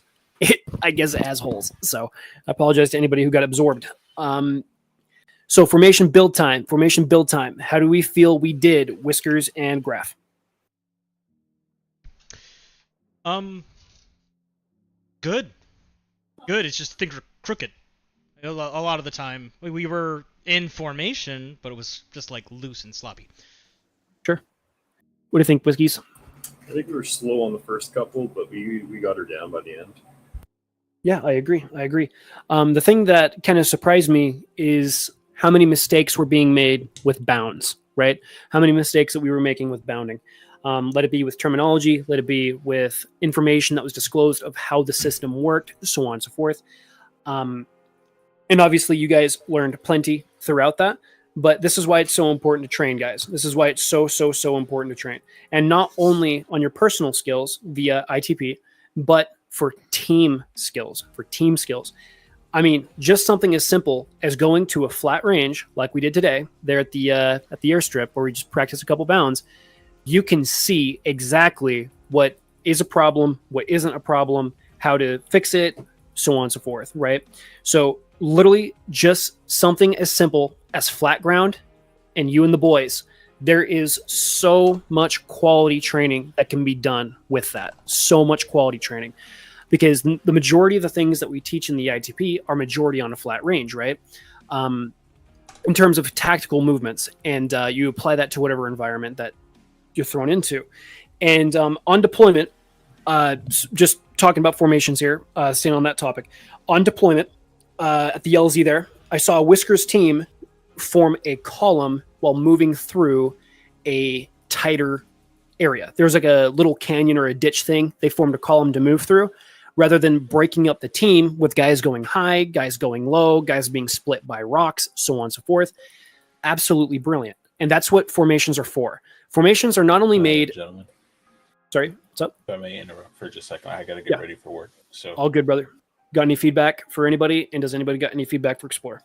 I guess it has holes. So I apologize to anybody who got absorbed. So formation build time. How do we feel we did, Whiskers and Graph? Good. It's just things were crooked. A lot of the time, we were in formation, but it was just like loose and sloppy. Sure. What do you think, Whiskies? I think we were slow on the first couple, but we got her down by the end. Yeah, I agree. The thing that kind of surprised me is how many mistakes were being made with bounds, right? How many mistakes that we were making with bounding. Let it be with terminology, let it be with information that was disclosed of how the system worked, so on and so forth. And obviously you guys learned plenty throughout that, but this is why it's so important to train, guys. This is why it's so important to train. And not only on your personal skills via ITP, but for team skills, I mean, just something as simple as going to a flat range like we did today there at the airstrip where we just practiced a couple bounds. You can see exactly what is a problem, what isn't a problem, how to fix it, so on and so forth, right? So literally just something as simple as flat ground and you and the boys, there is so much quality training that can be done with that. So much quality training. Because the majority of the things that we teach in the ITP are majority on a flat range, right? In terms of tactical movements, and you apply that to whatever environment that you're thrown into. And on deployment, just talking about formations here, staying on that topic. On deployment, at the LZ there, I saw a Whiskers team form a column while moving through a tighter area. There's like a little canyon or a ditch thing. They formed a column to move through rather than breaking up the team with guys going high, guys going low, guys being split by rocks, so on and so forth. Absolutely brilliant. And that's what formations are for. Formations are not only made... Gentlemen. Sorry, what's up? If I may interrupt for just a second, I got to get ready for work. So all good, brother. Got any feedback for anybody? And does anybody got any feedback for Explorer?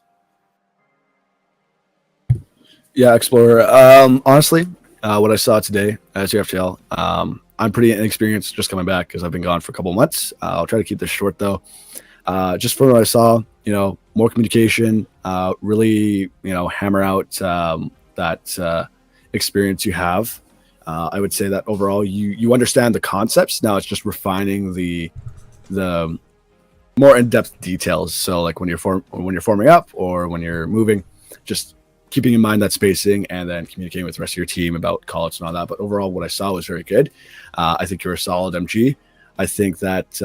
Yeah, Explorer. Honestly, what I saw today as UFTL, I'm pretty inexperienced just coming back because I've been gone for a couple of months. I'll try to keep this short though. Just from what I saw, more communication, really, hammer out that experience you have. I would say that overall you understand the concepts. Now it's just refining the more in-depth details. So like when you're forming up or when you're moving, just keeping in mind that spacing and then communicating with the rest of your team about call-outs and all that. But overall, what I saw was very good. I think you're a solid MG. I think that,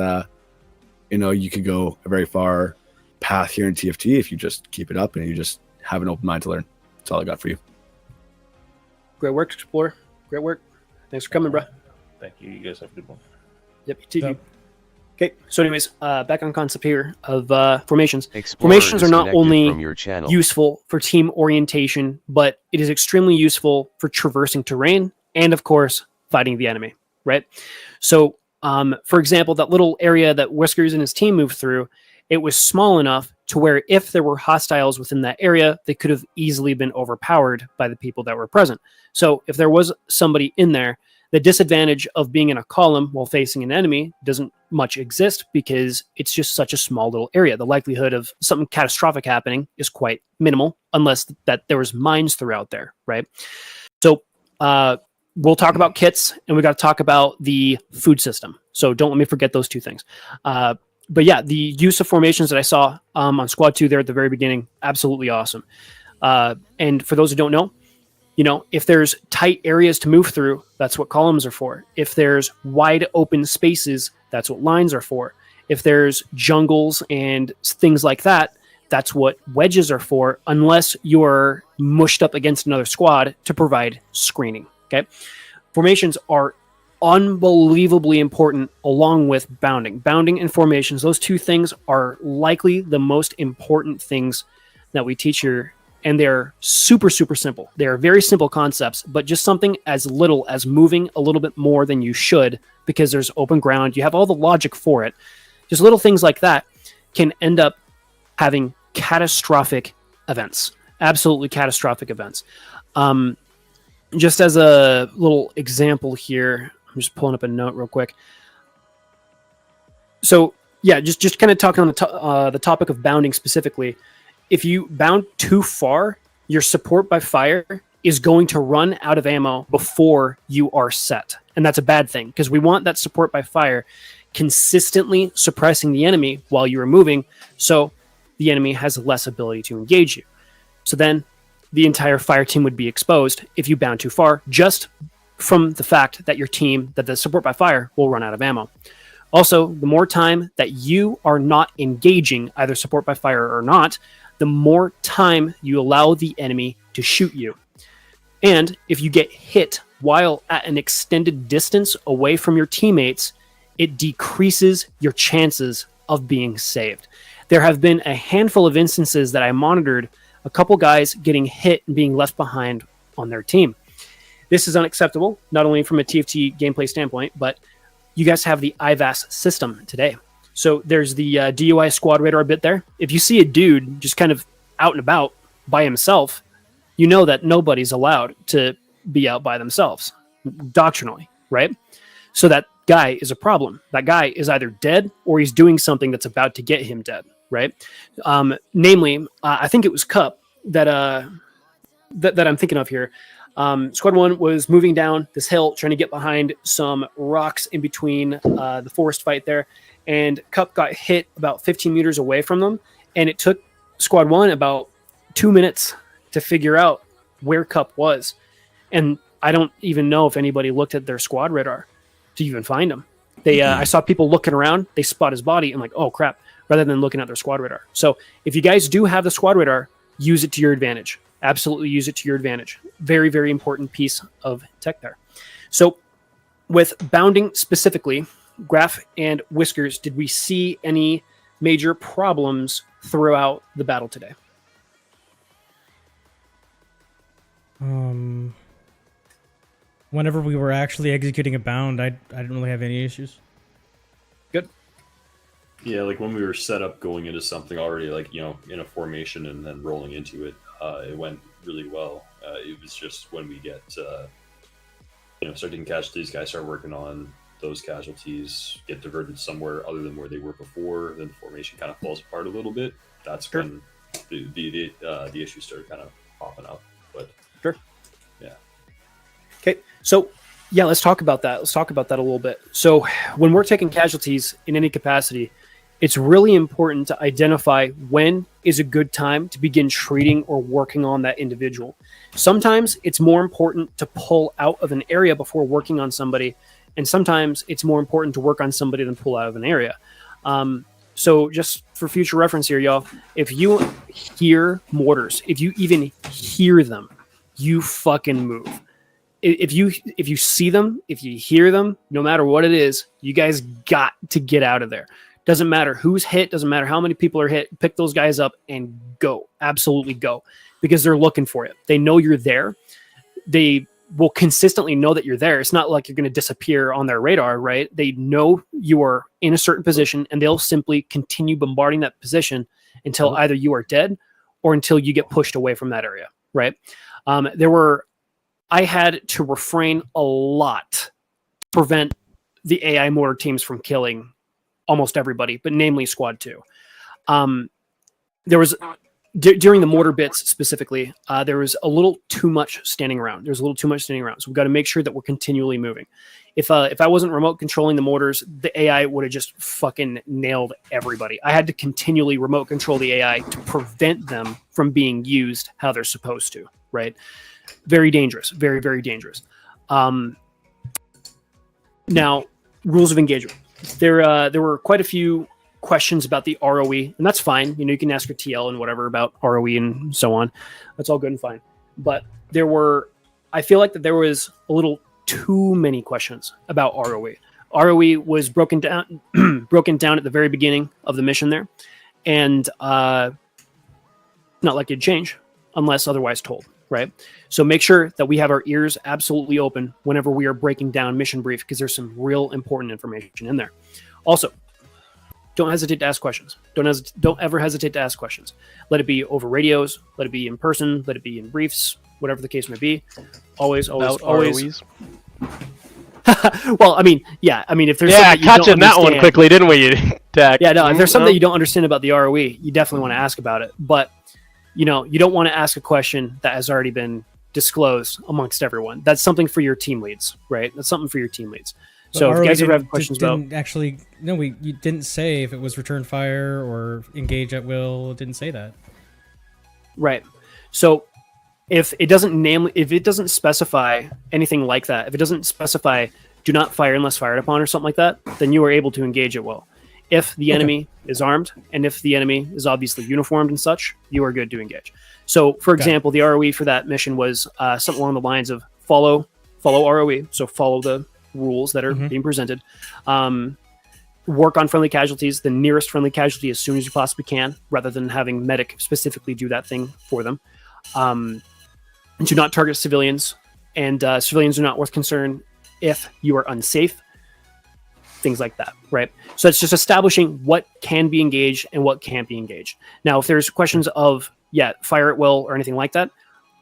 you could go a very far path here in TFT if you just keep it up and you just have an open mind to learn. That's all I got for you. Great work, Explorer. Great work. Thanks for coming, bro. Thank you. You guys have a good one. Yep, you too. Yep. Okay, so anyways, back on concept here of formations. Explorer Formations are not only from your channel. useful for team orientation, but it is extremely useful for traversing terrain and, of course, fighting the enemy, right? So, for example, that little area that Whiskers and his team moved through, it was small enough to where if there were hostiles within that area, they could have easily been overpowered by the people that were present. So if there was somebody in there, the disadvantage of being in a column while facing an enemy doesn't much exist because it's just such a small little area. The likelihood of something catastrophic happening is quite minimal unless that there was mines throughout there, right? So we'll talk about kits and we got to talk about the food system. So don't let me forget those two things. But yeah, the use of formations that I saw on Squad 2 there at the very beginning, absolutely awesome. And for those who don't know, if there's tight areas to move through, that's what columns are for. If there's wide open spaces, that's what lines are for. If there's jungles and things like that, that's what wedges are for, unless you're mushed up against another squad to provide screening. Okay, formations are unbelievably important along with bounding. Bounding and formations, those two things are likely the most important things that we teach here. And they're super, super simple. They are very simple concepts, but just something as little as moving a little bit more than you should because there's open ground. You have all the logic for it. Just little things like that can end up having catastrophic events. absolutely catastrophic events. Just as a little example here, I'm just pulling up a note real quick. So yeah, just kind of talking on the topic of bounding specifically. If you bound too far, your support by fire is going to run out of ammo before you are set. And that's a bad thing, because we want that support by fire consistently suppressing the enemy while you are moving, so the enemy has less ability to engage you. So then the entire fire team would be exposed if you bound too far, just from the fact that that the support by fire will run out of ammo. Also, the more time that you are not engaging either support by fire or not, the more time you allow the enemy to shoot you. And if you get hit while at an extended distance away from your teammates, it decreases your chances of being saved. There have been a handful of instances that I monitored, a couple guys getting hit and being left behind on their team. This is unacceptable, not only from a TFT gameplay standpoint, but you guys have the IVAS system today. So there's the DUI squad radar bit there. If you see a dude just kind of out and about by himself, you know that nobody's allowed to be out by themselves, doctrinally, right? So that guy is a problem. That guy is either dead or he's doing something that's about to get him dead, right? Namely, I think it was Cup that I'm thinking of here. Squad 1 was moving down this hill, trying to get behind some rocks in between the forest fight there, and Cup got hit about 15 meters away from them, and it took Squad 1 about 2 minutes to figure out where Cup was. And I don't even know if anybody looked at their squad radar to even find him. I saw people looking around, they spot his body, and like, oh crap, rather than looking at their squad radar. So if you guys do have the squad radar, use it to your advantage. Absolutely use it to your advantage. Very, very important piece of tech there. So with bounding specifically, Graph and Whiskers, did we see any major problems throughout the battle today? Whenever we were actually executing a bound, I didn't really have any issues. Good. Yeah, like when we were set up going into something already, like, you know, in a formation and then rolling into it, it went really well. It was just when we get, start getting casualties, guys start working on those casualties, get diverted somewhere other than where they were before, then the formation kind of falls apart a little bit. That's when the issues started kind of popping up. But sure. Yeah. Okay, so yeah, let's talk about that. Let's talk about that a little bit. So when we're taking casualties in any capacity, it's really important to identify when is a good time to begin treating or working on that individual. Sometimes it's more important to pull out of an area before working on somebody, and sometimes it's more important to work on somebody than pull out of an area. So just for future reference here, y'all, if you hear mortars, if you even hear them, you fucking move. If you see them, if you hear them, no matter what it is, you guys got to get out of there. Doesn't matter who's hit, doesn't matter how many people are hit, pick those guys up and go. Absolutely go. Because they're looking for it. They know you're there. They will consistently know that you're there. It's not like you're going to disappear on their radar, right? They know you are in a certain position, and they'll simply continue bombarding that position until either you are dead or until you get pushed away from that area, right? I had to refrain a lot to prevent the AI mortar teams from killing almost everybody, but namely Squad 2. There was during the mortar bits specifically, there was a little too much standing around. There's a little too much standing around. So we've got to make sure that we're continually moving. If I wasn't remote controlling the mortars, the AI would have just fucking nailed everybody. I had to continually remote control the AI to prevent them from being used how they're supposed to, right? Very dangerous. Very, very dangerous. Now, rules of engagement. There were quite a few questions about the ROE, and that's fine. You know, you can ask your TL and whatever about ROE and so on. That's all good and fine. But I feel like that there was a little too many questions about ROE. ROE was broken down at the very beginning of the mission there, and not likely to change unless otherwise told, right? So make sure that we have our ears absolutely open whenever we are breaking down mission brief, because there's some real important information in there. Also, don't hesitate to ask questions. Don't ever hesitate to ask questions. Let it be over radios, let it be in person, let it be in briefs, whatever the case may be. Always. ROEs. Well, I mean, if there's Yeah, something you catching don't that one understand- quickly, didn't we, Dak? Yeah, no, if there's something that you don't understand about the ROE, you definitely want to ask about it. But, you don't want to ask a question that has already been disclosed amongst everyone. That's something for your team leads, right? That's something for your team leads. So if you guys ever have questions about... you didn't say if it was return fire or engage at will. It didn't say that. Right. So if it doesn't specify anything like that, if it doesn't specify do not fire unless fired upon or something like that, then you are able to engage at will. If the enemy is armed and if the enemy is obviously uniformed and such, you are good to engage. So, for example, the ROE for that mission was something along the lines of follow ROE, so follow the rules that are being presented. Work on friendly casualties, the nearest friendly casualty as soon as you possibly can, rather than having medic specifically do that thing for them. Do not target civilians, and civilians are not worth concern if you are unsafe. Things like that, right? So it's just establishing what can be engaged and what can't be engaged. Now, if there's questions of, fire at will or anything like that,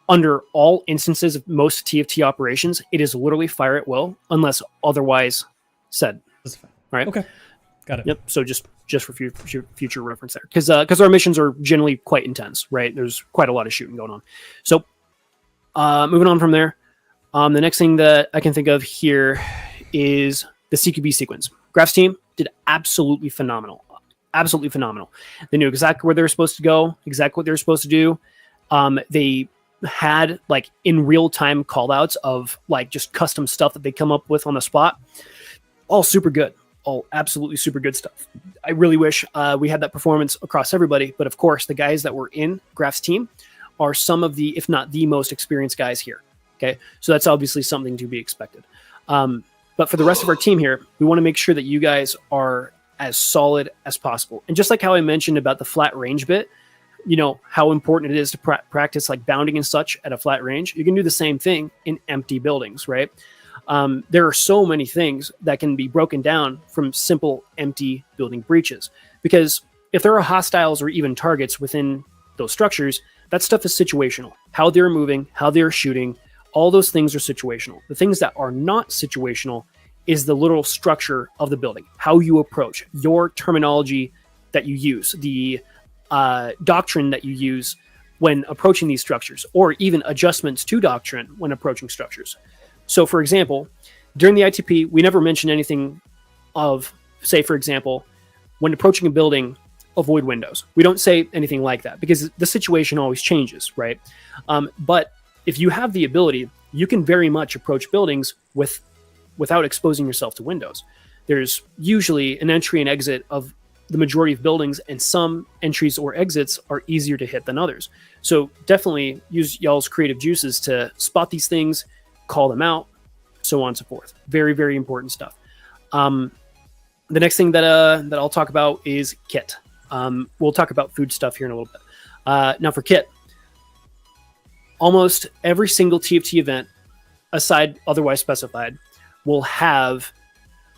under all instances of most TFT operations, it is literally fire at will unless otherwise said. Right? Okay. Got it. Yep. So just for future reference there. Because our missions are generally quite intense, right? There's quite a lot of shooting going on. So moving on from there, the next thing that I can think of here is the CQB sequence. Graph's team did absolutely phenomenal. Absolutely phenomenal. They knew exactly where they were supposed to go, exactly what they were supposed to do. They had like in real time call outs of like just custom stuff that they come up with on the spot. All super good. All absolutely super good stuff. I really wish we had that performance across everybody, but of course the guys that were in Graph's team are some of the, if not the most experienced guys here. Okay. So that's obviously something to be expected. But for the rest of our team here, we want to make sure that you guys are as solid as possible. And just like how I mentioned about the flat range bit, how important it is to practice like bounding and such at a flat range. You can do the same thing in empty buildings, right? There are so many things that can be broken down from simple empty building breaches. Because if there are hostiles or even targets within those structures, that stuff is situational. How they're moving, how they're shooting, all those things are situational. The things that are not situational is the literal structure of the building, how you approach, your terminology that you use, the doctrine that you use when approaching these structures, or even adjustments to doctrine when approaching structures. So, for example, during the ITP, we never mentioned anything of, say, for example, when approaching a building, avoid windows. We don't say anything like that because the situation always changes, right? But if you have the ability, you can very much approach buildings without exposing yourself to windows. There's usually an entry and exit of the majority of buildings, and some entries or exits are easier to hit than others. So definitely use y'all's creative juices to spot these things, call them out, so on and so forth. Very, very important stuff. The next thing that I'll talk about is kit. We'll talk about food stuff here in a little bit. Now for kit, almost every single TFT event, aside otherwise specified, will have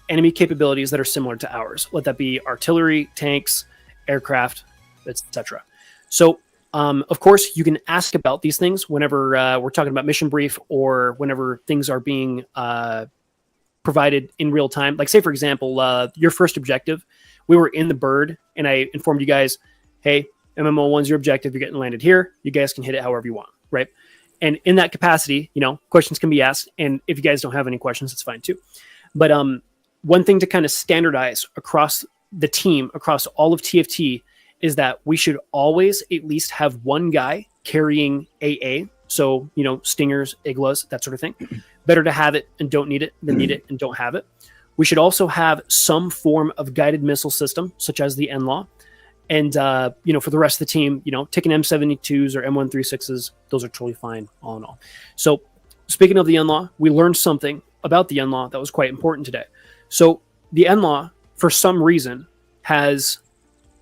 enemy capabilities that are similar to ours. Let that be artillery, tanks, aircraft, etc. So, of course, you can ask about these things whenever we're talking about mission brief or whenever things are being provided in real time. Like, say, for example, your first objective, we were in the bird, and I informed you guys, hey, MMO1's your objective. You're getting landed here. You guys can hit it however you want, right? And in that capacity, questions can be asked. And if you guys don't have any questions, it's fine too. But one thing to kind of standardize across the team, across all of TFT, is that we should always at least have one guy carrying AA. So, stingers, iglas, that sort of thing. Better to have it and don't need it than need it and don't have it. We should also have some form of guided missile system, such as the NLAW. And, for the rest of the team, taking M72s or M136s, those are totally fine all in all. So speaking of the NLAW, we learned something about the NLAW that was quite important today. So the NLAW, for some reason, has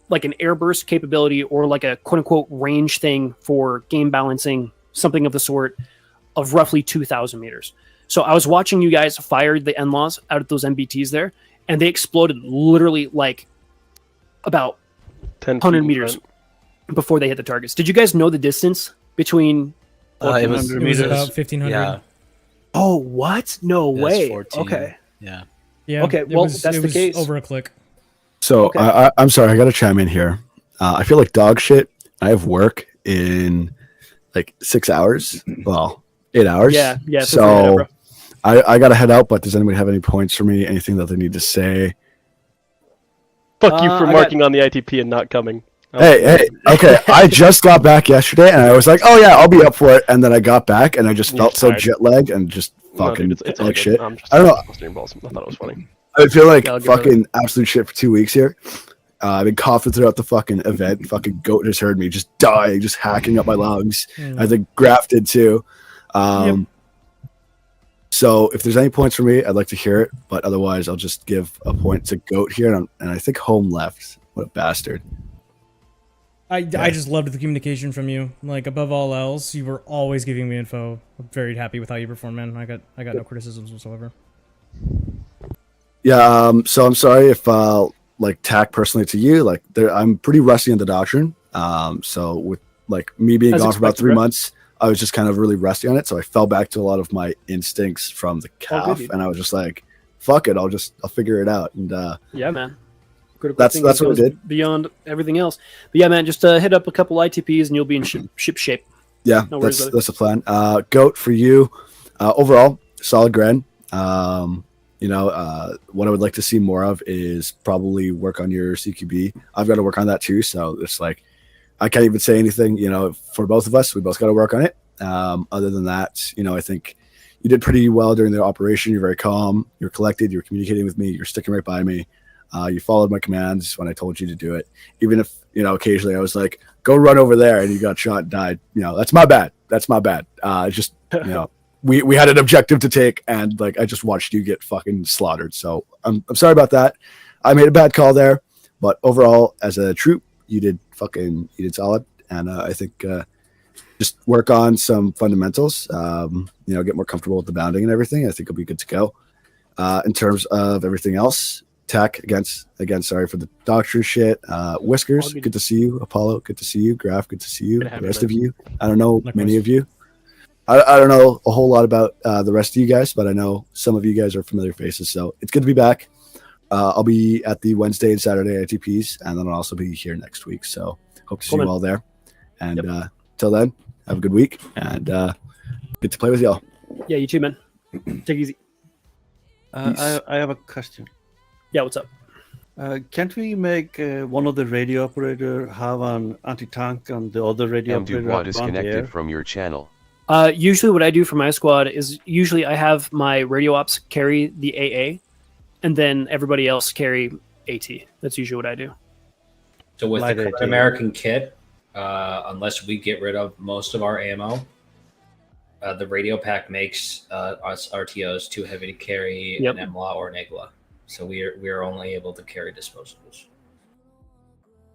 like an airburst capability or like a quote-unquote range thing for game balancing, something of the sort, of roughly 2,000 meters. So I was watching you guys fire the NLAWs out of those MBTs there, and they exploded literally like about 10 100 feet meters before they hit the targets. Did you guys know the distance between? It was about 1,500. Yeah. Oh, what? No Yeah, it's way. 14. Okay. Yeah. Yeah. Okay. Well, it that's the was case. over a click. So I'm sorry, I got to chime in here. I feel like dog shit. I have work in like 6 hours. Well, 8 hours. Yeah. So I got to head out. But does anybody have any points for me? Anything that they need to say? Fuck you for marking on the ITP and not coming. Hey, okay. I just got back yesterday, and I was like, "Oh yeah, I'll be up for it." And then I got back, and I just felt so jet lagged and just fucking it's like good. shit. I'm just I don't know. busting balls. I thought it was funny. I feel like Yeah, I'll give it fucking absolute shit for 2 weeks here. I've been coughing throughout the fucking event. Fucking goat just heard me, just dying, just hacking up my lungs. I think Graf did too. So if there's any points for me, I'd like to hear it. But otherwise, I'll just give a point to Goat here, and I think Home left. What a bastard! I just loved the communication from you. Like above all else, you were always giving me info. I'm very happy with how you performed, man. I got no criticisms whatsoever. Yeah. So I'm sorry if like tack personally to you. Like I'm pretty rusty on the doctrine. So with like me being As gone for about expected, 3 right? months, I was just kind of really rusty on it. So I fell back to a lot of my instincts from the calf, dude. and I was just like, "Fuck it, I'll figure it out." And Yeah, man. Critical That's thinking what I goes did. Beyond everything else. But yeah, man, just hit up a couple ITPs and you'll be in ship shape. Yeah, No worries, brother. that's the plan. Goat for you. Overall, solid grind. What I would like to see more of is probably work on your CQB. I've got to work on that too. So it's like I can't even say anything. For both of us, we both got to work on it. Other than that, I think you did pretty well during the operation. You're very calm. You're collected. You're communicating with me. You're sticking right by me. You followed my commands when I told you to do it. Even if, occasionally I was like, go run over there and you got shot and died. That's my bad. Just, we had an objective to take and like, I just watched you get fucking slaughtered. So I'm sorry about that. I made a bad call there, but overall as a troop, you did solid. And I think just work on some fundamentals, get more comfortable with the bounding and everything. I think it'll be good to go. In terms of everything else, Tech again, sorry for the doctor shit. Whiskers, good to see you. Apollo, good to see you. Graf, good to see you. The rest of you, I don't know many of you. I don't know a whole lot about the rest of you guys, but I know some of you guys are familiar faces. So it's good to be back. I'll be at the Wednesday and Saturday ITPs, and then I'll also be here next week. So hope to see you all there. And till then, have a good week and good to play with y'all. Yeah, you too, man. Take it easy. I have a question. Yeah, what's up? Can't we make one of the radio operator have an anti-tank and the other radio operator Dubois on the air? disconnected from your channel. Usually what I do for my squad is usually I have my radio ops carry the AA and then everybody else carry AT. That's usually what I do. So with Light the current AT. American kit, unless we get rid of most of our ammo, the radio pack makes us RTOs too heavy to carry an MLA or an IGLA. So we are only able to carry disposables.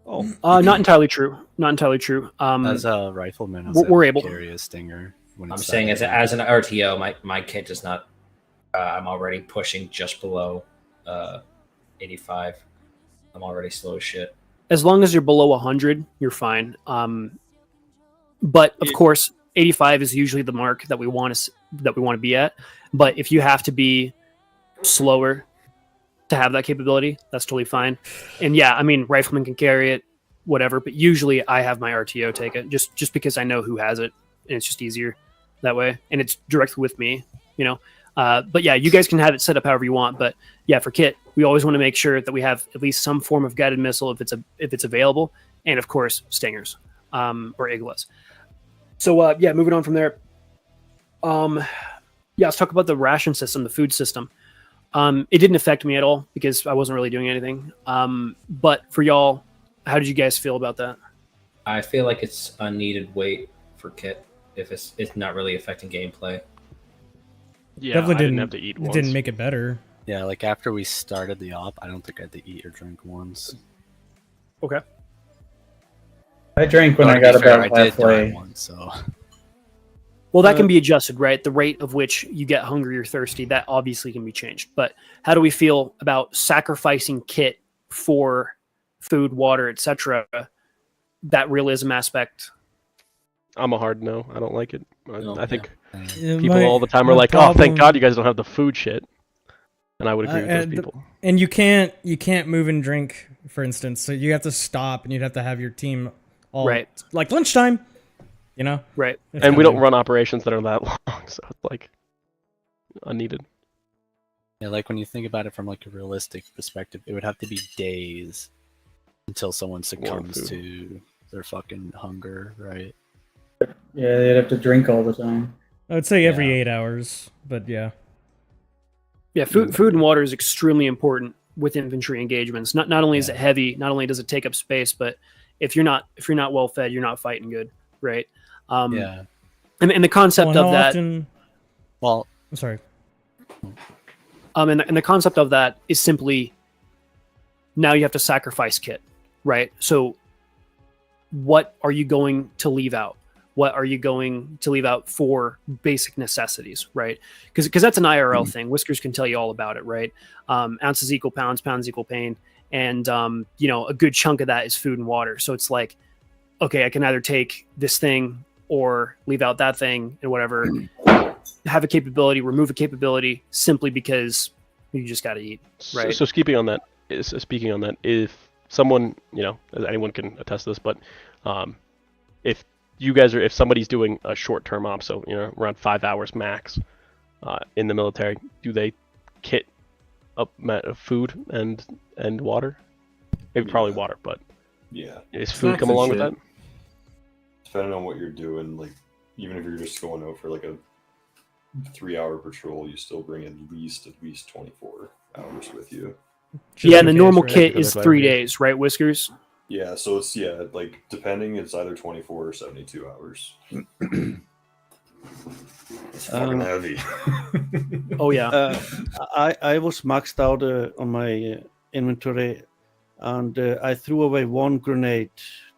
Not entirely true. Not entirely true. As a rifleman, we're able to carry a Stinger. I'm saying as an RTO, my kit does not. I'm already pushing just below 85. I'm already slow as shit. As long as you're below 100, you're fine. But of course, 85 is usually the mark that we want to be at. But if you have to be slower to have that capability, that's totally fine. And yeah, I mean, rifleman can carry it, whatever. But usually, I have my RTO take it just because I know who has it, and it's just easier that way, and it's directly with me, But yeah, you guys can have it set up however you want. But yeah, for kit, we always want to make sure that we have at least some form of guided missile if it's available, and of course Stingers or IGLAs. So yeah, moving on from there. Yeah, let's talk about the ration system, the food system. It didn't affect me at all because I wasn't really doing anything. But for y'all, how did you guys feel about that? I feel like it's unneeded weight for kit if it's not really affecting gameplay. Yeah, Definitely I didn't have to eat once. Didn't make it better. Yeah, like after we started the op, I don't think I had to eat or drink once. Okay. I drank when I got about halfway. Once, so. Well, that can be adjusted, right? The rate of which you get hungry or thirsty, that obviously can be changed. But how do we feel about sacrificing kit for food, water, etc., that realism aspect. I'm a hard no. I don't like it. I think Yeah, people all the time are my like, "Oh, problem- thank God you guys don't have the food shit," and I would agree with those people. And you can't move and drink, for instance. So you have to stop, and you'd have to have your team all Right. like lunchtime. You know, Right. It's And we kinda- don't run operations that are that long, so it's like unneeded. Yeah, like when you think about it from like a realistic perspective, it would have to be days until someone succumbs food. to their fucking hunger, right? Yeah, they'd have to drink all the time. I would say every 8 hours, but yeah. Yeah, food and water is extremely important with infantry engagements. Not only is it heavy, not only does it take up space, but if you're not well fed, you're not fighting good, right? Yeah. And the concept Well, of how that. often- Well, I'm sorry. And the concept of that is simply now you have to sacrifice kit, right? So what are you going to leave out? What are you going to leave out for basic necessities, right? Because that's an IRL thing. Whiskers can tell you all about it, right? Ounces equal pounds, pounds equal pain, and a good chunk of that is food and water. So it's like, okay, I can either take this thing or leave out that thing and whatever. Have a capability, remove a capability, simply because you just got to eat, right? So speaking on that, if someone, as anyone can attest to this, but if somebody's doing a short-term op, so around 5 hours max, in the military, do they kit up food and water? Maybe probably water, but yeah, is food come along with that? Depending on what you're doing, like even if you're just going out for like a 3-hour patrol, you still bring at least 24 hours with you. Yeah, and the normal kit is 3 days, right, Whiskers? Yeah, so it's like depending, it's either 24 or 72 hours. It's fucking heavy. Oh yeah. I was maxed out on my inventory, and I threw away one grenade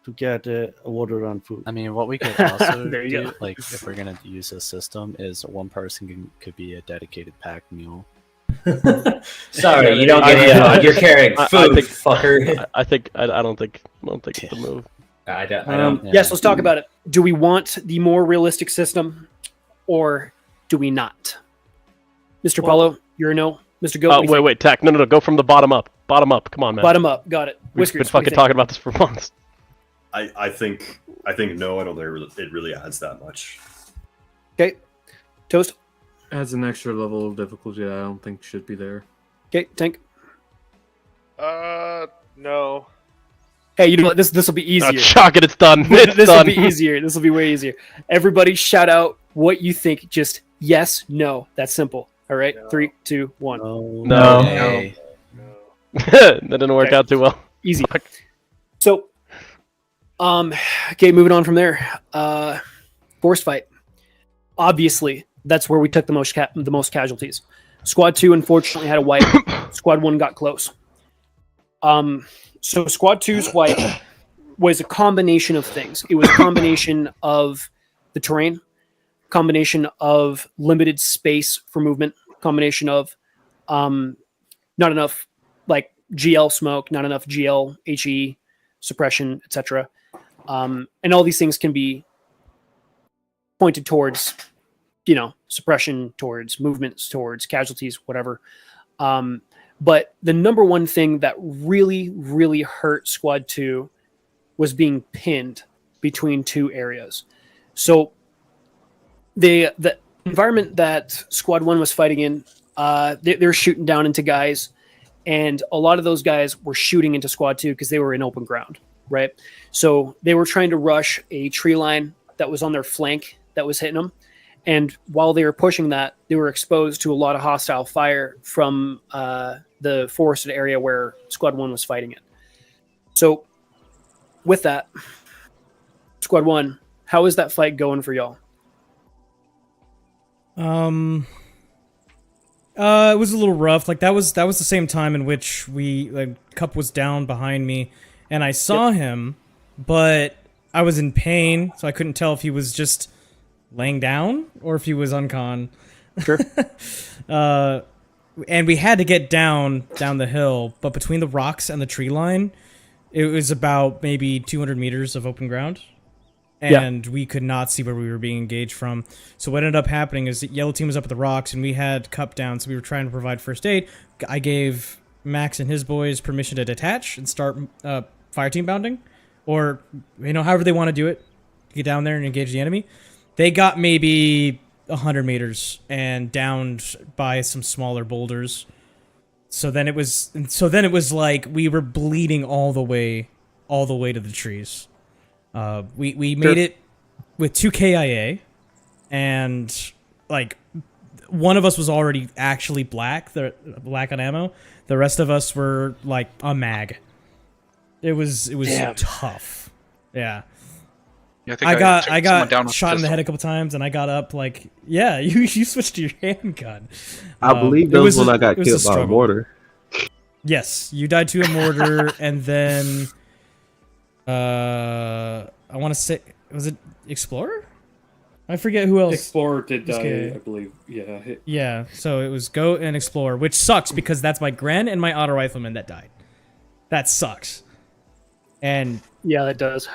to get water and food. I mean, what we could also There you do, go. like if we're gonna use this system, is one person could be a dedicated pack mule. Sorry, you don't get ammo. You're carrying food, fucker. I don't think it's the move. I don't. Yes, let's talk about it. Do we want the more realistic system, or do we not? Mr. Paulo, you're a no. Mr. Goat, Wait, Tack. No, go from the bottom up. Bottom up. Come on, man. Bottom up. Got it. We've Whiskers, been what do you fucking think? talking about this for months. I think no. I don't think it really adds that much. Okay, Toast. Adds an extra level of difficulty that I don't think should be there. Okay, Tank. No. Hey, you know what? This will be easier. Chuck it. It's done. It's This will done. be easier. This will be way easier. Everybody, shout out what you think. Just yes, no. That's simple. All right. 3, 2, 1. No. That didn't work out too well. Easy. So, okay, moving on from there. Forced fight. Obviously, that's where we took the most casualties. Squad 2 unfortunately had a wipe. Squad 1 got close. So Squad 2's wipe was a combination of things. It was a combination of the terrain, combination of limited space for movement, combination of not enough like GL smoke, not enough GL HE suppression, etc. And all these things can be pointed towards, suppression, towards movements, towards casualties, whatever. But the number one thing that really, really hurt Squad 2 was being pinned between two areas. So the environment that Squad 1 was fighting in, they were shooting down into guys, and a lot of those guys were shooting into Squad 2 because they were in open ground, right? So they were trying to rush a tree line that was on their flank that was hitting them. And while they were pushing that, they were exposed to a lot of hostile fire from the forested area where Squad 1 was fighting in. So with that, Squad 1, how is that fight going for y'all? It was a little rough. Like that was the same time in which Cup was down behind me, and I saw him, but I was in pain, so I couldn't tell if he was just laying down or if he was uncon. Sure. And we had to get down the hill, but between the rocks and the tree line, it was about maybe 200 meters of open ground, and we could not see where we were being engaged from. So what ended up happening is the yellow team was up at the rocks, and we had cup down, so we were trying to provide first aid. I gave Max and his boys permission to detach and start fire team bounding, or however they want to do it, get down there and engage the enemy. They got maybe 100 meters and downed by some smaller boulders. So then it was like we were bleeding all the way to the trees. We made it with 2 KIA, and like one of us was already actually black on ammo. The rest of us were like a mag. It was tough. Yeah. Yeah, I got shot in the head a couple times, and I got up like, yeah, you switched to your handgun. I believe that was when I got killed by a mortar. Yes, you died to a mortar, and then I want to say, was it Explorer? I forget who else. Explorer did die, I believe. Yeah. Yeah, so it was Goat and Explorer, which sucks because that's my Gren and my Auto Rifleman that died. That sucks. And yeah, that does.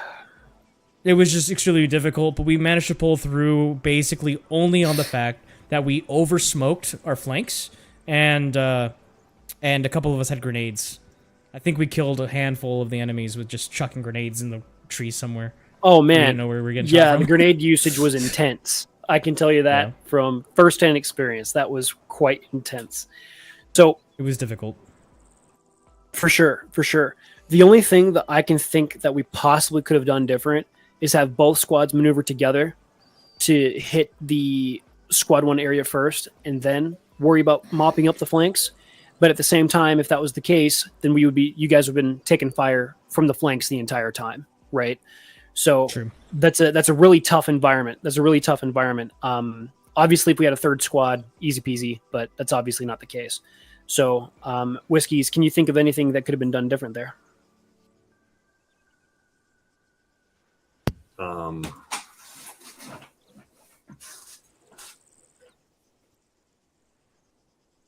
It was just extremely difficult, but we managed to pull through basically only on the fact that we over-smoked our flanks, and a couple of us had grenades. I think we killed a handful of the enemies with just chucking grenades in the tree somewhere. Oh man, we didn't know where we were getting shot from. The grenade usage was intense. I can tell you that from first-hand experience. That was quite intense. So it was difficult. For sure. The only thing that I can think that we possibly could have done different is have both squads maneuver together to hit the squad 1 area first and then worry about mopping up the flanks. But at the same time, if that was the case, then you guys would have been taking fire from the flanks the entire time, right? So that's a really tough environment. Obviously, if we had a third squad, easy peasy, but that's obviously not the case. So, Whiskeys, can you think of anything that could have been done different there?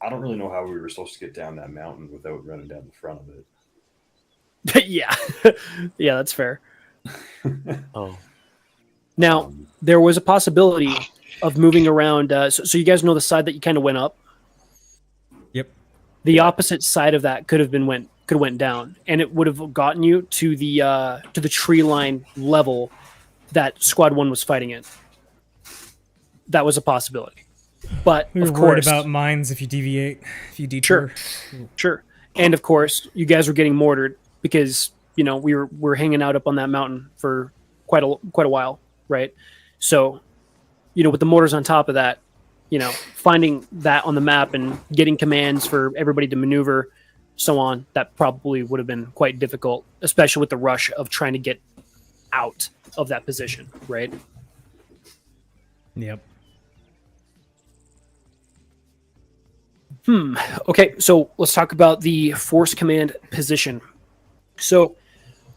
I don't really know how we were supposed to get down that mountain without running down the front of it. Yeah, that's fair. Now, there was a possibility of moving around. So you guys know the side that you kind of went up. Yep. The opposite side of that could have went down, and it would have gotten you to the tree line level that Squad 1 was fighting in. That was a possibility. But we were of worried course, about mines if you deviate, if you detour. Sure. And of course, you guys were getting mortared because we were hanging out up on that mountain for quite a while, right? So, with the mortars on top of that, finding that on the map and getting commands for everybody to maneuver, so on, that probably would have been quite difficult, especially with the rush of trying to get out of that position, right? Yep. Okay, so let's talk about the force command position. So,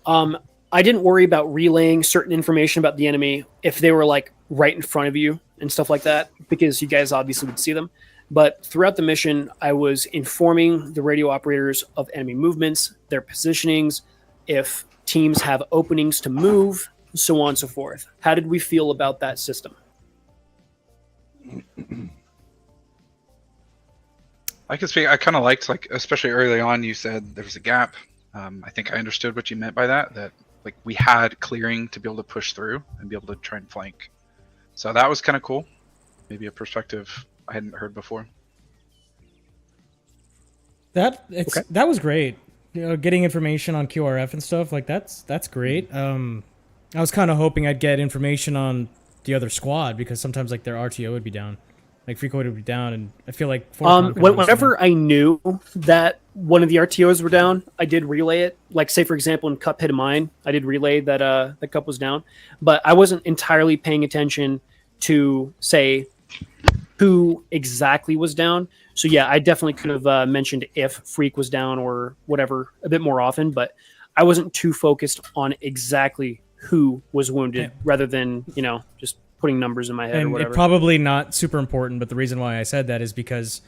I didn't worry about relaying certain information about the enemy if they were like right in front of you and stuff like that, because you guys obviously would see them. But throughout the mission, I was informing the radio operators of enemy movements, their positionings, if teams have openings to move, so on and so forth. How did we feel about that system? I can speak. I kind of liked, especially early on, you said there was a gap. I think I understood what you meant by that we had clearing to be able to push through and be able to try and flank. So that was kind of cool. Maybe a perspective I hadn't heard before. That was great. Getting information on QRF and stuff that's great. I was kind of hoping I'd get information on the other squad because sometimes their RTO would be down. Freak would be down, and I feel like whenever I knew that one of the RTOs were down, I did relay it. Say for example in Cup Hit Mine, I did relay that the Cup was down, but I wasn't entirely paying attention to say who exactly was down. So yeah, I definitely could have mentioned if Freak was down or whatever a bit more often, but I wasn't too focused on exactly who was wounded rather than just putting numbers in my head or whatever. It's probably not super important, but the reason why I said that is because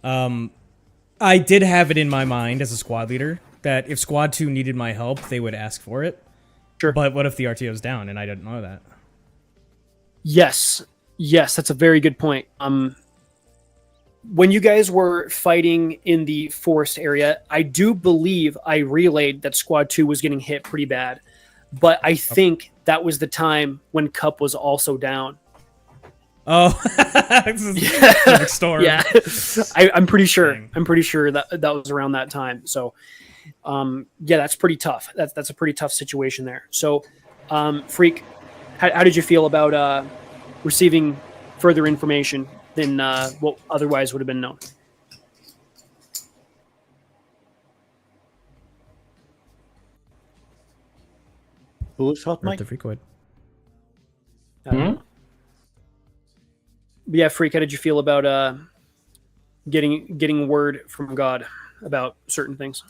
I did have it in my mind as a squad leader that if Squad 2 needed my help, they would ask for it. Sure. But what if the RTO's down and I didn't know that? Yes, that's a very good point. When you guys were fighting in the forest area, I do believe I relayed that Squad 2 was getting hit pretty bad, but I think that was the time when Cup was also down. Oh, this is a perfect storm. Yeah, I'm pretty sure. I'm pretty sure that was around that time. So, yeah, that's pretty tough. That's a pretty tough situation there. So, Freak, how did you feel about receiving further information than what otherwise would have been known? Who's hot mic? The Freakoid. Yeah, Freak, how did you feel about getting word from God about certain things?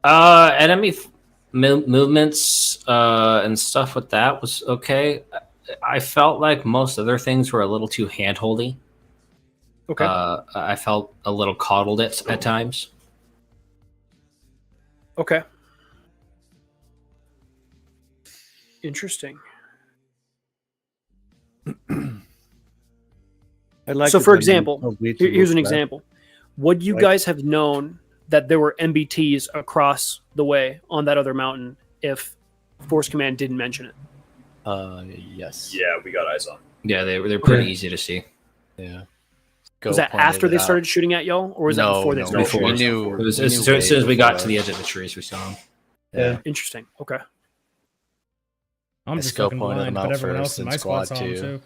Enemy movements and stuff with that was okay. I felt like most other things were a little too handholdy. Okay. I felt a little coddled at times. Okay. Interesting. So, for example, here's an example. Would you guys have known that there were MBTs across the way on that other mountain if Force Command didn't mention it? Yes. Yeah, we got eyes on. Yeah, they're pretty easy to see. Yeah. Was that after they started shooting at y'all, or was that before they started shooting? We knew. It was as soon as we got to the edge of the trees, we saw them. Yeah. Interesting. Okay. I'm just fucking blind, but everyone else in my squad saw him too.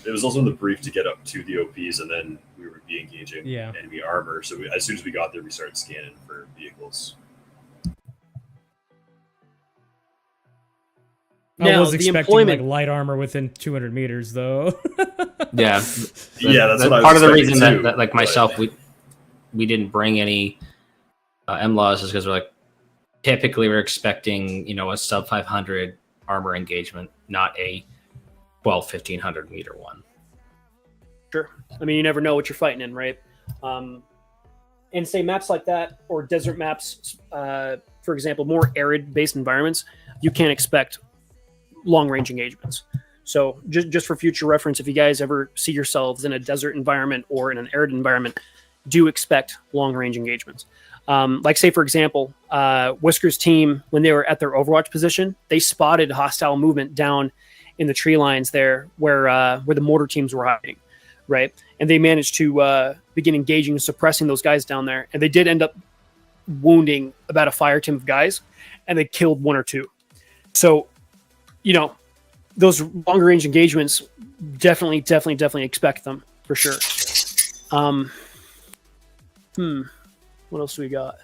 It was also in the brief to get up to the OPs, and then we would be engaging enemy armor. So as soon as we got there, we started scanning for vehicles. I was expecting like light armor within 200 meters, though. Yeah, that's what I was part of the reason too, that like myself, we didn't bring any MLAWs is because we're like typically we're expecting a sub 500 armor engagement, not a 1,500 meter one. Sure. I mean, you never know what you're fighting in, right? And say maps like that or desert maps, for example, more arid-based environments, you can't expect long-range engagements. So just for future reference, if you guys ever see yourselves in a desert environment or in an arid environment, do expect long-range engagements. Like say, for example, Whisker's team, when they were at their Overwatch position, they spotted hostile movement down in the tree lines there where the mortar teams were hiding, right? And they managed to begin engaging and suppressing those guys down there. And they did end up wounding about a fire team of guys, and they killed one or two. So, those longer range engagements, definitely expect them for sure. What else do we got?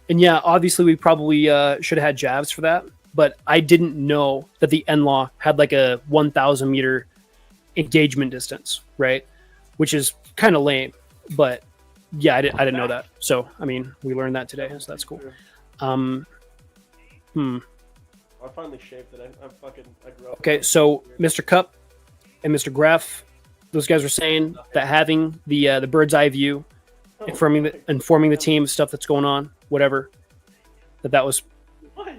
And yeah, obviously we probably should have had jabs for that, but I didn't know that the NLAW had like a 1,000 meter engagement distance, right? Which is kind of lame, but yeah, I didn't know that. So, I mean, we learned that today, so that's cool. I finally shaved it. I grew up. Okay, so Mr. Cup and Mr. Graf, those guys were saying that having the bird's eye view, informing the team of stuff that's going on, whatever, that was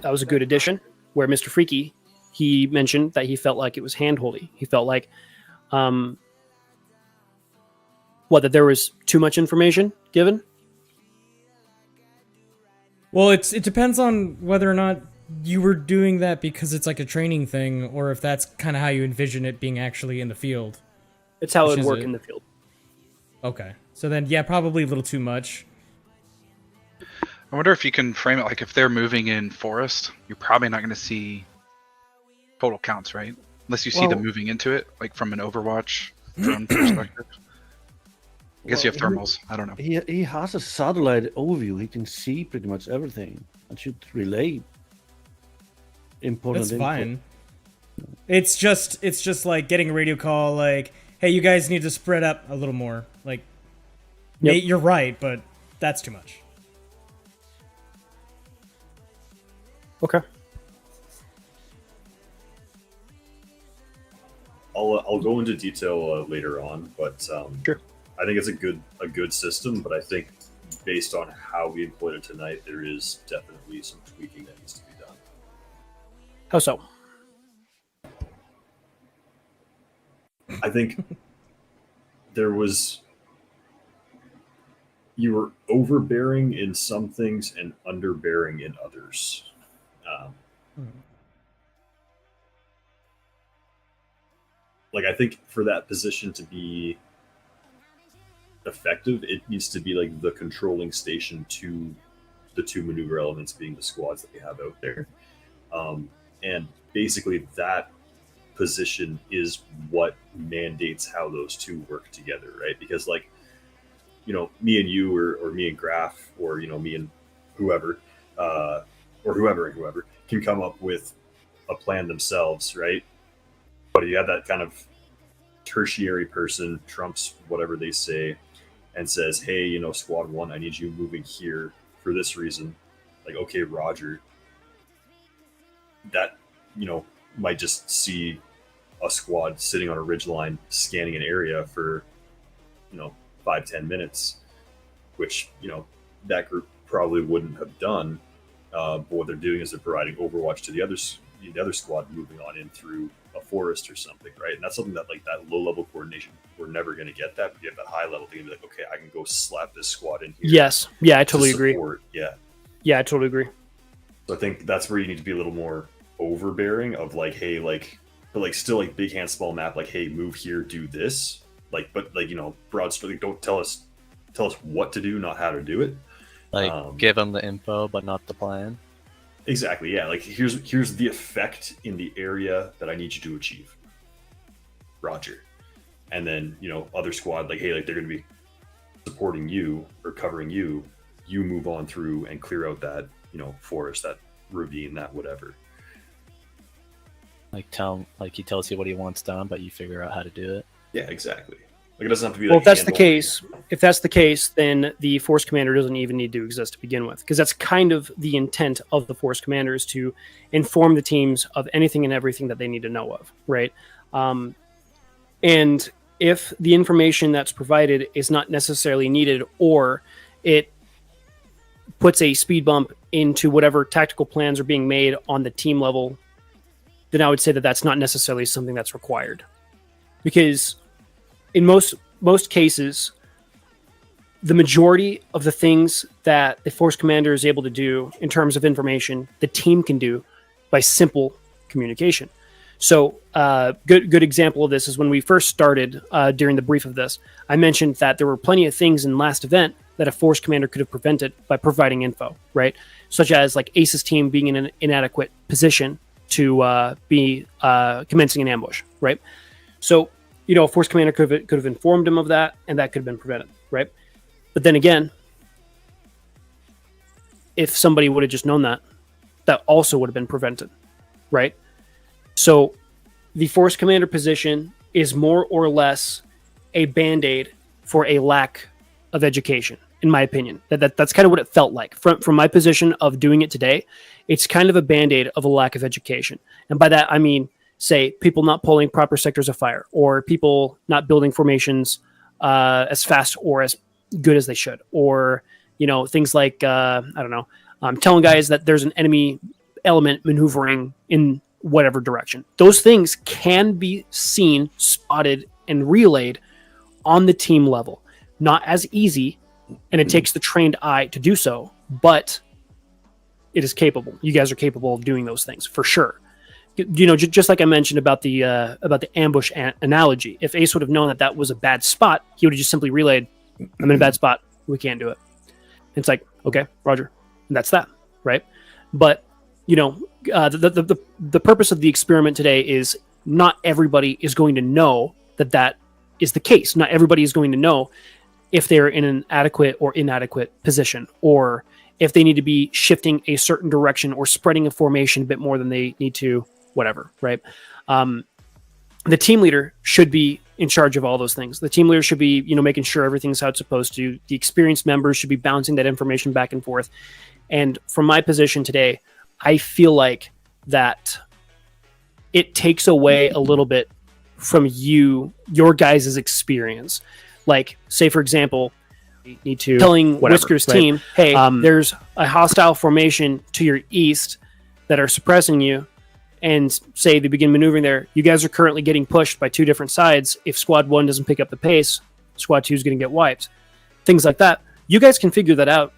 a good addition. Where Mr. Freaky, he mentioned that he felt like it was handholdy. He felt like that there was too much information given. Well, it depends on whether or not you were doing that because it's like a training thing, or if that's kind of how you envision it being actually in the field. It's how it would work in the field. Okay. So then, yeah, probably a little too much. I wonder if you can frame it like if they're moving in forest, you're probably not going to see total counts, right? Unless you see them moving into it, like from an Overwatch drone perspective. I guess you have thermals. I don't know. He has a satellite overview. He can see pretty much everything and should relay important That's info. fine. It's just like getting a radio call like, hey, you guys need to spread up a little more. Like, Nate, you're right, but that's too much. Okay. I'll go into detail later on, but sure. I think it's a good system. But I think just based on how we employed it tonight, there is definitely some tweaking that needs to be done. How so? I think you were overbearing in some things and underbearing in others. Like, I think for that position to be effective, it needs to be like the controlling station to the two maneuver elements being the squads that we have out there. And basically that position is what mandates how those two work together, right? Because, like, you know, me and you, or me and Graf, or, you know, me and whoever, or whoever and whoever can come up with a plan themselves, right? But you have that kind of tertiary person trumps whatever they say and says, hey, you know, squad one, I need you moving here for this reason. Like, okay, Roger. That, you know, might just see a squad sitting on a ridgeline scanning an area for, you know, 5-10 minutes, which, you know, that group probably wouldn't have done. But what they're doing is they're providing overwatch to the other squad moving on in through a forest or something, right? And that's something that, like, that low level coordination, we're never going to get that. But you have that high level thing, be like, okay, I can go slap this squad in here. Yes. Yeah, I totally agree. Yeah. Yeah, I totally agree. So I think that's where you need to be a little more overbearing of, like, hey, like, but, like, still, like, big hand, small map, like, hey, move here, do this. Like, but, like, you know, broad stroke, like, don't tell us what to do, not how to do it. Like, give them the info, but not the plan. Exactly, yeah. Like, here's the effect in the area that I need you to achieve. Roger. And then, you know, other squad, like, hey, like, they're going to be supporting you or covering you. You move on through and clear out that, you know, forest, that ravine, that whatever. Like, he tells you what he wants done, but you figure out how to do it. Yeah, exactly. Like, it doesn't have to be. Well, like, if that's the case, then the force commander doesn't even need to exist to begin with, because that's kind of the intent of the force commander, is to inform the teams of anything and everything that they need to know of, right? And if the information that's provided is not necessarily needed, or it puts a speed bump into whatever tactical plans are being made on the team level, then I would say that that's not necessarily something that's required. Because in most cases, the majority of the things that the force commander is able to do in terms of information, the team can do by simple communication. So good example of this is when we first started during the brief of this, I mentioned that there were plenty of things in last event that a force commander could have prevented by providing info, right? Such as, like, Ace's team being in an inadequate position to be commencing an ambush, right? So, you know, a force commander could have informed him of that, and that could have been prevented, right? But then again, if somebody would have just known that, that also would have been prevented, right? So the force commander position is more or less a band-aid for a lack of education, in my opinion. That's kind of what it felt like. From my position of doing it today, it's kind of a band-aid of a lack of education. And by that, I mean, say, people not pulling proper sectors of fire, or people not building formations as fast or as good as they should, or, you know, things like, I don't know, telling guys that there's an enemy element maneuvering in whatever direction. Those things can be seen, spotted, and relayed on the team level. Not as easy, and it takes the trained eye to do so, but it is capable. You guys are capable of doing those things for sure. You know, just like I mentioned about the ambush analogy. If Ace would have known that that was a bad spot, he would have just simply relayed, "I'm in a bad spot. We can't do it." And it's like, okay, Roger, and that's that, right? But you know, the purpose of the experiment today is not everybody is going to know that that is the case. Not everybody is going to know if they're in an adequate or inadequate position, or if they need to be shifting a certain direction or spreading a formation a bit more than they need to, whatever, right? The team leader should be in charge of all those things. The team leader should be, you know, making sure everything's how it's supposed to. The experienced members should be bouncing that information back and forth. And from my position today, I feel like that it takes away a little bit from your guys' experience. Like, say, for example, need to telling Whisker's right? team, hey, there's a hostile formation to your east that are suppressing you, and say they begin maneuvering there. You guys are currently getting pushed by two different sides. If Squad 1 doesn't pick up the pace, Squad 2 is going to get wiped. Things like that. You guys can figure that out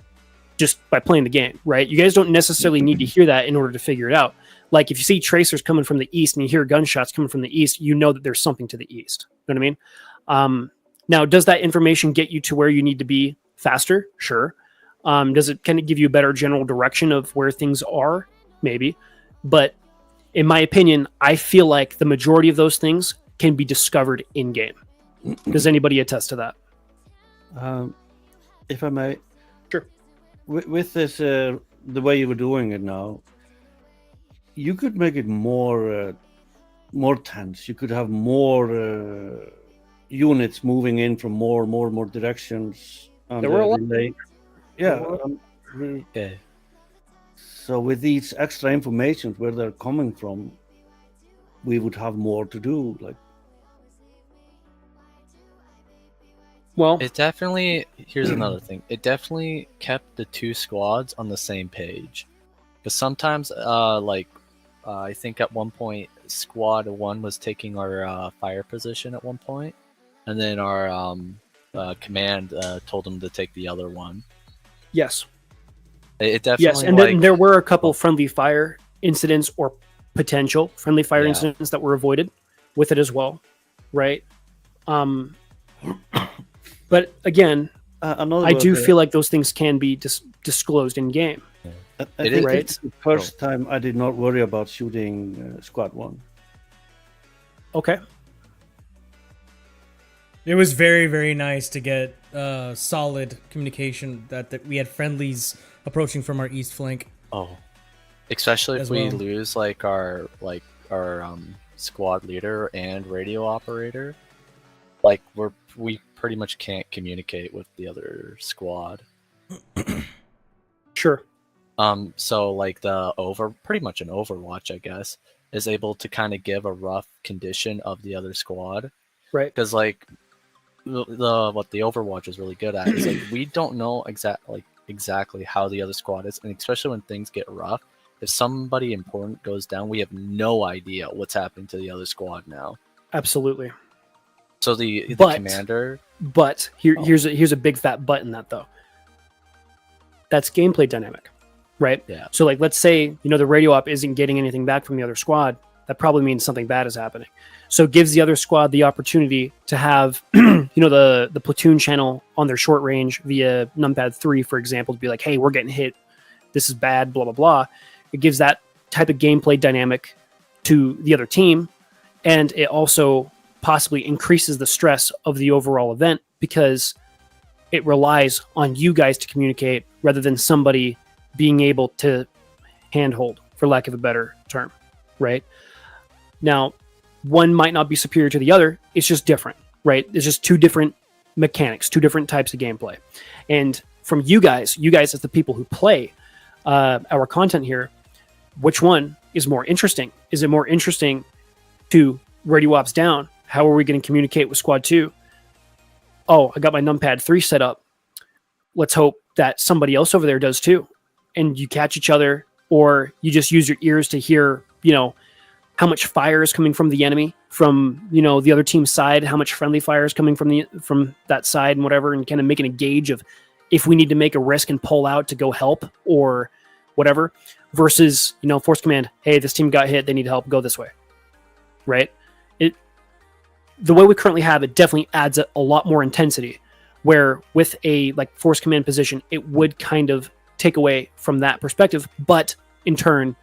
just by playing the game, right? You guys don't necessarily need to hear that in order to figure it out. Like if you see tracers coming from the east and you hear gunshots coming from the east, you know that there's something to the east. You know what I mean? Now, does that information get you to where you need to be faster? Sure. Does it kind of give you a better general direction of where things are? Maybe. But in my opinion, I feel like the majority of those things can be discovered in game. Does anybody attest to that? If I may, sure. With this, the way you were doing it now, you could make it more tense. You could have more units moving in from more directions. There were a lot. Yeah. Okay. So with these extra information where they're coming from, we would have more to do. Like, well, it definitely. Here's another thing. It definitely kept the two squads on the same page, because sometimes, I think at one point, Squad 1 was taking our fire position at one point, and then our command told them to take the other one. Yes. It definitely. Yes, and then there were a couple friendly fire incidents or potential friendly fire incidents that were avoided with it as well, right? But again, I do feel like those things can be disclosed in game. I think it's the first time I did not worry about shooting Squad 1. Okay. It was very, very nice to get solid communication that we had friendlies approaching from our east flank. Oh, especially if as we well. lose our squad leader and radio operator, we pretty much can't communicate with the other squad. Sure. So pretty much an Overwatch, I guess, is able to kind of give a rough condition of the other squad. Right. Because what the Overwatch is really good at is we don't know exactly how the other squad is, and especially when things get rough, if somebody important goes down, we have no idea what's happening to the other squad now. Absolutely. So the commander. But here's a big fat but in that though. That's gameplay dynamic, right? Yeah. So let's say the radio op isn't getting anything back from the other squad. That probably means something bad is happening. So it gives the other squad the opportunity to have, the platoon channel on their short range via numpad 3, for example, to be like, hey, we're getting hit. This is bad, blah, blah, blah. It gives that type of gameplay dynamic to the other team. And it also possibly increases the stress of the overall event because it relies on you guys to communicate rather than somebody being able to handhold, for lack of a better term, right? Now, one might not be superior to the other. It's just different, right? It's just two different mechanics, two different types of gameplay. And from you guys as the people who play our content here, which one is more interesting? Is it more interesting to radio ops down? How are we going to communicate with Squad 2? Oh, I got my numpad 3 set up. Let's hope that somebody else over there does too. And you catch each other, or you just use your ears to hear, how much fire is coming from the enemy, from the other team's side, how much friendly fire is coming from that side and whatever, and kind of making a gauge of if we need to make a risk and pull out to go help or whatever, versus force command, hey, this team got hit, they need help, go this way, right? The way we currently have it definitely adds a lot more intensity, where with a force command position, it would kind of take away from that perspective, but in turn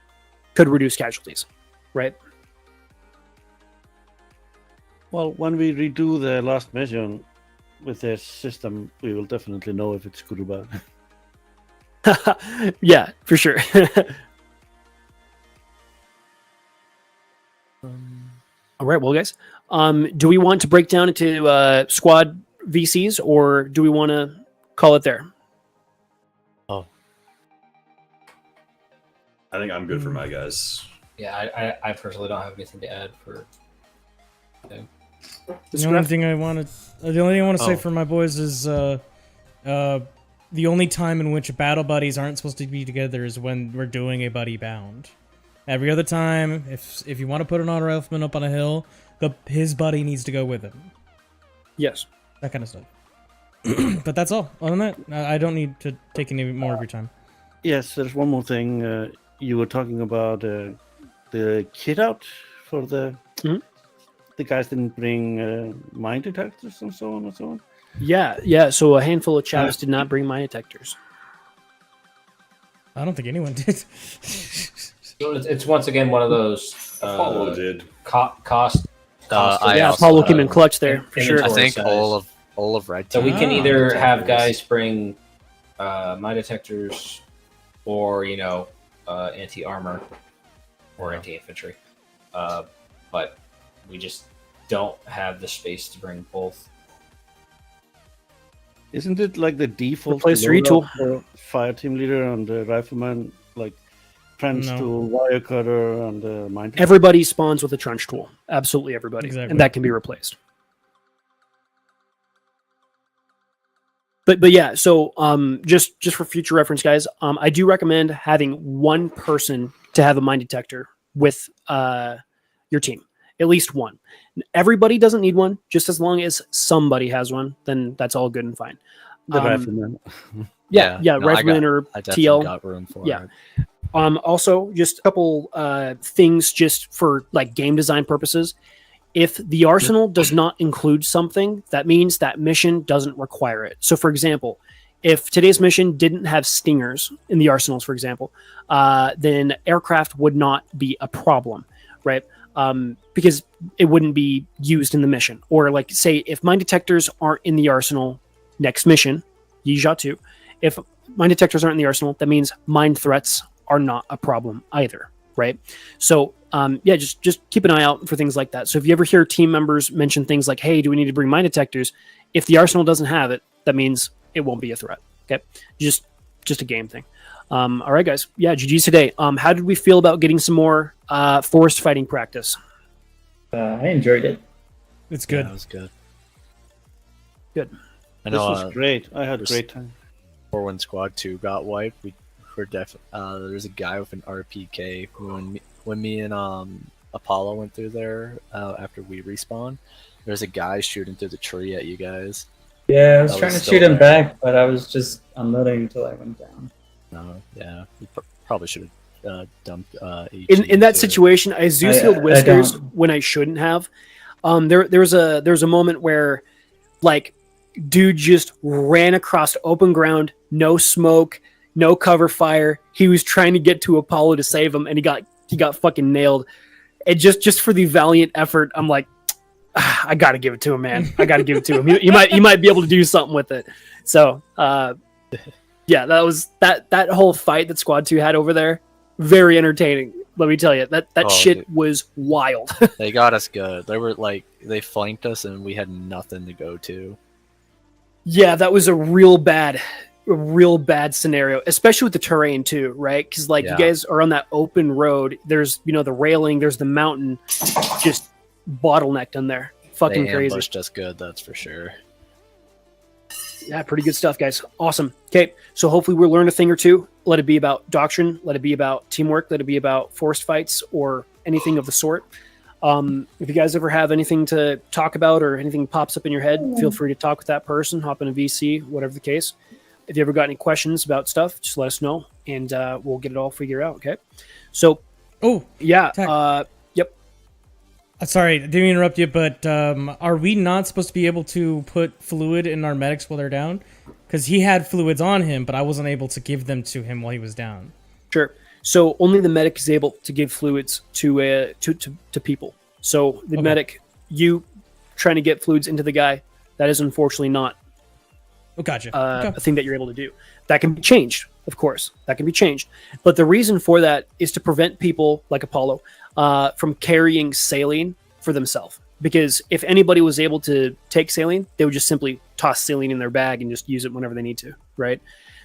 could reduce casualties, right? Well, when we redo the last mission with this system, we will definitely know if it's good or bad. Yeah, for sure. All right, well, guys, do we want to break down into squad VCs, or do we want to call it there? Oh, I think I'm good for my guys. Yeah, I personally don't have anything to add for. The only thing I want to say for my boys is the only time in which battle buddies aren't supposed to be together is when we're doing a buddy bound. Every other time, if you want to put an honor elfman up on a hill, his buddy needs to go with him. Yes. That kind of stuff. But that's all. Other than that, I don't need to take any more of your time. Yes, there's one more thing. You were talking about the kit out for the guys didn't bring mine detectors and so on and so on. Yeah. So a handful of chaps did not bring mine detectors. I don't think anyone did. So it's once again one of those. Apollo did. Cost. Apollo came in clutch there for sure. I think all of red. So we can either have guys bring mine detectors, or anti armor, or anti infantry, but we just don't have the space to bring both. Isn't it like the default Replace retool for fire team leader and the rifleman, like trench tool, wire cutter, and mine? Everybody spawns with a trench tool. Absolutely everybody, Exactly. and that can be replaced. But yeah, so just for future reference, guys, I do recommend having one person to have a mine detector with your team, at least one. Everybody doesn't need one. Just as long as somebody has one, then that's all good and fine. The rifleman. Rifleman or I definitely TL. got room for Yeah. it. Also, just a couple things just for like game design purposes. If the arsenal does not include something, that means that mission doesn't require it. So, for example, if today's mission didn't have stingers in the arsenals, for example, then aircraft would not be a problem, right? Because it wouldn't be used in the mission. Or like, say, if mine detectors aren't in the arsenal next mission, Yizha 2, if mine detectors aren't in the arsenal, that means mine threats are not a problem either, right? So, just keep an eye out for things like that. So if you ever hear team members mention things like, hey, do we need to bring mine detectors? If the arsenal doesn't have it, that means it won't be a threat, okay? Just a game thing. All right, guys. Yeah, GG's today. How did we feel about getting some more forest fighting practice? I enjoyed it. It's good. Yeah, it was good. Good. I know, this was great. I had a great time. Or when Squad 2 got wiped, there's a guy with an RPK when me and Apollo went through there after we respawned. There's a guy shooting through the tree at you guys. Yeah, I was trying to shoot him back, but I was just unloading until I went down. No, yeah, we probably should have dumped. In that situation, I Zeus healed Whiskers when I shouldn't have. There was a moment where, like, dude just ran across open ground, no smoke, no cover fire. He was trying to get to Apollo to save him, and he got fucking nailed. And just for the valiant effort, I'm like, I got to give it to him, man. I got to give it to him. You might be able to do something with it. So, yeah, that was that whole fight that Squad 2 had over there. Very entertaining. Let me tell you, that shit was wild. They got us good. They flanked us, and we had nothing to go to. Yeah, that was a real bad scenario, especially with the terrain too, right? Because you guys are on that open road. There's the railing, there's the mountain, just bottlenecked in there. Fucking they crazy. Ambushed us good, that's for sure. Yeah, pretty good stuff, guys. Awesome. Okay, so hopefully we'll learn a thing or two. Let it be about doctrine. Let it be about teamwork. Let it be about forest fights or anything of the sort. If you guys ever have anything to talk about or anything pops up in your head, feel free to talk with that person, hop in a VC, whatever the case. If you ever got any questions about stuff, just let us know, and we'll get it all figured out, okay? So, yep. Sorry, I didn't interrupt you, but are we not supposed to be able to put fluid in our medics while they're down? Because he had fluids on him, but I wasn't able to give them to him while he was down. Sure. So only the medic is able to give fluids to people. So the medic, you trying to get fluids into the guy, that is unfortunately not a thing that you're able to do. That can be changed, of course. That can be changed. But the reason for that is to prevent people like Apollo from carrying saline for themselves. Because if anybody was able to take saline, they would just simply toss saline in their bag and just use it whenever they need to, right?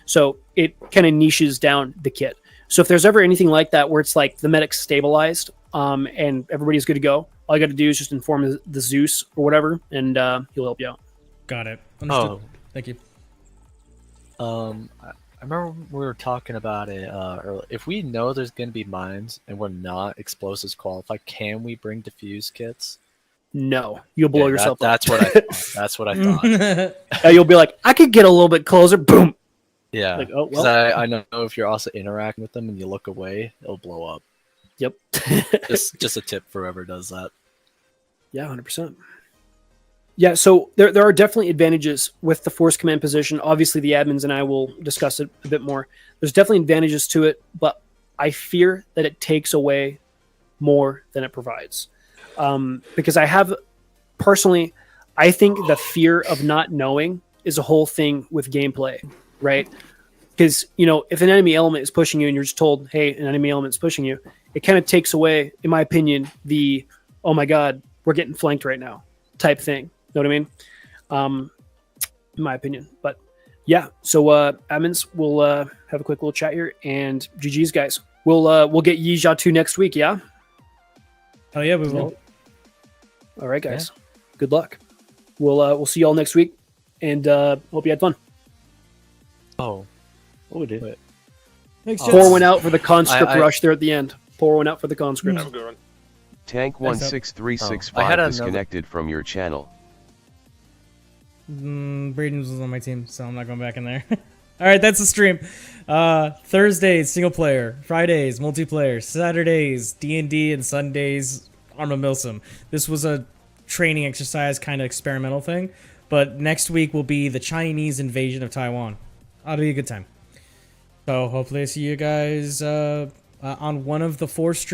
So it kind of niches down the kit. So if there's ever anything like that where it's like the medic's stabilized and everybody's good to go, all you got to do is just inform the Zeus or whatever, and he'll help you out. Got it. Understood. Thank you. I remember we were talking about it earlier. If we know there's going to be mines and we're not explosives qualified, can we bring defuse kits? No, you'll blow yourself up. That's what I thought. That's what I thought. You'll be like, I could get a little bit closer. Boom. Yeah. Like, oh, 'Cause well. I know if you're also interacting with them and you look away, it'll blow up. Yep. just a tip for whoever does that. Yeah, 100%. Yeah, so there are definitely advantages with the force command position. Obviously, the admins and I will discuss it a bit more. There's definitely advantages to it, but I fear that it takes away more than it provides. Because I have, personally, I think the fear of not knowing is a whole thing with gameplay, right? Because, you know, if an enemy element is pushing you and you're just told, hey, an enemy element is pushing you, it kind of takes away, in my opinion, the, oh my God, we're getting flanked right now type thing. Know what I mean? In my opinion. But yeah, so admins, we'll have a quick little chat here, and GG's guys. We'll get Yija 2 next week, yeah? Oh yeah, we will. All right, guys. Yeah. Good luck. We'll see y'all next week, and hope you had fun. Oh, we did. Thanks, Pour one out for the conscript rush there at the end. Pour one out for the conscript. Have a good one. Tank 16365 I had disconnected from your channel. Braden's was on my team, so I'm not going back in there. All right, that's the stream. Thursdays, single player. Fridays, multiplayer. Saturdays, D&D, and Sundays, Arma Milsim. This was a training exercise, kind of experimental thing. But next week will be the Chinese invasion of Taiwan. That'll be a good time. So hopefully I see you guys on one of the 4 streams.